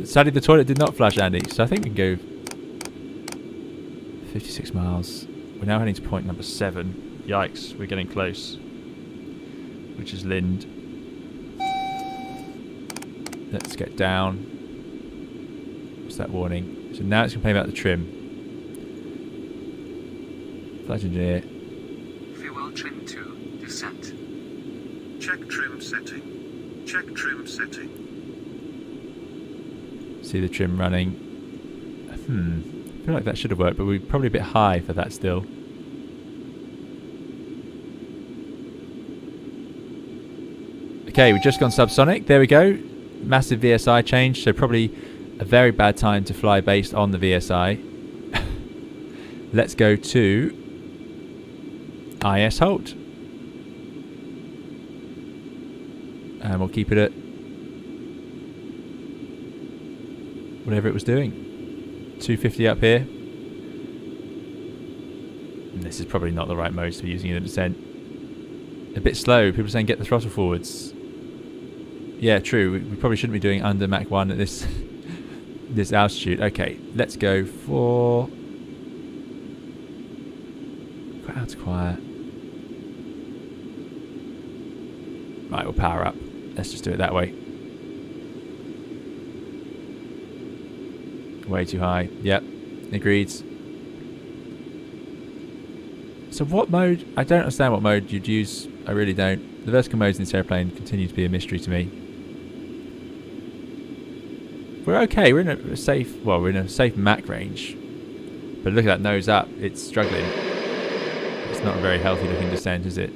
Sadly, the toilet did not flush, Andy. So I think we can go 56 miles. We're now heading to point number 7. Yikes, we're getting close. Which is Lind. Let's get down. What's that warning? So now it's complaining about the trim. Flight engineer. Fuel trim to descent. Check trim setting. Check trim setting. See the trim running. I feel like that should have worked, but we're probably a bit high for that still. Okay, we've just gone subsonic. There we go. Massive VSI change, so probably a very bad time to fly based on the VSI. Let's go to IS hold. And we'll keep it at whatever it was doing. 250 up here. And this is probably not the right mode to be using in the descent. A bit slow. People are saying get the throttle forwards. Yeah, true. We probably shouldn't be doing under Mach 1 at this this altitude. Okay, let's go for crowd's quiet. Right, we'll power up. Let's just do it that way. Way too high. Yep, agreed. So what mode? I don't understand what mode you'd use. I really don't. The vertical modes in this airplane continue to be a mystery to me. We're okay. We're in a safe. Well, we're in a safe Mach range. But look at that nose up. It's struggling. It's not a very healthy looking descent, is it?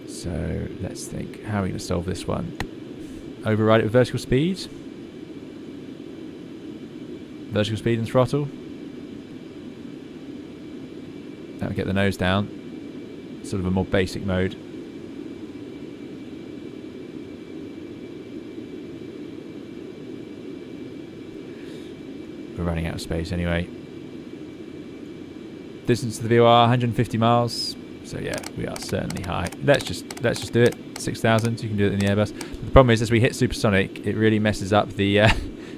So let's think. How are we going to solve this one? Override it with vertical speed. Vertical speed and throttle. That would get the nose down. Sort of a more basic mode. We're running out of space anyway. Distance to the VOR 150 miles. So yeah, we are certainly high. Let's just do it. 6,000. You can do it in the Airbus. But the problem is, as we hit supersonic, it really messes up the.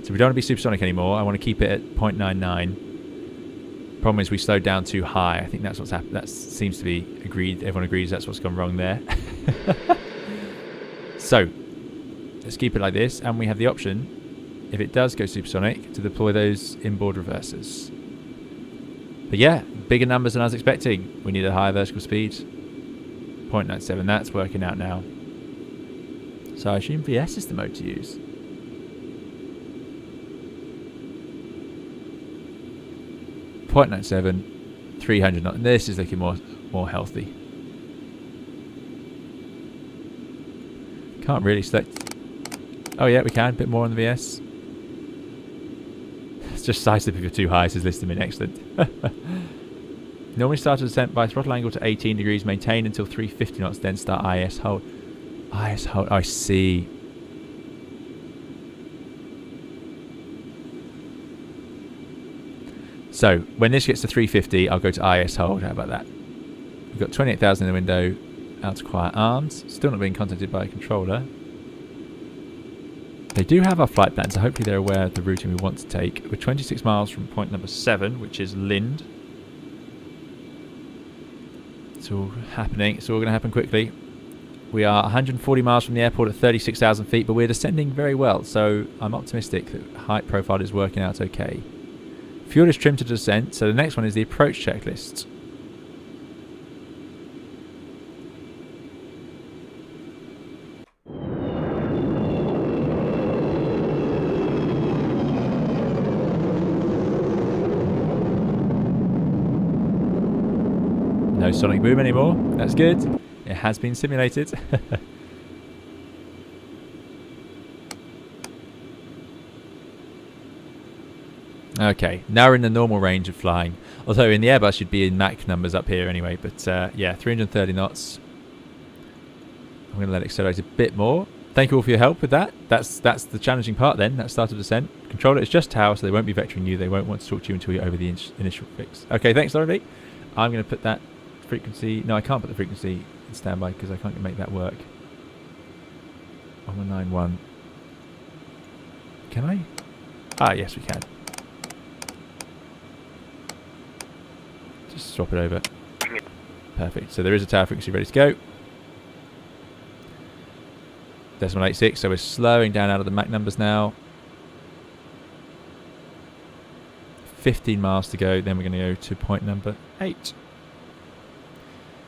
So we don't want to be supersonic anymore. I want to keep it at 0.99. Problem is, we slowed down too high. I think that's what's happened. That seems to be agreed. Everyone agrees that's what's gone wrong there. So let's keep it like this, and we have the option, if it does go supersonic, to deploy those inboard reversers. But yeah, bigger numbers than I was expecting. We need a higher vertical speed. 0.97, that's working out now. So I assume VS is the mode to use. 0.97, 300. This is looking more healthy. Can't really select. Oh yeah, we can. A bit more on the VS. It's just side slip if you're too high, says Listerman. Excellent. Normally start a descent by throttle angle to 18 degrees, maintain until 350 knots, then start IS hold. IS hold, I see. So, when this gets to 350, I'll go to IS hold. How about that? We've got 28,000 in the window, out to quiet arms. Still not being contacted by a controller. They do have our flight plan, so hopefully they're aware of the routing we want to take. We're 26 miles from point number 7, which is Lind. It's all happening. It's all going to happen quickly. We are 140 miles from the airport at 36,000 feet, but we're descending very well, so I'm optimistic that height profile is working out okay. Fuel is trimmed to descent, so the next one is the approach checklist. No sonic boom anymore. That's good. It has been simulated. Okay, now we're in the normal range of flying. Although in the Airbus you'd be in Mach numbers up here anyway. But yeah, 330 knots. I'm going to let it accelerate a bit more. Thank you all for your help with that. That's the challenging part then. That start of descent. Controller is just tower, so they won't be vectoring you. They won't want to talk to you until you're over the initial fix. Okay, thanks, Laurie. I'm going to put that frequency... No, I can't put the frequency in standby because I can't make that work. 1191. Can I? Ah, yes, we can. Just swap it over. Perfect. So there is a tower frequency ready to go. 0.86. So we're slowing down out of the Mach numbers now. 15 miles to go. Then we're going to go to point number 8,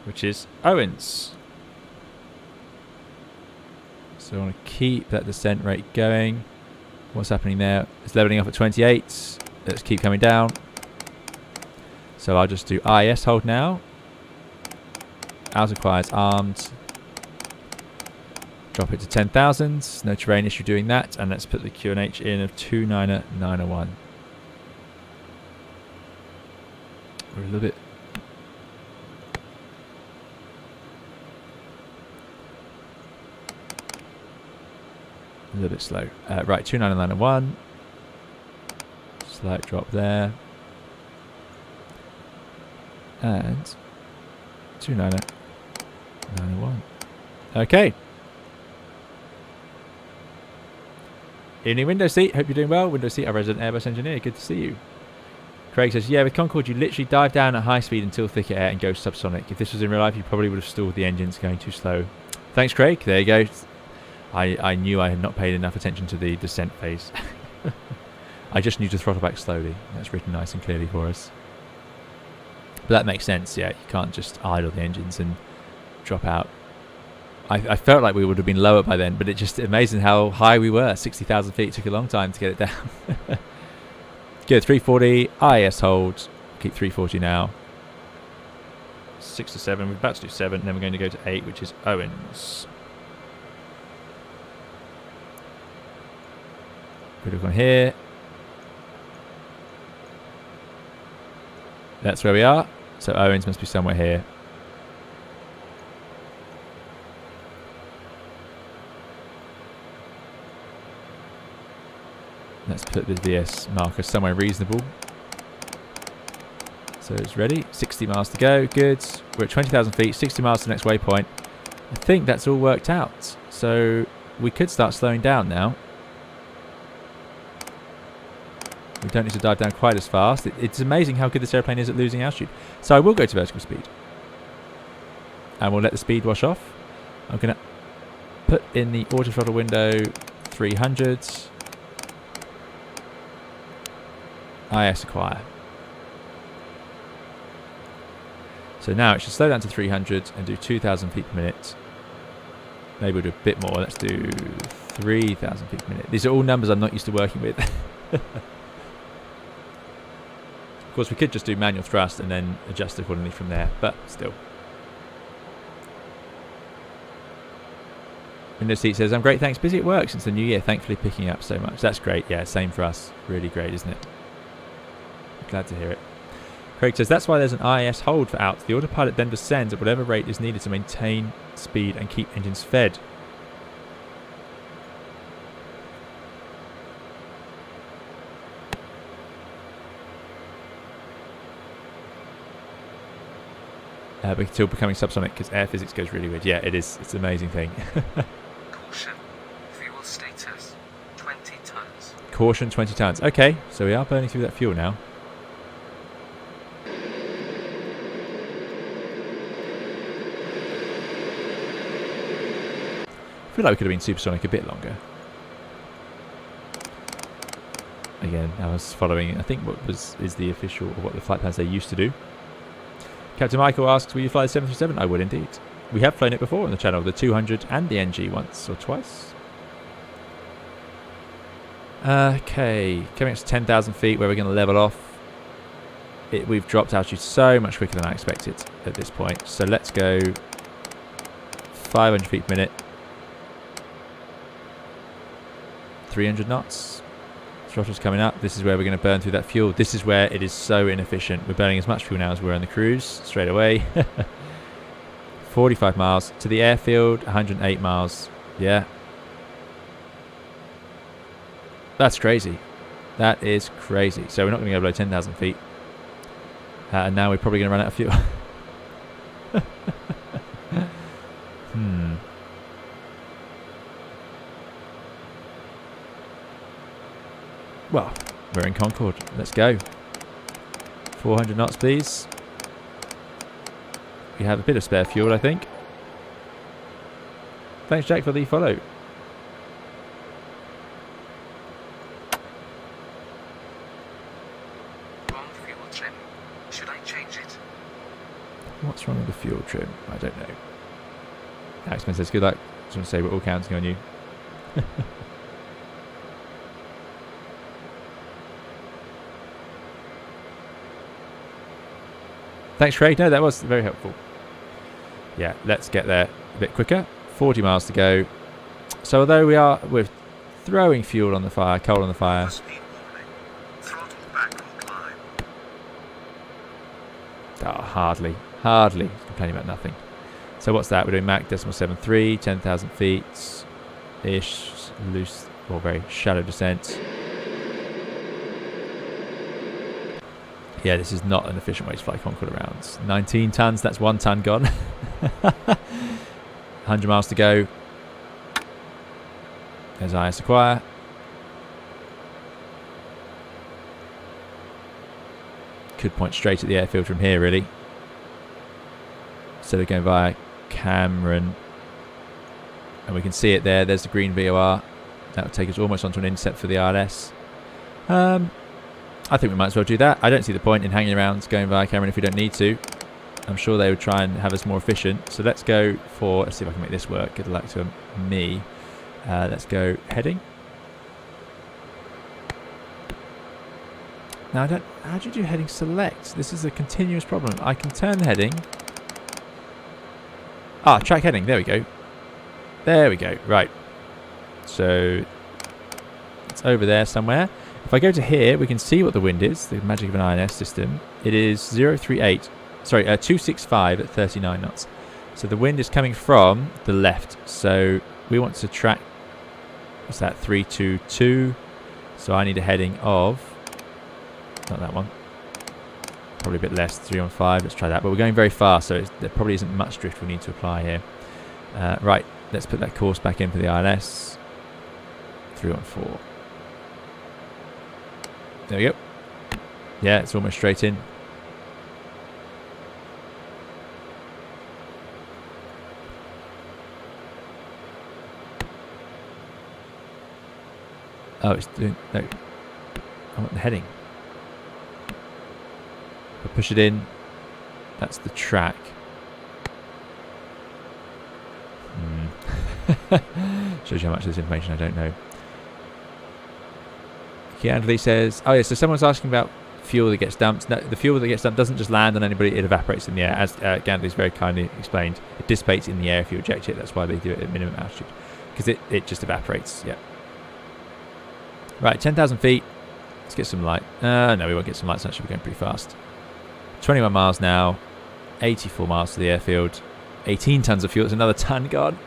which is Owens. So I want to keep that descent rate going. What's happening there? It's leveling off at 28. Let's keep coming down. So I'll just do IS hold now. Outer quiet armed. Drop it to 10,000. No terrain issue doing that. And let's put the QNH in of 29901. We're a little bit... slow. Right, 29901. Slight drop there. And 29901. Okay. Evening, window seat. Hope you're doing well. Window seat, our resident Airbus engineer. Good to see you. Craig says, yeah, with Concorde, you literally dive down at high speed until thick air and go subsonic. If this was in real life, you probably would have stalled the engines going too slow. Thanks, Craig. There you go. I knew I had not paid enough attention to the descent phase. I just need to throttle back slowly. That's written nice and clearly for us. But that makes sense, yeah. You can't just idle the engines and drop out. I felt like we would have been lower by then, but it's just amazing how high we were. 60,000 feet. It took a long time to get it down. Good, 340. IS hold. Keep 340 now. 6 to 7. We're about to do 7. Then we're going to go to 8, which is Owens. We look on here. That's where we are. So Owens must be somewhere here. Let's put the VS marker somewhere reasonable. So it's ready. 60 miles to go. Good. We're at 20,000 feet. 60 miles to the next waypoint. I think that's all worked out. So we could start slowing down now. We don't need to dive down quite as fast. It's amazing how good this airplane is at losing altitude. So I will go to vertical speed. And we'll let the speed wash off. I'm going to put in the auto throttle window 300. IS acquire. So now it should slow down to 300 and do 2,000 feet per minute. Maybe we'll do a bit more. Let's do 3,000 feet per minute. These are all numbers I'm not used to working with. Of course, we could just do manual thrust and then adjust accordingly from there, but still. Window seat says, I'm great, thanks. Busy at work since the new year, thankfully picking up so much. That's great. Yeah, same for us. Really great, isn't it? Glad to hear it. Craig says, that's why there's an IS hold for out. The autopilot then descends at whatever rate is needed to maintain speed and keep engines fed. But it's still becoming subsonic because air physics goes really weird. Yeah, it is. It's an amazing thing. Caution. Fuel status 20 tons. Caution, 20 tons. Okay, so we are burning through that fuel now. I feel like we could have been supersonic a bit longer. Again, I was following, I think is the official, or what the flight plans they used to do. Captain Michael asks, will you fly the 737? I would indeed. We have flown it before on the channel, the 200 and the NG once or twice. Okay, coming up to 10,000 feet where we're going to level off. We've dropped altitude so much quicker than I expected at this point. So let's go 500 feet per minute. 300 knots. Throttle's coming up. This is where we're going to burn through that fuel. This is where it is so inefficient. We're burning as much fuel now as we're on the cruise straight away. 45 miles to the airfield, 108 miles. Yeah. That's crazy. That is crazy. So we're not going to go below 10,000 feet. And now we're probably going to run out of fuel. Well, we're in Concorde. Let's go. 400 knots, please. We have a bit of spare fuel, I think. Thanks, Jack, for the follow. Wrong fuel trim. Should I change it? What's wrong with the fuel trim? I don't know. Axman says, good luck. Just want to say we're all counting on you. Thanks, Craig. No, that was very helpful. Yeah, let's get there a bit quicker. 40 miles to go. So although we're throwing fuel on the fire, coal on the fire. Speed warning. Throttle back or climb. Oh, hardly. Complaining about nothing. So what's that? We're doing Mach 0.73, 10,000 feet ish, loose or very shallow descent. Yeah, this is not an efficient way to fly Concorde around. 19 tons, that's 1 ton gone. 100 miles to go. There's IS acquire. Could point straight at the airfield from here, really. Instead of going via Cameron. And we can see it there. There's the green VOR. That will take us almost onto an intercept for the ILS. I think we might as well do that. I don't see the point in hanging around going via Cameron if we don't need to. I'm sure they would try and have us more efficient. So let's go for, let's see if I can make this work. Good luck to me. Let's go heading. Now, how do you do heading select? This is a continuous problem. I can turn the heading. Ah, track heading. There we go. There we go. Right. So it's over there somewhere. If I go to here, we can see what the wind is, the magic of an INS system. It is 265 at 39 knots. So the wind is coming from the left. So we want to track, what's that, 322. So I need a heading of, not that one, probably a bit less, 315. Let's try that. But we're going very fast, so there probably isn't much drift we need to apply here. Right, let's put that course back in for the INS. 314. There we go. Yeah, it's almost straight in. Oh, it's doing... No. I want the heading. I'll push it in. That's the track. Shows you how much of this information I don't know. Gandley says, oh yeah, so someone's asking about fuel that gets dumped. No, the fuel that gets dumped doesn't just land on anybody, it evaporates in the air. As Gandley's very kindly explained, it dissipates in the air if you eject it. That's why they do it at minimum altitude, because it just evaporates. Yeah. Right, 10,000 feet. Let's get some light. No, we won't get some light, so actually we're going pretty fast. 21 miles now, 84 miles to the airfield, 18 tons of fuel. It's another ton gone.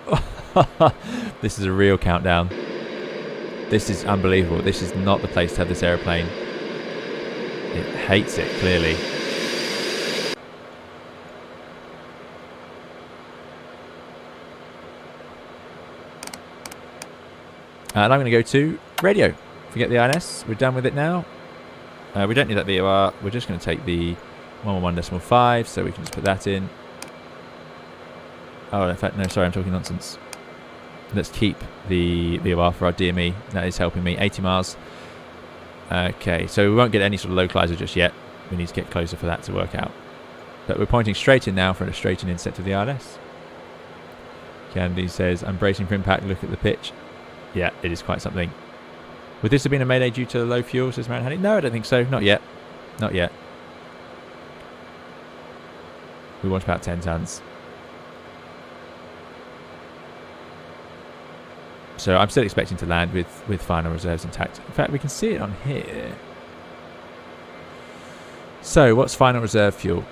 This is a real countdown. This is unbelievable. This is not the place to have this aeroplane. It hates it, clearly. And I'm going to go to radio. Forget the INS. We're done with it now. We don't need that VOR. We're just going to take the 111.5, so we can just put that in. Oh, in fact, no, sorry, I'm talking nonsense. Let's keep the VOR for our DME. That is helping me. 80 miles. Okay, so we won't get any sort of localizer just yet. We need to get closer for that to work out. But we're pointing straight in now for a straight in inset to the INS. Kennedy says, I'm bracing for impact. Look at the pitch. Yeah, it is quite something. Would this have been a mayday due to the low fuel, says Marin Haney? No, I don't think so. Not yet. Not yet. We want about 10 tons. So I'm still expecting to land with final reserves intact. In fact, we can see it on here. So what's final reserve fuel?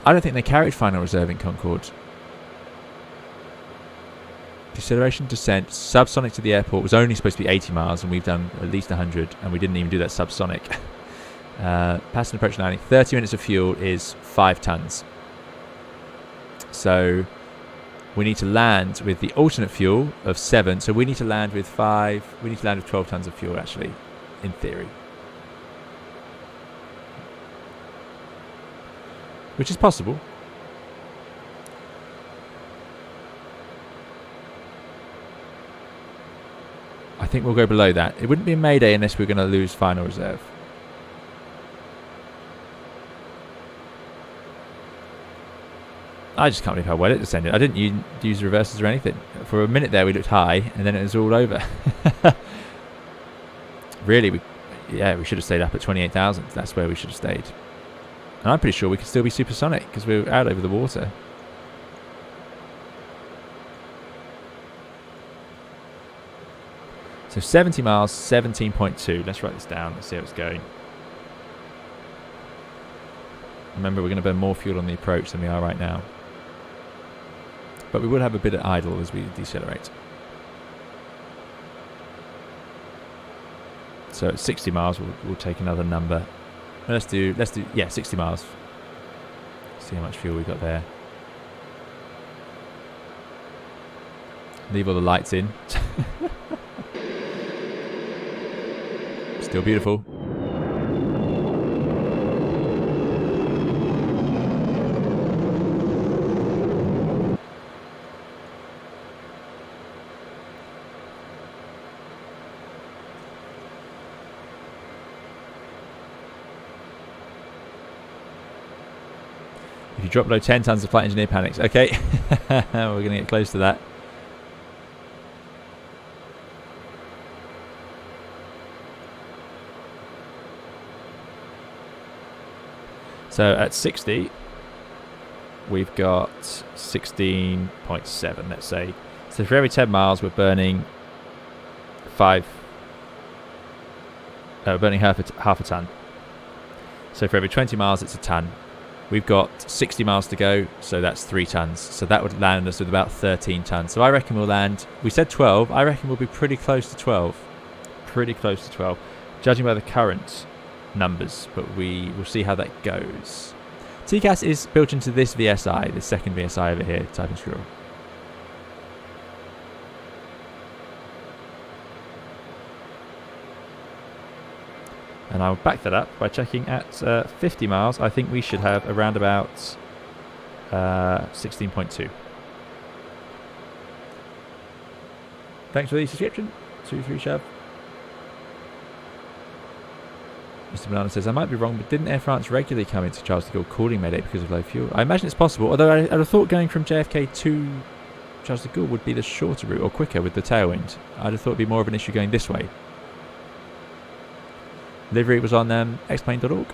I don't think they carried final reserve in Concorde. Deceleration, descent, subsonic to the airport was only supposed to be 80 miles, and we've done at least 100, and we didn't even do that subsonic. Passing approach landing, 30 minutes of fuel is 5 tons. So we need to land with the alternate fuel of 7, so we need to land with 5, we need to land with 12 tons of fuel, actually, in theory. Which is possible. I think we'll go below that. It wouldn't be a mayday unless we're going to lose final reserve. I just can't believe how well it descended. I didn't use reverses or anything. For a minute there we looked high, and then it was all over. Really, we should have stayed up at 28,000. That's where we should have stayed. And I'm pretty sure we could still be supersonic because we're out over the water. So 70 miles, 17.2. Let's write this down. Let's see how it's going. Remember, we're going to burn more fuel on the approach than we are right now. But we will have a bit of idle as we decelerate. So at 60 miles, we'll take another number. Let's do 60 miles. See how much fuel we got there. Leave all the lights in. Still beautiful. If you drop below 10 tons, the flight engineer panics. Okay, we're going to get close to that. So at 60, we've got 16.7, let's say. So for every 10 miles, we're burning half a ton. So for every 20 miles, it's a ton. We've got 60 miles to go, so that's 3 tons. So that would land us with about 13 tons. So I reckon we'll land, we said 12, I reckon we'll be pretty close to 12. Pretty close to 12, judging by the current numbers, but we will see how that goes. TCAS is built into this VSI, the second VSI over here, type and screw. And I'll back that up by checking at 50 miles. I think we should have around about 16.2. Thanks for the subscription. 2-3 Shav. Mr. Milano says, I might be wrong, but didn't Air France regularly come into Charles de Gaulle calling Mayday because of low fuel? I imagine it's possible, although I'd have thought going from JFK to Charles de Gaulle would be the shorter route, or quicker with the tailwind. I'd have thought it'd be more of an issue going this way. Livery was on xplane.org.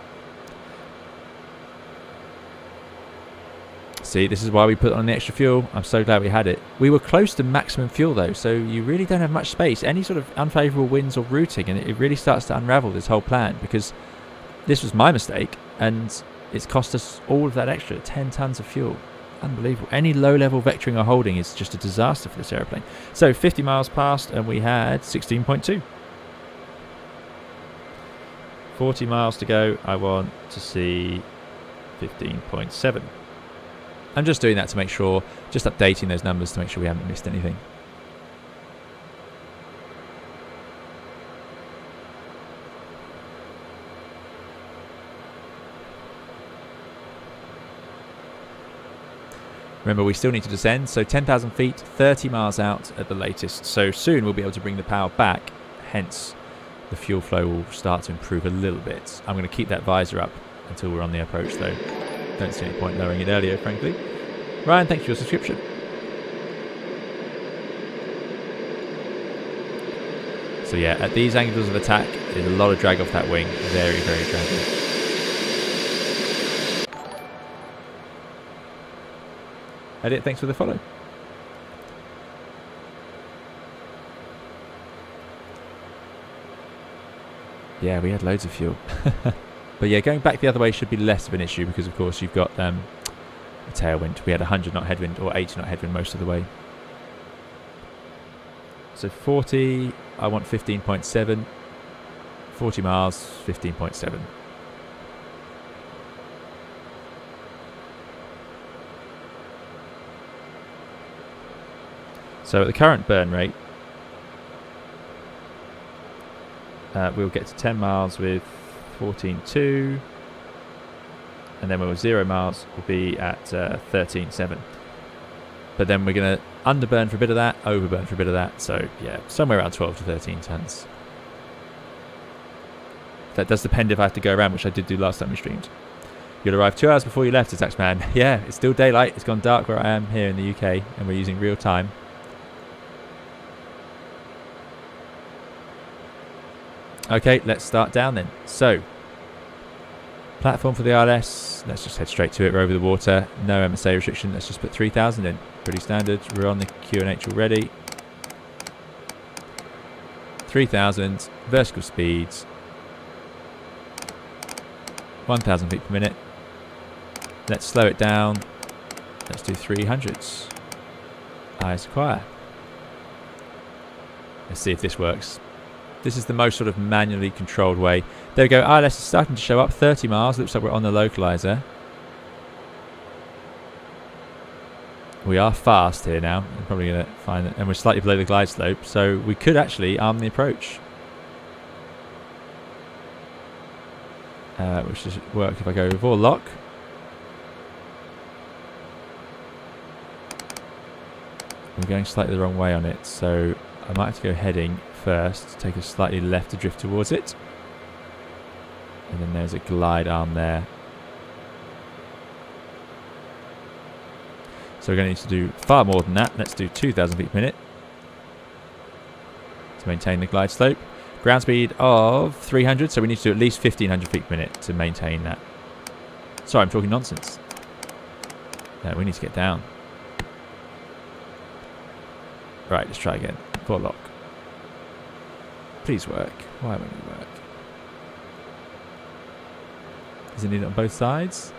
See, this is why we put on the extra fuel. I'm so glad we had it. We were close to maximum fuel though, so you really don't have much space. Any sort of unfavourable winds or routing, and it really starts to unravel this whole plan, because this was my mistake, and it's cost us all of that extra 10 tons of fuel. Unbelievable. Any low-level vectoring or holding is just a disaster for this aeroplane. So 50 miles passed, and we had 16.2. 40 miles to go. I want to see 15.7. I'm just doing that to make sure, just updating those numbers to make sure we haven't missed anything. Remember, we still need to descend, so 10,000 feet, 30 miles out at the latest. So soon we'll be able to bring the power back, hence the fuel flow will start to improve a little bit. I'm going to keep that visor up until we're on the approach though. Don't see any point lowering it earlier, frankly. Ryan, thanks for your subscription. So yeah, at these angles of attack, there's a lot of drag off that wing. Very, very draggy. Edit, thanks for the follow. Yeah, we had loads of fuel. But yeah, going back the other way should be less of an issue because, of course, you've got a tailwind. We had 100 knot headwind or 80 knot headwind most of the way. So 40, I want 15.7. 40 miles, 15.7. So at the current burn rate, we'll get to 10 miles with 14.2, and then when we're 0 miles, we'll be at 13.7. But then we're going to underburn for a bit of that, overburn for a bit of that, so yeah, somewhere around 12 to 13 tons. That does depend if I have to go around, which I did do last time we streamed. You'll arrive 2 hours before you left, Taxman. Yeah, it's still daylight, it's gone dark where I am here in the UK, and we're using real time. Okay, let's start down then. So, platform for the ILS, let's just head straight to it. We're over the water, no MSA restriction, let's just put 3,000 in. Pretty standard, we're on the QNH already. 3,000, vertical speeds, 1,000 feet per minute. Let's slow it down, let's do 300s. Eyes acquire. Let's see if this works. This is the most sort of manually controlled way. There we go, ILS is starting to show up, 30 miles, looks like we're on the localizer. We are fast here now, I'm probably going to find it, and we're slightly below the glide slope, so we could actually arm the approach. Which should work if I go before lock. We're going slightly the wrong way on it, so I might have to go heading first, take a slightly left to drift towards it, and then there's a glide arm there. So we're going to need to do far more than that. Let's do 2,000 feet per minute to maintain the glide slope. Ground speed of 300, so we need to do at least 1,500 feet per minute to maintain that. Sorry, I'm talking nonsense. No, we need to get down. Right, let's try again. Full lock. Please work. Why won't it work? Does it need it on both sides?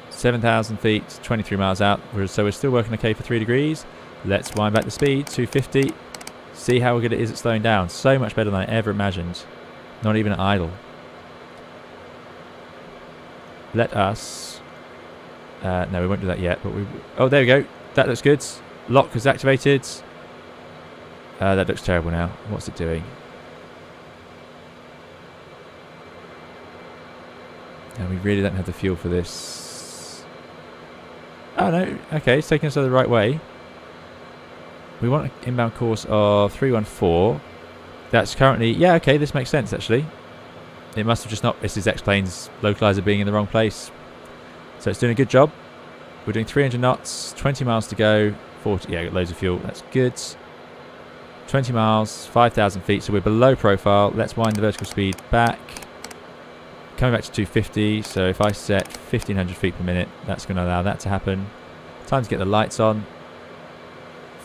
(7,000 feet, 23 miles out. So we're still working okay for 3 degrees. Let's wind back the speed, 250. See how good it is at slowing down. So much better than I ever imagined. Not even at idle. Let us... no, we won't do that yet. But we. Oh, there we go. That looks good. Lock is activated. That looks terrible now. What's it doing? No, we really don't have the fuel for this. Oh, no. Okay, it's taking us the right way. We want an inbound course of 314. That's currently... Yeah, okay, this makes sense, actually. It must have just not... This explains localizer being in the wrong place. So it's doing a good job. We're doing 300 knots, 20 miles to go. 40... Yeah, got loads of fuel. That's good. 20 miles, 5,000 feet. So we're below profile. Let's wind the vertical speed back. coming back to 250, so if I set 1500 feet per minute, that's going to allow that to happen. Time to get the lights on.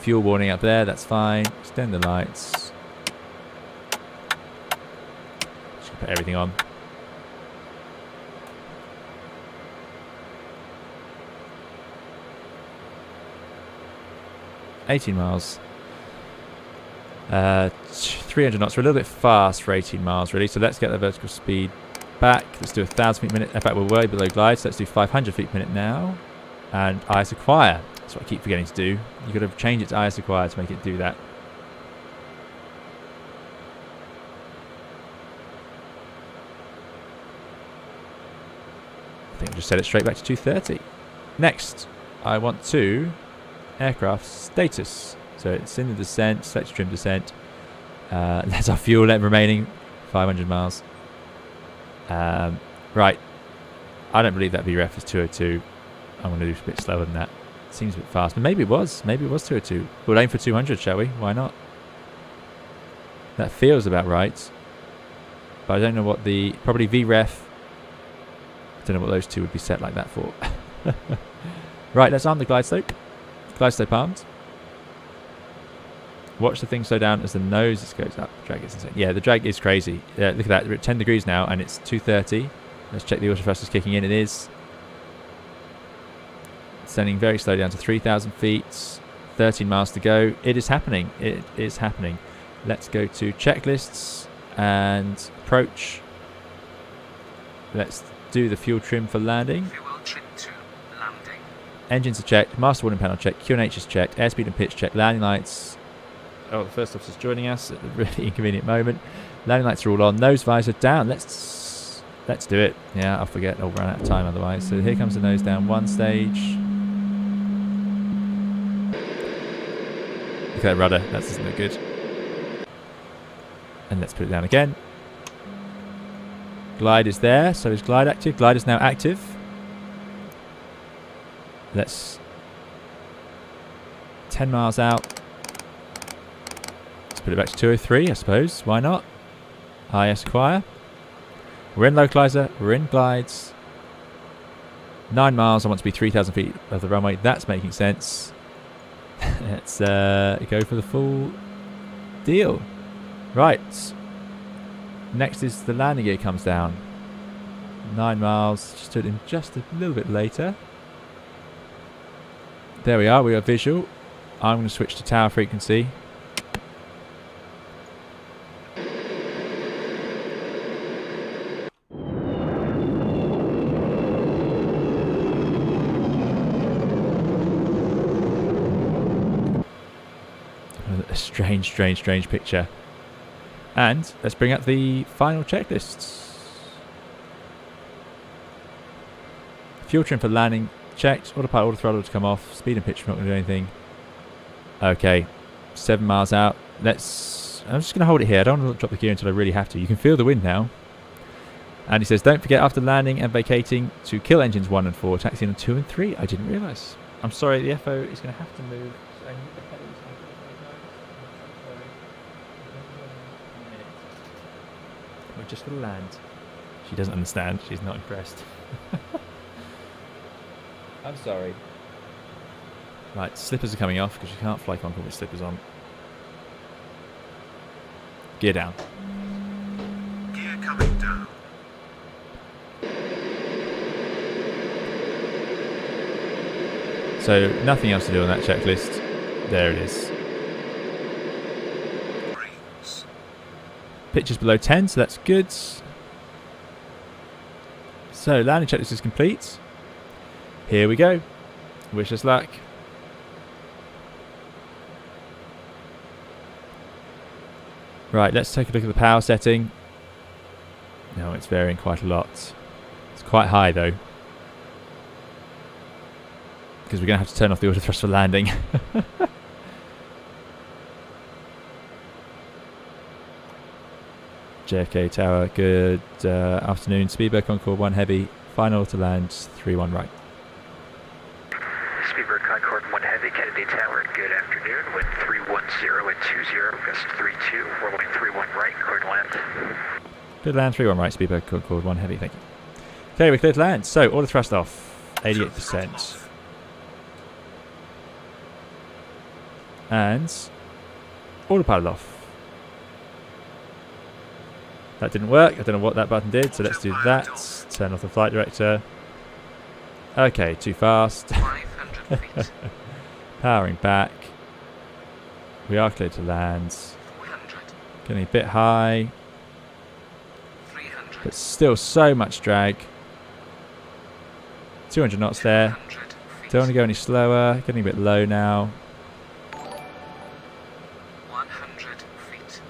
Fuel warning up there, that's fine. Extend the lights. Just put everything on. $18 miles. 300 knots. We're a little bit fast for 18 miles, really. So let's get the vertical speed back. Let's do 1,000 feet per minute. In fact, we're way below glide, so let's do 500 feet per minute now. And IS acquire. That's what I keep forgetting to do. You've got to change it to IS acquire to make it do that. I think we'll just set it straight back to 230. Next, I want to aircraft status. So it's in the descent, select trim descent. That's our fuel remaining, 500 miles. Right, I don't believe that VREF is 202. I'm going to do a bit slower than that. Seems a bit fast, but maybe it was 202. We'll aim for 200, shall we? Why not? That feels about right. But I don't know what the, probably VREF. I don't know what those two would be set like that for. Right, let's arm the glide slope. Glide slope armed. Watch the thing slow down as the nose goes up. Drag is insane. Yeah, the drag is crazy. Look at that. We're at 10 degrees now and it's 230. Let's check the autothrust is kicking in. It is. Sending very slowly down to 3,000 feet. 13 miles to go. It is happening. It is happening. Let's go to checklists and approach. Let's do the fuel trim for landing. Fuel trim to landing. Engines are checked. Master warning panel checked. QNH is checked. Airspeed and pitch checked. Landing lights. Oh, the first officer's joining us at a really inconvenient moment. Landing lights are all on. Nose visor down. Let's do it. Yeah, I'll forget. I'll run out of time otherwise. So here comes the nose down. One stage. Look at that rudder. That doesn't look good. And let's put it down again. Glide is there. So is glide active. Glide is now active. Let's 10 miles out. Let's put it back to 203, I suppose. Why not? IS acquire. We're in localizer. We're in glides. 9 miles. I want to be 3,000 feet of the runway. That's making sense. Let's go for the full deal. Right. Next is the landing gear comes down. 9 miles. Just do it in just a little bit later. There we are. We are visual. I'm going to switch to tower frequency. A strange picture. And let's bring up the final checklists. Fuel trim for landing checked. Autopilot, autothrottle to come off. Speed and pitch, we're not going to do anything. Okay, 7 miles out. I'm just going to hold it here. I don't want to drop the gear until I really have to. You can feel the wind now. And he says, don't forget after landing and vacating to kill engines 1 and 4, taxi on 2 and 3. I didn't realise. I'm sorry, the FO is going to have to move. We're just going to land. She doesn't understand. She's not impressed. I'm sorry. Right, slippers are coming off because you can't fly Concorde with slippers on. Gear down. Gear coming down. So nothing else to do on that checklist. There it is. Breeze. Pitch is below 10, so that's good. So landing checklist is complete. Here we go. Wish us luck. Right, let's take a look at the power setting. No, it's varying quite a lot. It's quite high though, because we're going to have to turn off the autothrust for landing. JFK Tower, good afternoon. Speedbird Concorde 1 heavy, final to land 3-1 right. Speedbird Concorde 1 heavy, Kennedy Tower, good afternoon. Wind 310 at 20, gust 32, runway 31 right, clear to land. Clear to land, 3-1 right, speedbird, Concorde 1 heavy, thank you. Okay, we're clear to land. So, auto thrust off, 88%. And autopilot off. That didn't work. I don't know what that button did, so let's do that. Turn off the flight director. Okay, too fast. 500 feet. Powering back. We are clear to land. 400. Getting a bit high, 300. but still so much drag. 200 knots there. 200 feet. Don't want to go any slower. Getting a bit low now. 100 feet.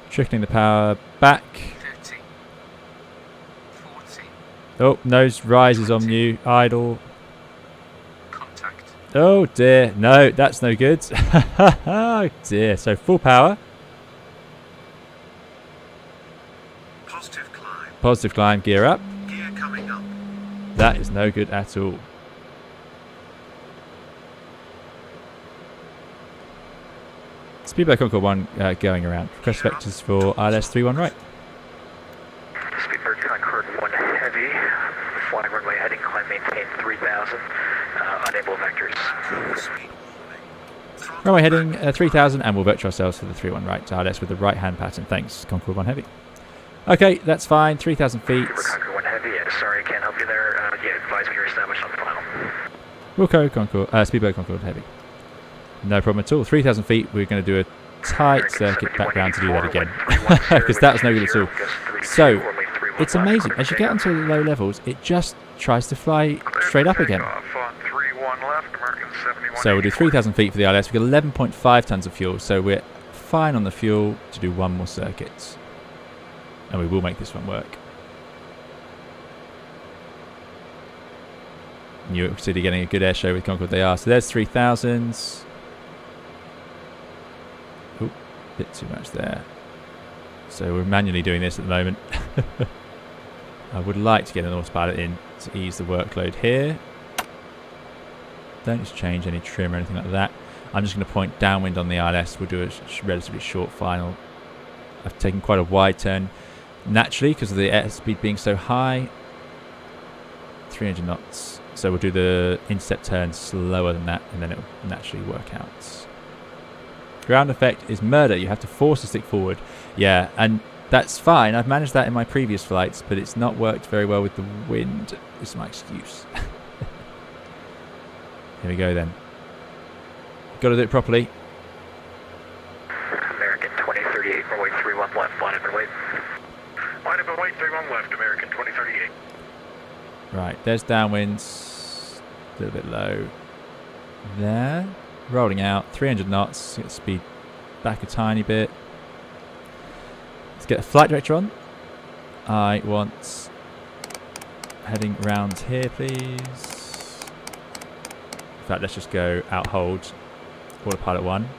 Trickling the power back. 30. 40. Oh, nose rises on you. Idle. Contact. Oh dear. No, that's no good. Oh dear. So full power. Positive climb. Positive climb. Gear up. Gear coming up. That is no good at all. Speedbird Concorde 1 going around. Request vectors for ILS 31 right. Speedbird Concorde 1 heavy, flying runway heading, climb maintain 3000, unable vectors. Speed warning. Throttle Runway back. heading 3000 and we'll vector ourselves for the 31 right to ILS with the right hand pattern. Thanks, Concorde 1 heavy. Okay, that's fine. 3000 feet. Speedbird Concorde 1 heavy, sorry I can't help you there. Advise when you're established on the final. Wilco Concorde, Speedbird Concorde heavy. No problem at all. 3000 feet. We're going to do a tight circuit back round to do that again. Because that was no good at all. So, it's amazing. As you get onto the low levels, it just tries to fly straight up again. So we'll do 3,000 feet for the ILS. We've got 11.5 tons of fuel. So we're fine on the fuel to do one more circuit. And we will make this one work. New York City getting a good air show with Concorde they are. So there's 3,000. Oh, bit too much there. So we're manually doing this at the moment. I would like to get an autopilot in to ease the workload here. Don't just change any trim or anything like that. I'm just going to point downwind on the ILS. We'll do a relatively short final. I've taken quite a wide turn naturally because of the airspeed being so high. 300 knots. So we'll do the intercept turn slower than that and then it will naturally work out. Ground effect is murder. You have to force the stick forward. Yeah, and that's fine. I've managed that in my previous flights, but it's not worked very well with the wind. It's my excuse. Here we go then. Got to do it properly. American 2038, runway 31 left, line up and wait. Line up and wait, 31 left, American 2038. Right, there's downwinds. A little bit low. There. Rolling out. 300 knots. Get the speed back a tiny bit. Let's get a flight director on. I want heading round here, please. In fact, let's just go out hold. Autopilot 1.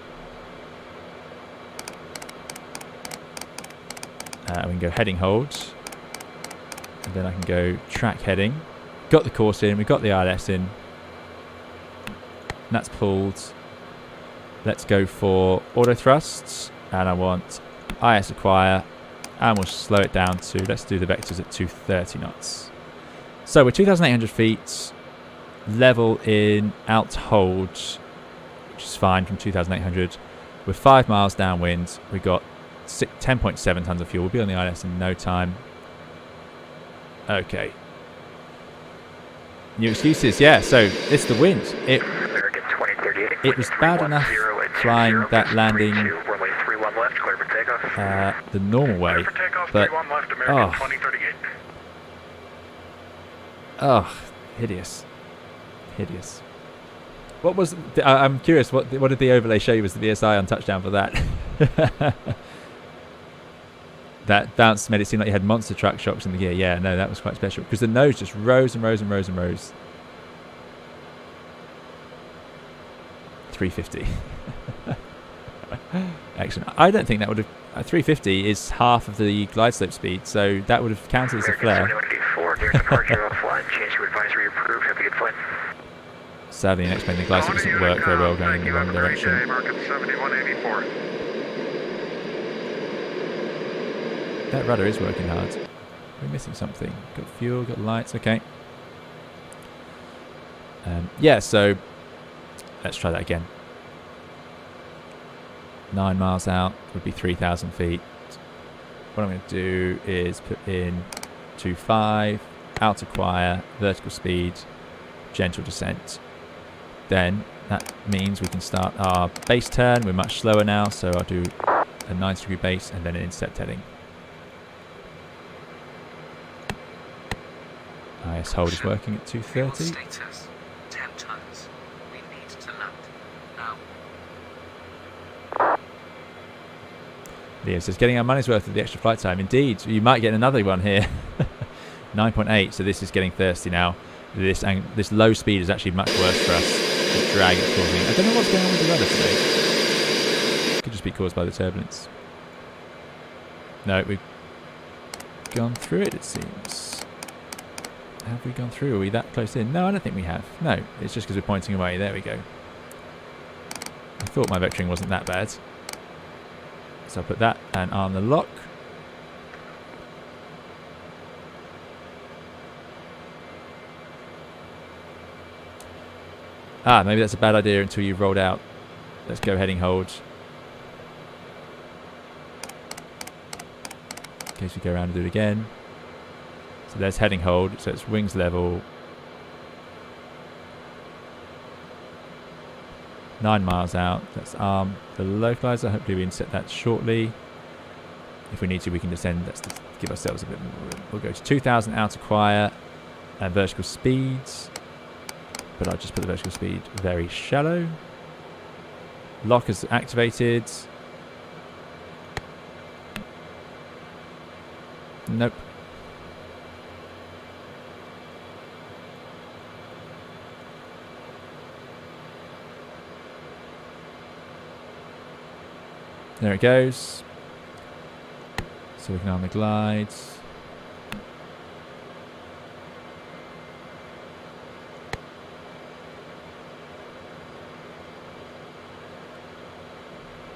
We can go heading hold. And then I can go track heading. Got the course in. We've got the ILS in. And that's pulled. Let's go for auto thrusts. And I want IS acquire. And we'll slow it down to, let's do the vectors at 230 knots. So we're 2,800 feet. Level in out hold, which is fine from 2,800. We're 5 miles downwind. We've got 10.7 tons of fuel. We'll be on the ILS in no time. Okay. New excuses, yeah. So it's the wind. It was bad enough flying that landing the normal way, but oh, hideous. Hideous. What was? I'm curious. What did the overlay show you was the VSI on touchdown for that? That bounce made it seem like you had monster truck shocks in the gear. Yeah, no, that was quite special because the nose just rose and rose and rose and rose. 350. Excellent. I don't think that would have. 350 is half of the glide slope speed, so that would have counted as a flare. Sadly, and explain the glide slope doesn't work very well going in the wrong direction. That rudder is working hard. We're missing something. Got fuel, got lights, okay. Yeah, so let's try that again. 9 miles out would be 3,000 feet. What I'm going to do is put in 2.5, out acquire, vertical speed, gentle descent. Then that means we can start our base turn. We're much slower now, so I'll do a 90-degree base and then an intercept heading. IS hold is working at 230. Status 10 tons. We need to land now. Liam says, getting our money's worth of the extra flight time. Indeed, you might get another one here. 9.8, so this is getting thirsty now. This low speed is actually much worse for us. The drag it's causing. I don't know what's going on with the rudder today. Could just be caused by the turbulence. No, we've gone through it seems. Have we gone through? Are we that close in? No, I don't think we have. No, it's just because we're pointing away. There we go. I thought my vectoring wasn't that bad. So I'll put that and arm the lock. Ah, maybe that's a bad idea until you've rolled out. Let's go heading hold. In case we go around and do it again. So there's heading hold, so it's wings level. 9 miles out. Let's arm the localizer. Hopefully we can set that shortly. If we need to, we can descend. Let's give ourselves a bit more room. We'll go to 2,000 out acquire and vertical speeds. But I'll just put the vertical speed very shallow. Lock is activated. Nope. There it goes. So we can arm the glides.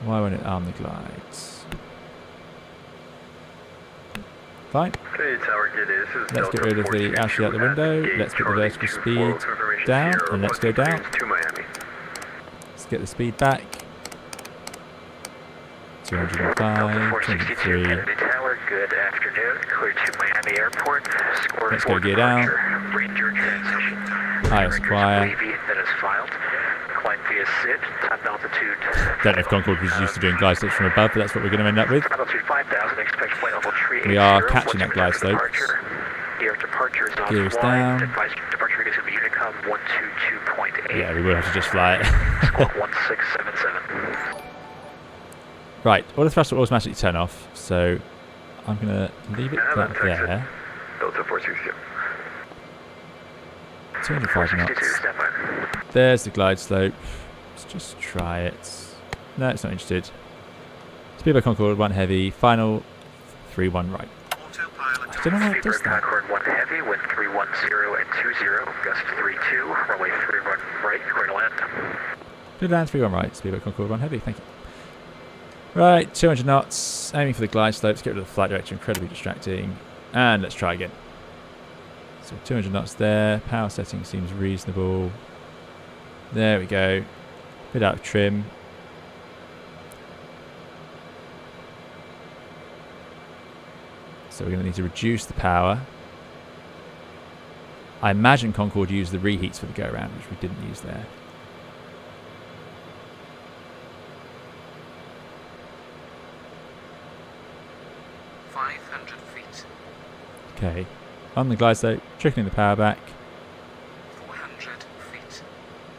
Why won't it arm the glides? Fine. Let's get rid of the Ashley out the window. Let's put the vertical speed down and let's go down. Let's get the speed back. 205, 203. Good afternoon. Clear to Miami Airport. Let's go gear down. IS acquire. That is filed. Climb via SID. Top altitude. Don't know if Concorde was used to doing glide slopes from above, but that's what we're going to end up with. Altitude 5,000. Expect flight level 380. We are catching that glide slope. Gear departure is Gear is down. Advised departure is going to be Unicom 122.8. Yeah, we will have to just fly it. Squawk 1677. Right, all the thrust will automatically turn off, so I'm going to leave it back there. Delta 460. 205 knots. There's the glide slope. Let's just try it. No, it's not interested. Speed by Concorde, 1 heavy, final 3-1 right. Autopilot. I don't know why it does that. Concorde 1 heavy, wind 310 and 20, gust 32, runway 31 right, clear to land. Good land, 3-1 right, speed by Concorde, 1 heavy, thank you. Right, 200 knots, aiming for the glide slopes, get rid of the flight director, incredibly distracting. And let's try again. So 200 knots there, power setting seems reasonable. There we go. Bit out of trim. So we're going to need to reduce the power. I imagine Concorde used the reheats for the go-around, which we didn't use there. Okay, on the glide slope, trickling the power back. 400 feet.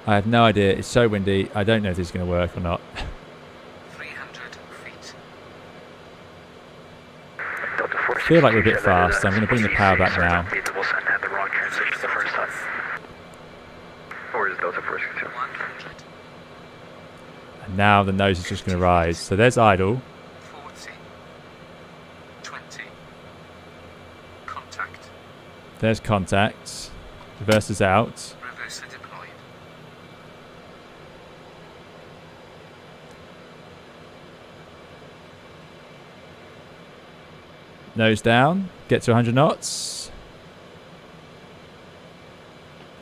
I have no idea, it's so windy, I don't know if this is going to work or not. 300 feet. I feel like we're a bit fast, so I'm going to bring the power back now. Had the wrong transition the first time. Or is Delta 462? 100. And now the nose is just going to rise. So there's idle. 40. 20. Contact. There's contact. Reverses out. Reverser deployed. Nose down. Get to 100 knots.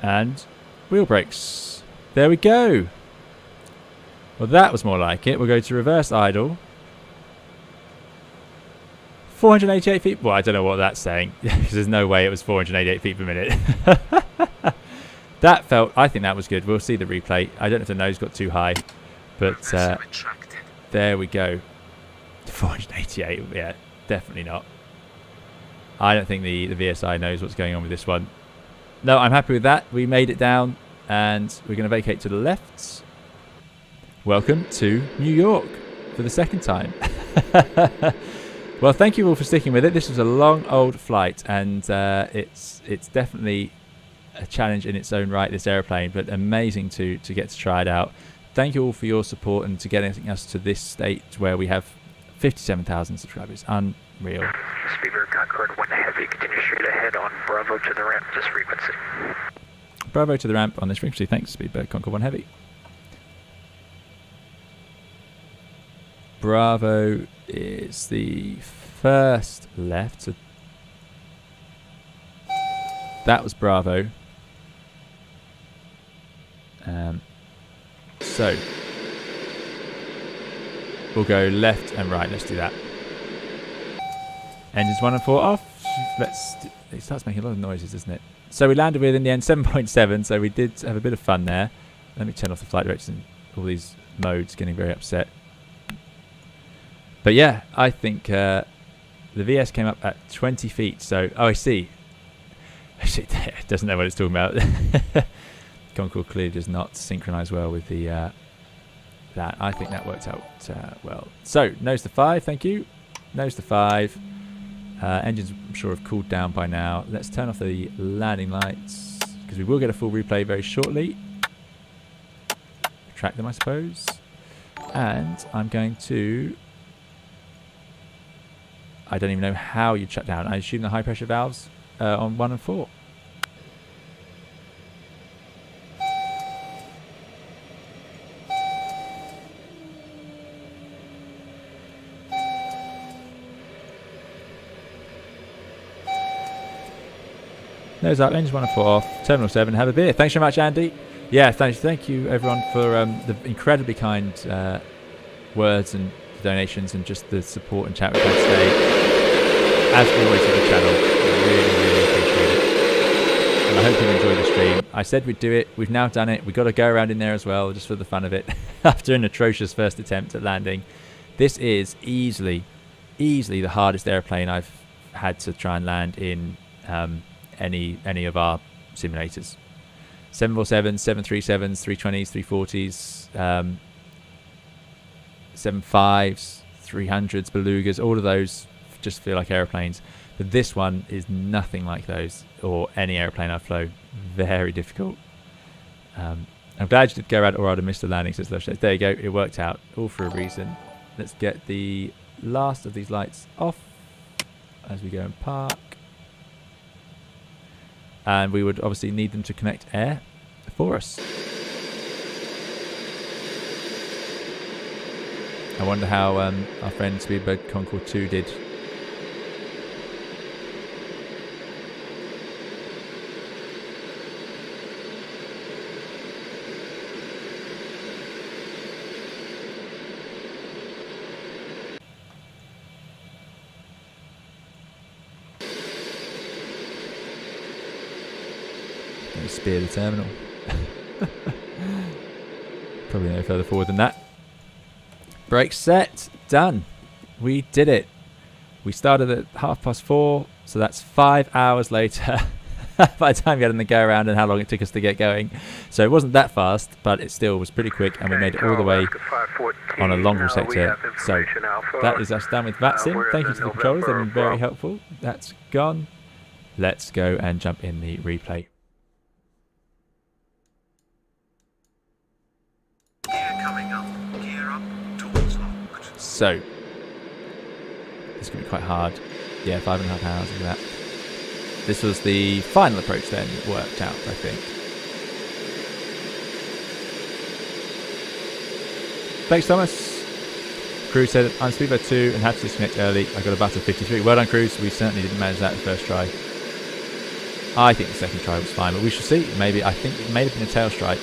And wheel brakes. There we go. Well, that was more like it. We'll go to reverse idle. 488 feet. Well, I don't know what that's saying, because there's no way it was 488 feet per minute. That felt, I think that was good. We'll see the replay. I don't know if the nose got too high, but there we go. 488, yeah, definitely not. I don't think the VSI knows what's going on with this one. No, I'm happy with that. We made it down, and we're going to vacate to the left. Welcome to New York for the second time. Well, thank you all for sticking with it. This was a long old flight, and it's definitely a challenge in its own right, this airplane, but amazing to get to try it out. Thank you all for your support and to getting us to this state where we have 57,000 subscribers. Unreal. Speedbird Concorde 1 Heavy, continue straight ahead on Bravo to the ramp, this frequency. Bravo to the ramp on this frequency. Thanks, Speedbird Concorde 1 Heavy. Bravo is the first left. So that was Bravo. So we'll go left and right. Let's do that. Engines 1 and 4 off. It starts making a lot of noises, doesn't it? So we landed with, in the end, 7.7. So we did have a bit of fun there. Let me turn off the flight directors and all these modes getting very upset. But yeah, I think the VS came up at 20 feet. So, oh, I see. It doesn't know what it's talking about. Concorde clearly does not synchronize well with the that. I think that worked out well. So, nose to 5, thank you. Nose to 5. Engines, I'm sure, have cooled down by now. Let's turn off the landing lights, because we will get a full replay very shortly. Retract them, I suppose. And I'm going to... I don't even know how you'd shut down. I assume the high pressure valves on 1 and 4. Nose up, engine 1 and 4 off, terminal 7, have a beer. Thanks very much, Andy. Yeah, thank you everyone for the incredibly kind words and donations and just the support and chat we've had today. As always on the channel, really appreciate it. And I hope you enjoy the stream. I said we'd do it. We've now done it. We've got to go around in there as well, just for the fun of it. After an atrocious first attempt at landing, this is easily the hardest airplane I've had to try and land in any of our simulators. 747s, 737s, 320s, 340s, 75s, 300s, Belugas, all of those just feel like airplanes. But this one is nothing like those or any airplane I've flown. Very difficult. I'm glad you did go around, or I'd have missed the landing. So there you go. It worked out. All for a reason. Let's get the last of these lights off as we go and park. And we would obviously need them to connect air for us. I wonder how our friend Speedbird Concorde 2 did. Spear the terminal. Probably no further forward than that. Brakes set, done. We did it. We started at 4:30, so that's 5 hours later by the time we had in the go around and how long it took us to get going. So it wasn't that fast, but it still was pretty quick, and we made it all the way on a longer sector. So that is us done with VATSIM. Thank you to the controllers, they've been very helpful. That's gone. Let's go and jump in the replay. So, it's going to be quite hard. Yeah, 5.5 hours of that. This was the final approach then, it worked out, I think. Thanks, Thomas. Cruz said, I'm speedboat 2 and had to disconnect early. I got a butter 53. Well done, Cruz. We certainly didn't manage that the first try. I think the second try was fine, but we shall see. Maybe, I think it may have been a tail strike.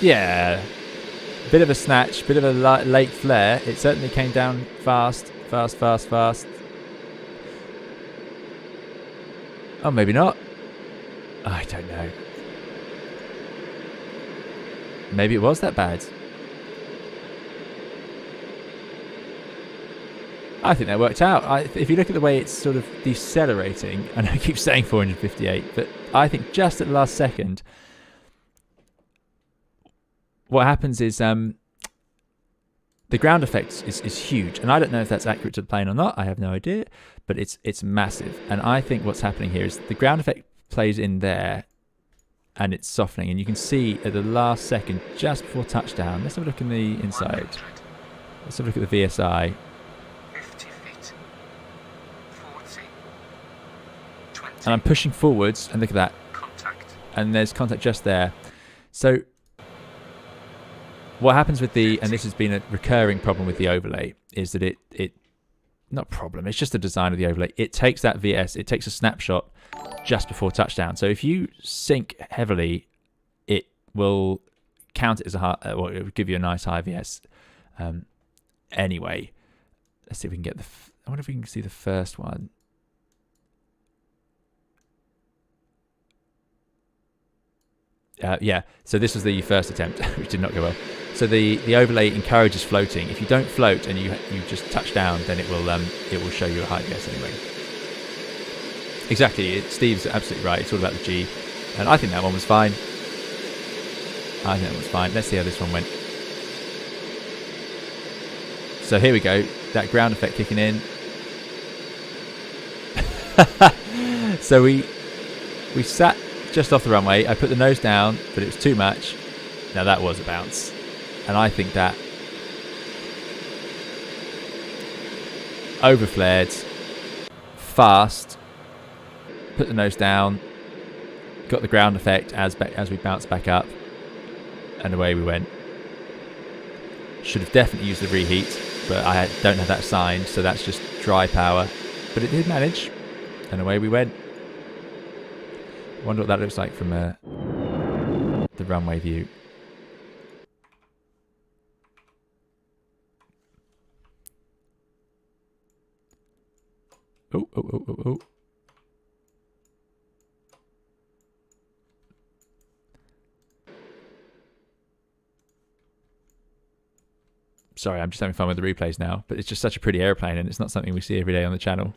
Yeah, bit of a snatch, bit of a late flare. It certainly came down fast. Oh, maybe not. I don't know. Maybe it was that bad. I think that worked out. If you look at the way it's sort of decelerating, and I keep saying 458, but I think just at the last second, what happens is the ground effect is huge, and I don't know if that's accurate to the plane or not. I have no idea, but it's massive. And I think what's happening here is the ground effect plays in there, and it's softening. And you can see at the last second, just before touchdown. Let's have a look in the inside. Let's have a look at the VSI. 50 feet. 40. 20. And I'm pushing forwards, and look at that. Contact. And there's contact just there. So what happens with the, and this has been a recurring problem with the overlay, is that it not problem, it's just the design of the overlay. It takes that VS, it takes a snapshot just before touchdown. So if you sink heavily, it will count it as a high, well, it will give you a nice high VS. Anyway, let's see if we can get the, I wonder if we can see the first one. Yeah, so this was the first attempt, which did not go well. So the overlay encourages floating. If you don't float and you just touch down, then it will show you a high VS anyway. Exactly, Steve's absolutely right. It's all about the G, and I think that one was fine. Let's see how this one went. So here we go. That ground effect kicking in. So we sat just off the runway. I put the nose down, but it was too much. Now that was a bounce, and I think that overflared fast. Put the nose down, got the ground effect as we bounced back up, and away we went. Should have definitely used the reheat, but I don't have that assigned, so that's just dry power. But it did manage, and away we went. Wonder what that looks like from the runway view. Oh. Sorry, I'm just having fun with the replays now, but it's just such a pretty airplane, and it's not something we see every day on the channel.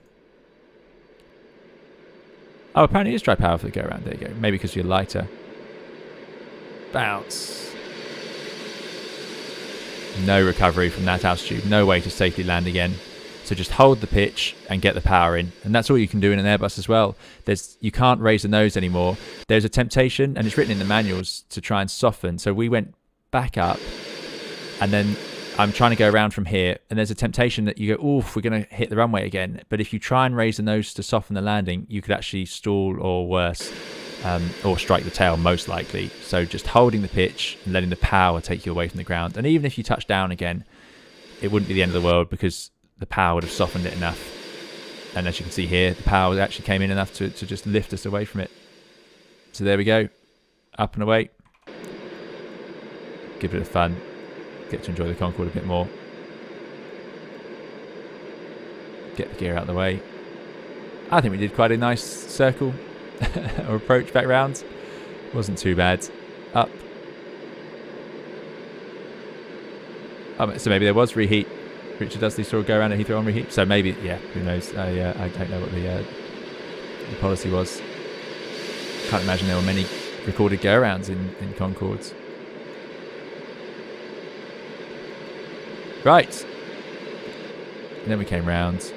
Oh, apparently it is dry power for the go-around. There you go. Maybe because you're lighter. Bounce. No recovery from that altitude. No way to safely land again. So just hold the pitch and get the power in. And that's all you can do in an Airbus as well. You can't raise the nose anymore. There's a temptation, and it's written in the manuals, to try and soften. So we went back up, and then I'm trying to go around from here, and there's a temptation that you go, oof, we're going to hit the runway again. But if you try and raise the nose to soften the landing, you could actually stall, or worse, or strike the tail, most likely. So just holding the pitch and letting the power take you away from the ground. And even if you touch down again, it wouldn't be the end of the world, because the power would have softened it enough. And as you can see here, the power actually came in enough to just lift us away from it. So there we go. Up and away. Give it a fun. Get to enjoy the Concorde a bit more. Get the gear out of the way. I think we did quite a nice circle or approach back round. Wasn't too bad. Up. So maybe there was reheat. Richard Dudley saw a go around at Heathrow on reheat. So maybe, yeah, who knows? I don't know what the policy was. Can't imagine there were many recorded go-arounds in Concordes. Right. And then we came round.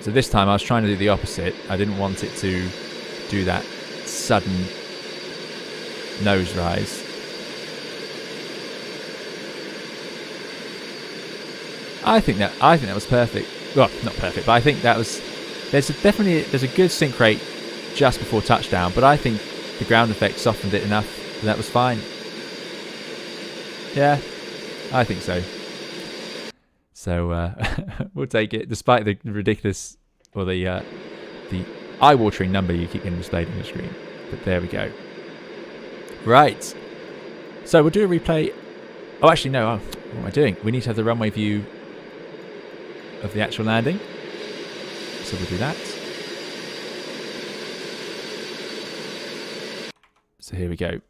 So this time I was trying to do the opposite. I didn't want it to do that sudden nose rise. I think that was perfect. Well, not perfect, but I think that was there's a good sync rate just before touchdown, but I think the ground effect softened it enough that was fine. Yeah, I think so. So we'll take it, despite the ridiculous, or the eye-watering number you keep getting displayed on the screen. But there we go. Right. So we'll do a replay. Oh, actually, no. Oh, what am I doing? We need to have the runway view of the actual landing. So we'll do that. So here we go.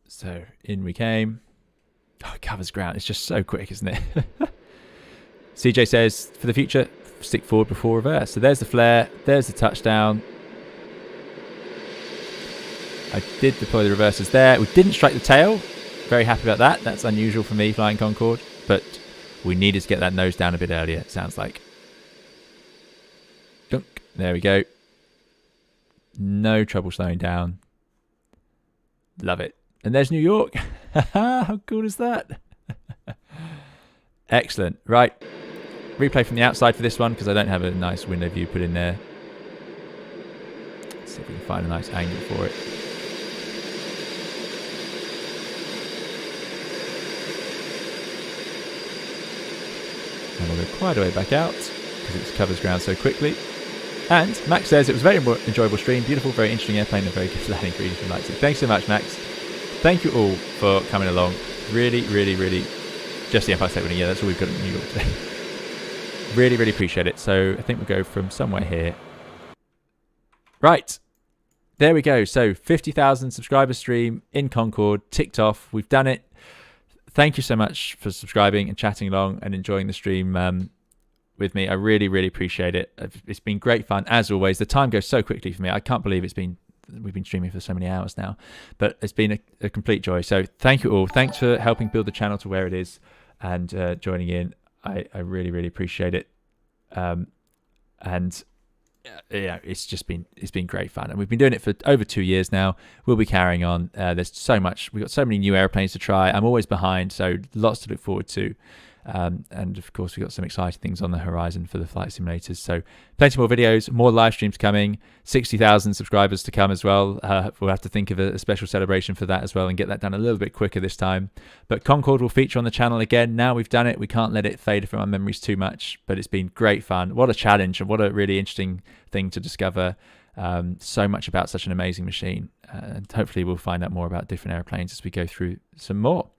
So in we came. Oh, it covers ground. It's just so quick, isn't it? CJ says, for the future, stick forward before reverse. So there's the flare. There's the touchdown. I did deploy the reversers there. We didn't strike the tail. Very happy about that. That's unusual for me flying Concorde. But we needed to get that nose down a bit earlier, it sounds like. Dunk. There we go. No trouble slowing down. Love it. And there's New York. How cool is that? Excellent. Right. Replay from the outside for this one because I don't have a nice window view put in there. Let's see if we can find a nice angle for it. And we'll go quite a way back out because it covers ground so quickly. And Max says it was a very enjoyable stream. Beautiful, very interesting airplane and very good landing greeting from Leipzig. Thanks so much, Max. Thank you all for coming along. Really, really, really. Just the Empire State Building. Yeah, that's all we've got in New York today. Really, really appreciate it. So I think we'll go from somewhere here. Right. There we go. So 50,000 subscriber stream in Concorde. Ticked off. We've done it. Thank you so much for subscribing and chatting along and enjoying the stream with me. I really, really appreciate it. It's been great fun, as always. The time goes so quickly for me. I can't believe we've been streaming for so many hours now, but it's been a complete joy. So thank you all. Thanks for helping build the channel to where it is and joining in. I really, really appreciate it. And yeah, it's been great fun, and we've been doing it for over 2 years now. We'll be carrying on. There's so much. We've got so many new airplanes to try. I'm always behind, so lots to look forward to. And of course, we've got some exciting things on the horizon for the flight simulators. So plenty more videos, more live streams coming, 60,000 subscribers to come as well. We'll have to think of a special celebration for that as well and get that done a little bit quicker this time. But Concorde will feature on the channel again. Now we've done it, we can't let it fade from our memories too much, but it's been great fun. What a challenge and what a really interesting thing to discover. So much about such an amazing machine. And hopefully we'll find out more about different airplanes as we go through some more.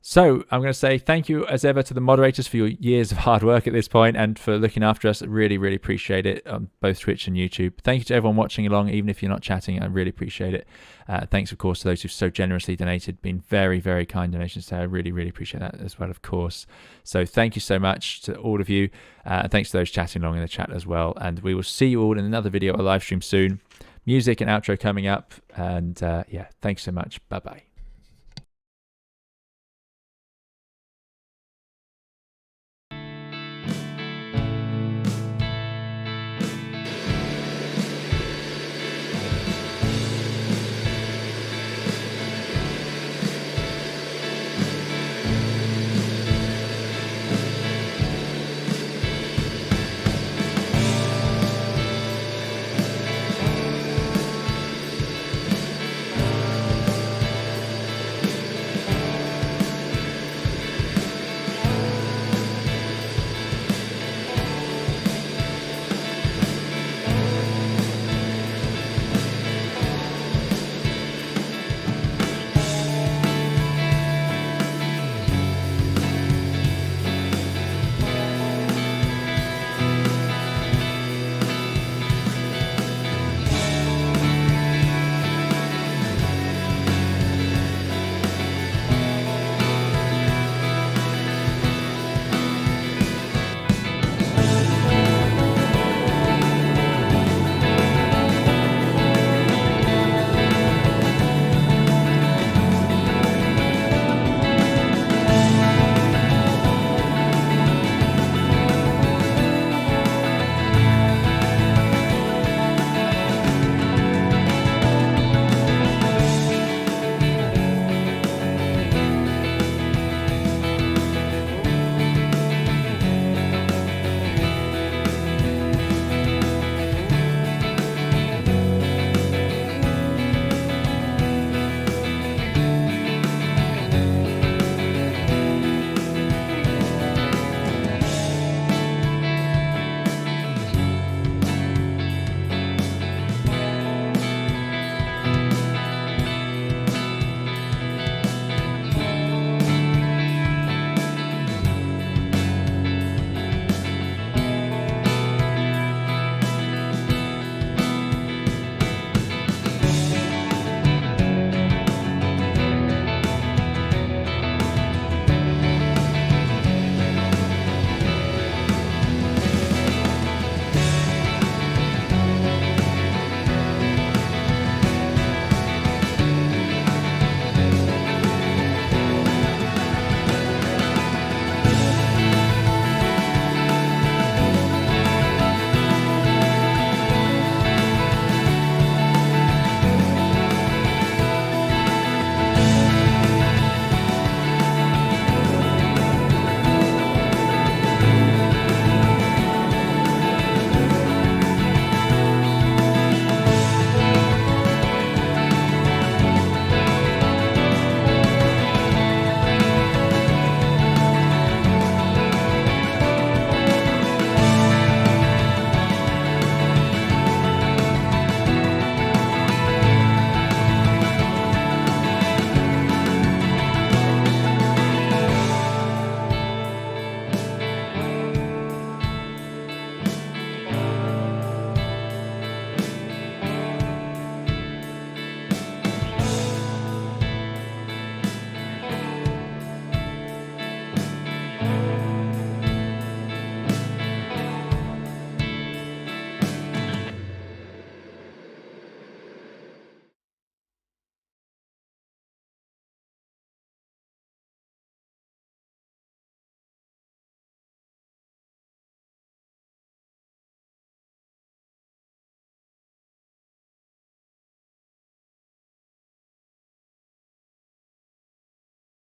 So I'm going to say thank you as ever to the moderators for your years of hard work at this point and for looking after us. I really, really appreciate it on both Twitch and YouTube. Thank you to everyone watching along, even if you're not chatting. I really appreciate it. Thanks, of course, to those who've so generously donated. Been very, very kind donations today. I really, really appreciate that as well, of course. So thank you so much to all of you. Thanks to those chatting along in the chat as well. And we will see you all in another video or live stream soon. Music and outro coming up. And yeah, thanks so much. Bye-bye.